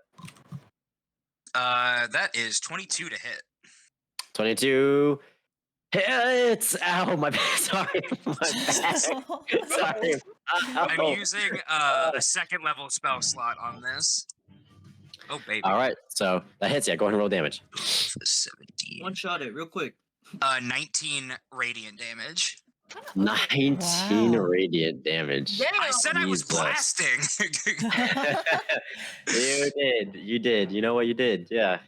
That is 22 to hit. 22 hits. Ow, my bad. Sorry, my bad. Sorry. I'm using a second level spell slot on this. Oh, baby. All right, so that hits. Yeah, go ahead and roll damage. 17. One shot it real quick. 19 radiant damage. 19 Wow. radiant damage. Damn. I said I was Jesus. blasting. You did. You know what you did? Yeah.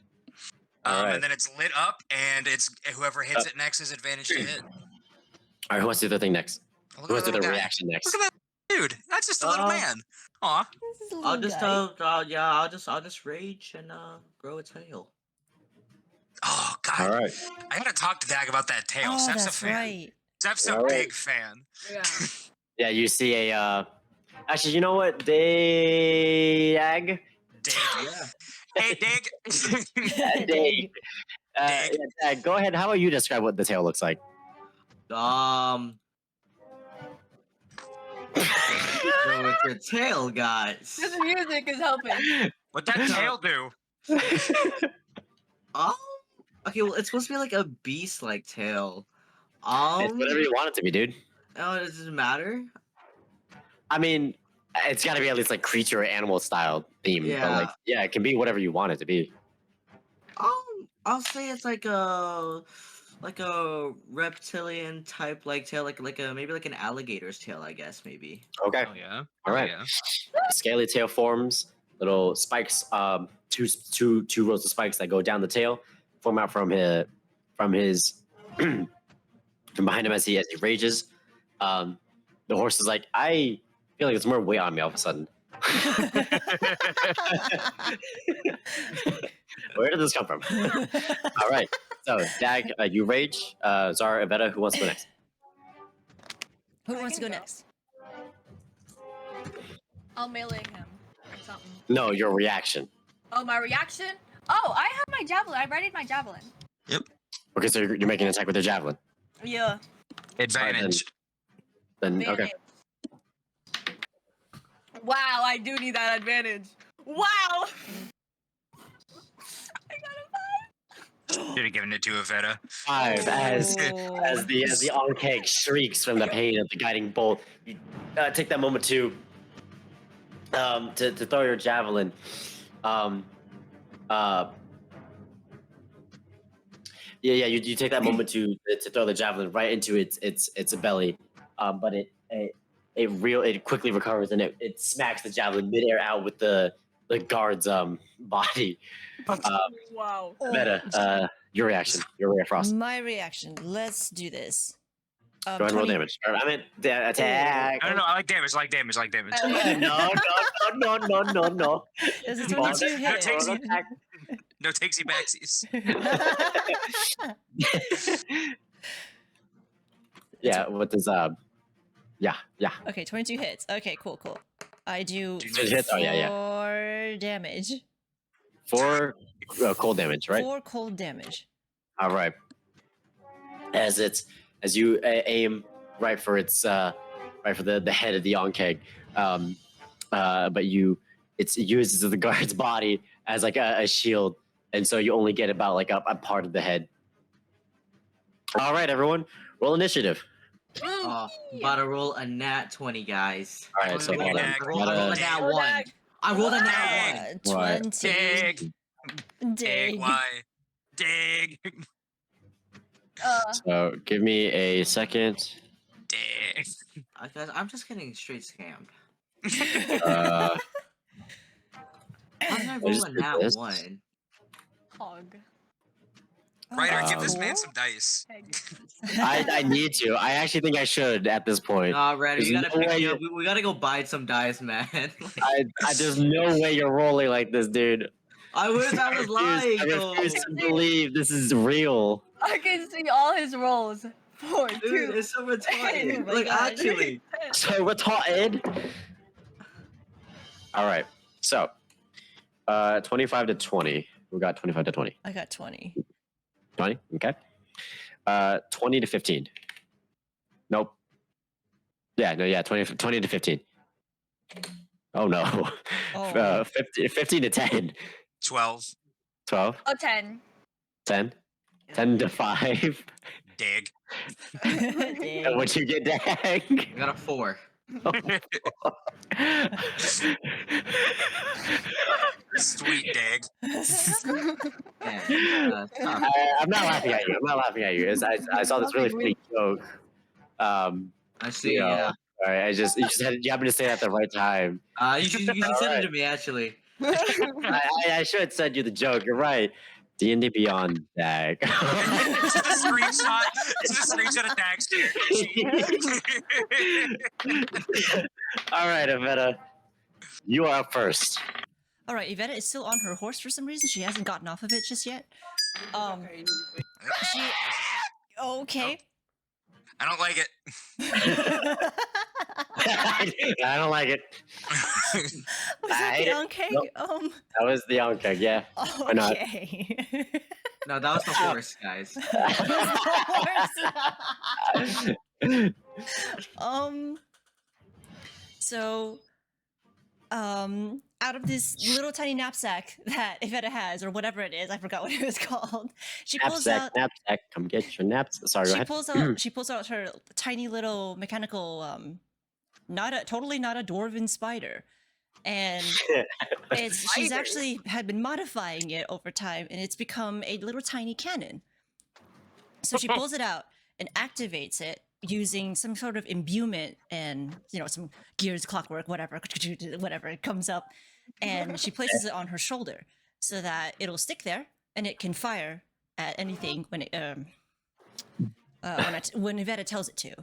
All right. And then it's lit up, and it's whoever hits it next is advantage to hit. All right, who wants to do the thing next? Oh, look Who at wants to that do the little guy. reaction next? Look at that dude. That's just a little man. Aw. This is a I'll little just guy. I'll just rage and grow a tail. Oh All God. right. I gotta talk to Dag about that tail. Oh, Steph's a that's fan. right. Steph's a All right. big fan. Yeah. Yeah, you see a. Actually, you know what? Dag. Dig. Yeah. Hey, Dig. Dag. Dig. Yeah, Dag, go ahead. How about you describe what the tail looks like? So it's your tail, guys. This music is helping. What'd that tail do? Okay, well, it's supposed to be like a beast-like tail. It's whatever you want it to be, dude. Oh, it doesn't matter. I mean, it's got to be at least like creature or animal style theme. But Yeah. like, yeah, it can be whatever you want it to be. I'll say it's like a reptilian type like tail, like a maybe like an alligator's tail, I guess maybe. Okay. Oh yeah. All right. Yeah. Scaly tail forms, little spikes, two rows of spikes that go down the tail, form out from his from behind him as he rages. The horse is like, I feel like there's more weight on me all of a sudden. Where did this come from? All right. So, Dag, you rage. Zara, Evetta, who wants to go next? Who wants to go next? I'll melee him or something. No, your reaction. Oh, my reaction? Oh, I have my javelin. I readied my javelin. Okay, so you're making an attack with your javelin. Yeah. Advantage. Then okay. Advantage. Wow, I do need that advantage. Wow. I got a 5. Should have given it to Evetta. 5 as the Onkeg shrieks from the pain of the guiding bolt. You take that moment to throw your javelin. You take that moment to throw the javelin right into its belly, but it quickly recovers and it smacks the javelin midair out with the guard's body. Wow. Meta, your reaction, your ray of frost. My reaction. Let's do this. Go ahead and roll 20 damage. Or, I meant the attack. No, I like damage. Like damage. Like damage. No. Does a 22 hit? takes- No takesy backsies. Yeah, what does yeah. Okay, 22 hits. Okay, cool. I do Do you 22 hits? Oh, yeah. 4 damage. 4 cold damage, right? 4 cold damage. All right. As you aim right for its right for the head of the Yonkeg, but it uses the guard's body as like a shield, and so you only get about like a part of the head. All right, everyone, roll initiative. Oh, about to roll a nat 20, guys. All right, so Roll hold on. dag. I rolled a nat Roll 1. dag. I rolled a nat 1. 20. Dig. Dig. Dig. Why? Dig. So give me a second. Dig. Guys, I'm just getting straight scammed. How did I roll just a did nat this. 1? Hog. Ryder, give this Um, man some dice. I need to. I actually think I should at this point. Nah, Reddy, There's you gotta no pick way me up. We gotta go buy some dice, man. There's no way you're rolling like this, dude. I wish I was lying, I though. refuse to believe this is real. I can see all his rolls. 4, 2. Dude, it's so retarded. Oh my Like, God. actually. So retarded. All right. So, 25 to 20. We got 25 to 20. I got 20. 20. Okay. 20 to 15. Nope. Yeah. No. Yeah. 20 to 15. Oh no. Oh. 15 to 10. 12. 12. Oh, 10. 10. 10 to 5. Dig. Dig. What'd you get, Dag? I got a 4. Sweet dig. Man, tough. I'm not laughing at you. I saw this really funny joke. I see, You know, yeah. All right. You happened to say it at the right time. You should send Alright. it to me, actually. I should send you the joke. You're right. D&D Beyond Dag. Just a screenshot. Just a screenshot of Dag's All right, Evetta. You are up first. All right, Evetta is still on her horse for some reason. She hasn't gotten off of it just yet. She okay. I don't like it. I don't like it. Was that hate the it. Yonkeg? Nope. That was the Yonkeg, yeah. Why not? Okay. No, that was the horse, guys. So, out of this little tiny knapsack that Evetta has, or whatever it is, I forgot what it was called. She pulls out. Knapsack, come get your naps. Sorry, go ahead. She pulls out her tiny little mechanical, totally not a dwarven spider, and she's actually had been modifying it over time, and it's become a little tiny cannon. So she pulls it out and activates it using some sort of imbuement and some gears, clockwork, whatever it comes up, and she places it on her shoulder so that it'll stick there and it can fire at anything when Evetta tells it to.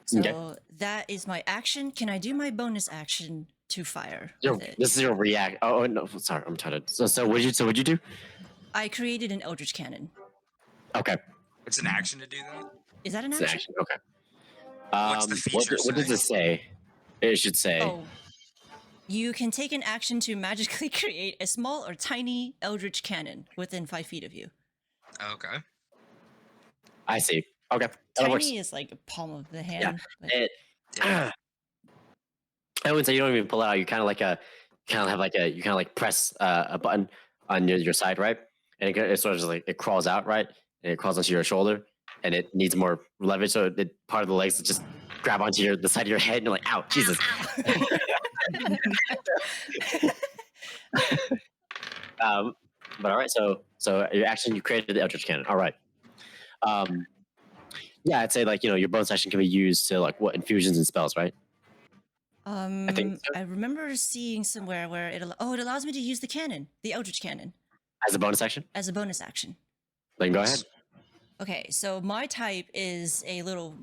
So that is my action. Can I do my bonus action to fire with it? This is your react. Oh no, sorry, I'm trying to. So what'd you do? I created an eldritch cannon. Okay. It's an action to do that. Is that an It's action? an action. Okay. What's the feature What does it say? It should say. Oh. You can take an action to magically create a small or tiny eldritch cannon within 5 feet of you. Okay. I see. Okay. That works. Tiny is like a palm of the hand. but- I wouldn't say you don't even pull it out. You kind of press a button on your side, right? And it sort of just it crawls out, right? And it crawls onto your shoulder, and it needs more leverage. So part of the legs just grab onto the side of your head, and you're like, "Ow, Jesus!" But all right, so your action, you created the eldritch cannon. All right. Yeah, I'd say your bonus action can be used to what infusions and spells, right? I think so. I remember seeing somewhere where it allows me to use the cannon, the eldritch cannon, As a bonus action. as a bonus action. Then go ahead. Okay, so my type is a little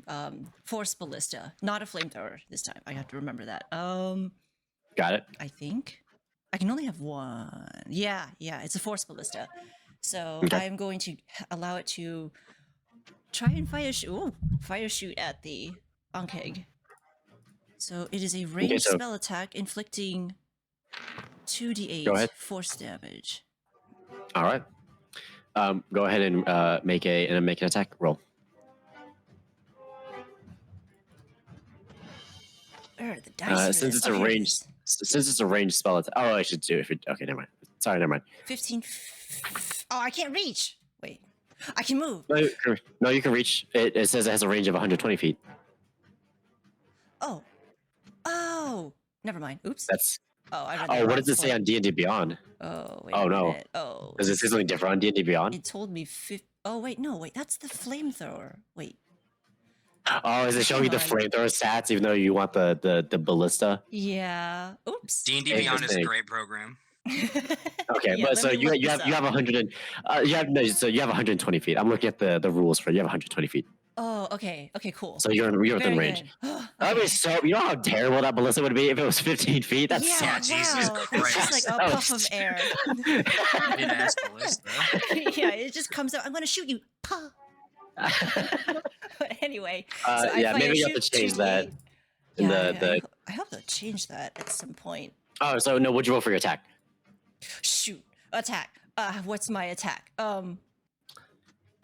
force ballista, not a flamethrower this time. I have to remember that. Got it. I think. I can only have one. Yeah, it's a force ballista. So Okay. I am going to allow it to try and fire shoot at the Ankeg. So it is a ranged so- spell attack inflicting Go 2d8 ahead. force damage. All right. Go ahead and make an attack roll. Where are the dice for Since this? it's a Here it ranged, is. since it's a ranged spell attack. Oh, I should do it. Okay, never mind. Sorry, never mind. 15. Oh, I can't reach. Wait, I can move. No, you can reach. It says it has a range of 120 feet. Oh, never mind. Oops. That's. Oh, I read that Oh, what wrong does it say before. on D&D Beyond? Oh, wait Oh, a no. minute. Oh, Does it say something different on D&D Beyond? it told me Oh, wait, no, wait, that's the flamethrower. Wait. Oh, is it showing you the Hang on. flamethrower stats even though you want the ballista? Yeah. Oops. D&D Beyond is a Interesting. great program. Okay, Yeah, but let so me you look have this you have up. 100 and so you have 120 feet. I'm looking at the rules for it. You have 120 feet, Oh, okay. Okay, cool. so you're within Very range. good. That would be so. You know how terrible that ballista would be if it was 15 feet. That yeah, Yeah, sucks. Jesus wow. That's just like Christ. a That puff was- of air. Mid-ass ballista. Yeah, it just comes out. I'm gonna shoot you. Pah. Anyway, so I yeah, fire maybe you have shoot to change that 2d8. in Yeah, I hope they'll change that at some point. Oh, so no, what'd you roll for your attack? Shoot, attack. What's my attack?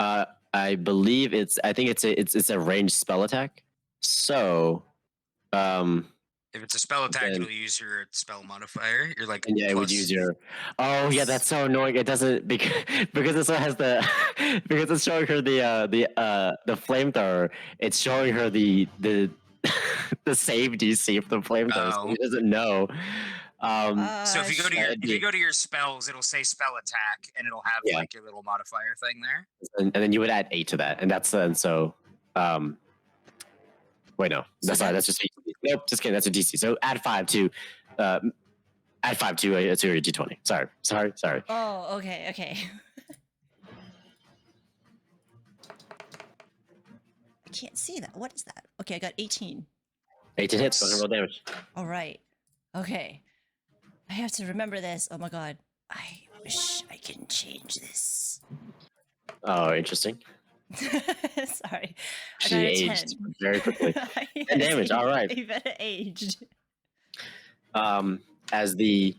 I believe I think it's a ranged spell attack. So, If it's a spell attack, Then- it'll use your spell modifier. You're like and yeah, it would plus- use your. Oh yeah, that's so annoying. It doesn't because this one has the because it's showing her the flamethrower. It's showing her the the save DC of the flamethrower. So Oh. she doesn't know. So if you go to your it'd if you be- go to your spells, it'll say spell attack, and it'll have Yeah. like your little modifier thing there. and then you would add 8 to that, and that's and so. Wait, no, So that's that's- just nope. Just kidding. That's a DC. So add 5 to your D20. Sorry. Oh, okay. I can't see that. What is that? Okay, I got 18. 18 hits. Go ahead and roll damage. All right. Okay. I have to remember this. Oh my god. I wish I can change this. Oh, interesting. Sorry. I She got a aged 10. very quickly. Yes, 10 damage, all right. Evetta aged. As the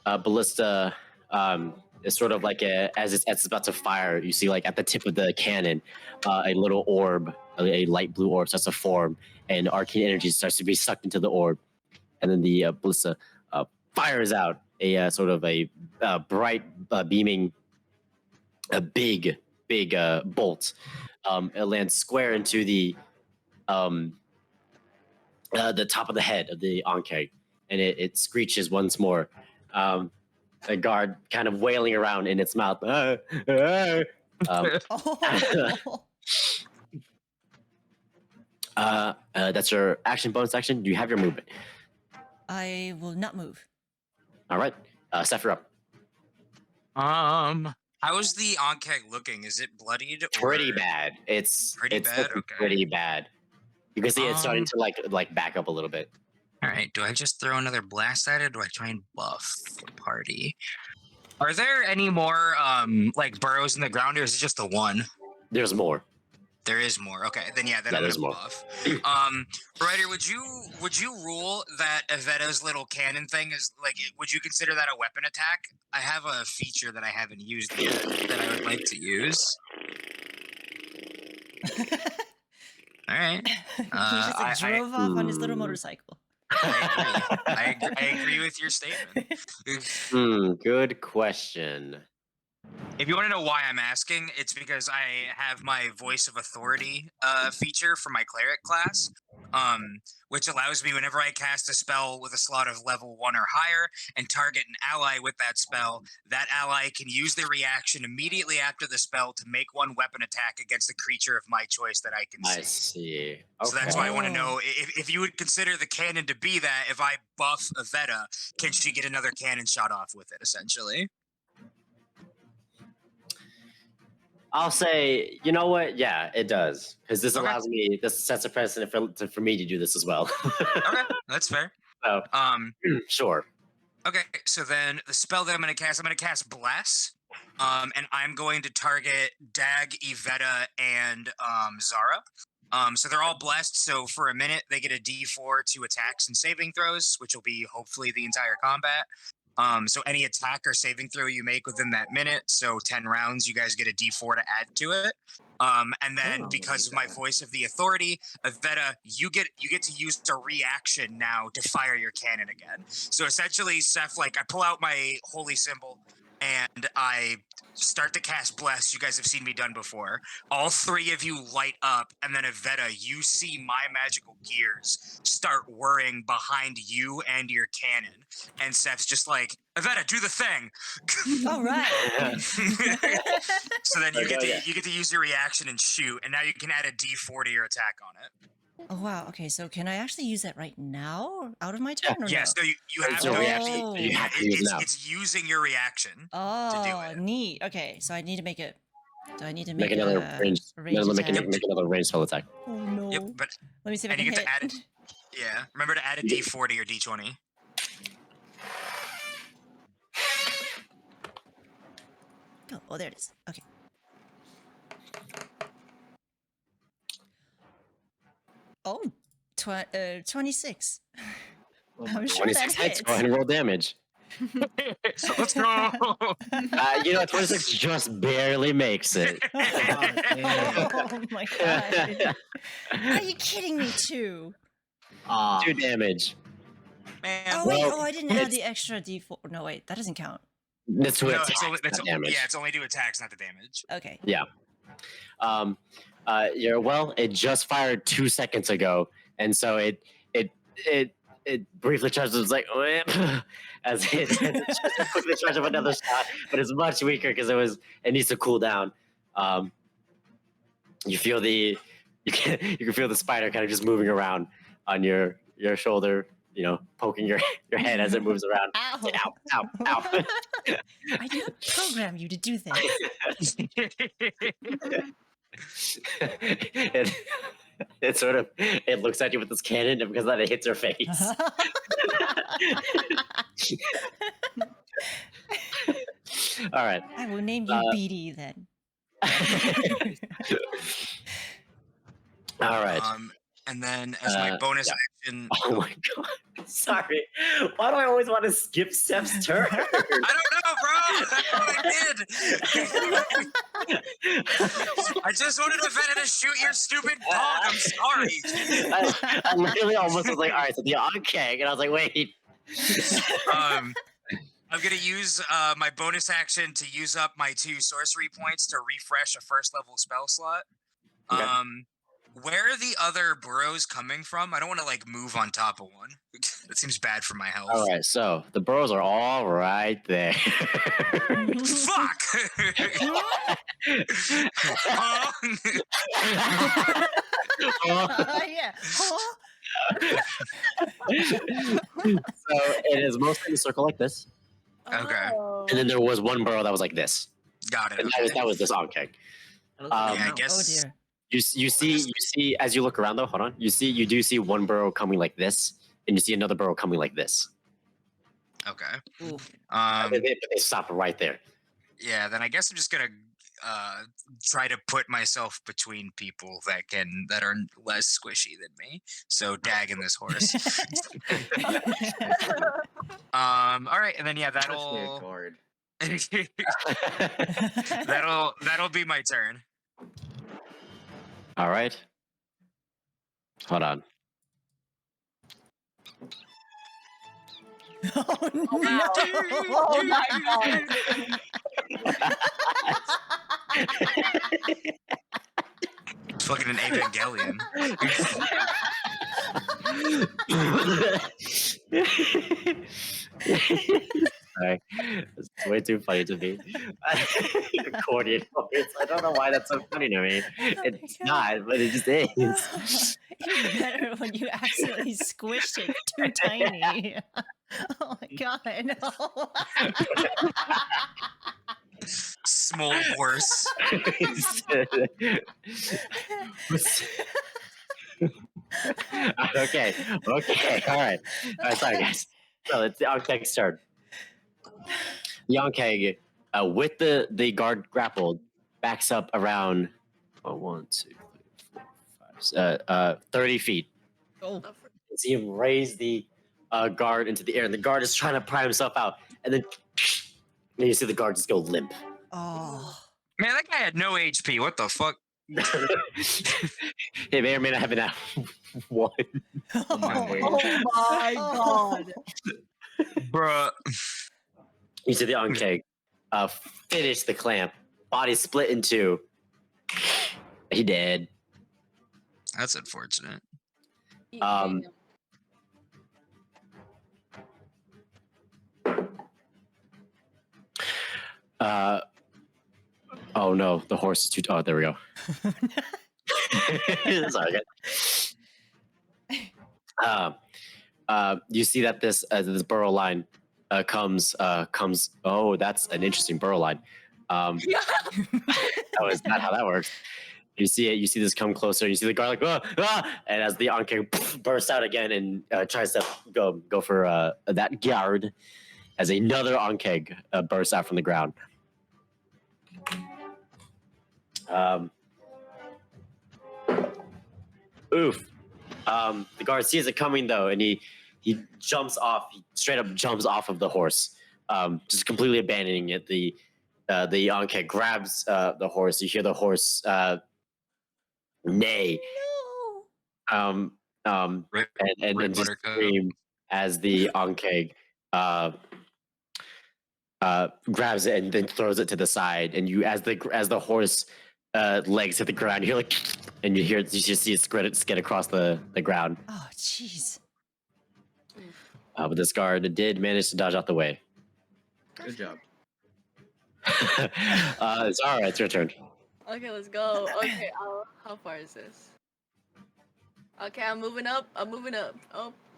ballista is sort of like as it's about to fire, you see like at the tip of the cannon, a little orb, a light blue orb starts to form, and arcane energy starts to be sucked into the orb, and then the ballista fires out a sort of a bright beaming, a big bolt. It lands square into the top of the head of the Ankeg, and it screeches once more. The guard kind of wailing around in its mouth. Oh. That's your action bonus action. You have your movement. I will not move. All right, Seth, you're up. How is the Ankeg looking? Is it bloodied? Pretty or- bad. It's Pretty bad? looking Okay. pretty bad. You can see it's starting Um, to like back up a little bit. All right. Do I just throw another blast at it? Or do I try and buff the party? Are there any more like burrows in the ground, or is it just the one? There's more. There is more. Okay, then yeah, then Yeah, I'm there's gonna more. buff. Ryder, would you rule that Evetta's little cannon thing is like? Would you consider that a weapon attack? I have a feature that I haven't used yet that I would like to use. All right, He just like, I- drove off on his little motorcycle. I agree with your statement. Good question. If you want to know why I'm asking, it's because I have my voice of authority feature for my cleric class, which allows me whenever I cast a spell with a slot of level 1 or higher and target an ally with that spell, that ally can use their reaction immediately after the spell to make one weapon attack against a creature of my choice that I can I see. see. So that's why I want to Oh. know if you would consider the cannon to be that. If I buff Evetta, can she get another cannon shot off with it? Essentially. I'll say, you know what? Yeah, it does, because this Okay. allows me. This sets a precedent for me to do this as well. Okay, that's fair. So Um, sure. Okay, so then the spell that I'm going to cast Bless. And I'm going to target Dag, Evetta, and Zara. So they're all blessed. So for a minute, they get a D4 to attacks and saving throws, which will be hopefully the entire combat. So any attack or saving throw you make within that minute, so 10 rounds, you guys get a D4 to add to it. And then Oh, because of my my voice of the authority, Evetta, you get to use a reaction now to fire your cannon again. So essentially, Seth, like I pull out my holy symbol and I start to cast Bless. You guys have seen me done before. All three of you light up, and then Evetta, you see my magical gears start whirring behind you and your cannon. And Seth's just like, Evetta, do the thing. All right. So then you Okay, get to use your reaction and shoot, and now you can add a D4 to your attack on it. Oh wow. Okay, so can I actually use that right now, out of my turn, or Yeah, no? so you have It's to a reaction. actually. You Yeah, have to use it now. it's using your reaction. Oh, it. neat. Okay, so I need to make it. Do I need to Make make another a range. range Make attack? another range spell attack. Oh no. Yep, but Let me see if I and can you get hit. to add it. Yeah, remember to add a D4 to your D20. Oh, there it is. Okay. Oh, 26. I'm sure that 26 hits. hits. Go ahead and roll damage. Let's go. You know, 26 just barely makes it. Oh my god. Are you kidding me, too? 2 damage. Man, Oh, wait. Well, Oh, I didn't add it's- the extra d4. No, wait. That doesn't count. That's to no, attack, it's only not damage. yeah, it's only to attacks, not the damage. Okay. It just fired 2 seconds ago, and so it briefly charges. It's like as it quickly charges up another shot, but it's much weaker because it needs to cool down. You feel you can feel the spider kind of just moving around on your shoulder, you know, poking your head as it moves around. Ow. Ow, ow, ow. I did not program you to do this. It sort of looks at you with this cannon, and because of that it hits your face. All right. I will name you Beatty then. All right. And then as my bonus yeah. action, Oh my god. Sorry. Why do I always want to skip Steph's turn? I don't know, bro. That's what I did. I just wanted Evetta to shoot your stupid dog. I'm sorry. I literally almost was like, all right, so the okay, and I was like, wait. I'm gonna use my bonus action to use up my 2 sorcery points to refresh a first level spell slot. Okay. Where are the other burrows coming from? I don't want to like move on top of one. That seems bad for my health. All right, so the burrows are all right there. Fuck! Yeah. Oh. So it is mostly in a circle like this, Okay. Oh. and then there was one burrow that was like this, Got it. and Okay. that was this Ankeg. Yeah, I Oh guess. dear. You see as you look around though. Hold on. You do see one burrow coming like this, and you see another burrow coming like this. Okay. Oof. But they stop right there. Yeah. Then I guess I'm just gonna try to put myself between people that are less squishy than me. So dagging this horse. All right, and then yeah, that'll be my turn. All right. Hold on. Oh no! Oh my god. It's fucking an Evangelion. Sorry. It's way too funny to me. Accordion voice. I don't know why that's so funny to me. It's not, but it just is. Even better when you accidentally squished it too tiny. Oh my god! No. Small horse. Okay, all right. Sorry, guys. So it's the Architect's turn. Yonkeg, with the guard grappled, backs up around 30 feet. Oh. You see him raise the guard into the air, and the guard is trying to pry himself out, and then you see the guard just go limp. Oh. Man, that guy had no HP. What the fuck? He may or may not have been at one. Oh my god. Bruh. You see the Yonkeg finish the clamp, body split in two. He dead. That's unfortunate. Um, oh no, the horse is too. Oh, there we go. Sorry, guys. You see that this burrow line comes. Oh, that's an interesting burrow line. That was not how that works. You see it. You see this come closer. You see the guard like, and as the Ankeg bursts out again and tries to go for that guard, as another Ankeg bursts out from the ground. Oof. The guard sees it coming though, and he jumps off. He straight up jumps off of the horse, just completely abandoning it. The Ankeg grabs the horse. You hear the horse neigh, and just scream as the Ankeg grabs it and then throws it to the side. And you, as the horse legs hit the ground, you hear like, and you just see it skid across the ground. Oh, jeez. But this guard did manage to dodge out the way. Good job. Zara, it's your turn. Okay, let's go. Okay, how far is this? Okay, I'm moving up. Oh,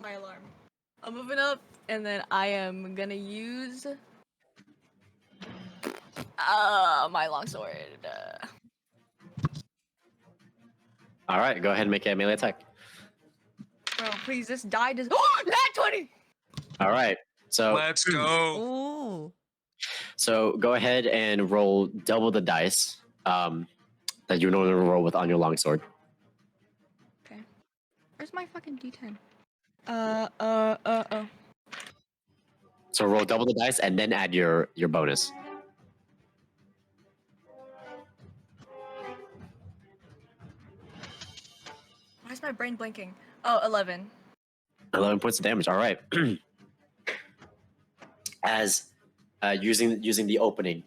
my alarm. I'm moving up, and then I am gonna use my longsword. All right, go ahead and make a melee attack. Bro, please, this die does. Oh, nat 20! All right, so Let's go. Ooh. So go ahead and roll double the dice that you normally roll with on your longsword. Okay. Where's my fucking D10? So roll double the dice and then add your bonus. Why is my brain blinking? Oh, 11. 11 points of damage. All right. As using the opening,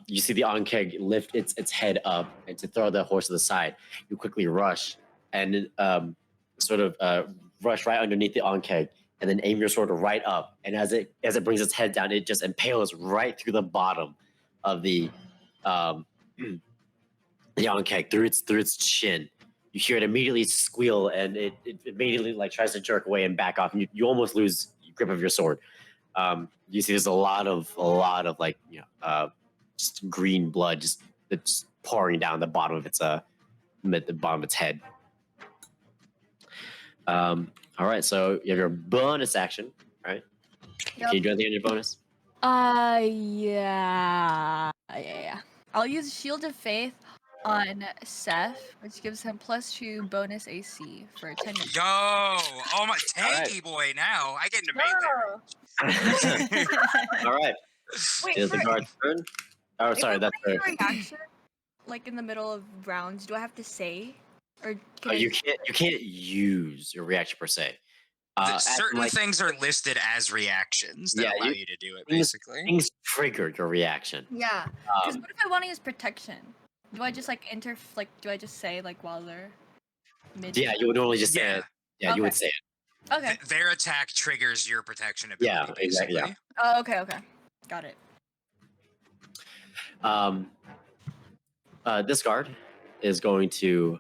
you see the Ankeg lift its head up and to throw the horse to the side. You quickly rush and rush right underneath the Ankeg, and then aim your sword right up. And as it brings its head down, it just impales right through the bottom of the Ankeg through its chin. You hear it immediately squeal, and it immediately like tries to jerk away and back off, and you almost lose grip of your sword. You see there's a lot of like just green blood it's pouring down the bottom of its head. All right, so you have your bonus action, right? Yep. Can you do anything on your bonus? Yeah. I'll use Shield of Faith on Seth, which gives him +2 bonus AC for 10 minutes. Yo, oh my tanky boy! Now I get into melee. All right. Wait, Is the guard's turn? Oh, if sorry, I'm that's running her. a reaction, like in the middle of rounds, do I have to say, or can I You just- can't use your reaction per se. Certain like, things are listed as reactions that allow you to do it. Basically, things trigger your reaction. Yeah. Because what if I want to use protection? Do I just do I just say like while they're mid? Yeah, you would normally just say yeah. it. Yeah, you would say it. Okay. Their attack triggers your protection ability. Yeah, exactly, basically. yeah. Oh, okay. Got it. This guard is going to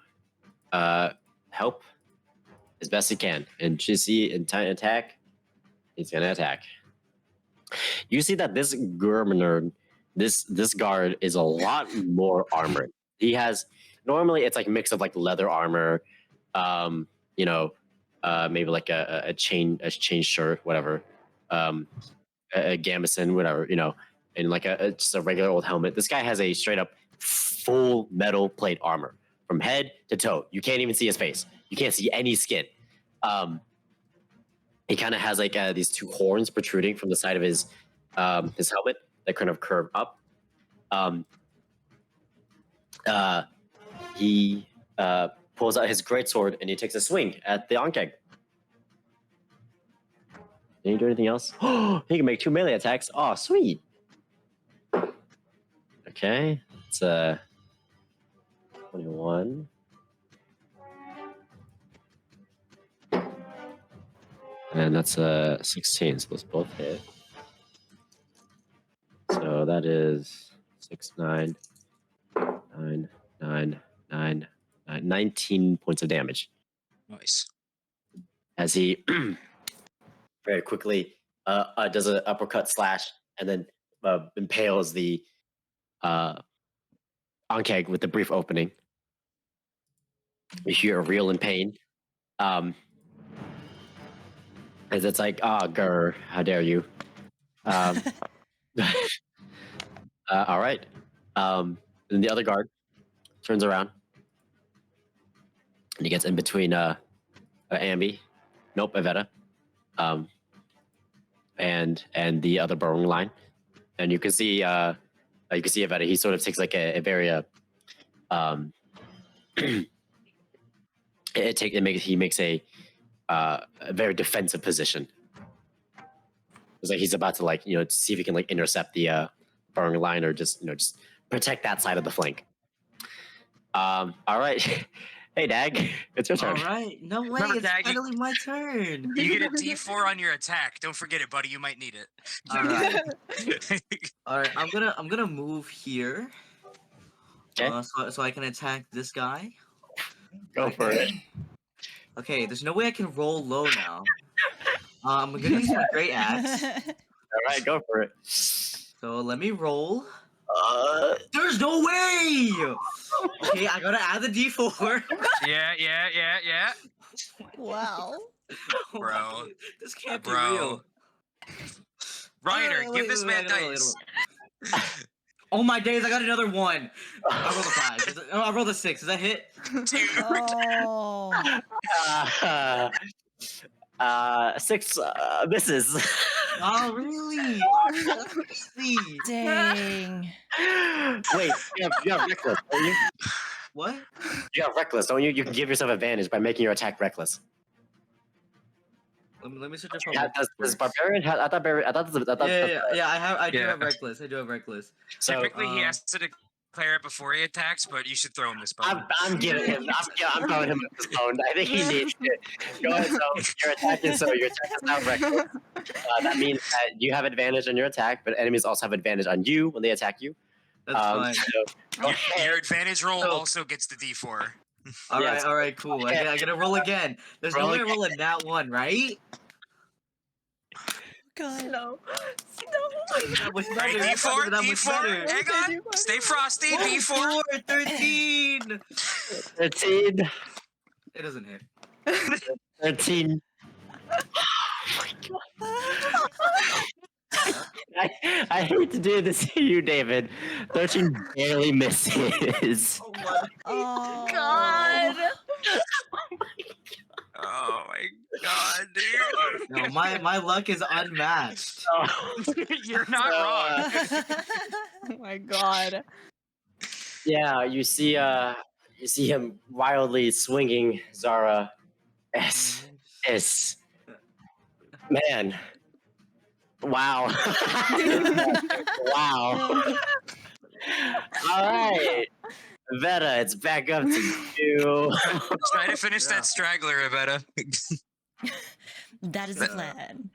help as best he can, and you see in time attack, he's gonna attack. You see that this Gurmanerd, this guard is a lot more armored. He has normally it's like a mix of like leather armor, maybe like a chain shirt, whatever. gambeson, whatever, and like just a regular old helmet. This guy has a straight up full metal plate armor from head to toe. You can't even see his face. You can't see any skin. He kind of has like these two horns protruding from the side of his helmet that kind of curve up. He pulls out his greatsword and he takes a swing at the Ankeg. Can he do anything else? Oh, he can make 2 melee attacks. Oh, sweet. Okay, it's 21. And that's 16, so those both hit. So that is 6, 9, 9, 9, 9, 19 points of damage. Nice. As he very quickly does an uppercut slash and then impales the Ankeg with the brief opening. You hear a reel in pain. As it's like, grr, how dare you. All right. Then the other guard turns around and he gets in between Amby, nope, Evetta, and the other burrowing line, and you can see Evetta. He sort of takes like a very he makes a very defensive position. It's like he's about to see if he can intercept the burrowing line or just protect that side of the flank. All right. Hey, Dag, it's your turn. All right. No way. Remember, It's Dag, finally my turn. You get a D4 on your attack. Don't forget it, buddy. You might need it. All right. All right. I'm gonna move here. Okay. So I can attack this guy. Go for it. Okay. There's no way I can roll low now. I'm gonna use my great axe. All right, go for it. So let me roll. There's no way. Okay, I gotta add the D4. Yeah. Wow. Bro. This can't be Bro. real. Ryder, Wait, give this man I gotta roll, dice. Oh my days, I got another one. I rolled a 5. I rolled a 6. Does that hit? Dude. Oh, 6 misses. Oh, really? See. dang. Wait, you have reckless, don't you? What? You have reckless, don't you? You can give yourself advantage by making your attack reckless. Let me search it for Does barbarian have? I thought Yeah. I do Yeah. have reckless. I do have reckless. So Typically, he has to declare it before he attacks, but you should throw him this bone. I'm giving him. I'm throwing him this bone. I think he needs it. Go ahead. So your attack is now reckless. That means that you have advantage on your attack, but enemies also have advantage on you when they attack you. That's fine. So, Your advantage roll So- also gets the D4. All yes. right, cool. I gotta roll again. There's no Roll way I again. roll a nat 1, right? God. No. That was Right, better. D4, That was D4, better. hang on. Stay frosty, Oh, D4. 13. 13. It doesn't hit. 13. I hate to do this to you, David. 13 barely misses. Oh my. Oh, God. Oh my god, dude. No, my luck is unmatched. You're not wrong. Oh my god. Yeah, you see him wildly swinging Zara. S. Man. Wow. Wow. All right. Veta, it's back up to you. Try to finish that straggler, Evetta. that is the plan.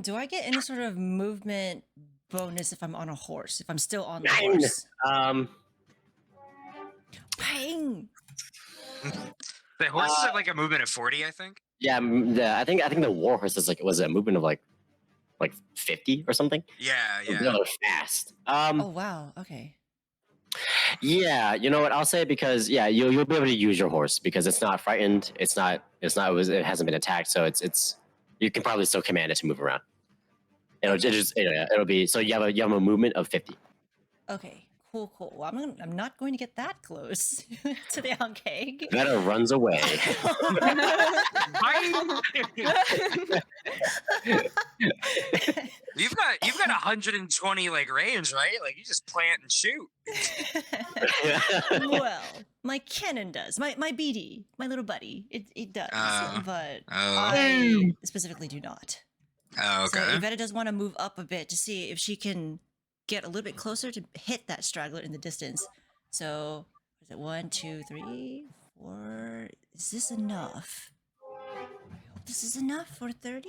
Do I get any sort of movement bonus if I'm on a horse? If I'm still on the 9. horse? Um, Bang! The horses have like a movement of 40, I think. yeah, I think the war horse is was a movement of like 50 or something. Yeah. They're fast. Oh wow. Okay. Yeah, you know what? I'll say because you'll be able to use your horse because it's not frightened. It hasn't been attacked, so it's you can probably still command it to move around. It'll be so you have a movement of 50. Okay, cool. Well, I'm not going to get that close to the Ankeg. Veta runs away. You've got 120 like range, right? Like you just plant and shoot. Well, my cannon does. My BD, my little buddy, it does. But I specifically do not. Oh, okay. So Evetta does want to move up a bit to see if she can get a little bit closer to hit that straggler in the distance. So, is it 1, 2, 3, 4? Is this enough? I hope this is enough for 30.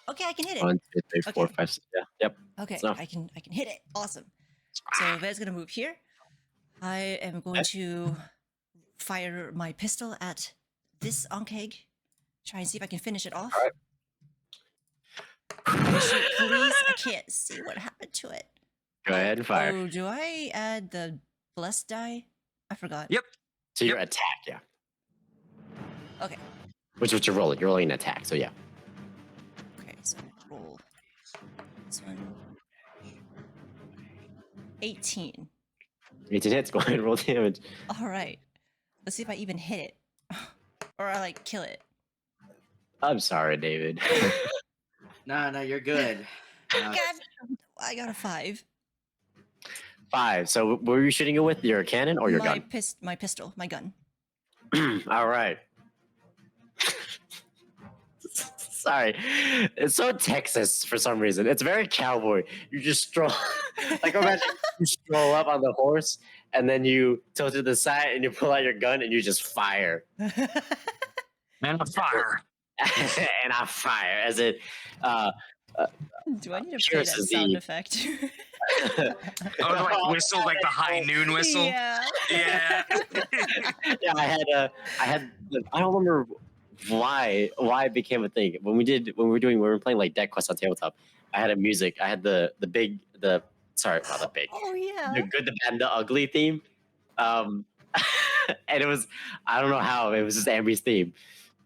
Okay, I can hit it. 1, 2, 3, 4, Okay. 5, 6. Yeah. Yep. Okay, enough. I can hit it. Awesome. So Evetta's gonna move here. I am going to fire my pistol at this Ankeg. Try and see if I can finish it off. All right. Finish it, please. I can't see what happened to it. Go ahead and fire. Oh, do I add the blessed die? I forgot. Yep. So your attack, yeah. Okay. Which is what you're rolling. You're rolling an attack, so yeah. Okay, so roll this one. 18. 18 hits. Go ahead and roll damage. All right. Let's see if I even hit it. Or I like kill it. I'm sorry, David. No, you're good. God, I got a 5. 5. So what were you shooting it with? Your cannon or your my gun? My pistol, my gun. All right. Sorry. It's so Texas for some reason. It's very cowboy. You just stroll. Like imagine you stroll up on the horse and then you tilt to the side and you pull out your gun and you just fire. And a fire. And I fire as it Do I need to play that pierces sound the- effect? Oh, like whistle, like the high noon whistle. Yeah. Yeah. Yeah, I don't remember why it became a thing. When we were playing like deck quests on tabletop, I had sorry, not the big. Oh yeah. The good, the bad, and the ugly theme. And it was, I don't know how, it was just Amby's theme.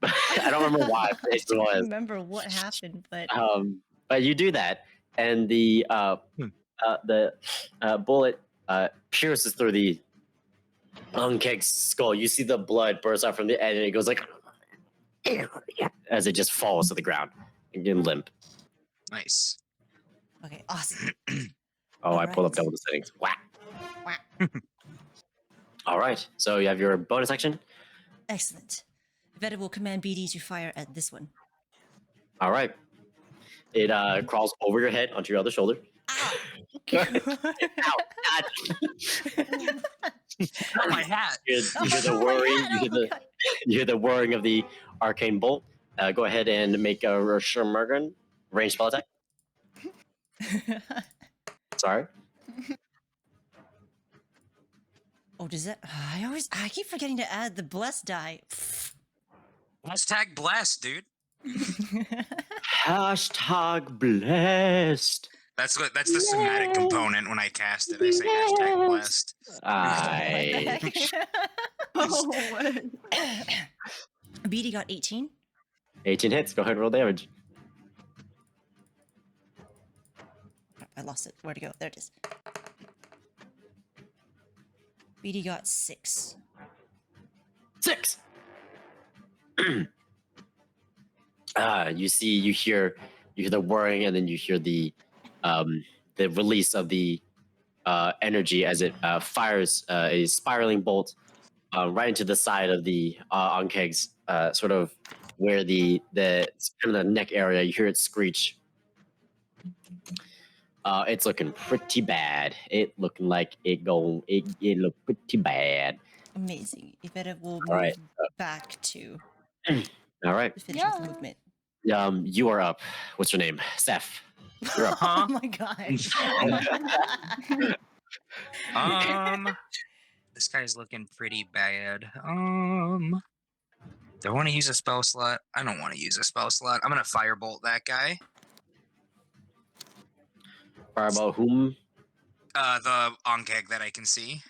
But I don't remember why. It just I don't was. remember what happened, but But you do that, and the bullet pierces through the Ankeg's skull. You see the blood burst out from the end, and it goes like as it just falls to the ground and get limp. Nice. okay, awesome. Oh, I pulled up Alright. double the settings. Whack. Whack. All right, so you have your bonus action. Excellent. Veta will command BD to fire at this one. All right, it crawls over your head onto your other shoulder. Ow! Ow! God. Oh, my hat. You hear the Oh my whirring. God, oh my God. You hear the whirring of the arcane bolt. Go ahead and make a Roshermergen range spell attack. Sorry. Oh, does that? I keep forgetting to add the blessed die. Hashtag blast, dude. Hashtag blessed. That's the somatic component when I cast it. I say hashtag blast. I. Oh, what? BD got 18. 18 hits. Go ahead and roll damage. I lost it. Where'd it go? There it is. BD got 6. 6. You hear the whirring, and then you hear the release of the energy as it fires a spiraling bolt right into the side of the Ankeg's sort of where the kind of the neck area. You hear it screech. It's looking pretty bad. It looking like it look pretty bad. Amazing. Evetta will move Alright, back to All right. finish off the movement. You are up. What's your name? Seth. You're up. Oh my gosh. This guy's looking pretty bad. Do I want to use a spell slot? I don't want to use a spell slot. I'm gonna firebolt that guy. Fireball whom? The Ankeg that I can see.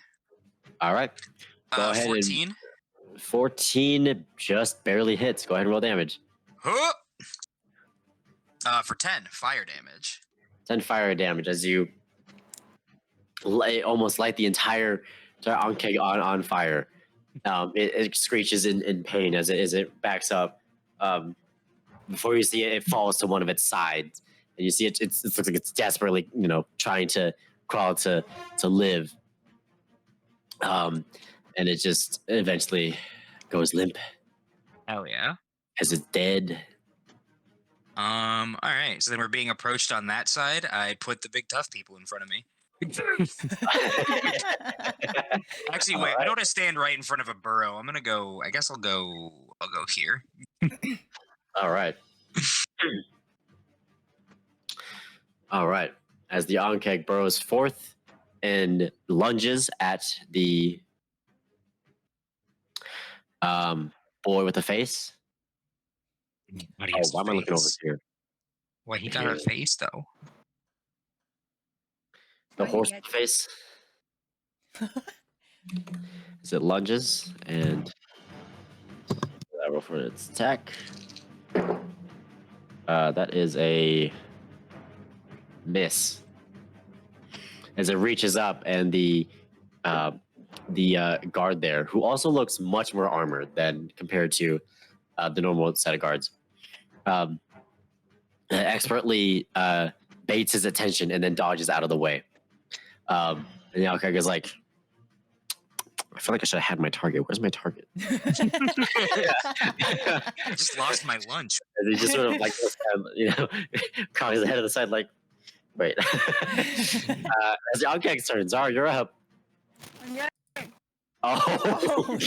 All right. Go ahead. 14. 14 just barely hits. Go ahead and roll damage. Huh! For 10 fire damage. 10 fire damage as you almost light the entire Ankeg on fire. It screeches in pain as it backs up. Before you see it, it falls to one of its sides, and you see it looks like it's desperately, trying to crawl to live. And it just eventually goes limp Hell yeah. as it's dead. All right. So then we're being approached on that side. I put the big tough people in front of me. Actually, wait. I don't want to stand right in front of a burrow. I'm gonna go. I guess I'll go here. All right. All right. As the Ankeg burrows forth and lunges at the boy with the face. Why Why am I looking over here? Why he got a face though? The horse with the face. As it lunges and I roll for its attack. That is a miss. As it reaches up and the guard there, who also looks much more armored than compared to the normal set of guards, expertly baits his attention and then dodges out of the way. And the Ankeg is like, I feel like I should have had my target. Where's my target? I just lost my lunch. And he just sort of like, caught his head to the side, like, wait. As the Ankeg's turn, Zara, you're up. Yeah. Oh,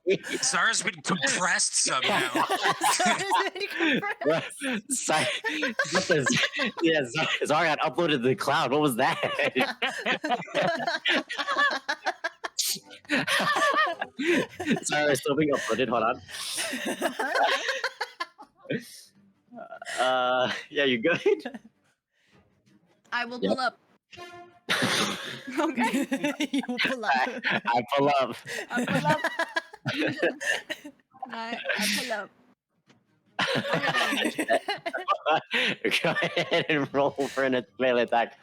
no. Zara's been compressed somehow. Zara got uploaded to the cloud. What was that? Zara is still being uploaded. Hold on. Yeah, you good? I will pull up. Okay. You pull up. I pull up. I pull up. I pull up. Go ahead and roll for an melee attack.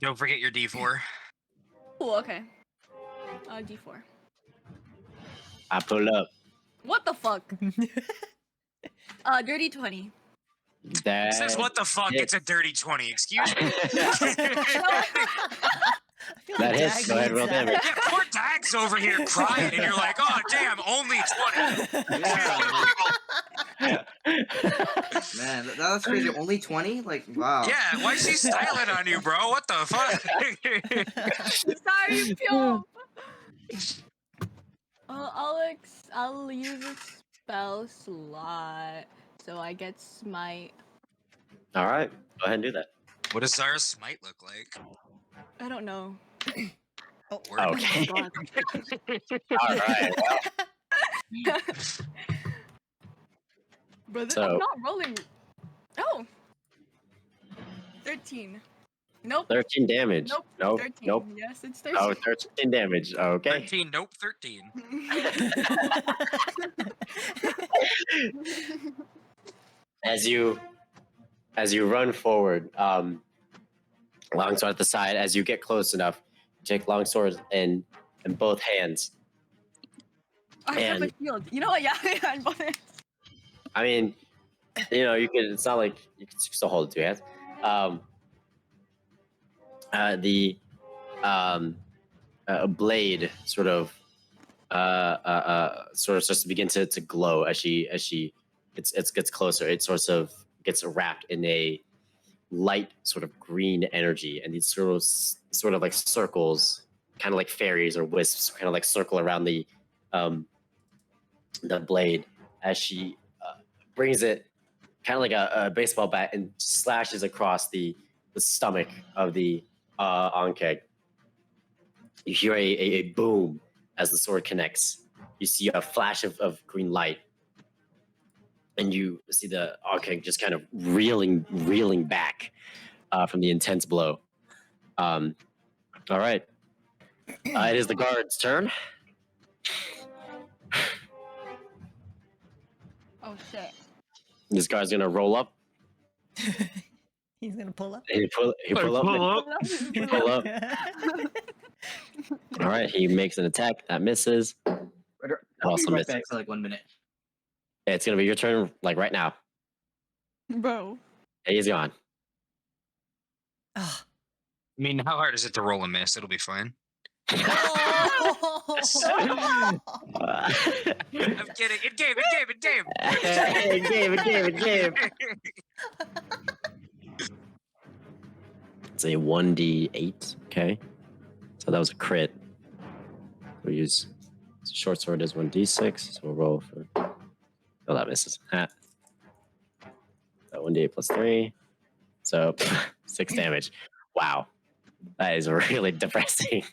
Don't forget your D4. Oh, okay. D4. I pull up. What the fuck? Dirty 20. That Says what the fuck? It's a dirty 20. Excuse me. That hits. Go ahead, roll damage. Yeah, poor Dag's over here crying, and you're like, oh damn, only 20. Man, that's crazy. Only 20? Like, wow. Yeah, why is she styling on you, bro? What the fuck? Sorry, Pyo. I'll use a spell slot, so I get smite. All right, go ahead and do that. What does Zara's smite look like? I don't know. Oh, Okay. Oh, God. All right. Well, Brother, So- I'm not rolling. Oh. 13. Nope. 13 damage. Nope. Nope. 13. Nope. Yes, it's 13. Oh, 13 damage. Okay. 13, nope, 13. As you run forward, longsword at the side. As you get close enough, take longsword in both hands. I have a And- shield. You know what? Yeah, in both hands. I mean, you could. It's not like you can still hold it two hands. Blade sort of starts to begin to glow as she gets closer. It sort of gets wrapped in a light sort of green energy, and these sort of like circles, kind of like fairies or wisps, kind of like circle around the blade as she brings it kind of like a baseball bat and slashes across the stomach of the Ankeg. You hear a boom as the sword connects. You see a flash of green light, and you see the Ankeg just kind of reeling back from the intense blow. All right, it is the guard's turn. Oh shit. This guy's gonna roll up. He's gonna pull up. He pull up. Pull up. All right, he makes an attack that misses. I'll Also be right misses. back for like 1 minute. It's gonna be your turn, like right now. Bro. He's gone. Oh. I mean, how hard is it to roll a miss? It'll be fine. I'm kidding. In game. Game. It's a 1d8. Okay, so that was a crit. We'll use short sword as 1d6. So we'll roll for. Oh, that misses. So 1d8 plus 3. So 6 damage. Wow. That is really depressing.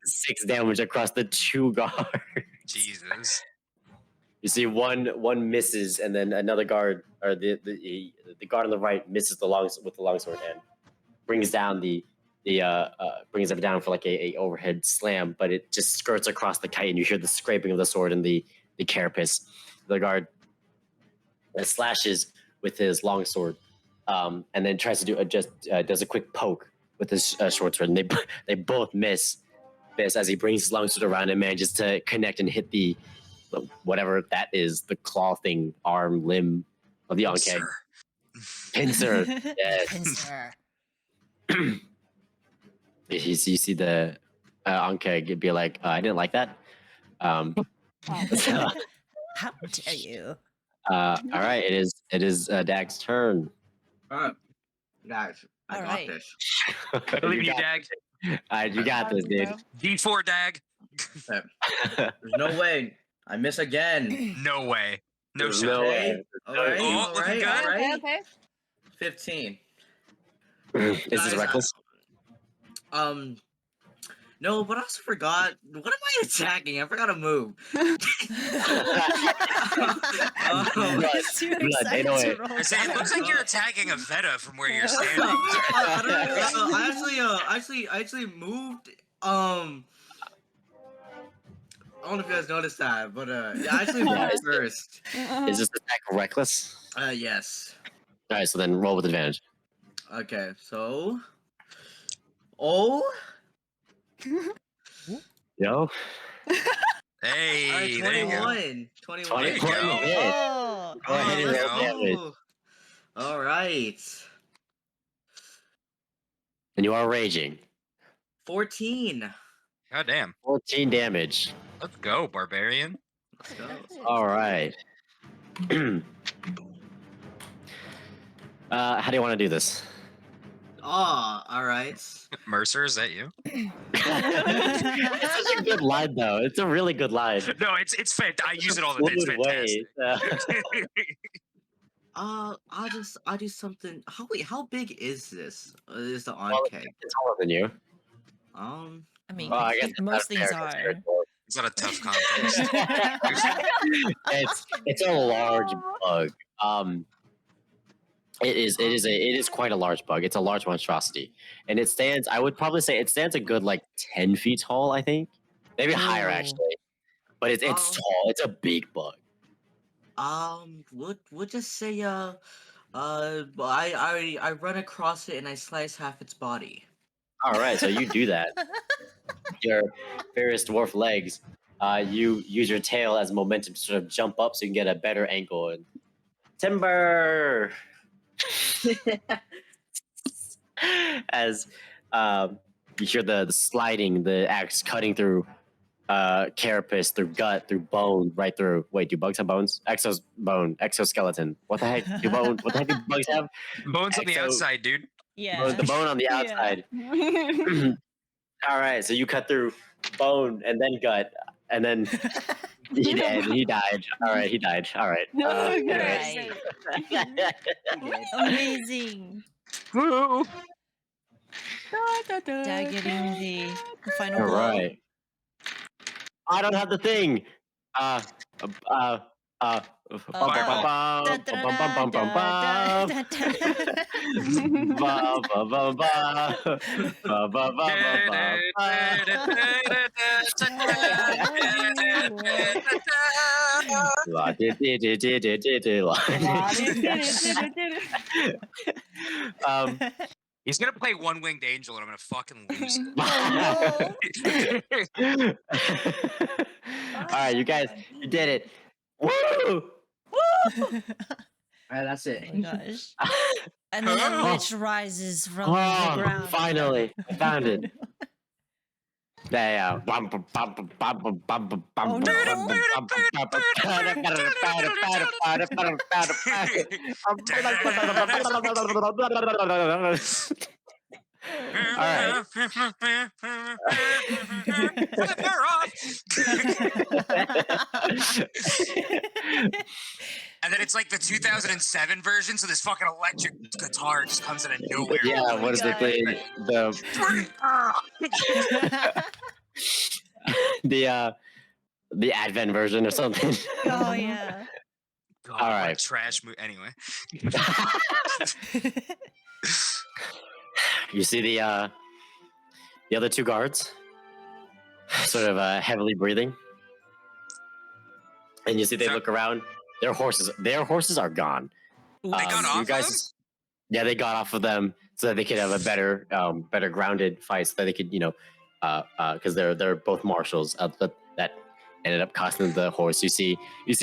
6 damage across the 2 guards. Jesus. You see one misses, and then another guard, or the guard on the right misses with the longsword and brings down brings it down for like a overhead slam, but it just skirts across the kite, and you hear the scraping of the sword and the carapace. The guard slashes with his longsword, and then tries to does a quick poke with his short sword, and they both miss as he brings his longsword around and manages to connect and hit the whatever that is, the claw thing, arm, limb of the Ankeg. Pincer. Yes. Pincer. You see the Ankeg be like, I didn't like that. So, How dare you? all right, it is Dag's turn. Guys, I All got right. this. I believe in you, Dag. All right, you got this, dude. D4, Dag. There's no way. I miss again. No way. No There's shot. no way. Alright, Oh, looking good. alright. Okay. 15. Is this Guys, reckless? No, but I also forgot. What am I attacking? I forgot to move. Because you're Blood, excited ain't to no roll I say, it down. looks like you're attacking Evetta from where you're standing. I don't know. I actually moved. I don't know if you guys noticed that, but yeah, I actually moved first. Is this attack reckless? Yes. All right, so then roll with advantage. Okay, so. Oh. Yo. Hey, Alright, there you go. 21. 21. There you go. Oh. Go ahead and let's roll damage. go. All right. And you are raging. 14. God damn. 14 damage. Let's go, barbarian. Let's go. All right. How do you want to do this? Oh, all right. Mercer, is that you? It's such a good line, though. It's a really good line. No, it's I use it all the time. It's Fluid fantastic. way. I'll do something. How big is this? Is the Well, Ankeg? it's taller than you. I mean, Well, I guess most that's things fair, are. considering- It's not a tough contest. it's a large bug. It is quite a large bug. It's a large monstrosity, and it stands. I would probably say it stands a good like 10 feet tall. I think maybe higher Oh. actually, but it's tall. It's a big bug. We'll just say I run across it and I slice half its body. All right, so you do that. Your various dwarf legs. You use your tail as momentum to sort of jump up so you can get a better angle. And timber. As you hear the sliding, the axe cutting through carapace, through gut, through bone, right through. Wait, do bugs have bones? Exoskeleton. What the heck? What the heck do bugs have? Bones on the outside, dude. Yeah. The bone on the outside. All right, so you cut through bone and then gut, and then he died. All right, he died. All right. Right. Amazing. Dag getting the final All blow. right. I don't have the thing. He's gonna play One-Winged Angel, and I'm gonna fucking lose. All right, you guys, you did it. Woo! Alright, that's it. Oh my gosh. And then a lich rises from the ground. Finally, I found it. Yeah. Alright. And then it's like the 2007 version, so this fucking electric guitar just comes out of nowhere. Yeah, what is it? The Advent version or something. Oh yeah. God, All what a right. trash movie. Anyway. You see the other two guards, sort of heavily breathing, and you see they look around. Their horses are gone. They got off you guys, of them? Yeah, they got off of them so that they could have a better grounded fight, so that they could, because they're both marshals that ended up costing the horse. You see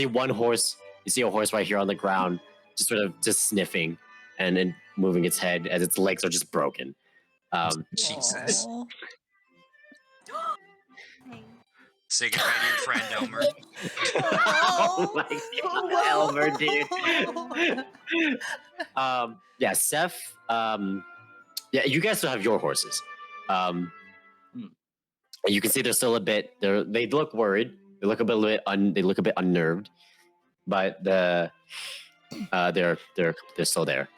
one horse. You see a horse right here on the ground, just sort of just sniffing and moving its head as its legs are just broken. Jesus. Aw. Say goodbye to your friend, Elmer. Oh my God, Elmer, dude. Yeah, Seth. Yeah, you guys still have your horses. You can see they're still a bit. They look worried. They look a bit. They look a bit unnerved, but they're still there.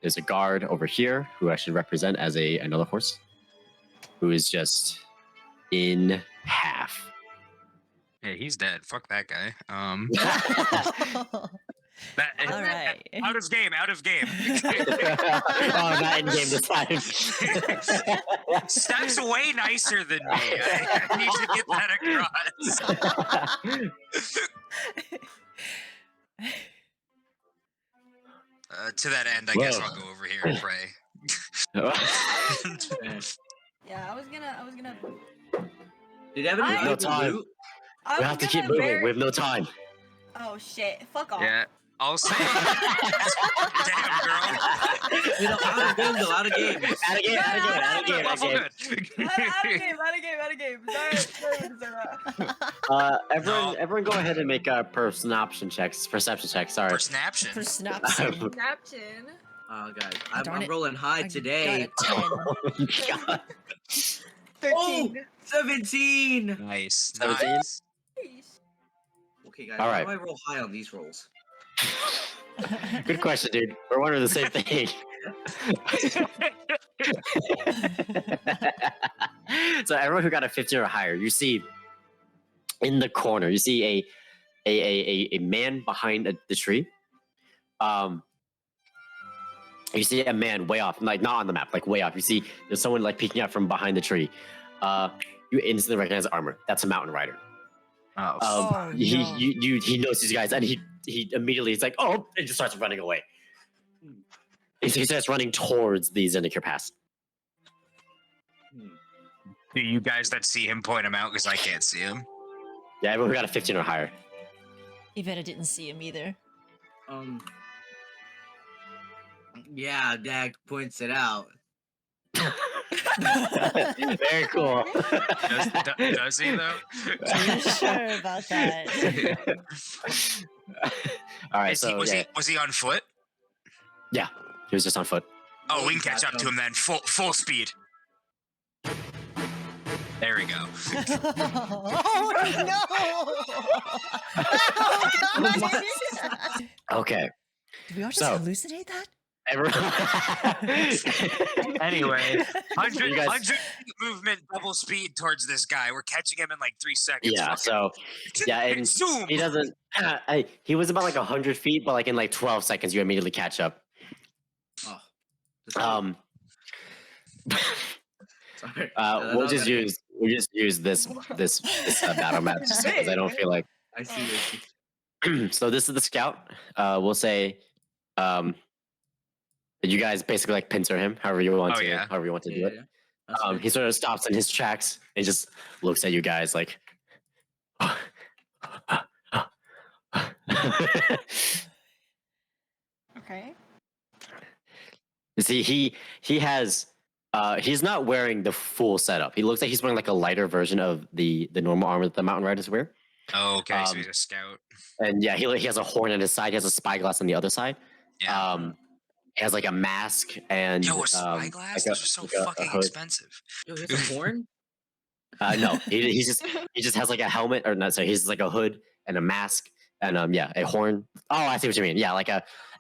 There's a guard over here who I should represent as another horse, who is just in half. Yeah, he's dead. Fuck that guy. All right. Out of game. Oh, not in game this time. Steph's way nicer than me. I need to get that across. To that end, I guess I'll go over here and pray. Yeah, I was gonna. Did you have any No good time. loot? We have to keep moving. We have no time. Oh shit! Fuck off. Yeah, I'll say. Damn, girl. Out of game though. Out of game. Out of game. Out of game. Sorry, Everyone, go ahead and make perception checks. Sorry. For snaption. For snapson. Snapchin. Oh god, Darn I'm it. rolling high today. Got a 10. God. 13. 17. Nice. 17? Nice. Okay, guys. All How right. do I roll high on these rolls? Good question, dude. We're wondering the same thing. So everyone who got a 15 or higher, you see in the corner, you see a man behind the tree. You see a man way off, like not on the map, like way off. You see there's someone like peeking out from behind the tree. You instantly recognize the armor. That's a mountain rider. Oh, he no. he knows these guys, and he immediately is like, oh, and just starts running away. He starts running towards the Zendikar Pass. Do you guys that see him point him out? Because I can't see him. Yeah, everyone who got a 15 or higher. Evetta didn't see him either. Yeah, Dag points it out. Very cool. Does he though? Are you sure about that? All right, Was he on foot? Yeah, he was just on foot. Oh, we can catch up to him then. Full speed. There we go. Oh no! Oh god! Okay. Did we all just So- hallucinate that? Anyway, 100 You guys- 100 movement, double speed towards this guy. We're catching him in like 3 seconds. Yeah, so yeah, and Zoom. he doesn't. He was about like 100 feet, but like in like 12 seconds, you immediately catch up. Oh. We'll just use this battle map just because I don't feel like I see. So this is the scout. We'll say, you guys basically like pincer him, however you want to, however you want to do it. Yeah. He sort of stops in his tracks and just looks at you guys like. Okay. You see, he has. He's not wearing the full setup. He looks like he's wearing like a lighter version of the normal armor that the mountain riders wear. Oh, okay. So he's a scout. And yeah, he has a horn on his side. He has a spyglass on the other side. Yeah. He has like a mask and Yo, a spyglass? Those are so fucking expensive. Yo, he has a horn? No, he just has like a helmet, or not. Sorry, he's like a hood and a mask and a horn. Oh, I see what you mean. Yeah,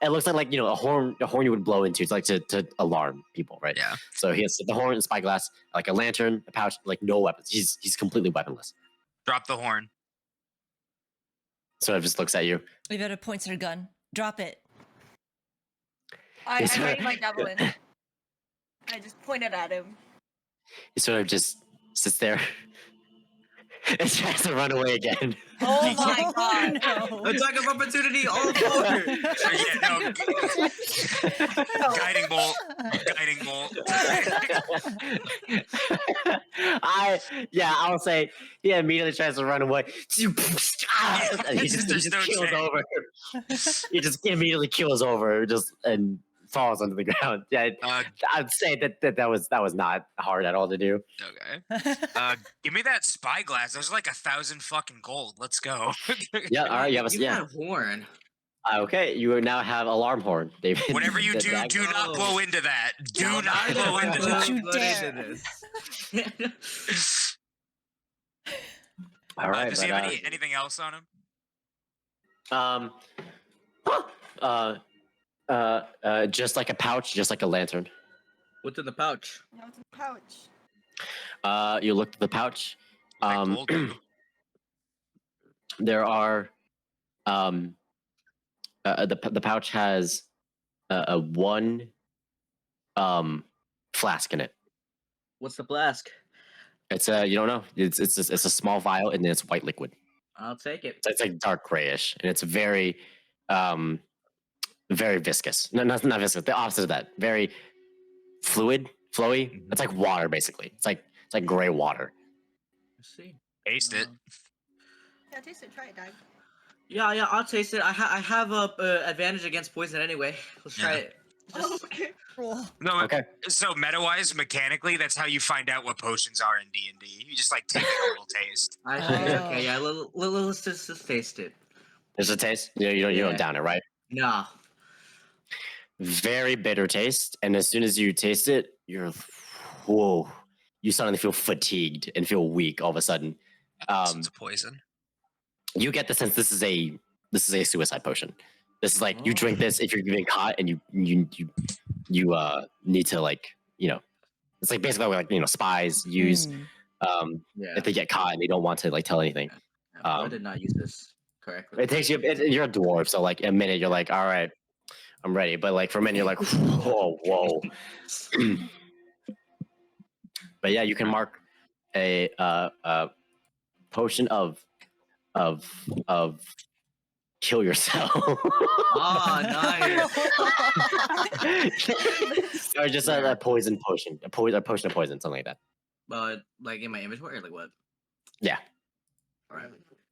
it looks like a horn you would blow into. It's like to alarm people, right? Yeah. So he has the horn and spyglass, like a lantern, a pouch, like no weapons. He's completely weaponless. Drop the horn. So it just looks at you. Evetta points her gun. Drop it. I ready my javelin. I just pointed at him. He sort of just sits there and tries to run away again. Oh my god! No. Attack of opportunity, all four! Guiding bolt. Guiding bolt. I'll say he immediately tries to run away. He just keels over. He just immediately keels over, and falls onto the ground. Yeah, I'd say that was not hard at all to do. Okay. Give me that spyglass. There's like 1,000 fucking gold. Let's go. Yeah, all right. You have got a horn. Okay, you now have alarm horn, David. Whatever you do, do not blow into that. Do not blow into that. You dare. All right. Does he have anything else on him? Just like a pouch, just like a lantern. What's in the pouch? No, it's a pouch. You look at the pouch. I told you. There are the pouch has a one flask in it. What's the flask? It's you don't know. It's a small vial and it's white liquid. I'll take it. So it's like dark grayish and it's very viscous. No, not viscous. The opposite of that. Very fluid, flowy. It's like water basically. It's like gray water. Let's see. Taste it. Yeah, taste it. Try it, Dad. Yeah, I'll taste it. I have a advantage against poison anyway. Let's try it. Okay. Cool. No, Okay. So meta-wise, mechanically, that's how you find out what potions are in D&D. You just like take a little taste. I think okay. Yeah, let's just taste it. There's a taste. You don't down it, right? Nah. Very bitter taste, and as soon as you taste it, whoa! You suddenly feel fatigued and feel weak all of a sudden. It's a poison. You get the sense this is a suicide potion. This is like you drink this if you're getting caught and you need to it's like basically like spies use if they get caught and they don't want to tell anything. I did not use this correctly. It takes you. You're a dwarf, so a minute you're like, all right, I'm ready. But for a minute you're like, whoa. But yeah, you can mark a potion of kill yourself. Oh, nice. Or just a poison potion, a potion of poison, something like that. But in my inventory, or what? Yeah. All right.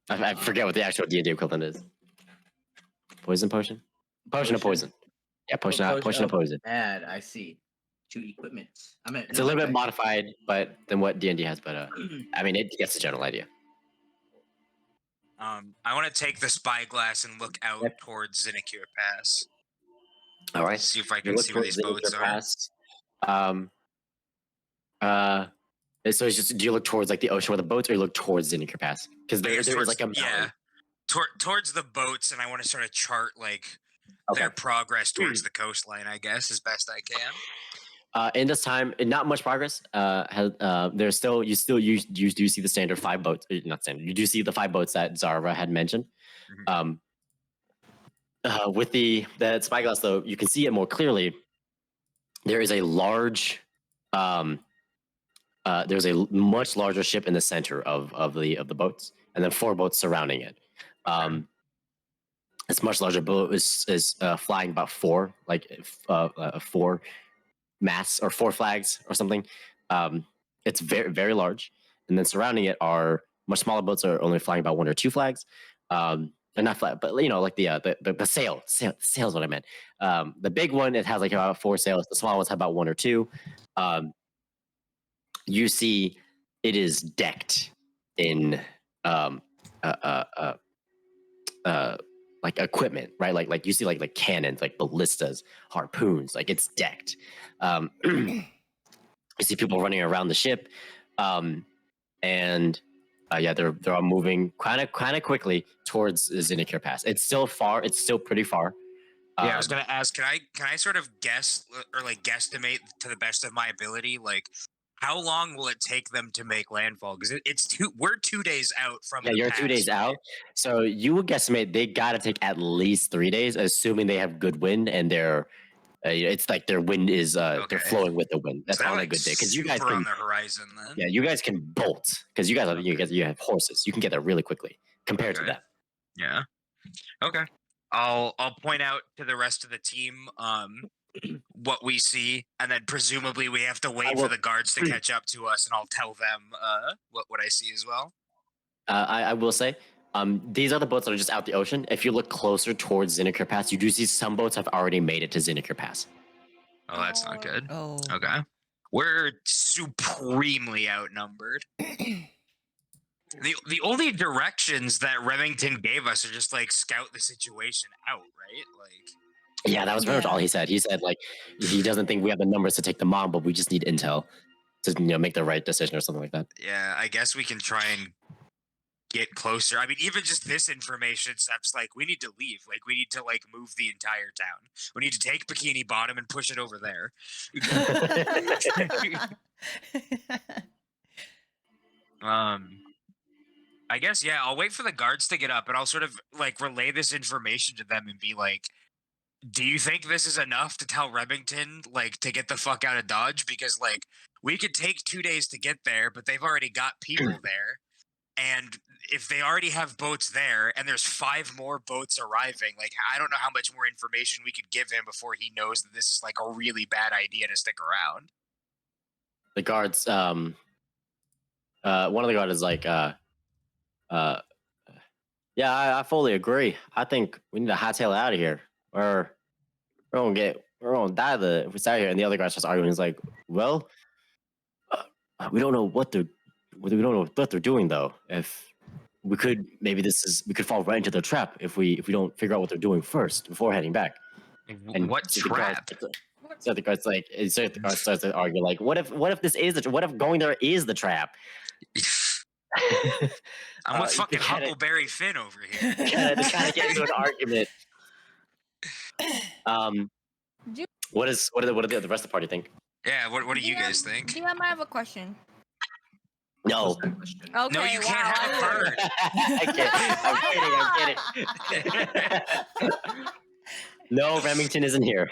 I forget what the actual D&D equivalent is. Poison potion? Potion of poison. Yeah, potion of poison. Add, I see. To equipment. It's a little bit modified, but than what D&D has. But it gets the general idea. I want to take the spyglass and look out towards Zinnicure Pass. All right. See if I can see where these boats are. So it's just, do you look towards the ocean where the boats, or you look towards Zinnicure Pass? Because there is a mountain. Yeah, towards the boats, and I want to sort of chart their progress towards the coastline. I guess as best I can. In this time, not much progress. There's still you do see the standard 5 boats. Not standard. You do see the 5 boats that Zara had mentioned. Mm-hmm. With the spyglass, though, you can see it more clearly. There is a large. There's a much larger ship in the center of the boats, and then 4 boats surrounding it. This much larger boat is flying about 4 masts or 4 flags or something. It's very, very large, and then surrounding it are much smaller boats are only flying about 1 or 2 flags. And not flag, but like the sail is what I meant. The big one, it has like about 4 sails. The small ones have about 1 or 2. You see, it is decked in like equipment, right? Like you see like cannons, like ballistas, harpoons. Like it's decked. You see people running around the ship, and they're all moving kind of quickly towards Zinnikir Pass. It's still far. It's still pretty far. Yeah, I was gonna ask. Can I sort of guess or like guesstimate to the best of my ability, like how long will it take them to make landfall? Because we're 2 days out from. Yeah, you're 2 days out. So you would guesstimate they got to take at least 3 days, assuming they have good wind and they're. It's like their wind is they're flowing with the wind. That's on a good day because you guys can on the horizon. Then you guys can bolt because you have horses. You can get there really quickly compared to that. Yeah. Okay. I'll point out to the rest of the team what we see, and then presumably we have to wait for the guards to catch up to us, and I'll tell them what I see as well. I will say. These are the boats that are just out the ocean. If you look closer towards Zinnikir Pass, you do see some boats have already made it to Zinnikir Pass. Oh, that's not good. Oh. Okay. We're supremely outnumbered. The only directions that Remington gave us are just like scout the situation out, right? Like. Yeah, that was pretty much all he said. He said like he doesn't think we have the numbers to take them on, but we just need intel to make the right decision or something like that. Yeah, I guess we can try and get closer. I mean, even just this information steps like we need to leave. Like we need to like move the entire town. We need to take Bikini Bottom and push it over there. I guess I'll wait for the guards to get up and I'll sort of like relay this information to them and be like, do you think this is enough to tell Remington like to get the fuck out of Dodge? Because like we could take 2 days to get there, but they've already got people there. And if they already have boats there and there's 5 more boats arriving, like I don't know how much more information we could give him before he knows that this is like a really bad idea to stick around. The guards, one of the guards is like, I fully agree. I think we need to hightail it out of here, or we're gonna die if we stay here. And the other guy starts arguing. He's like, well, we don't know what they're doing though. If we could, we could fall right into their trap if we don't figure out what they're doing first before heading back. And what trap? So the guard starts to argue like, what if going there is the trap? I'm with fucking Huckleberry Finn over here. Kind of get into an argument. What do the rest of the party think? Yeah, what do you guys think? DM, I have a question. No. Okay, No, you can't have a bird. I'm kidding. No, Remington isn't here.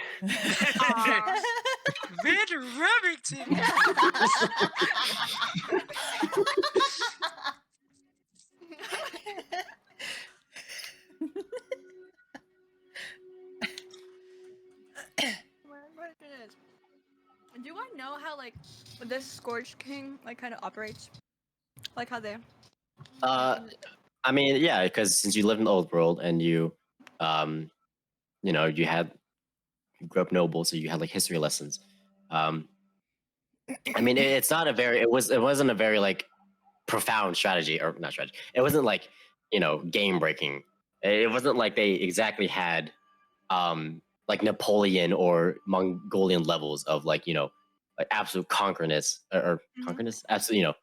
Vander Remington. Do I know how like this Scourge King like kind of operates? Like how they? I mean, yeah, because since you live in the old world and you grew up noble, so you had like history lessons. I mean, it wasn't a very like profound strategy, or not strategy. It wasn't like game breaking. It wasn't like they exactly had like Napoleon or Mongolian levels of like absolute conquerness or conquerness, absolute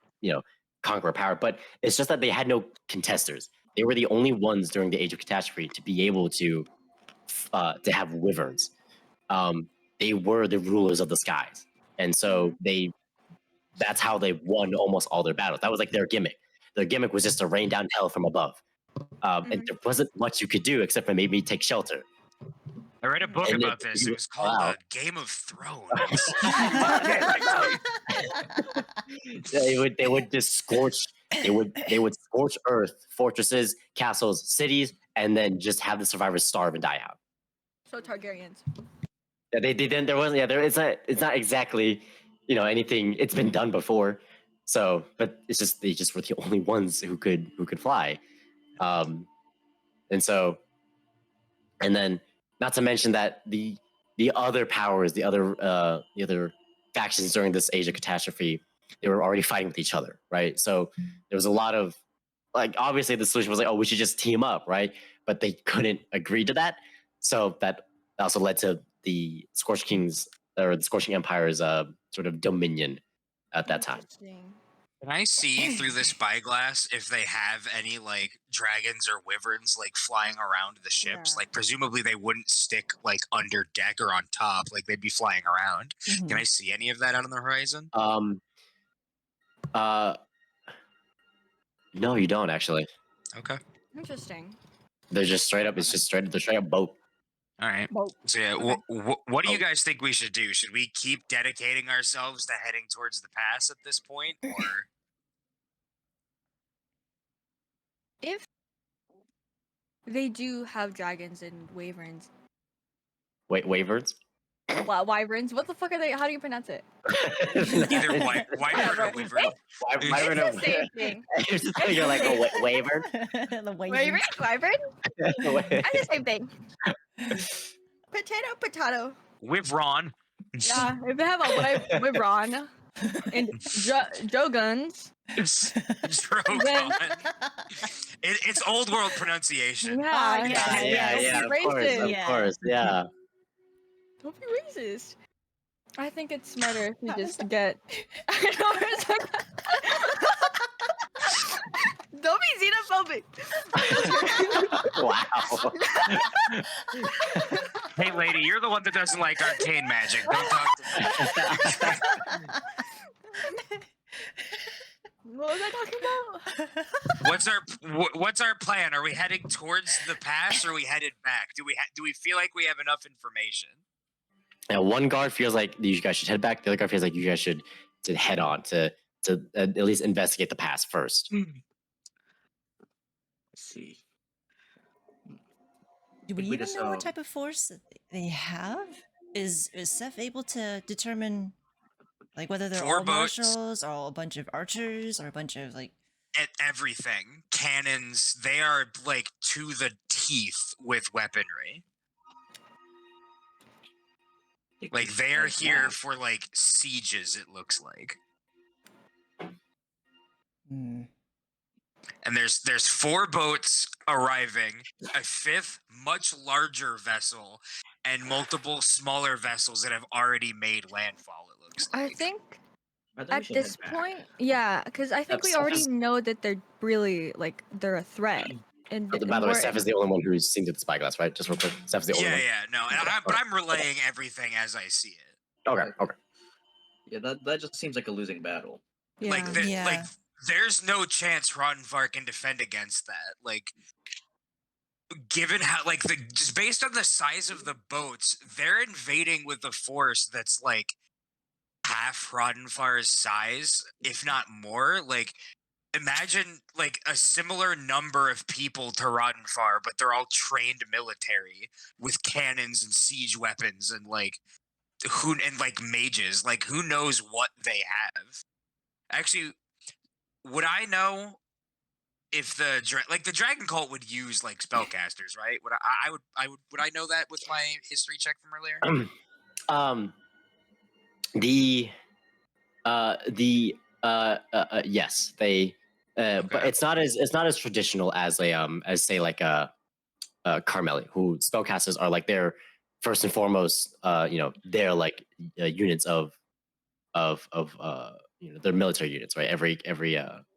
conqueror power. But it's just that they had no contesters. They were the only ones during the Age of Catastrophe to be able to have wyverns. They were the rulers of the skies, and so that's how they won almost all their battles. That was like their gimmick. Their gimmick was just to rain down hell from above, and there wasn't much you could do except for maybe take shelter. I read a book about this. It was called Game of Thrones. They would just scorch they would scorch earth, fortresses, castles, cities, and then just have the survivors starve and die out. So Targaryens. Yeah, they didn't. There wasn't. Yeah, there. It's not exactly, anything. It's been done before. So, but it's just they just were the only ones who could fly, and so, and then not to mention that the other powers, the other factions during this age of catastrophe, they were already fighting with each other, right? So there was a lot of obviously the solution was like, oh, we should just team up, right? But they couldn't agree to that, so that also led to the Scorched Kings or the Scorching Empire's sort of dominion at that time. Interesting. Can I see through the spyglass if they have any dragons or wyverns flying around the ships? Yeah. Presumably they wouldn't stick under deck or on top. They'd be flying around. Mhm. Can I see any of that out on the horizon? No, you don't actually. Okay. Interesting. They're just straight up. It's just they're straight up boat. All right. Well, So yeah, okay. what do you guys think we should do? Should we keep dedicating ourselves to heading towards the pass at this point, or? If they do have dragons and wyverns, Wait, wyverns? wyverns. What the fuck are they? How do you pronounce it? Either wyvern or wyvern. Wyvern It's the same thing. You're like a wyvern. The Wyvern, wyvern. I'm the same thing. Potato. Wyvron. Yeah, if they have a wyvern and dragons. Drogon. It's old world pronunciation. Yeah, Yeah, Don't be racist. of course, yeah. Don't be racist. I think it's smarter if you just get. Don't be xenophobic. Wow. Hey, lady, you're the one that doesn't like arcane magic. Don't talk to me. What was I talking about? What's our plan? Are we heading towards the pass, or are we headed back? Do we feel like we have enough information? And one guard feels like you guys should head back. The other guard feels like you guys should head on to at least investigate the pass first. Let's see. Do we We even just, know what type of force that they have? Is Seth able to determine whether they're 4 all boats. marshals or all a bunch of archers or a bunch of At everything, cannons, they are to the teeth with weaponry. They are here for sieges, it looks like. Hmm. And there's 4 boats arriving, a 5th much larger vessel, and multiple smaller vessels that have already made landfall, it looks like. I think I think we at should this head back. point, yeah, because I think we already know that they're really they're a threat. And By the way, we're- Seth is the only one who's seen through the spyglass, right? Just real quick. Seth's the only one. No, but I'm relaying everything as I see it. Okay. Yeah, that just seems like a losing battle. yeah. Yeah. There's no chance Rodenvar can defend against that. Given how just based on the size of the boats, they're invading with a force that's half Rodenvar's size, if not more. Imagine a similar number of people to Rodenvar, but they're all trained military with cannons and siege weapons and mages. Who knows what they have? Actually, would I know if the dragon cult would use spellcasters, right? Would I know that with my history check from earlier? Yes, they but it's not as traditional as as say a Carmeli, who spellcasters are they're first and foremost they're units of they're military units, right? Every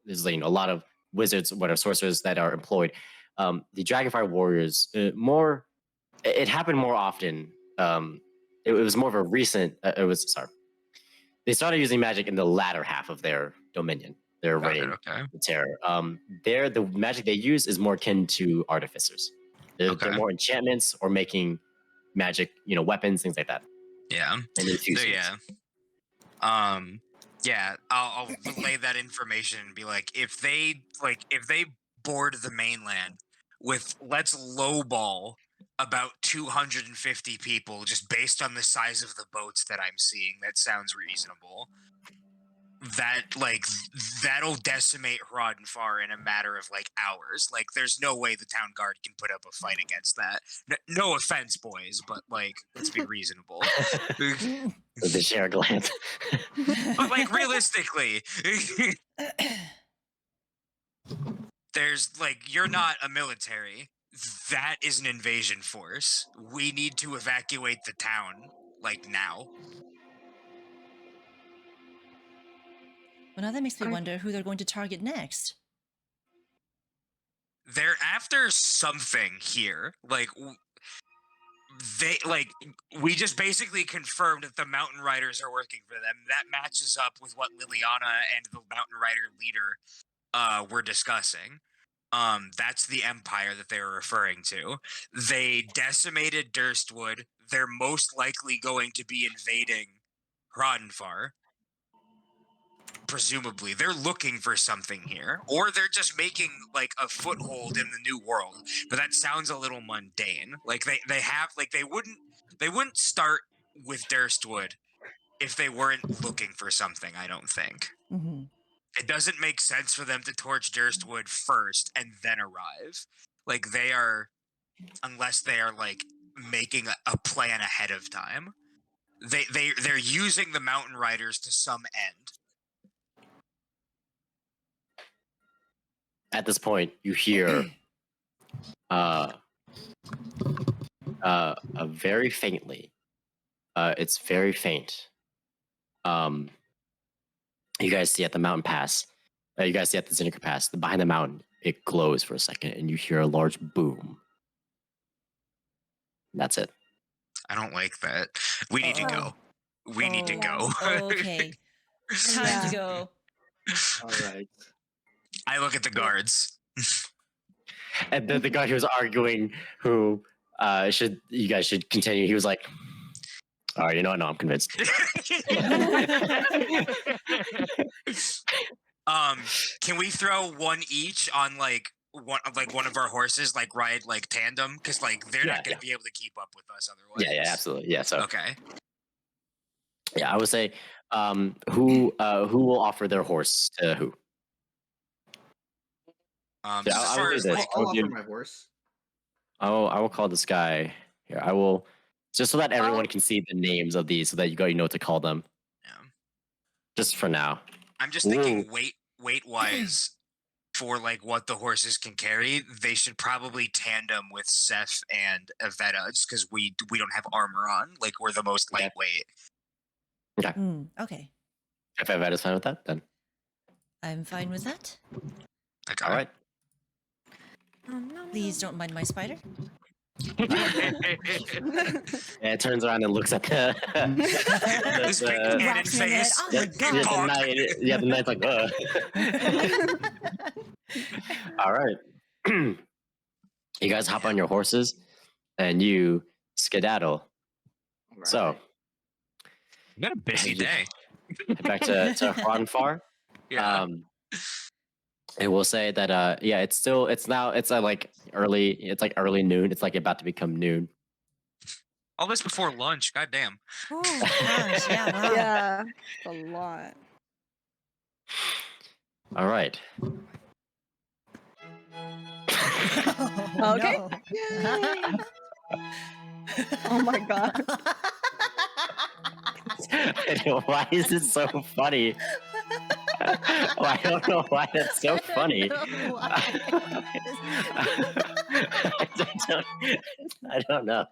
there's a lot of wizards, what are sorcerers that are employed. The Dragonfire warriors it happened more often. It was more of a recent. They started using magic in the latter half of their dominion, their reign, the terror. The magic they use is more akin to artificers. They're more enchantments or making magic, weapons, things like that. Yeah. And infusing. Yeah. Yeah, I'll relay that information and be like, if they board the mainland with let's lowball about 250 people just based on the size of the boats that I'm seeing, that sounds reasonable. That'll decimate Hrodenfar in a matter of like hours. Like, there's no way the town guard can put up a fight against that. No offense, boys, but like, let's be reasonable. The share glance. But like, realistically, there's like, you're not a military. That is an invasion force. We need to evacuate the town like now. Well, now that makes me wonder who they're going to target next. They're after something here. Like, we just basically confirmed that the Mountain Riders are working for them. That matches up with what Liliana and the Mountain Rider leader were discussing. That's the empire that they were referring to. They decimated Durstwood. They're most likely going to be invading Hrodenfar. Presumably, they're looking for something here, or they're just making like a foothold in the new world. But that sounds a little mundane. Like they wouldn't start with Durstwood if they weren't looking for something. I don't think. Mm-hmm. It doesn't make sense for them to torch Durstwood first and then arrive. Like, they are, unless they are like making a plan ahead of time. They're using the Mountain Riders to some end. At this point, you hear very faintly. It's very faint. You guys see at the mountain pass. You guys see at the Zinniker Pass. Behind the mountain, it glows for a second, and you hear a large boom. That's it. I don't like that. We need to go. We need to go. Okay. Time to go. All right. I look at the guards. And then the guy who was arguing who you guys should continue, he was like, all right, you know what? No, I'm convinced. Can we throw one each on one of our horses, like ride like tandem? Because like they're not going to be able to keep up with us otherwise. Yeah, absolutely. Yeah, so okay. Yeah, I would say who will offer their horse to who? I'll offer my horse. I will call this guy here. I will, just so that everyone can see the names of these, so that you know what to call them. Yeah. Just for now. I'm just thinking weight wise, for like what the horses can carry, they should probably tandem with Seth and Evetta, just because we don't have armor on. Like, we're the most lightweight. Okay. Okay. If Evetta's fine with that, then I'm fine with that. Okay. all right. Please don't mind my spider. And it turns around and looks at the This big cannon Raps me in the head. face. Oh my god. the knight's like, all right. You guys hop on your horses and you skedaddle. Right. So You got a busy day. head back to Hrodenfar. Yeah. And we'll say that it's like early noon. It's like about to become noon. All this before lunch. God damn. Oh gosh, yeah, wow. Yeah, a lot. All right. Oh, Okay. no. Yay. Oh my god. Why is it so funny? I don't know why that's so funny. I don't know.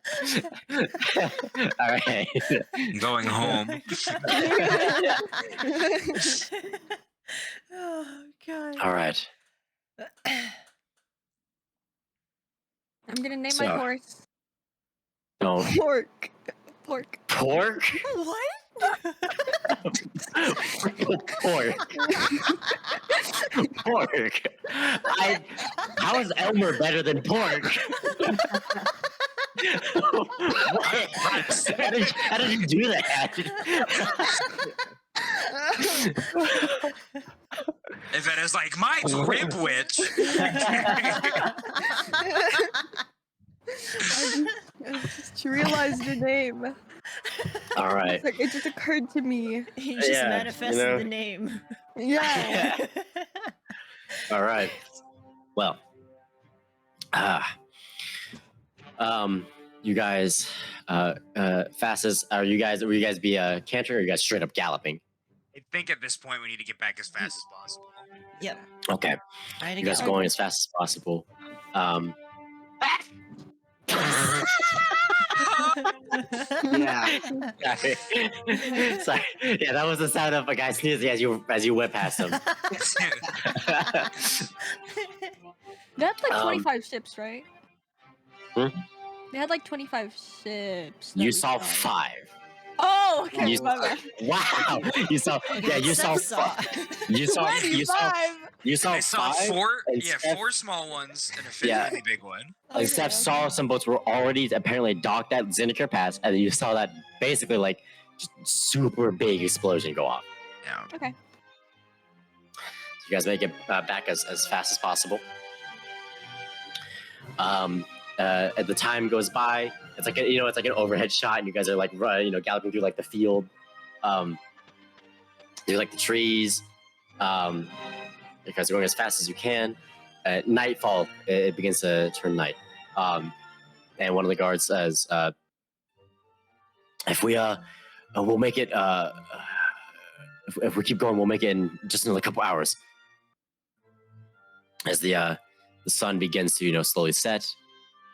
All right. I'm going home. Oh god. All right. I'm gonna name So- my horse. No. Pork. Pork? What? Pork. Pork. How is Elmer better than pork? What? How did you do that? Evetta's like, mine's Rib Witch. I just realized the name. All right. It's like it just occurred to me. He just Yeah, manifested you know. the name. Yeah. All right. Well, you guys, fastest. Will you guys be cantering, or are you guys straight up galloping? I think at this point we need to get back as fast as possible. Yep. Okay. Ready to You guys go. going as fast as possible. Yeah. Sorry. Yeah, that was the sound of a guy sneezing as you went past him. That's like Um, 25 ships, right? Hmm? They had like 25 ships. that You we saw 5. Oh, okay. You- my bad. Wow. You saw. Yeah, you saw. You saw. You saw. 25. You saw I saw 5. 4, and yeah, Steph- 4 small ones and a Yeah. really big one. And Steph saw some boats were already apparently docked at Zinniker Pass, and then you saw that basically like just super big explosion go off. Yeah. Okay. You guys make it back as fast as possible. The time goes by. It's like it's like an overhead shot, and you guys are like galloping through like the field, through like the trees. You guys are going as fast as you can. At nightfall, it begins to turn night. And one of the guards says, "If we we'll make it. If we keep going, we'll make it in just another couple hours." As the sun begins to slowly set,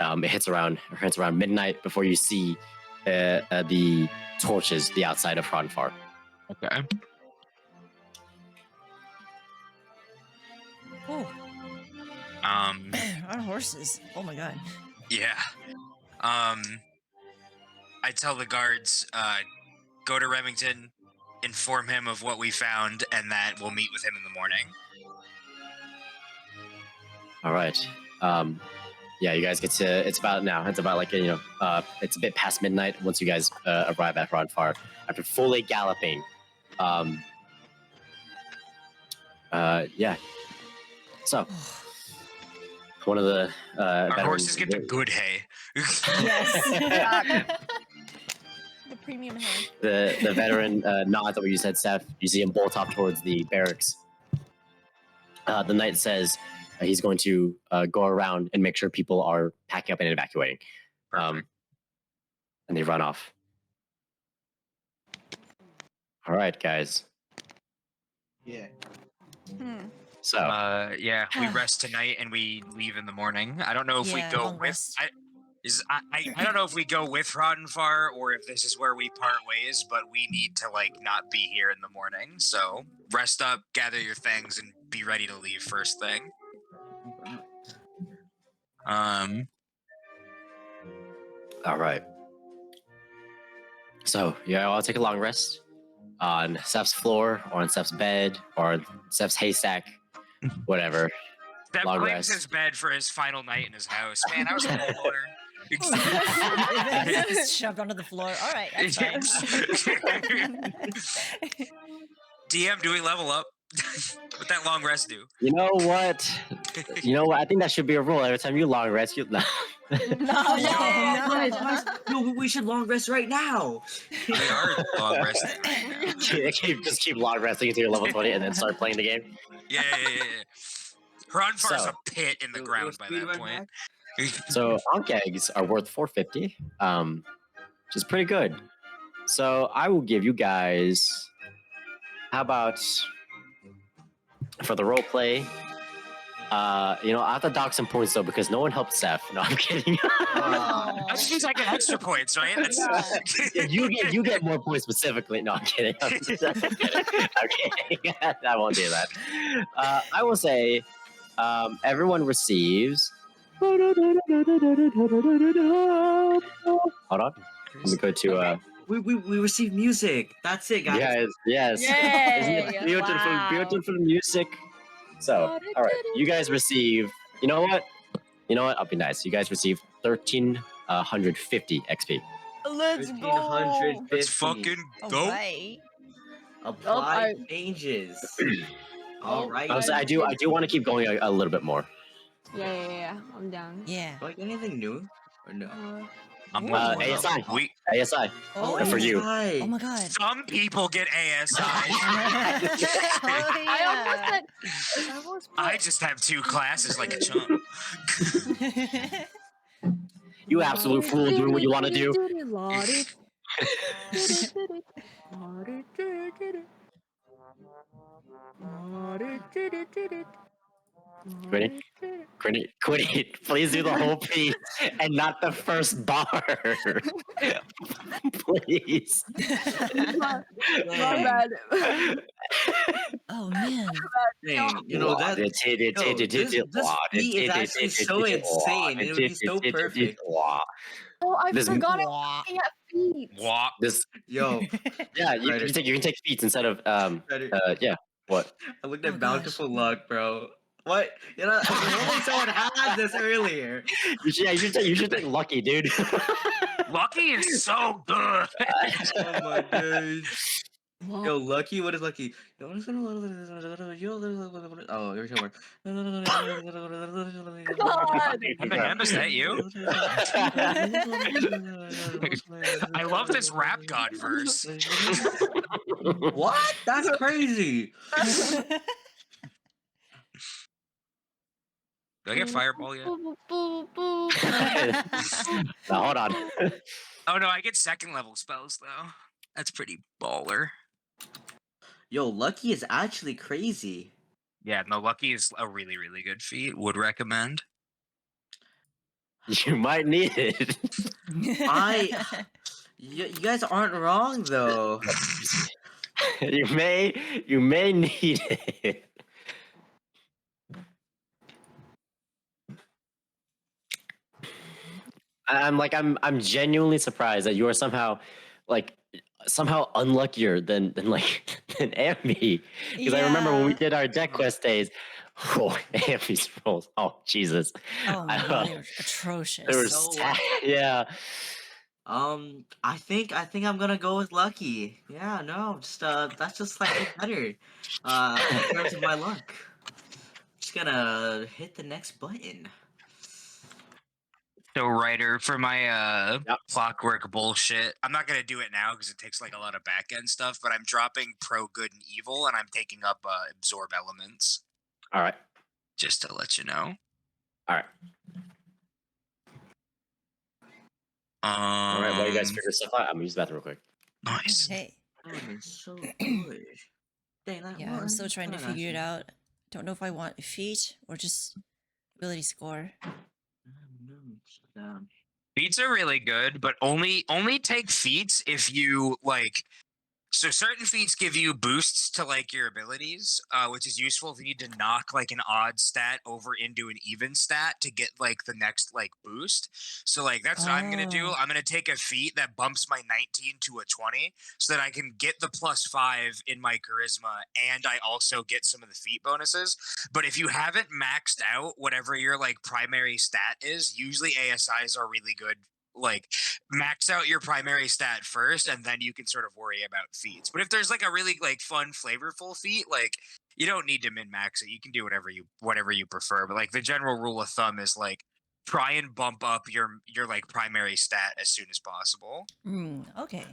it hits around midnight before you see the torches the outside of Hronfar. Okay. Oh, Um. on horses. Oh my god. Yeah. I tell the guards, go to Remington, inform him of what we found, and that we'll meet with him in the morning. All right. Yeah, you guys get to. It's about now. It's about like it's a bit past midnight once you guys arrive at Hronfar after fully galloping. Yeah. So one of the Our veterans- horses get the good hay. Yes. The premium hair. the veteran nods at what you said, Steph. You see him bolt off towards the barracks. The knight says he's going to go around and make sure people are packing up and evacuating. And they run off. All right, guys. Yeah. So Yeah, we rest tonight and we leave in the morning. I don't know if Yeah, we go long with. rest. I don't know if we go with Hronfar or if this is where we part ways, but we need to not be here in the morning. So rest up, gather your things, and be ready to leave first thing. all right. So yeah, I'll take a long rest on Steph's floor or on Steph's bed or on Steph's haystack, whatever. That Long claims rest. his bed for his final night in his house. Man, I was a homeowner. It's shoved onto the floor. All right, that's fine. DM, do we level up? What that long rest do? You know what? I think that should be a rule. Every time you long rest, you. No, Guys, no. no, we should long rest right now. We are long resting right now. just keep long resting until you're level 20 and then start playing the game. Yeah. Hronfar's So- a pit in the ground by that point. So Ankh eggs are worth 450, which is pretty good. So I will give you guys. How about for the role play? I have to dock some points though because no one helped Seth. No, I'm kidding. That just means I get extra points, right? Yeah, you get more points specifically. No, I'm kidding. I'm kidding. I won't do that. I will say everyone receives. Hold on. Let me go to. We received music. That's it, guys. Yes. Yay! Isn't it beautiful? Wow. Beautiful music. So, all right, you guys receive. You know what? I'll be nice. You guys receive 1,350 XP. Let's go. 1,350. Let's fucking All go. right. Apply changes. All right. I do want to keep going a little bit more. Yeah. I'm down. Yeah. Like anything new or no? I'm Ooh. looking it up. ASI. We ASI. Oh, for you. Oh my god. some people get ASI. Oh yeah. I almost I put- just have 2 classes like a chump. You absolute fool doing what you want to do. Queenie, please do the whole piece and not the first bar. Please. My bad. Oh man. Dang, you know that. This beat is actually so insane. It would be so perfect. Oh, I This- forgot I was looking at feet. Walk. This, Yo, yeah, you Ryder. can take feats instead of Ryder, yeah. What? I looked Oh, at Bountiful Luck, bro. What? You know, only someone had this earlier. You should take lucky, dude. Lucky is so good. Oh my god. Wow. Yo, Lucky, what is Lucky? Oh, you're sure. Eminem, is that you? I love this rap god verse. What? That's crazy. Do I get fireball yet? Now, hold on. Oh no, I get 2nd level spells though. That's pretty baller. Yo, Lucky is actually crazy. Yeah, no, Lucky is a really, really good feat. Would recommend. You might need it. You guys aren't wrong though. You may need it. I'm genuinely surprised that you are somehow unluckier than Amby. Because I remember when we did our deck quest days, Amby's rolls. Oh Jesus. Oh my god, they were atrocious. There was So- yeah. I think I'm gonna go with Lucky. Yeah, no, just that's just slightly better. In terms of my luck. Just gonna hit the next button. So, Ryder, for my Yep. clockwork bullshit, I'm not gonna do it now because it takes like a lot of back end stuff. But I'm dropping pro, good, and evil, and I'm taking up absorb elements. All right. Just to let you know. All right. All right. While you guys figure stuff out, I'm gonna use the bathroom real quick. Nice. Hey. Oh, it's so good. Dang, that Yeah, I'm one- still trying to fun, figure it actually. out. Don't know if I want a feat or just ability score. Feats are really good, but only take feats if you like. So certain feats give you boosts to like your abilities, which is useful if you need to knock like an odd stat over into an even stat to get like the next like boost. So like that's what I'm gonna do. Oh. I'm gonna take a feat that bumps my 19 to a 20 so that I can get the +5 in my charisma and I also get some of the feat bonuses. But if you haven't maxed out whatever your like primary stat is, usually ASIs are really good. Like max out your primary stat first and then you can sort of worry about feats. But if there's like a really like fun flavorful feat, like you don't need to min max it. You can do whatever you prefer. But like the general rule of thumb is like try and bump up your like primary stat as soon as possible. Okay.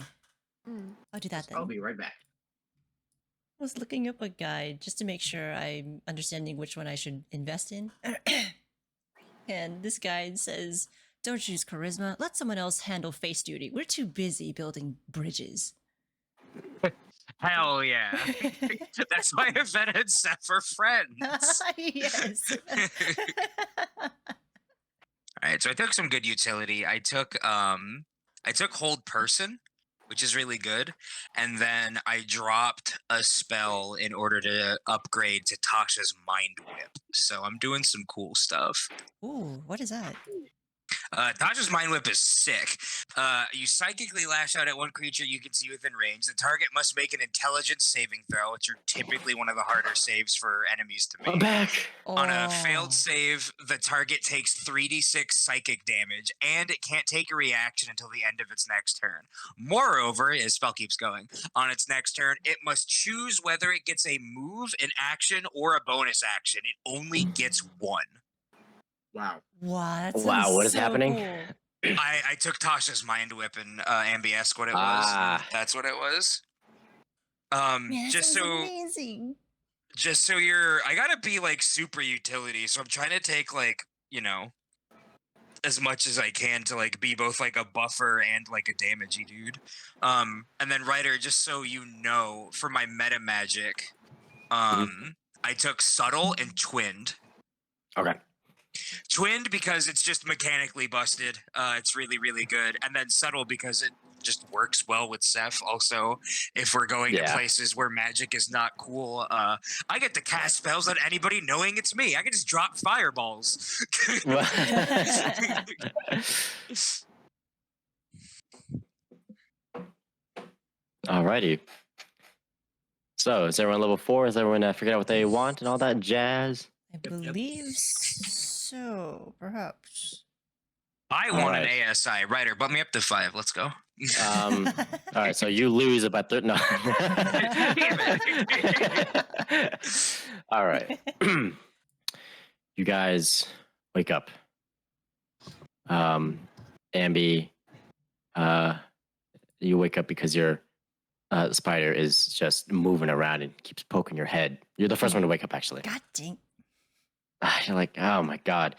I'll do that then. I'll be right back. I was looking up a guide just to make sure I'm understanding which one I should invest in. And this guide says, don't choose charisma. Let someone else handle face duty. We're too busy building bridges. Hell yeah. That's why Evetta and Seth are friends. Yes. All right, so I took some good utility. I took hold person, which is really good, and then I dropped a spell in order to upgrade to Tasha's Mind Whip. So I'm doing some cool stuff. Ooh, what is that? Tasha's Mind Whip is sick. You psychically lash out at one creature you can see within range. The target must make an intelligence saving throw, which are typically one of the harder saves for enemies to I'm make. back. On a failed save, the target takes 3d6 psychic damage, and it can't take a reaction until the end of its next turn. Moreover, as spell keeps going, on its next turn, it must choose whether it gets a move, an action, or a bonus action. It only gets one. Wow. Wow, that Wow, sounds what is so happening? cool. I took Tasha's Mind Whip and Amby asked what it was. Ah. That's what it was. Man, that Just sounds so amazing. just so you're, I gotta be like super utility, so I'm trying to take like, you know, as much as I can to like be both like a buffer and like a damagey dude. And then Ryder, just so you know, for my meta magic, I took subtle and twinned. Okay. Twinned because it's just mechanically busted. It's really, really good. And then subtle because it just works well with Seth. Also, if we're going to places where magic is not cool, I get to cast spells on anybody knowing it's me. I can just drop fireballs. Alrighty. So, is everyone level 4? Is everyone figured out what they want and all that jazz? I believe so, perhaps. I want an ASI. Ryder, bump me up to 5. Let's go. All right, so you lose about no. All right. You guys wake up. Amby, you wake up because your spider is just moving around and keeps poking your head. You're the first one to wake up, actually. God dang. You're like, oh my god.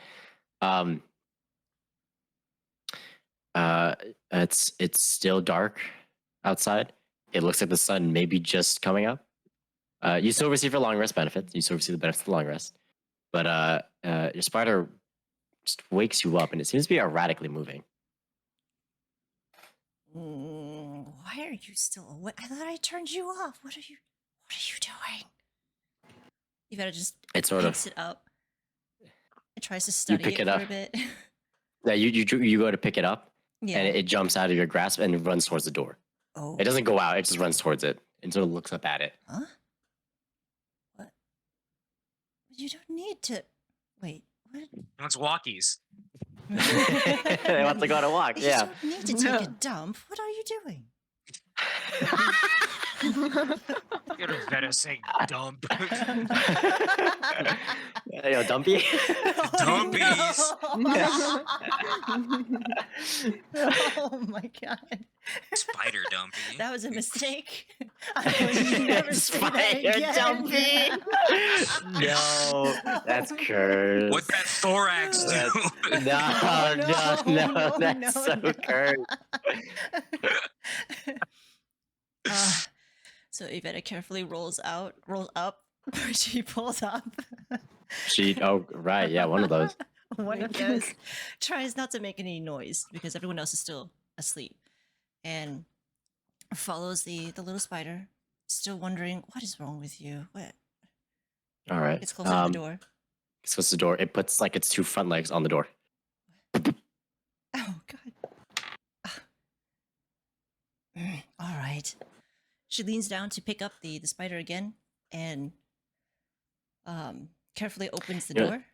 It's still dark outside. It looks like the sun may be just coming up. You still receive your long rest benefits. You still receive the benefits of the long rest. But your spider just wakes you up, and it seems to be erratically moving. Why are you still awake? I thought I turned you off. What are you doing? You better just It sort of picks it up. It tries to study pick it it for up. a bit. Yeah, you go to pick it up, Yeah. and it jumps out of your grasp and runs towards the door. Oh. It doesn't go out; it just runs towards it and sort of looks up at it. Huh? What? You don't need to. Wait. What? It's walkies. They want to go on a walk. You Yeah. don't need to take a dump. What are you doing? You're better say dump. Yo, Dumpy. Dumpies. Oh my god. Spider dumpy. That was a mistake. I will never say that again. Dumpy. No, that's cursed. What that thorax do? No, that's so cursed. So Evetta carefully rolls up. She pulls up. Right, yeah, one of those. One of those. Tries not to make any noise because everyone else is still asleep. And follows the little spider, still wondering, what is wrong with you? What? All right. It's closer to the door. It's close to the door. It puts like its 2 front legs on the door. Oh, God. All right. She leans down to pick up the spider again and carefully opens the door.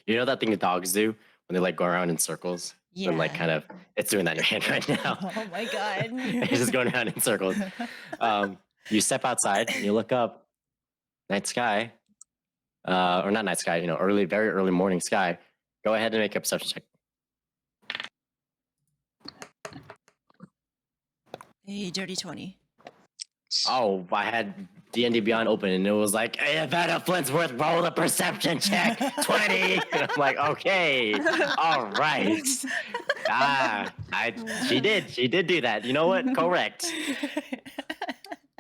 You know that thing that dogs do when they like go around in circles? Yeah. And like kind of, it's doing that in your hand right now. Oh my god. It's just going around in circles. You step outside and you look up, night sky, or not night sky, very early morning sky. Go ahead and make a perception check. A dirty 20. Oh, I had D&D Beyond open and it was like, hey, Evetta Flintsworth, roll a perception check, 20. And I'm like, okay, all right. She did do that. You know what? Correct.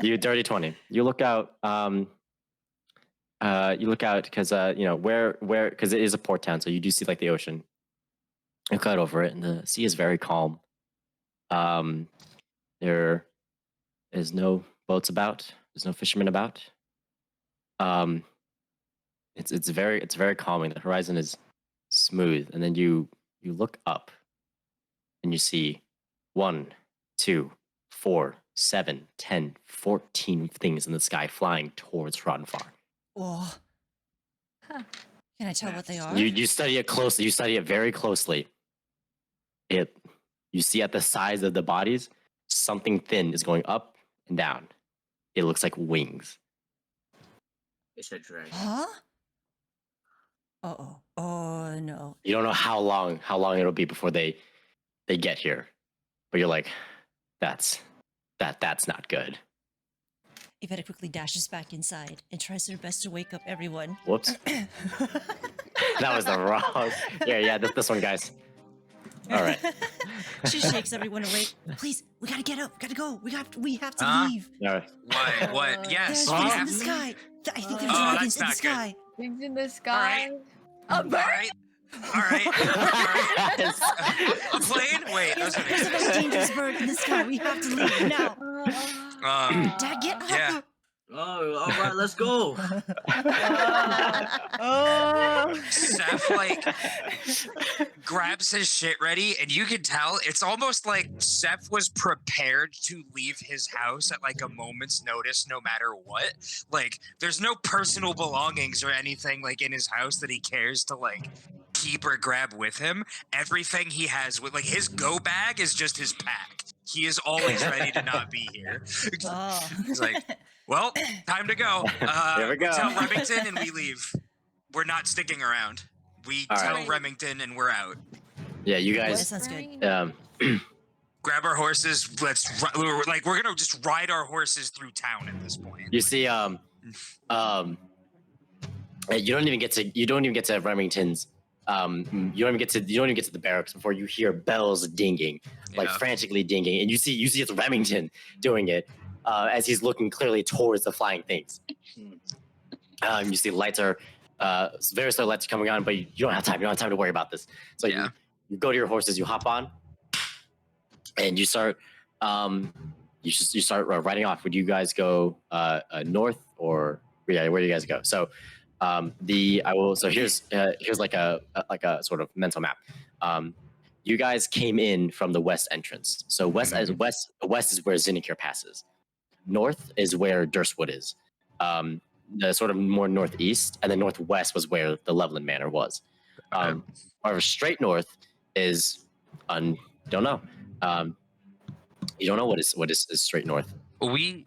You dirty 20. You look out. Because because it is a port town, so you do see like the ocean. You look out over it, and the sea is very calm. There is no boats about. There's no fishermen about. It's very calming. The horizon is smooth, and then you you look up and you see 1, 2, 4, 7, 10, 14 things in the sky flying towards Roddenfar. Oh. Huh. Can I tell what they are? You study it closely. You study it very closely. You see at the size of the bodies, something thin is going up and down. It looks like wings. It's a dragon. Huh? Uh-oh. Oh, no. You don't know how long it'll be before they get here, but you're like, that's not good. Evetta quickly dashes back inside and tries her best to wake up everyone. Whoops. That was the wrong. Yeah, this one, guys. All right. She shakes everyone awake. Please, we gotta get up. Gotta go. We have to leave. All right. What? What? Yes. There's we things in have the to- sky. I think there's Oh, dragons that's in the not good. sky. Things in the sky. All right. All right. A plane? Wait. There's Those a very dangerous bird in the sky. We have to leave now. Dad, get up. Yeah. Oh, all right, let's go. Seth grabs his shit ready, and you can tell it's almost like Seth was prepared to leave his house at like a moment's notice, no matter what. Like, there's no personal belongings or anything like in his house that he cares to like keep or grab with him. Everything he has with like his go bag is just his pack. He is always ready to not be here. Oh. He's like, well, time to go. Here we go. Tell Remington and we leave. We're not sticking around. We All tell right. Remington and we're out. Yeah, you That guys. sounds good. Grab our horses. We're gonna just ride our horses through town at this point. You see, you don't even get to Remington's. You don't even get to the barracks before you hear bells dinging, like Yeah. frantically dinging, and you see it's Remington doing it as he's looking clearly towards the flying things. You see lights are various other lights are coming on, but you don't have time. You don't have time to worry about this. So Yeah. you go to your horses, you hop on, and you start riding off. Would you guys go north or where do you guys go? So here's like a sort of mental map. You guys came in from the west entrance. So west is where Zinnikir passes. North is where Durstwood is. The sort of more northeast, and then northwest was where the Loveland Manor was. However, straight north is don't know. You don't know what is straight north. We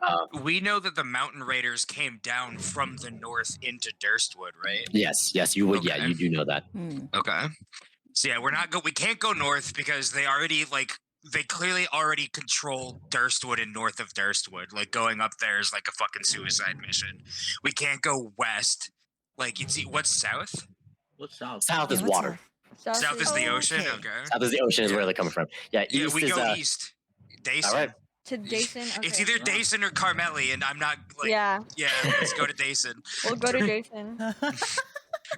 know that the mountain raiders came down from the north into Durstwood, right? Yes, you would. Okay. Yeah, you do know that. Okay. So yeah, we can't go north because they clearly already control Durstwood and north of Durstwood. Like going up there is like a fucking suicide mission. We can't go west. Like what's south? What's south? South is what's water. South is the ocean. okay. Okay. South is the ocean is Yeah. where they're coming from. Yeah, Yeah, east we is go east. Dason. all right. To Jason. Okay. It's either Dason or Carmeli, and I'm not like. Yeah, Yeah, let's go to Dason, we'll go to Jason.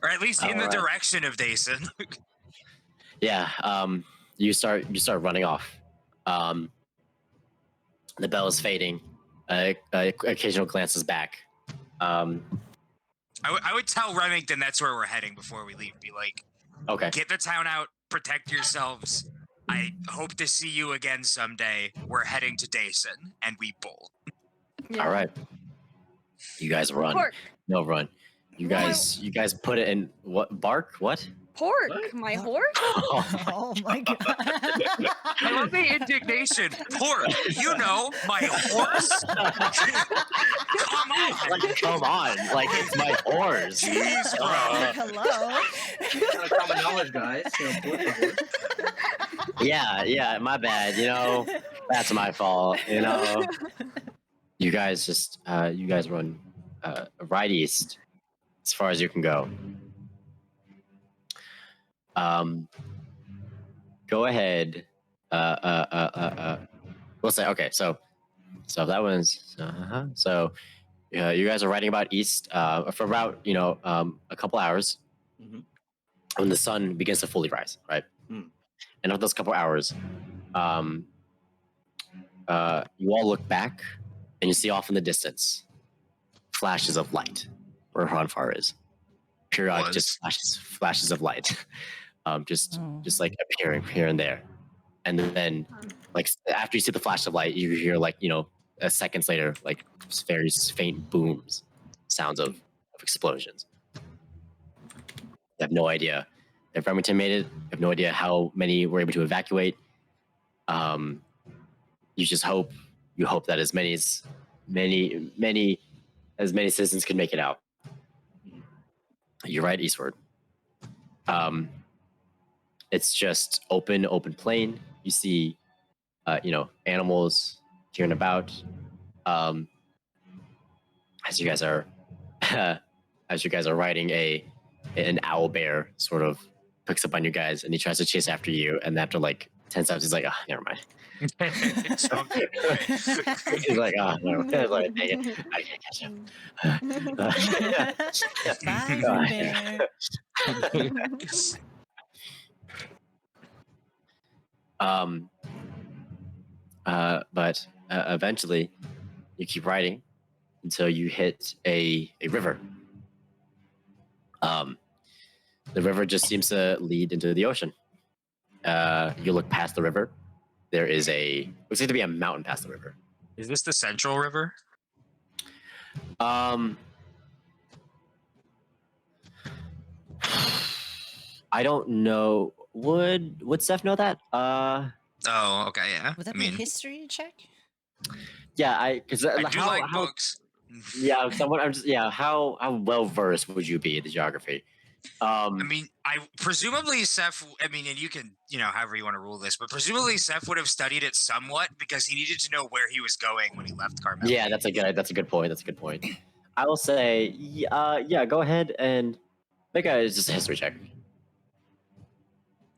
or at least in the Alright. direction of Dason. Yeah, you start running off. The bell is fading. Occasional glances back. I would tell Remington that's where we're heading before we leave. Be like, Okay. get the town out, protect yourselves. I hope to see you again someday. We're heading to Dason, and we bolt. Yeah. All right. You guys run. Pork. No run. You No. guys put it in what bark? What? Pork. What? My horse. Oh my god. I love the indignation. Pork, you know, my horse. Come on. Like, come on. Like, it's my horse. Jeez, bro. Hello. Common knowledge, guys. Yeah, my bad. That's my fault. You guys run right east as far as you can go. Go ahead. We'll say okay. So that one's so. You guys are riding about east for about a couple hours Mhm. when the sun begins to fully rise, right? And of those couple hours, you all look back and you see off in the distance flashes of light where Ronfar is. Periodic, Was. just flashes of light. just like appearing here and there, and then like after you see the flash of light, you hear like seconds later like very faint booms, sounds of explosions. You have no idea. They're very intimidated. You have no idea how many were able to evacuate. You just hope that as many citizens can make it out. You're right, eastward. It's just open plain. You see, animals tearing about. As you guys are, riding, an owl bear sort of picks up on you guys, and he tries to chase after you. And after like 10 steps, he's like, "Ah, never mind." It's all good. He's like, "Ah, never mind." He's like, "Dang it, I can't catch him." Bye, bear. But eventually, you keep riding until you hit a river. The river just seems to lead into the ocean. You look past the river. There is looks like to be a mountain past the river. Is this the Central River? I don't know. Would Steph know that? Oh, okay, yeah. Would that be a history check? Yeah, because I do like books. Yeah, how well versed would you be in the geography? I mean, presumably Seth. I mean, and you can, however you want to rule this, but presumably Seth would have studied it somewhat because he needed to know where he was going when he left Carmel. Yeah, that's a good point. I will say, go ahead and make just a history check.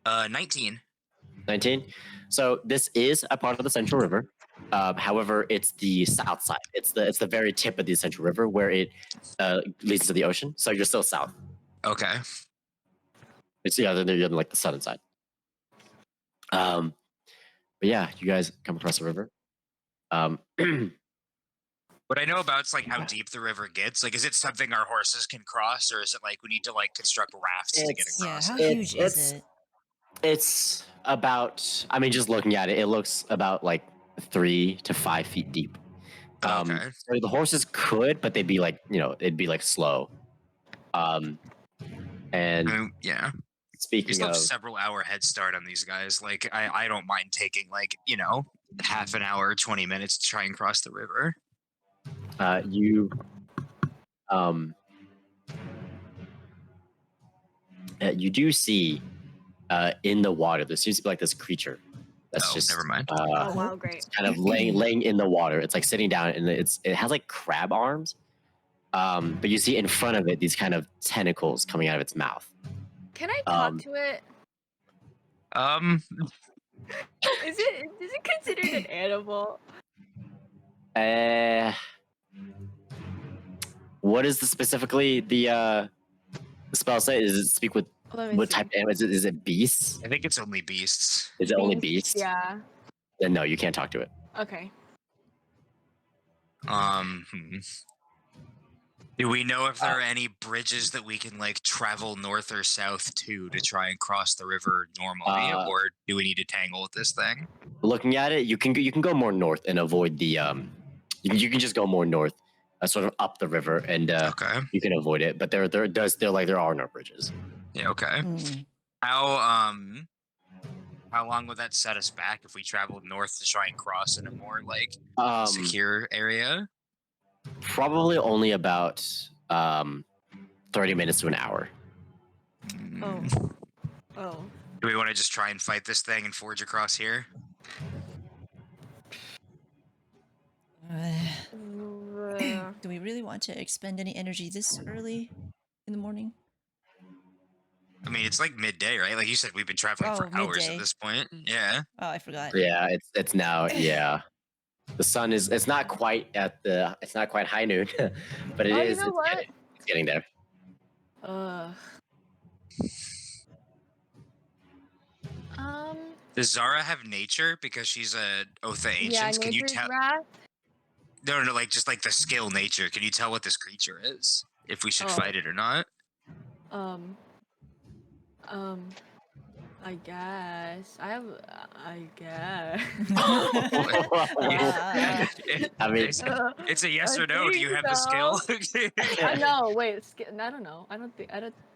19. 19. So this is a part of the Central River. However, it's the south side. It's the very tip of the Central River where it leads to the ocean. So you're still south. Okay. It's you're on like the southern side. But yeah, you guys come across the river. What I know about is like how deep the river gets. Like, is it something our horses can cross, or is it like we need to like construct rafts to get across? Yeah, how huge is it? It's about. I mean, just looking at it, it looks about like 3 to 5 feet deep. Okay. So the horses could, but they'd be like, it'd be like slow. And I mean, yeah. Speaking We still have of, several hour head start on these guys. Like, I don't mind taking like, half an hour, 20 minutes to try and cross the river. you do see in the water, there seems to be like this creature that's just never mind. Oh wow, great. kind of laying in the water. It's like sitting down, and it has like crab arms. But you see in front of it these kind of tentacles coming out of its mouth. Can I talk to it? Is it considered an animal? What is specifically the spell say? Does it speak with what type of animal? Is it beasts? I think it's only beasts. Is it only beasts? Yeah. Then no, you can't talk to it. Okay. Do we know if there are any bridges that we can like travel north or south to try and cross the river normally, or do we need to tangle with this thing? Looking at it, you can go more north and avoid the you can just go more north, sort of up the river, and Okay. you can avoid it. But there are no bridges. Yeah. Okay. Mm. How long would that set us back if we traveled north to try and cross in a more like secure area? Probably only about 30 minutes to an hour. Oh. Do we want to just try and fight this thing and forge across here? Do we really want to expend any energy this early in the morning? I mean, it's like midday, right? Like you said, we've been traveling for hours midday. at this point. Yeah. Oh, I forgot. Yeah, it's now. Yeah, the sun is. It's not quite high noon, but it is. You know what? It's getting there. Does Zara have nature because she's a Oath of Ancients? Yeah, Can you nature's tell? wrath. No, like just like the skill nature. Can you tell what this creature is? If we should Oh. fight it or not? I guess. I guess. I mean, It's a yes I or no. Do you think have the skill? no, wait. I don't know. I don't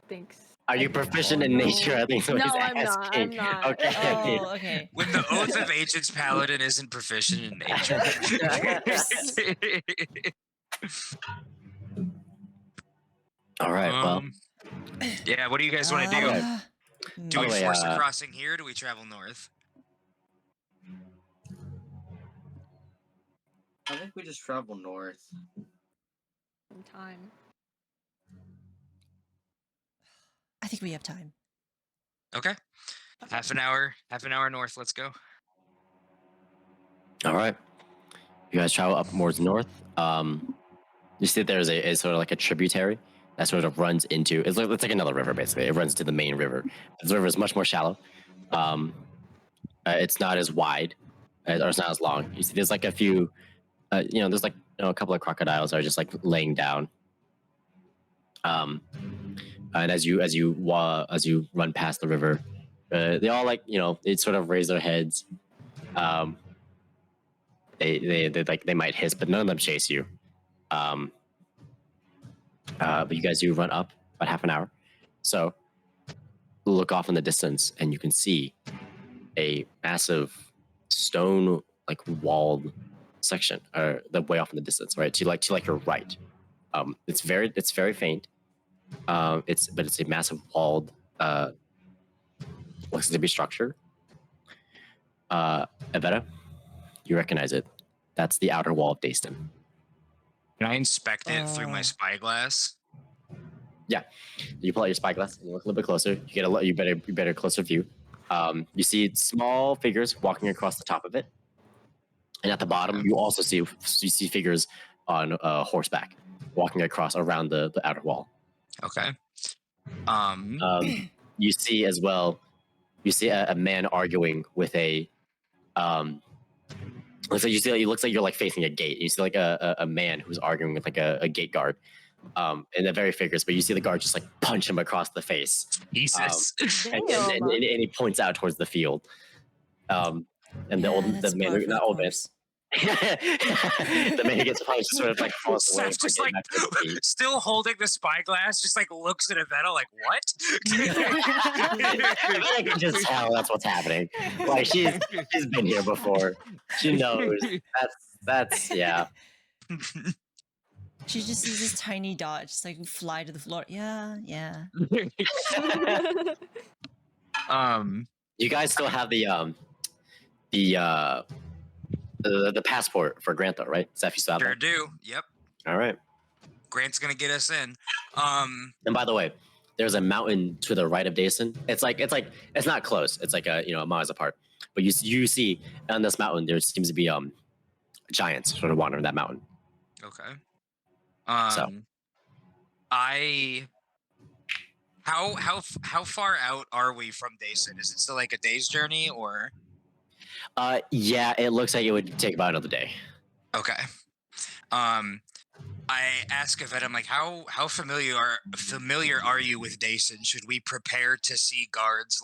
think. are you proficient in nature? I think No, somebody's I'm not. asking. I'm not. Okay. Oh, okay. When the Oath of Ancients Paladin isn't proficient in nature. All right. Well, Yeah, what do you guys want to do? Do we By the way, force a crossing here, or do we travel north? I think we just travel north. Some time. I think we have time. Okay. Half an hour north. Let's go. all right. You guys travel up more north. You see there's a sort of like a tributary that sort of runs into. It's like another river basically. It runs to the main river. This river is much more shallow. It's not as wide, or it's not as long. You see, there's like a few. There's like a couple of crocodiles that are just like laying down. And as you run past the river, they all they sort of raise their heads. They might hiss, but none of them chase you. But you guys do run up about half an hour. So look off in the distance, and you can see a massive stone walled section, the way off in the distance, right? To your right. It's very faint. It's a massive walled looks to be structure. Evetta, you recognize it. That's the outer wall of Dayston. Can I inspect it through my spyglass? Yeah, you pull out your spyglass and you look a little bit closer. You get you better closer view. You see small figures walking across the top of it, and at the bottom you also see figures on horseback walking across around the outer wall. Okay. You see as well. You see a man arguing with a. Looks like it looks like you're facing a gate. You see a man who's arguing with a gate guard, and they're very figures. But you see the guard just punch him across the face. Jesus. And he points out towards the field. And the man, not old man. The man who gets punched sort of falls away. Seth just still holding the spyglass, just looks at Evetta what? I can just tell that's what's happening. She's been here before. She knows. That's yeah. She just sees this tiny dot just fly to the floor. Yeah. You guys still have the passport for Grant though, right? Seth, you still have Sure that? do. Yep. All right. Grant's gonna get us in. And by the way, there's a mountain to the right of Dayston. It's not close. It's miles apart. But you see on this mountain there seems to be giants sort of wandering that mountain. Okay. So how far out are we from Dayston? Is it still a day's journey or? Yeah, it looks like it would take about another day. Okay. I ask Evetta, I'm how familiar are you with Dayston? Should we prepare to see guards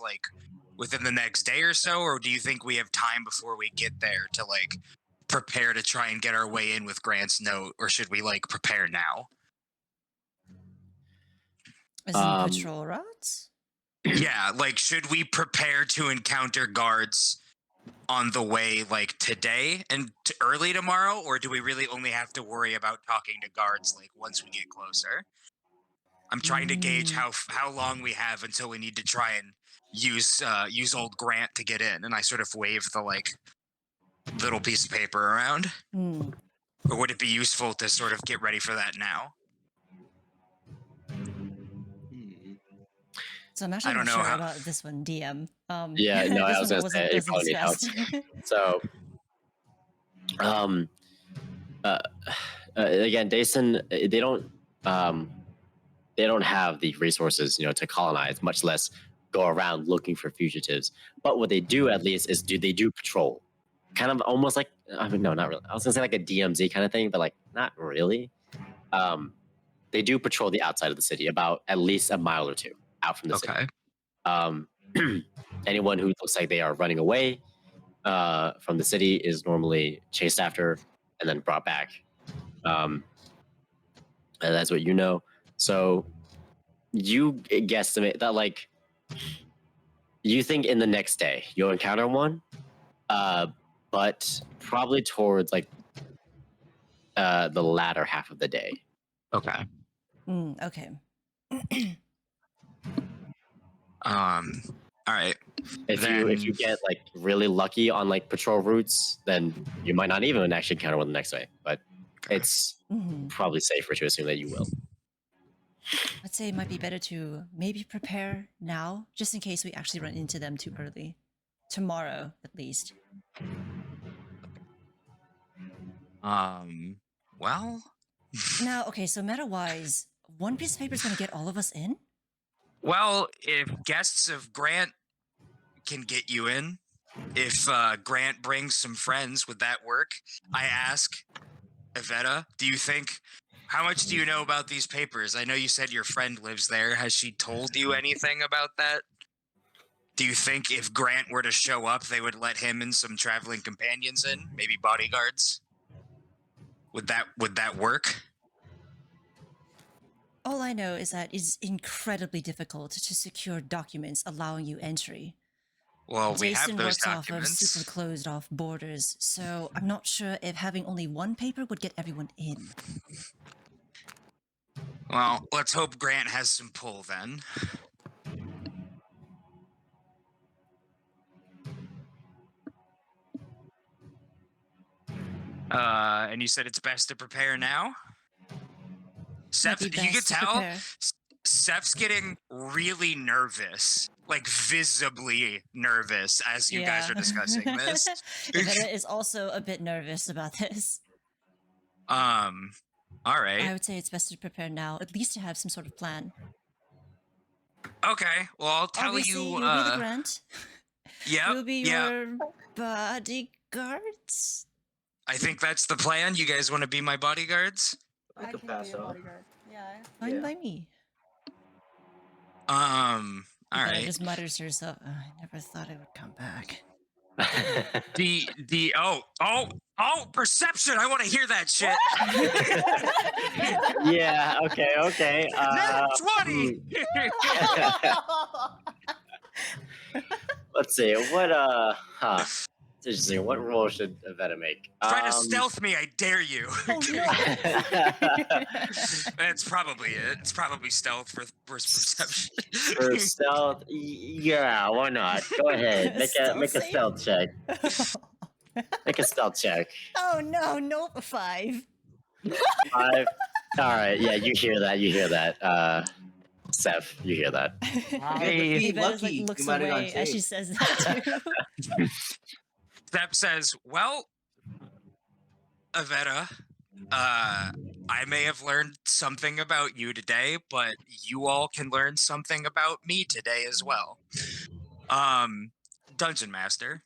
within the next day or so, or do you think we have time before we get there to prepare to try and get our way in with Grant's note, or should we prepare now? Is it patrol routes? Yeah, should we prepare to encounter guards on the way today and early tomorrow, or do we really only have to worry about talking to guards once we get closer? I'm trying to gauge how long we have until we need to try and use old Grant to get in, and I sort of wave the little piece of paper around. Or would it be useful to sort of get ready for that now? So I'm actually not sure about this one, DM. Yeah, no, I was going to say it probably need help. So, again, Dayston, they don't have the resources, to colonize, much less go around looking for fugitives. But what they do, at least, is they do patrol, kind of almost no, not really. I was gonna say a DMZ kind of thing, but not really. They do patrol the outside of the city, about at least a mile or two out from the city. Anyone who looks like they are running away from the city is normally chased after and then brought back. And that's what you know. So you guesstimate that, like, you think in the next day you'll encounter one, but probably towards like the latter half of the day. Okay. Okay. All right. If you get like really lucky on like patrol routes, then you might not even actually encounter one the next day. But it's probably safer to assume that you will. I'd say it might be better to maybe prepare now, just in case we actually run into them too early. Tomorrow, at least. Well. Now, okay, so meta-wise, one piece of paper is going to get all of us in? Well, if guests of Grant can get you in, if Grant brings some friends, would that work? I ask Evetta, do you think, how much do you know about these papers? I know you said your friend lives there. Has she told you anything about that? Do you think if Grant were to show up, they would let him and some traveling companions in, maybe bodyguards? Would that work? All I know is that it's incredibly difficult to secure documents allowing you entry. Well, we have Jason those works off of documents. super closed off borders, so I'm not sure if having only one paper would get everyone in. Well, let's hope Grant has some pull then. And you said it's best to prepare now? Seth, Might you be can best to tell prepare. Seth's getting really nervous, like visibly nervous as you guys are discussing this. Evetta is also a bit nervous about this. All right. I would say it's best to prepare now, at least to have some sort of plan. Okay, well, I'll tell Obviously, you. you'll be the Grant. Yep. We'll be your bodyguards. I think that's the plan. You guys want to be my bodyguards? I could pass off. Yeah. Fine Yeah. by me. All Evetta right. just mutters to herself, "Oh, I never thought I would come back." Oh, perception. I want to hear that shit. Yeah. Okay. Nat 20. Let's see. What it's interesting. What role should Evetta make? Try to stealth me, I dare you. Oh no! That's probably it. It's probably stealth for perception. For stealth, yeah, why not? Go ahead, make a Stealth stealth check. Make a stealth check. Oh no! No, 5. 5. All right, yeah, you hear that. Seth, you hear that. Hey, Evetta's, lucky. like, looks You might have away gotten as she saved. says that too. Step says, well, Evetta, I may have learned something about you today, but you all can learn something about me today as well. Dungeon Master.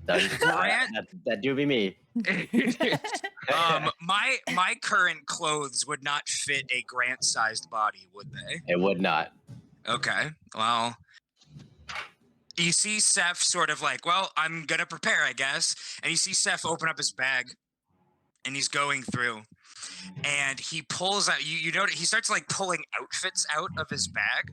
Grant, That do be me. my current clothes would not fit a Grant-sized body, would they? It would not. Okay, well, you see Seth sort of like, well, I'm gonna prepare, I guess. And you see Seth open up his bag, and he's going through, and he pulls out. You know, he starts like pulling outfits out of his bag,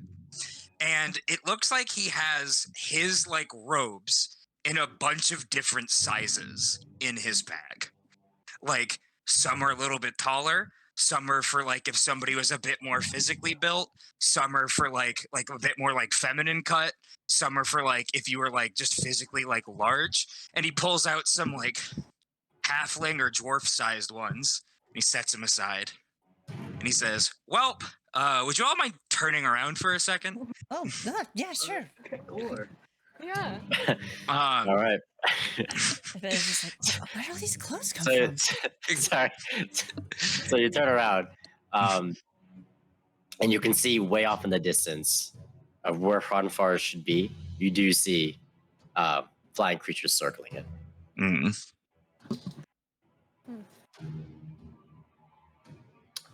and it looks like he has his like robes in a bunch of different sizes in his bag. Like some are a little bit taller, some are for like if somebody was a bit more physically built, some are for like a bit more like feminine cut, some are for like if you were like just physically like large. And he pulls out some like halfling or dwarf sized ones. And he sets them aside. And he says, well, would you all mind turning around for a second? Oh God! Yeah, sure. Sure. Yeah. All right. Evetta's just like, where do all these clothes come So, from? sorry. So you turn around, and you can see way off in the distance of where Fraudenfar should be. You do see flying creatures circling it. Mm.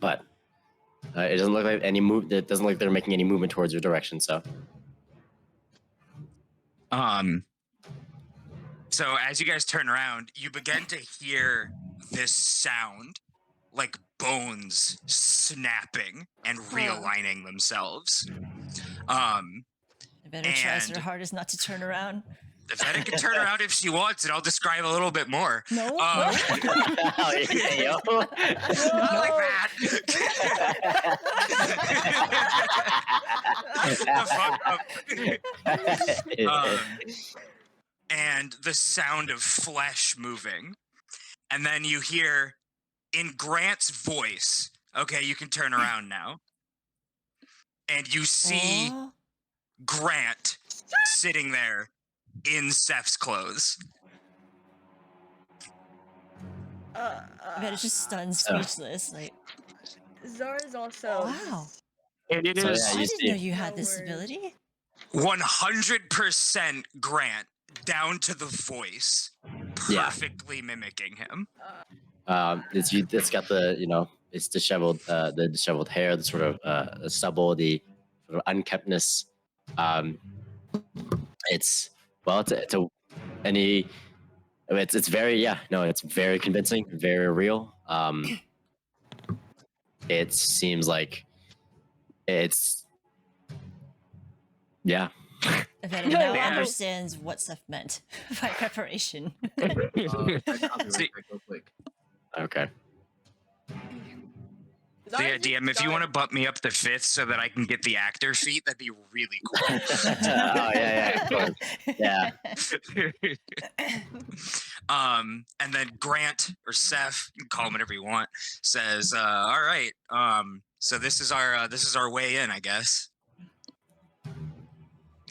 But it doesn't look like any move. It doesn't look like they're making any movement towards your direction. So So as you guys turn around, you begin to hear this sound like bones snapping and realigning themselves. Evetta tries her and- hardest not to turn around. Evetta can turn around if she wants, and I'll describe a little bit more. No. Oh, yeah, yo. Not like that. The fuck up. And the sound of flesh moving. And then you hear in Grant's voice, okay, you can turn around now. And you see Oh. Grant sitting there in Seth's clothes. Evetta's just stunned, speechless. Like, Zara's also. wow. And it So, is yeah, I you didn't see- know you had No this words. ability. 100% Grant, down to the voice, Yeah. perfectly mimicking him. It's got the, it's disheveled, the disheveled hair, the sort of stubble, the sort of unkemptness. It's very, it's very convincing, very real. It seems like it's, yeah. Evetta now Yeah. understands what stuff meant by preparation. I'll be right back real quick. Okay. So yeah, DM, if you want to bump me up to 5th so that I can get the actor feat, that'd be really cool. Oh, yeah, of course. Yeah. And then Grant or Seth, you can call him whatever you want, says, "All right, so this is our way in, I guess."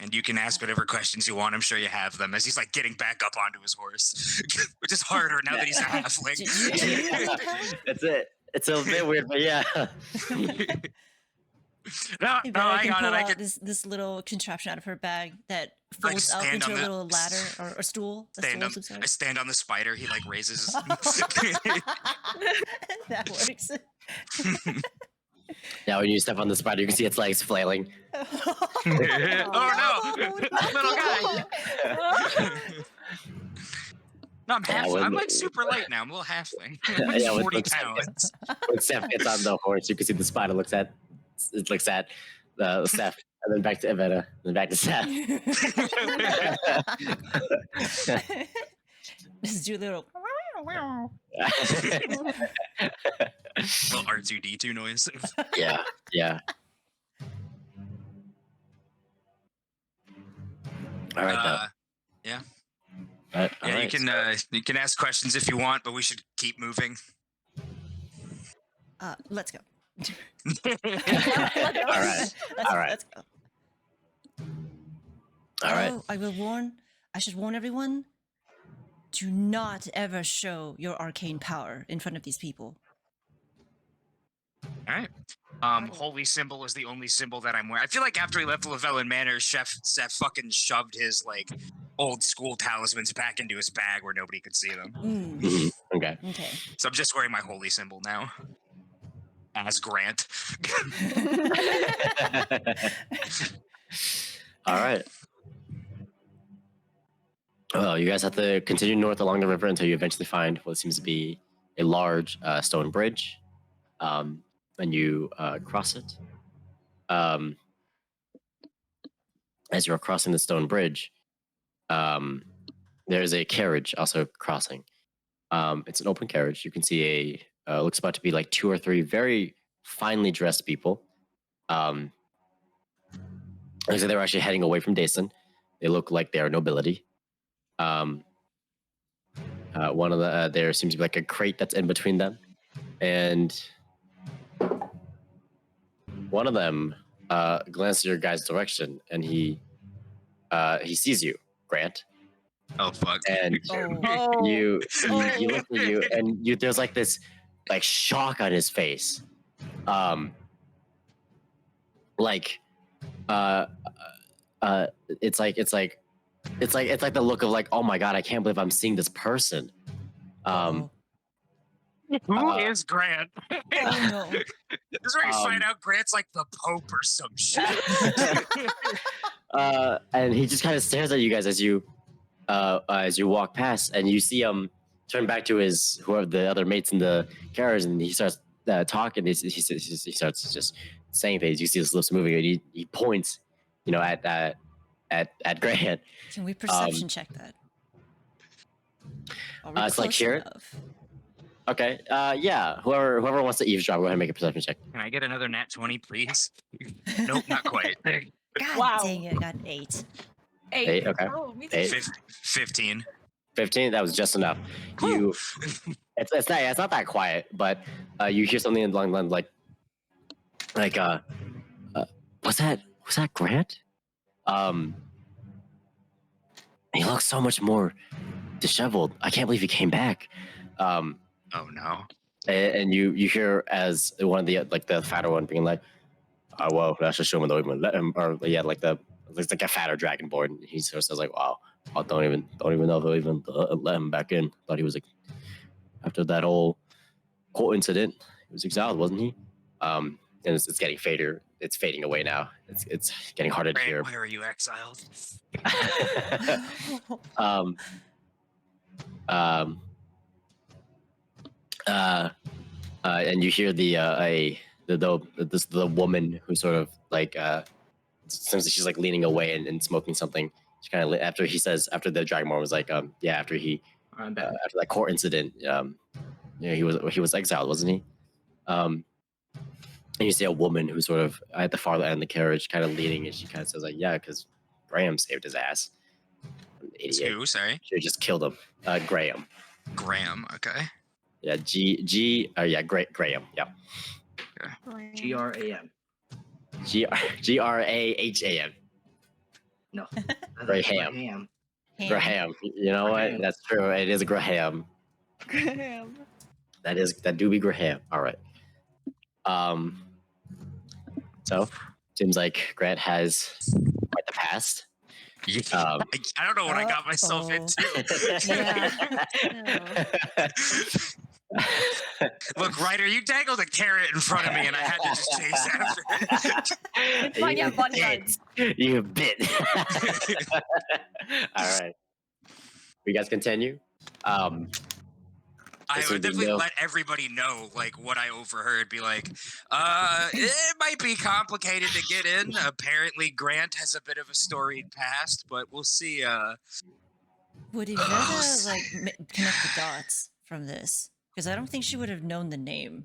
And you can ask whatever questions you want. I'm sure you have them. As he's like getting back up onto his horse, which is harder now that he's a halfling. That's it. It's a bit weird, but yeah. No, Evetta I can got pull it. I out can. this little contraption out of her bag that Like, folds up stand into on a the- little ladder or stool. A Stand stool, on. I'm sorry. I stand on the spider. He like raises. That works. Yeah, when you step on the spider, you can see its legs flailing. Oh no, little guy. No, I'm half. when- I'm like super light now. I'm a little halfling. I'm Yeah, like when 40 Seth pounds. When Seth gets on the horse, you can see the spider looks at Seth, and then back to Evetta, and then back to Seth. Just do a little. Little R2D2 noise. yeah. All right, though. Yeah. All Yeah, right. you can ask questions if you want, but we should keep moving. Let's go. All right. All right. Let's go. All right. Oh, I should warn everyone. Do not ever show your arcane power in front of these people. All right. Holy symbol is the only symbol that I'm wearing. I feel like after he left Lavellan Manor, Seth fucking shoved his like old school talismans back into his bag where nobody could see them. Mhm. Okay. Okay. So I'm just wearing my holy symbol now. As Grant. All right. Well, you guys have to continue north along the river until you eventually find what seems to be a large stone bridge, and you cross it. As you're crossing the stone bridge, there's a carriage also crossing. It's an open carriage. You can see looks about to be like 2 or 3 very finely dressed people. Looks like they were actually heading away from Dason. They look like they are nobility. One of the there seems to be like a crate that's in between them, and one of them glances your guys' direction, and he sees you, Grant, Oh fuck. and Oh. you look at you, and there's like this like shock on his face, it's like the look of like, oh my god, I can't believe I'm seeing this person. Oh. Who is Grant? Oh no. This is where you find out Grant's like the Pope or some shit. And he just kind of stares at you guys as you walk past, and you see him turn back to whoever the other mates in the carriage, and he starts talking. He starts just saying things. You see his lips moving, and he points, at Grant. Can we perception check that? Are we it's like close here. enough? Okay. Yeah. Whoever wants to eavesdrop, go ahead and make a perception check. Can I get another nat 20, please? Nope, not quite. God Wow. dang it! I got an 8. 8. Okay. Oh, me too. 8. 15. 15. That was just enough. You. It's not that quiet, but you hear something along the line like was that Grant? He looks so much more disheveled. I can't believe he came back. Oh no. And you hear as one of the the fatter one being like, "Oh well, that's just showing the women let him," or yeah, it's like a fatter dragonborn. And he sort of says like, "Wow, I don't even know if he'll even let him back in." Thought he was like, after that whole court incident, he was exiled, wasn't he? And it's getting fader. It's fading away now. It's getting harder to hear. Why are you exiled? And you hear the woman who sort of seems like she's like leaning away and smoking something. She kind of after the Dragonborn was like after that court incident he was exiled, wasn't he? And you see a woman who's sort of at the farther end of the carriage, kind of leaning, and she kind of says like, "Yeah, because Graham saved his ass." An idiot. Who? Sorry. She just killed him. Graham. Graham. Okay. Yeah. Graham. Yeah. Graham. Graham. No. Graham. Graham. You know what? That's true. It is Graham. Graham. That do be Graham. All right. So seems like Grant has quite the past. I don't know what I got myself into. Look, Ryder, you dangled a carrot in front of me, and I had to just chase after it. It's fine, yeah, one gun. You bit. All right. You guys continue. I would definitely let everybody know, like, what I overheard. Be like, it might be complicated to get in. Apparently, Grant has a bit of a storied past, but we'll see. Would Evetta connect the dots from this? Because I don't think she would have known the name.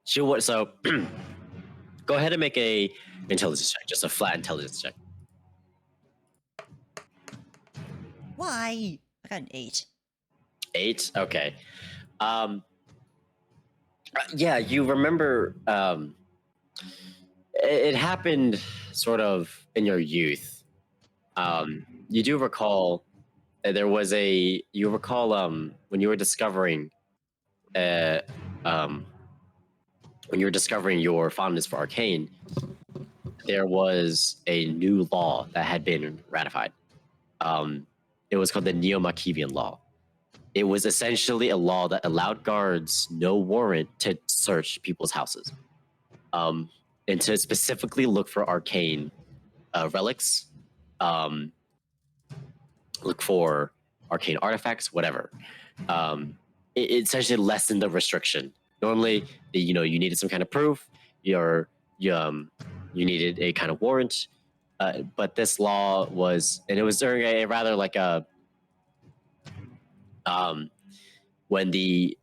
She would. So, go ahead and make a intelligence check, just a flat intelligence check. Why? I got an 8. 8. Okay. Yeah, you remember. It happened sort of in your youth. You do recall there was when you were discovering your fondness for arcane, there was a new law that had been ratified. It was called the Neo-Machiavian Law. It was essentially a law that allowed guards no warrant to search people's houses, and to specifically look for arcane relics, look for arcane artifacts, whatever. It essentially lessened the restriction. Normally, you needed some kind of proof, you needed a kind of warrant, but this law was, and it was during a rather like a when the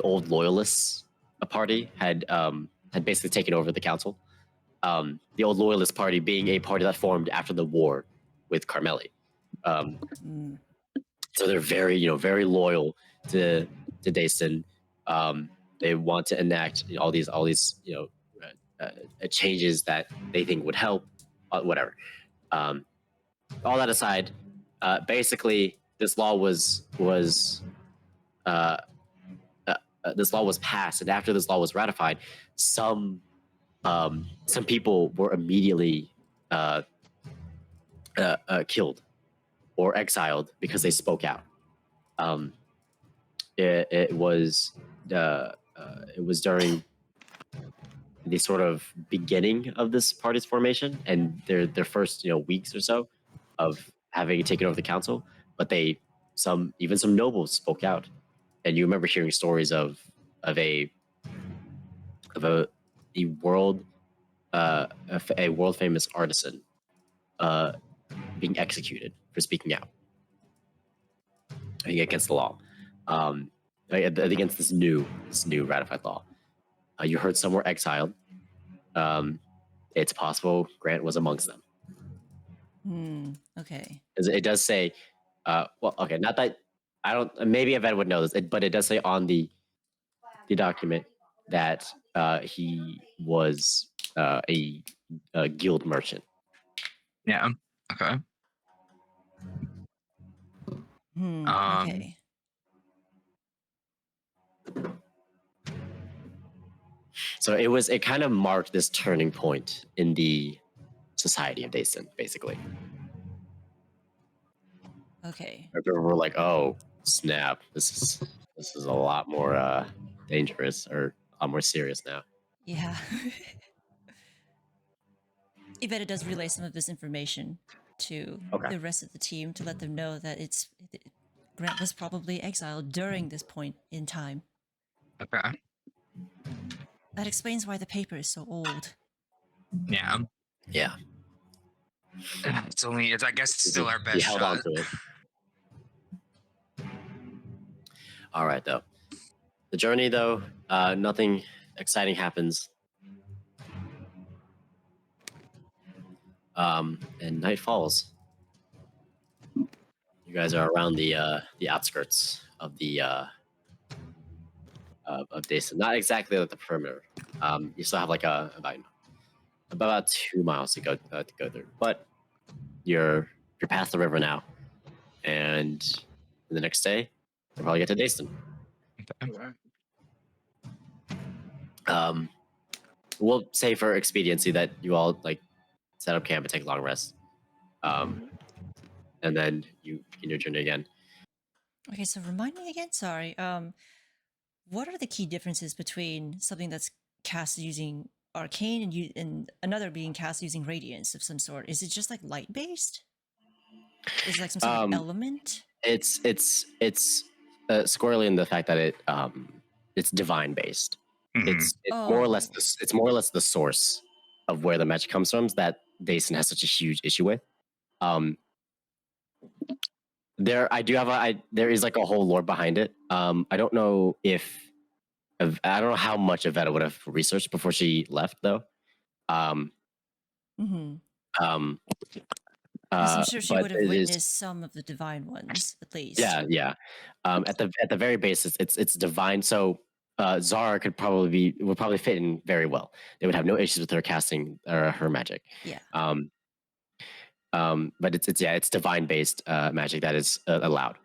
old loyalists party had basically taken over the council. The old loyalist party being a party that formed after the war with Carmeli. So they're very very loyal to Dayston. They want to enact all these changes that they think would help, whatever. All that aside, basically this law was passed, and after this law was ratified, some people were immediately killed or exiled because they spoke out. It was during the sort of beginning of this party's formation and their first weeks or so of having taken over the council, but even some nobles spoke out, and you remember hearing stories of a world a world famous artisan being executed for speaking out against the law, against this new ratified law. You heard some were exiled. It's possible Grant was amongst them. Okay. It does say, well, okay, not that I don't. Maybe Evetta would know this, but it does say on the document that he was a guild merchant. Yeah. Okay. Okay. So it kind of marked this turning point in the society of Dayston, basically. Okay. We're like, oh snap, this is a lot more dangerous, or a lot more serious now. Yeah. Evetta does relay some of this information to the rest of the team to let them know that Grant was probably exiled during this point in time. Okay. That explains why the paper is so old. Yeah. Yeah. I guess it's still our best He held on shot. to it. All right, though. The journey, though, nothing exciting happens. And night falls. You guys are around the outskirts of the of Dayston. Not exactly at the perimeter. You still have like about 2 miles to go through, but you're past the river now, and the next day you'll probably get to Dayston. We'll say for expediency that you all like set up camp and take a long rest, and then you begin your journey again. Okay, so remind me again. Sorry. What are the key differences between something that's cast using arcane and another being cast using radiance of some sort? Is it just like light based? Is it like some sort of element? It's squarely in the fact that it's divine based. Mm-hmm. It's more or less the source of where the magic comes from that Dayston has such a huge issue with. There is like a whole lore behind it. I don't know how much Evetta would have researched before she left, though. I'm sure she would have witnessed some of the divine ones, at least. Yeah. At the very base, it's divine. So Zara would probably fit in very well. They would have no issues with her casting her magic. Yeah. But it's divine based magic that is allowed.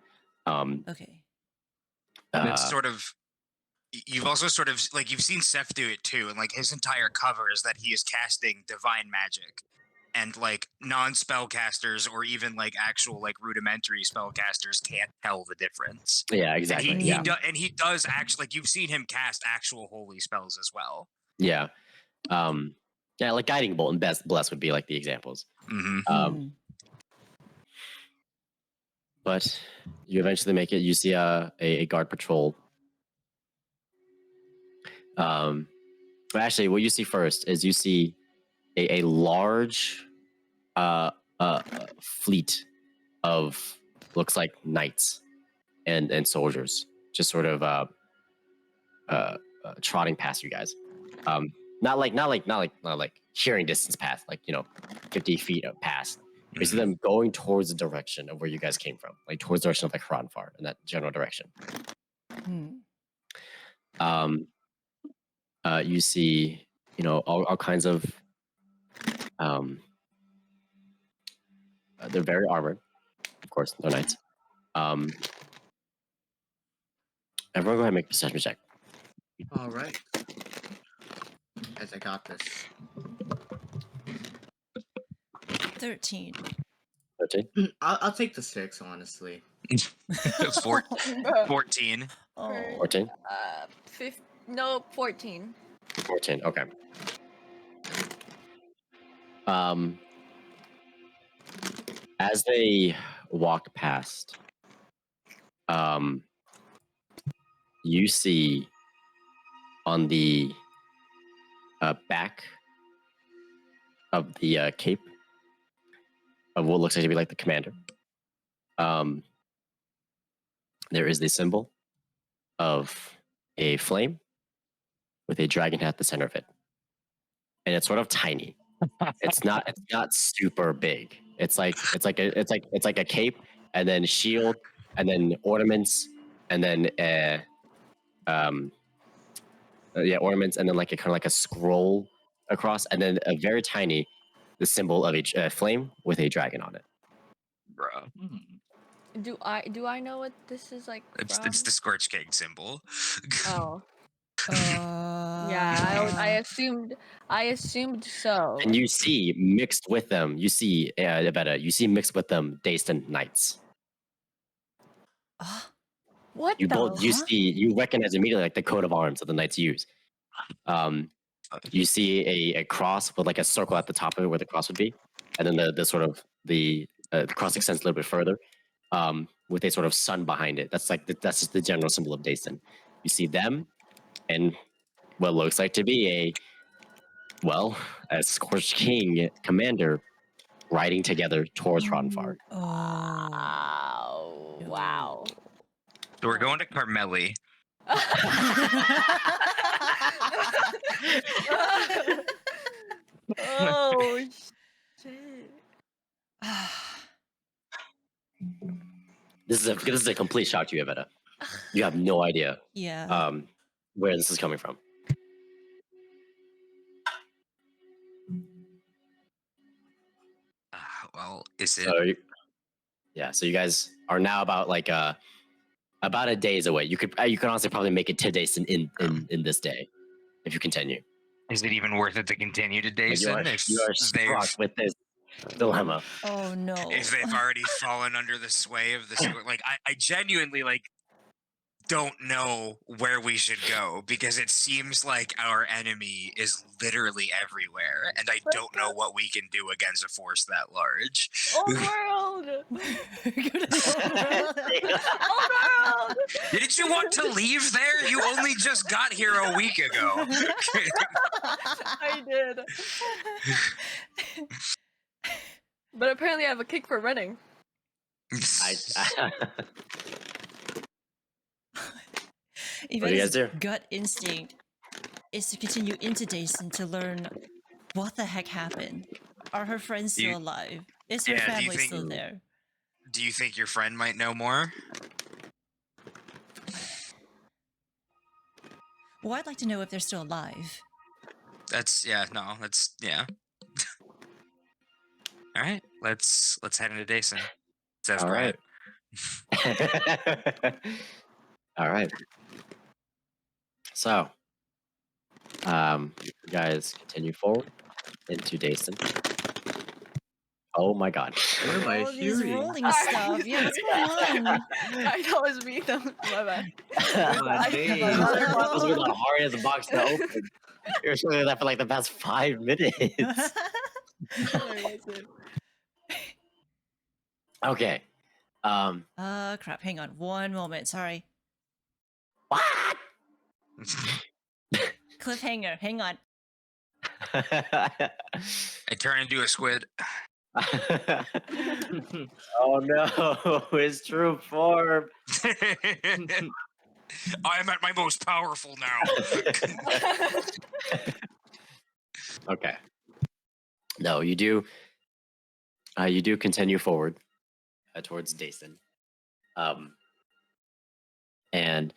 Okay. It's sort of. You've also sort of like you've seen Seth do it too, and like his entire cover is that he is casting divine magic, and like non-spellcasters or even like actual like rudimentary spellcasters can't tell the difference. Yeah, exactly. And he does actually, like, you've seen him cast actual holy spells as well. Yeah. Like Guiding Bolt and Bless would be like the examples. Mm-hmm. But you eventually make it. You see a guard patrol. But actually, what you see first is you see a large fleet of, looks like, knights and soldiers, just sort of trotting past you guys. Not like hearing distance past, like 50 feet past. You see them going towards the direction of where you guys came from, like towards the direction of like Hranfar, in that general direction. You see, all kinds of. They're very armored, of course. They're knights. Everyone, go ahead and make a perception check. All right. Guys, I got this. 13. 13. I'll take the 6, honestly. 14. Oh. 14. 14. 14. Okay. As they walk past, you see on the back of the cape of what looks like to be like the commander, there is the symbol of a flame with a dragon at the center of it, and it's sort of tiny. It's not super big. It's like a cape, and then shield, and then ornaments, and then ornaments, and then like a kind of like a scroll across, and then a very tiny the symbol of a flame with a dragon on it. Bro. Do I know what this is like It's from? the Scorch King symbol. Oh. Yeah, I assumed so. And you see mixed with them, you see mixed with them Dayston Knights. What You the? you recognize immediately like the coat of arms that the knights use. You see a cross with like a circle at the top of it where the cross would be, and then the sort of the cross extends a little bit further, with a sort of sun behind it. That's just the general symbol of Dayston. You see them, and what looks like to be a Scorched King commander riding together towards Ronfar. Oh, wow. So we're going to Carmeli. Oh shit. This is a complete shock to you, Evetta. You have no idea where this is coming from. Well, is it? So you guys are now about a days away. You could honestly probably make it 2 days in this day if you continue. Is it even worth it to continue to Dayston? You are struck with this dilemma. Oh no! If they've already fallen under the sway of the like, I genuinely don't know where we should go because it seems like our enemy is literally everywhere, and I don't know what we can do against a force that large. Old world! Old world! Didn't you want to leave there? You only just got here a week ago. I did. But apparently I have a kick for running. What do you guys do? Gut instinct is to continue into Dayston to learn what the heck happened. Are her friends still alive? Is her family still there? Do you think your friend might know more? Well, I'd like to know if they're still alive. That's yeah. All right, let's head into Dayston. Sounds great. All right. So, you guys continue forward into Dayston. Oh my god. What am I These hearing? rolling stuff. Yeah, what's going on? I know it's me though. My bad. This was the hardest box to open. You're showing that for like the past 5 minutes. Okay. Crap. Hang on. One moment. Sorry. What? Cliffhanger. Hang on. I turn into a squid. Oh no, his true form. I am at my most powerful now. Okay. No, you do. You do continue forward towards Dayston, and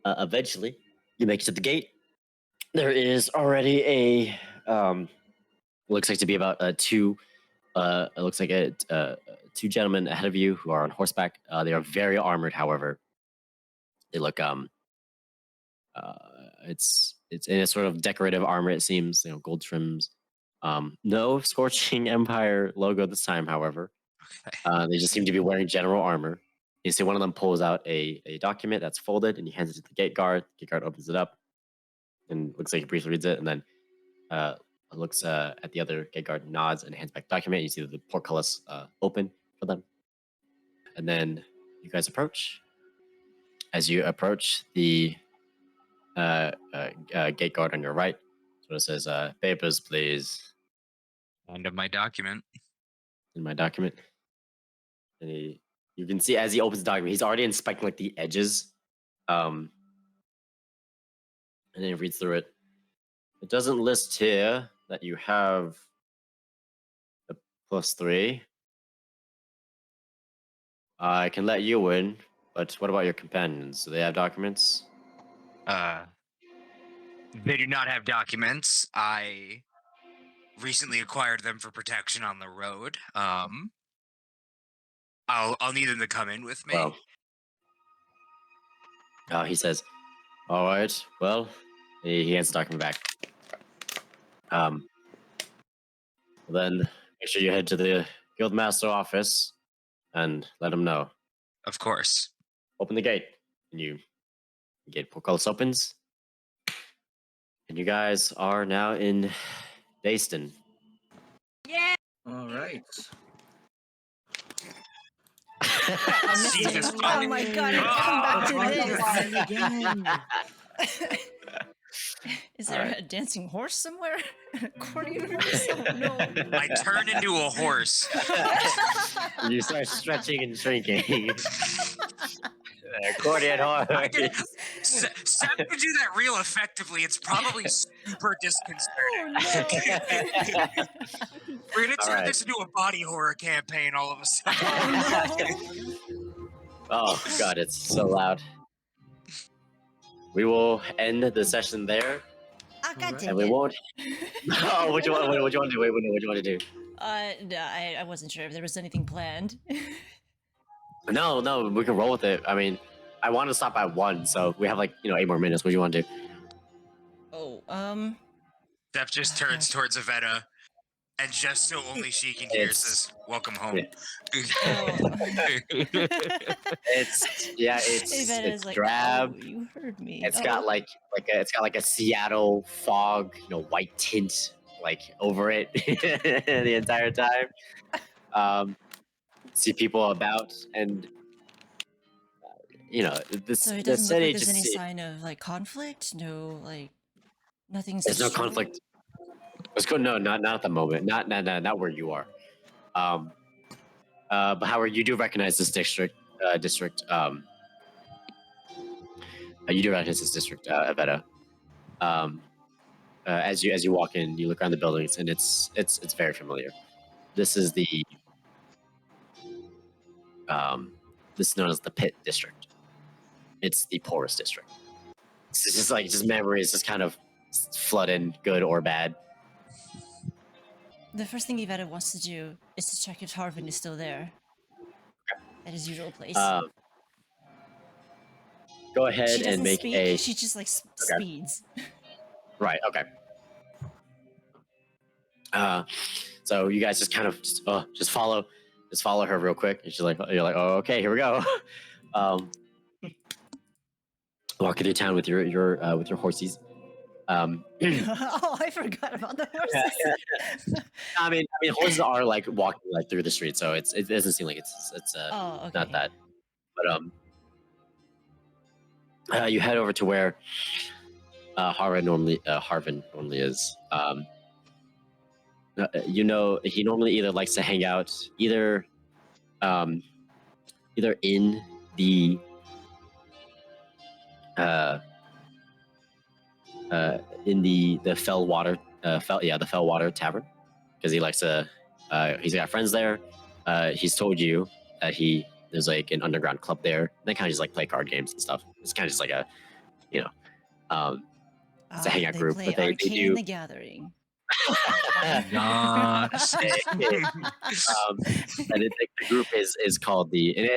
eventually you make it to the gate. There is already a looks like to be about two. It looks like two gentlemen ahead of you who are on horseback. They are very armored, however. They look it's in a sort of decorative armor. It seems, gold trims. No Scorching Empire logo this time, however. They just seem to be wearing general armor. You see one of them pulls out a document that's folded and he hands it to the gate guard. The gate guard opens it up and looks like he briefly reads it and then looks at the other gate guard, nods, and hands back the document. You see the portcullis open for them. And then you guys approach. As you approach, the gate guard on your right sort of says, papers, please. End of my document. In my document. And you can see as he opens the document, he's already inspecting like the edges. And then he reads through it. It doesn't list here that you have a +3. I can let you in, but what about your companions? Do they have documents? They do not have documents. I recently acquired them for protection on the road. I'll need them to come in with me. Well, he says, all right, well, he hands the document back. Then make sure you head to the Guildmaster office and let him know. Of course. Open the gate. And the gate portcullis opens. And you guys are now in Dayston. Yeah. All right. Jesus Oh my god, I come back to this. Again. Is there a dancing horse somewhere? Accordion horse? Oh no. I turn into a horse. You start stretching and shrinking. Accordion horse. Sam could do that real effectively. It's probably super disconcerting. We're gonna turn this into a body horror campaign all of a sudden. Oh god, it's so loud. We will end the session there, Ah, god Alright. dang and we it. won't. Oh, what do you want to do? Wait, what do you want to do? No, I wasn't sure if there was anything planned. No, we can roll with it. I mean, I want to stop at 1, so we have 8 more minutes. What do you want to do? Oh, Steph just turns towards Evetta, and just so only she can hear, It's- says, "Welcome home." Evetta's like, drab. oh, you heard me. It's Oh. got like a Seattle fog, white tint over it the entire time. See people about, and this So it the doesn't look city like there's just any see- sign of conflict. No, nothing's. There's no destroyed? conflict. Let's go. No, not at the moment. Not where you are. But however, you do recognize this district. You do recognize this district, Evetta. As you walk in, you look around the buildings, and it's very familiar. This is this is known as the Pit District. It's the poorest district. It's just memories just kind of flood in, good or bad. The first thing Evetta wants to do is to check if Harvin is still there. At his usual place. Go ahead She doesn't and make speak. She just speeds. Right. Okay. So you guys just kind of just follow her real quick, and you're like, oh, okay, here we go. Walking through town with your horsies. Oh, I forgot about the horses. I mean, horses are walking through the street, so it doesn't seem like it's Oh, okay. not that. But you head over to where Harvin normally is. He normally either likes to hang out either in the Fellwater the Fellwater Tavern, because he likes to he's got friends there. He's told you that there's an underground club there. They kind of just play card games and stuff. It's kind of just it's a hangout they group, play but they Arcane do. the Gathering. Yes. And the group is called and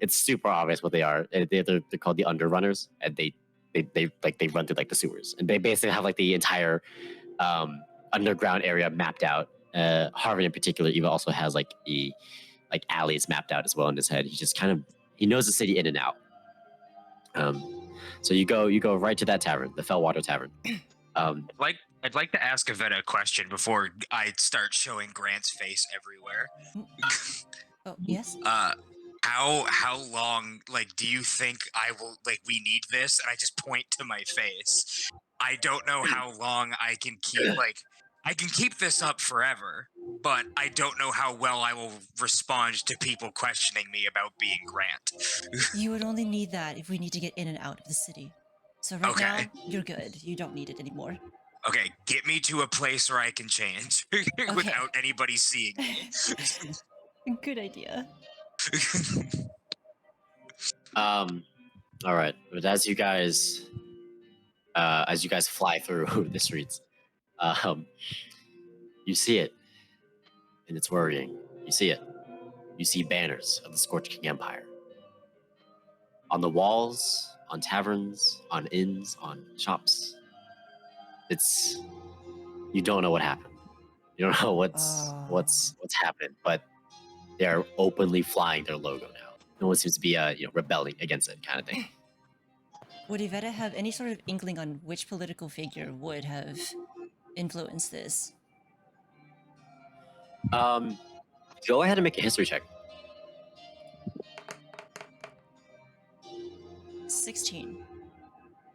it's super obvious what they are. They're called the Underrunners, and they run through the sewers, and they basically have the entire underground area mapped out. Harvin in particular even also has alleys mapped out as well in his head. He just he knows the city in and out. So you go right to that tavern, the Fellwater Tavern. I'd like to ask Evetta a question before I start showing Grant's face everywhere. Oh, yes? How long, like, do you think I will, like, we need this? And I just point to my face. I don't know how long I can keep, like, I can keep this up forever, but I don't know how well I will respond to people questioning me about being Grant. You would only need that if we need to get in and out of the city. So right Okay. now, you're good. You don't need it anymore. Okay, get me to a place where I can change without anybody seeing me. Good idea. All right, but as you guys fly through the streets, you see it, and it's worrying. You see it. You see banners of the Scorch King Empire on the walls, on taverns, on inns, on shops. You don't know what happened. You don't know what's happened, but they are openly flying their logo now. No one seems to be rebelling against it, kind of thing. Would Evetta have any sort of inkling on which political figure would have influenced this? Go ahead and make a history check. 16.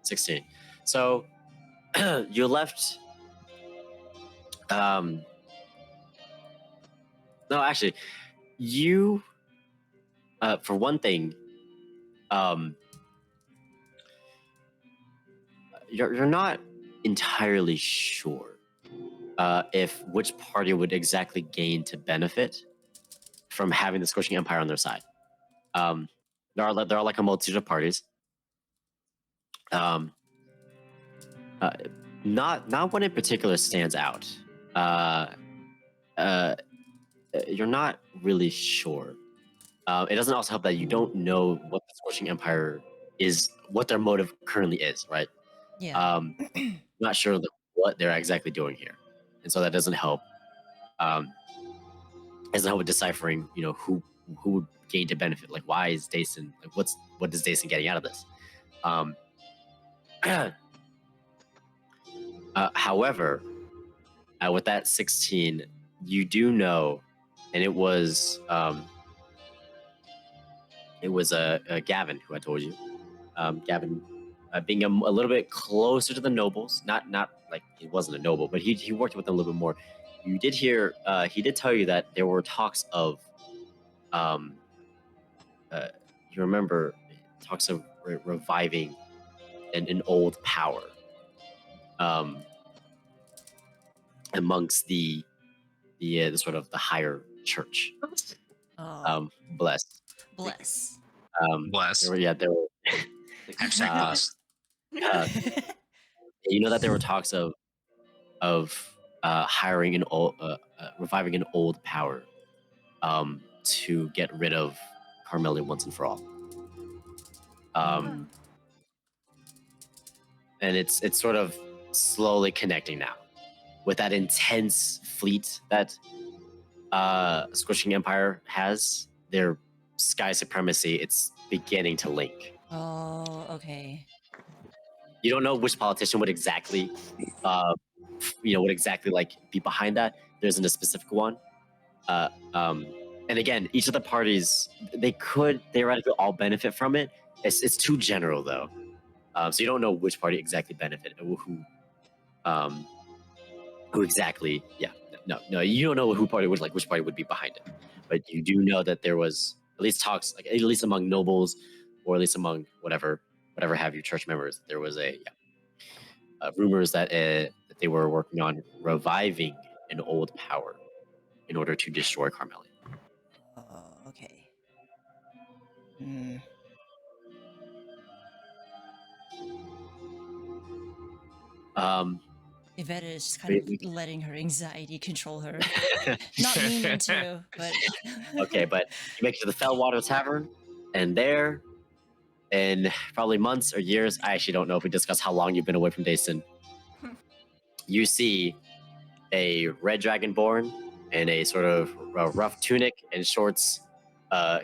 16. So you left. No, actually, you. For one thing, you're not entirely sure if which party would exactly gain to benefit from having the Scorching Empire on their side. There are like a multitude of parties. Not one in particular stands out. You're not really sure. It doesn't also help that you don't know what the Scorching Empire is, what their motive currently is, right? Yeah. Not sure what they're exactly doing here, and so that doesn't help. Doesn't help with deciphering, who would gain to benefit. Like, why is Dason? Like, what is Dason getting out of this? However, with that 16, you do know, and it was Gavin who I told you. Gavin being a little bit closer to the nobles, not like he wasn't a noble, but he worked with them a little bit more. You did hear, he did tell you that there were talks of, you remember, talks of reviving an old power amongst the sort of the higher church. Bless. Bless. Bless. There were Hashtag bless. you know that there were talks of hiring an old, reviving an old power to get rid of Carmelia once and for all. And it's sort of slowly connecting now with that intense fleet that Scorching Empire has. Their sky supremacy, it's beginning to link. Oh, okay. You don't know which politician would exactly like be behind that. There isn't a specific one. And again, each of the parties, they could theoretically all benefit from it. It's too general though. So you don't know which party exactly benefited, who exactly. Yeah, no, you don't know which party would be behind it. But you do know that there was at least talks, like at least among nobles, or at least among whatever have you church members. There was rumors that they were working on reviving an old power in order to destroy Carmelia. Oh, okay. Evetta is just kind of letting her anxiety control her. Not meaning to, but... Okay, but you make it to the Fellwater Tavern, and there, in probably months or years, I actually don't know if we discussed how long you've been away from Dason, you see a red dragonborn in a sort of rough tunic and shorts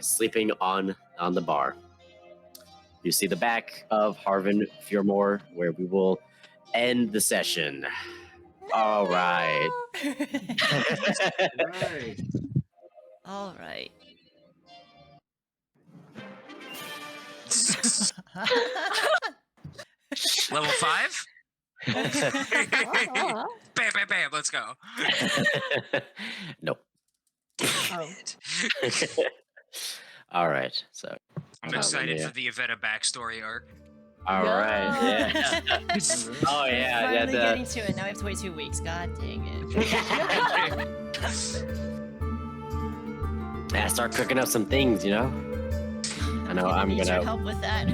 sleeping on the bar. You see the back of Harvin Fearmore, where we will end the session. All right. Right. All right. Level 5? Aw. Bam, bam, bam. Let's go. Nope. Oh. All right. So. I'm let excited me, for the Evetta backstory arc. All right. Yeah. Oh yeah. Finally Yeah. getting to it. Now we have to wait 2 weeks. God dang it. Yeah. Start cooking up some things. You know. I know. I'm need your gonna. help with that.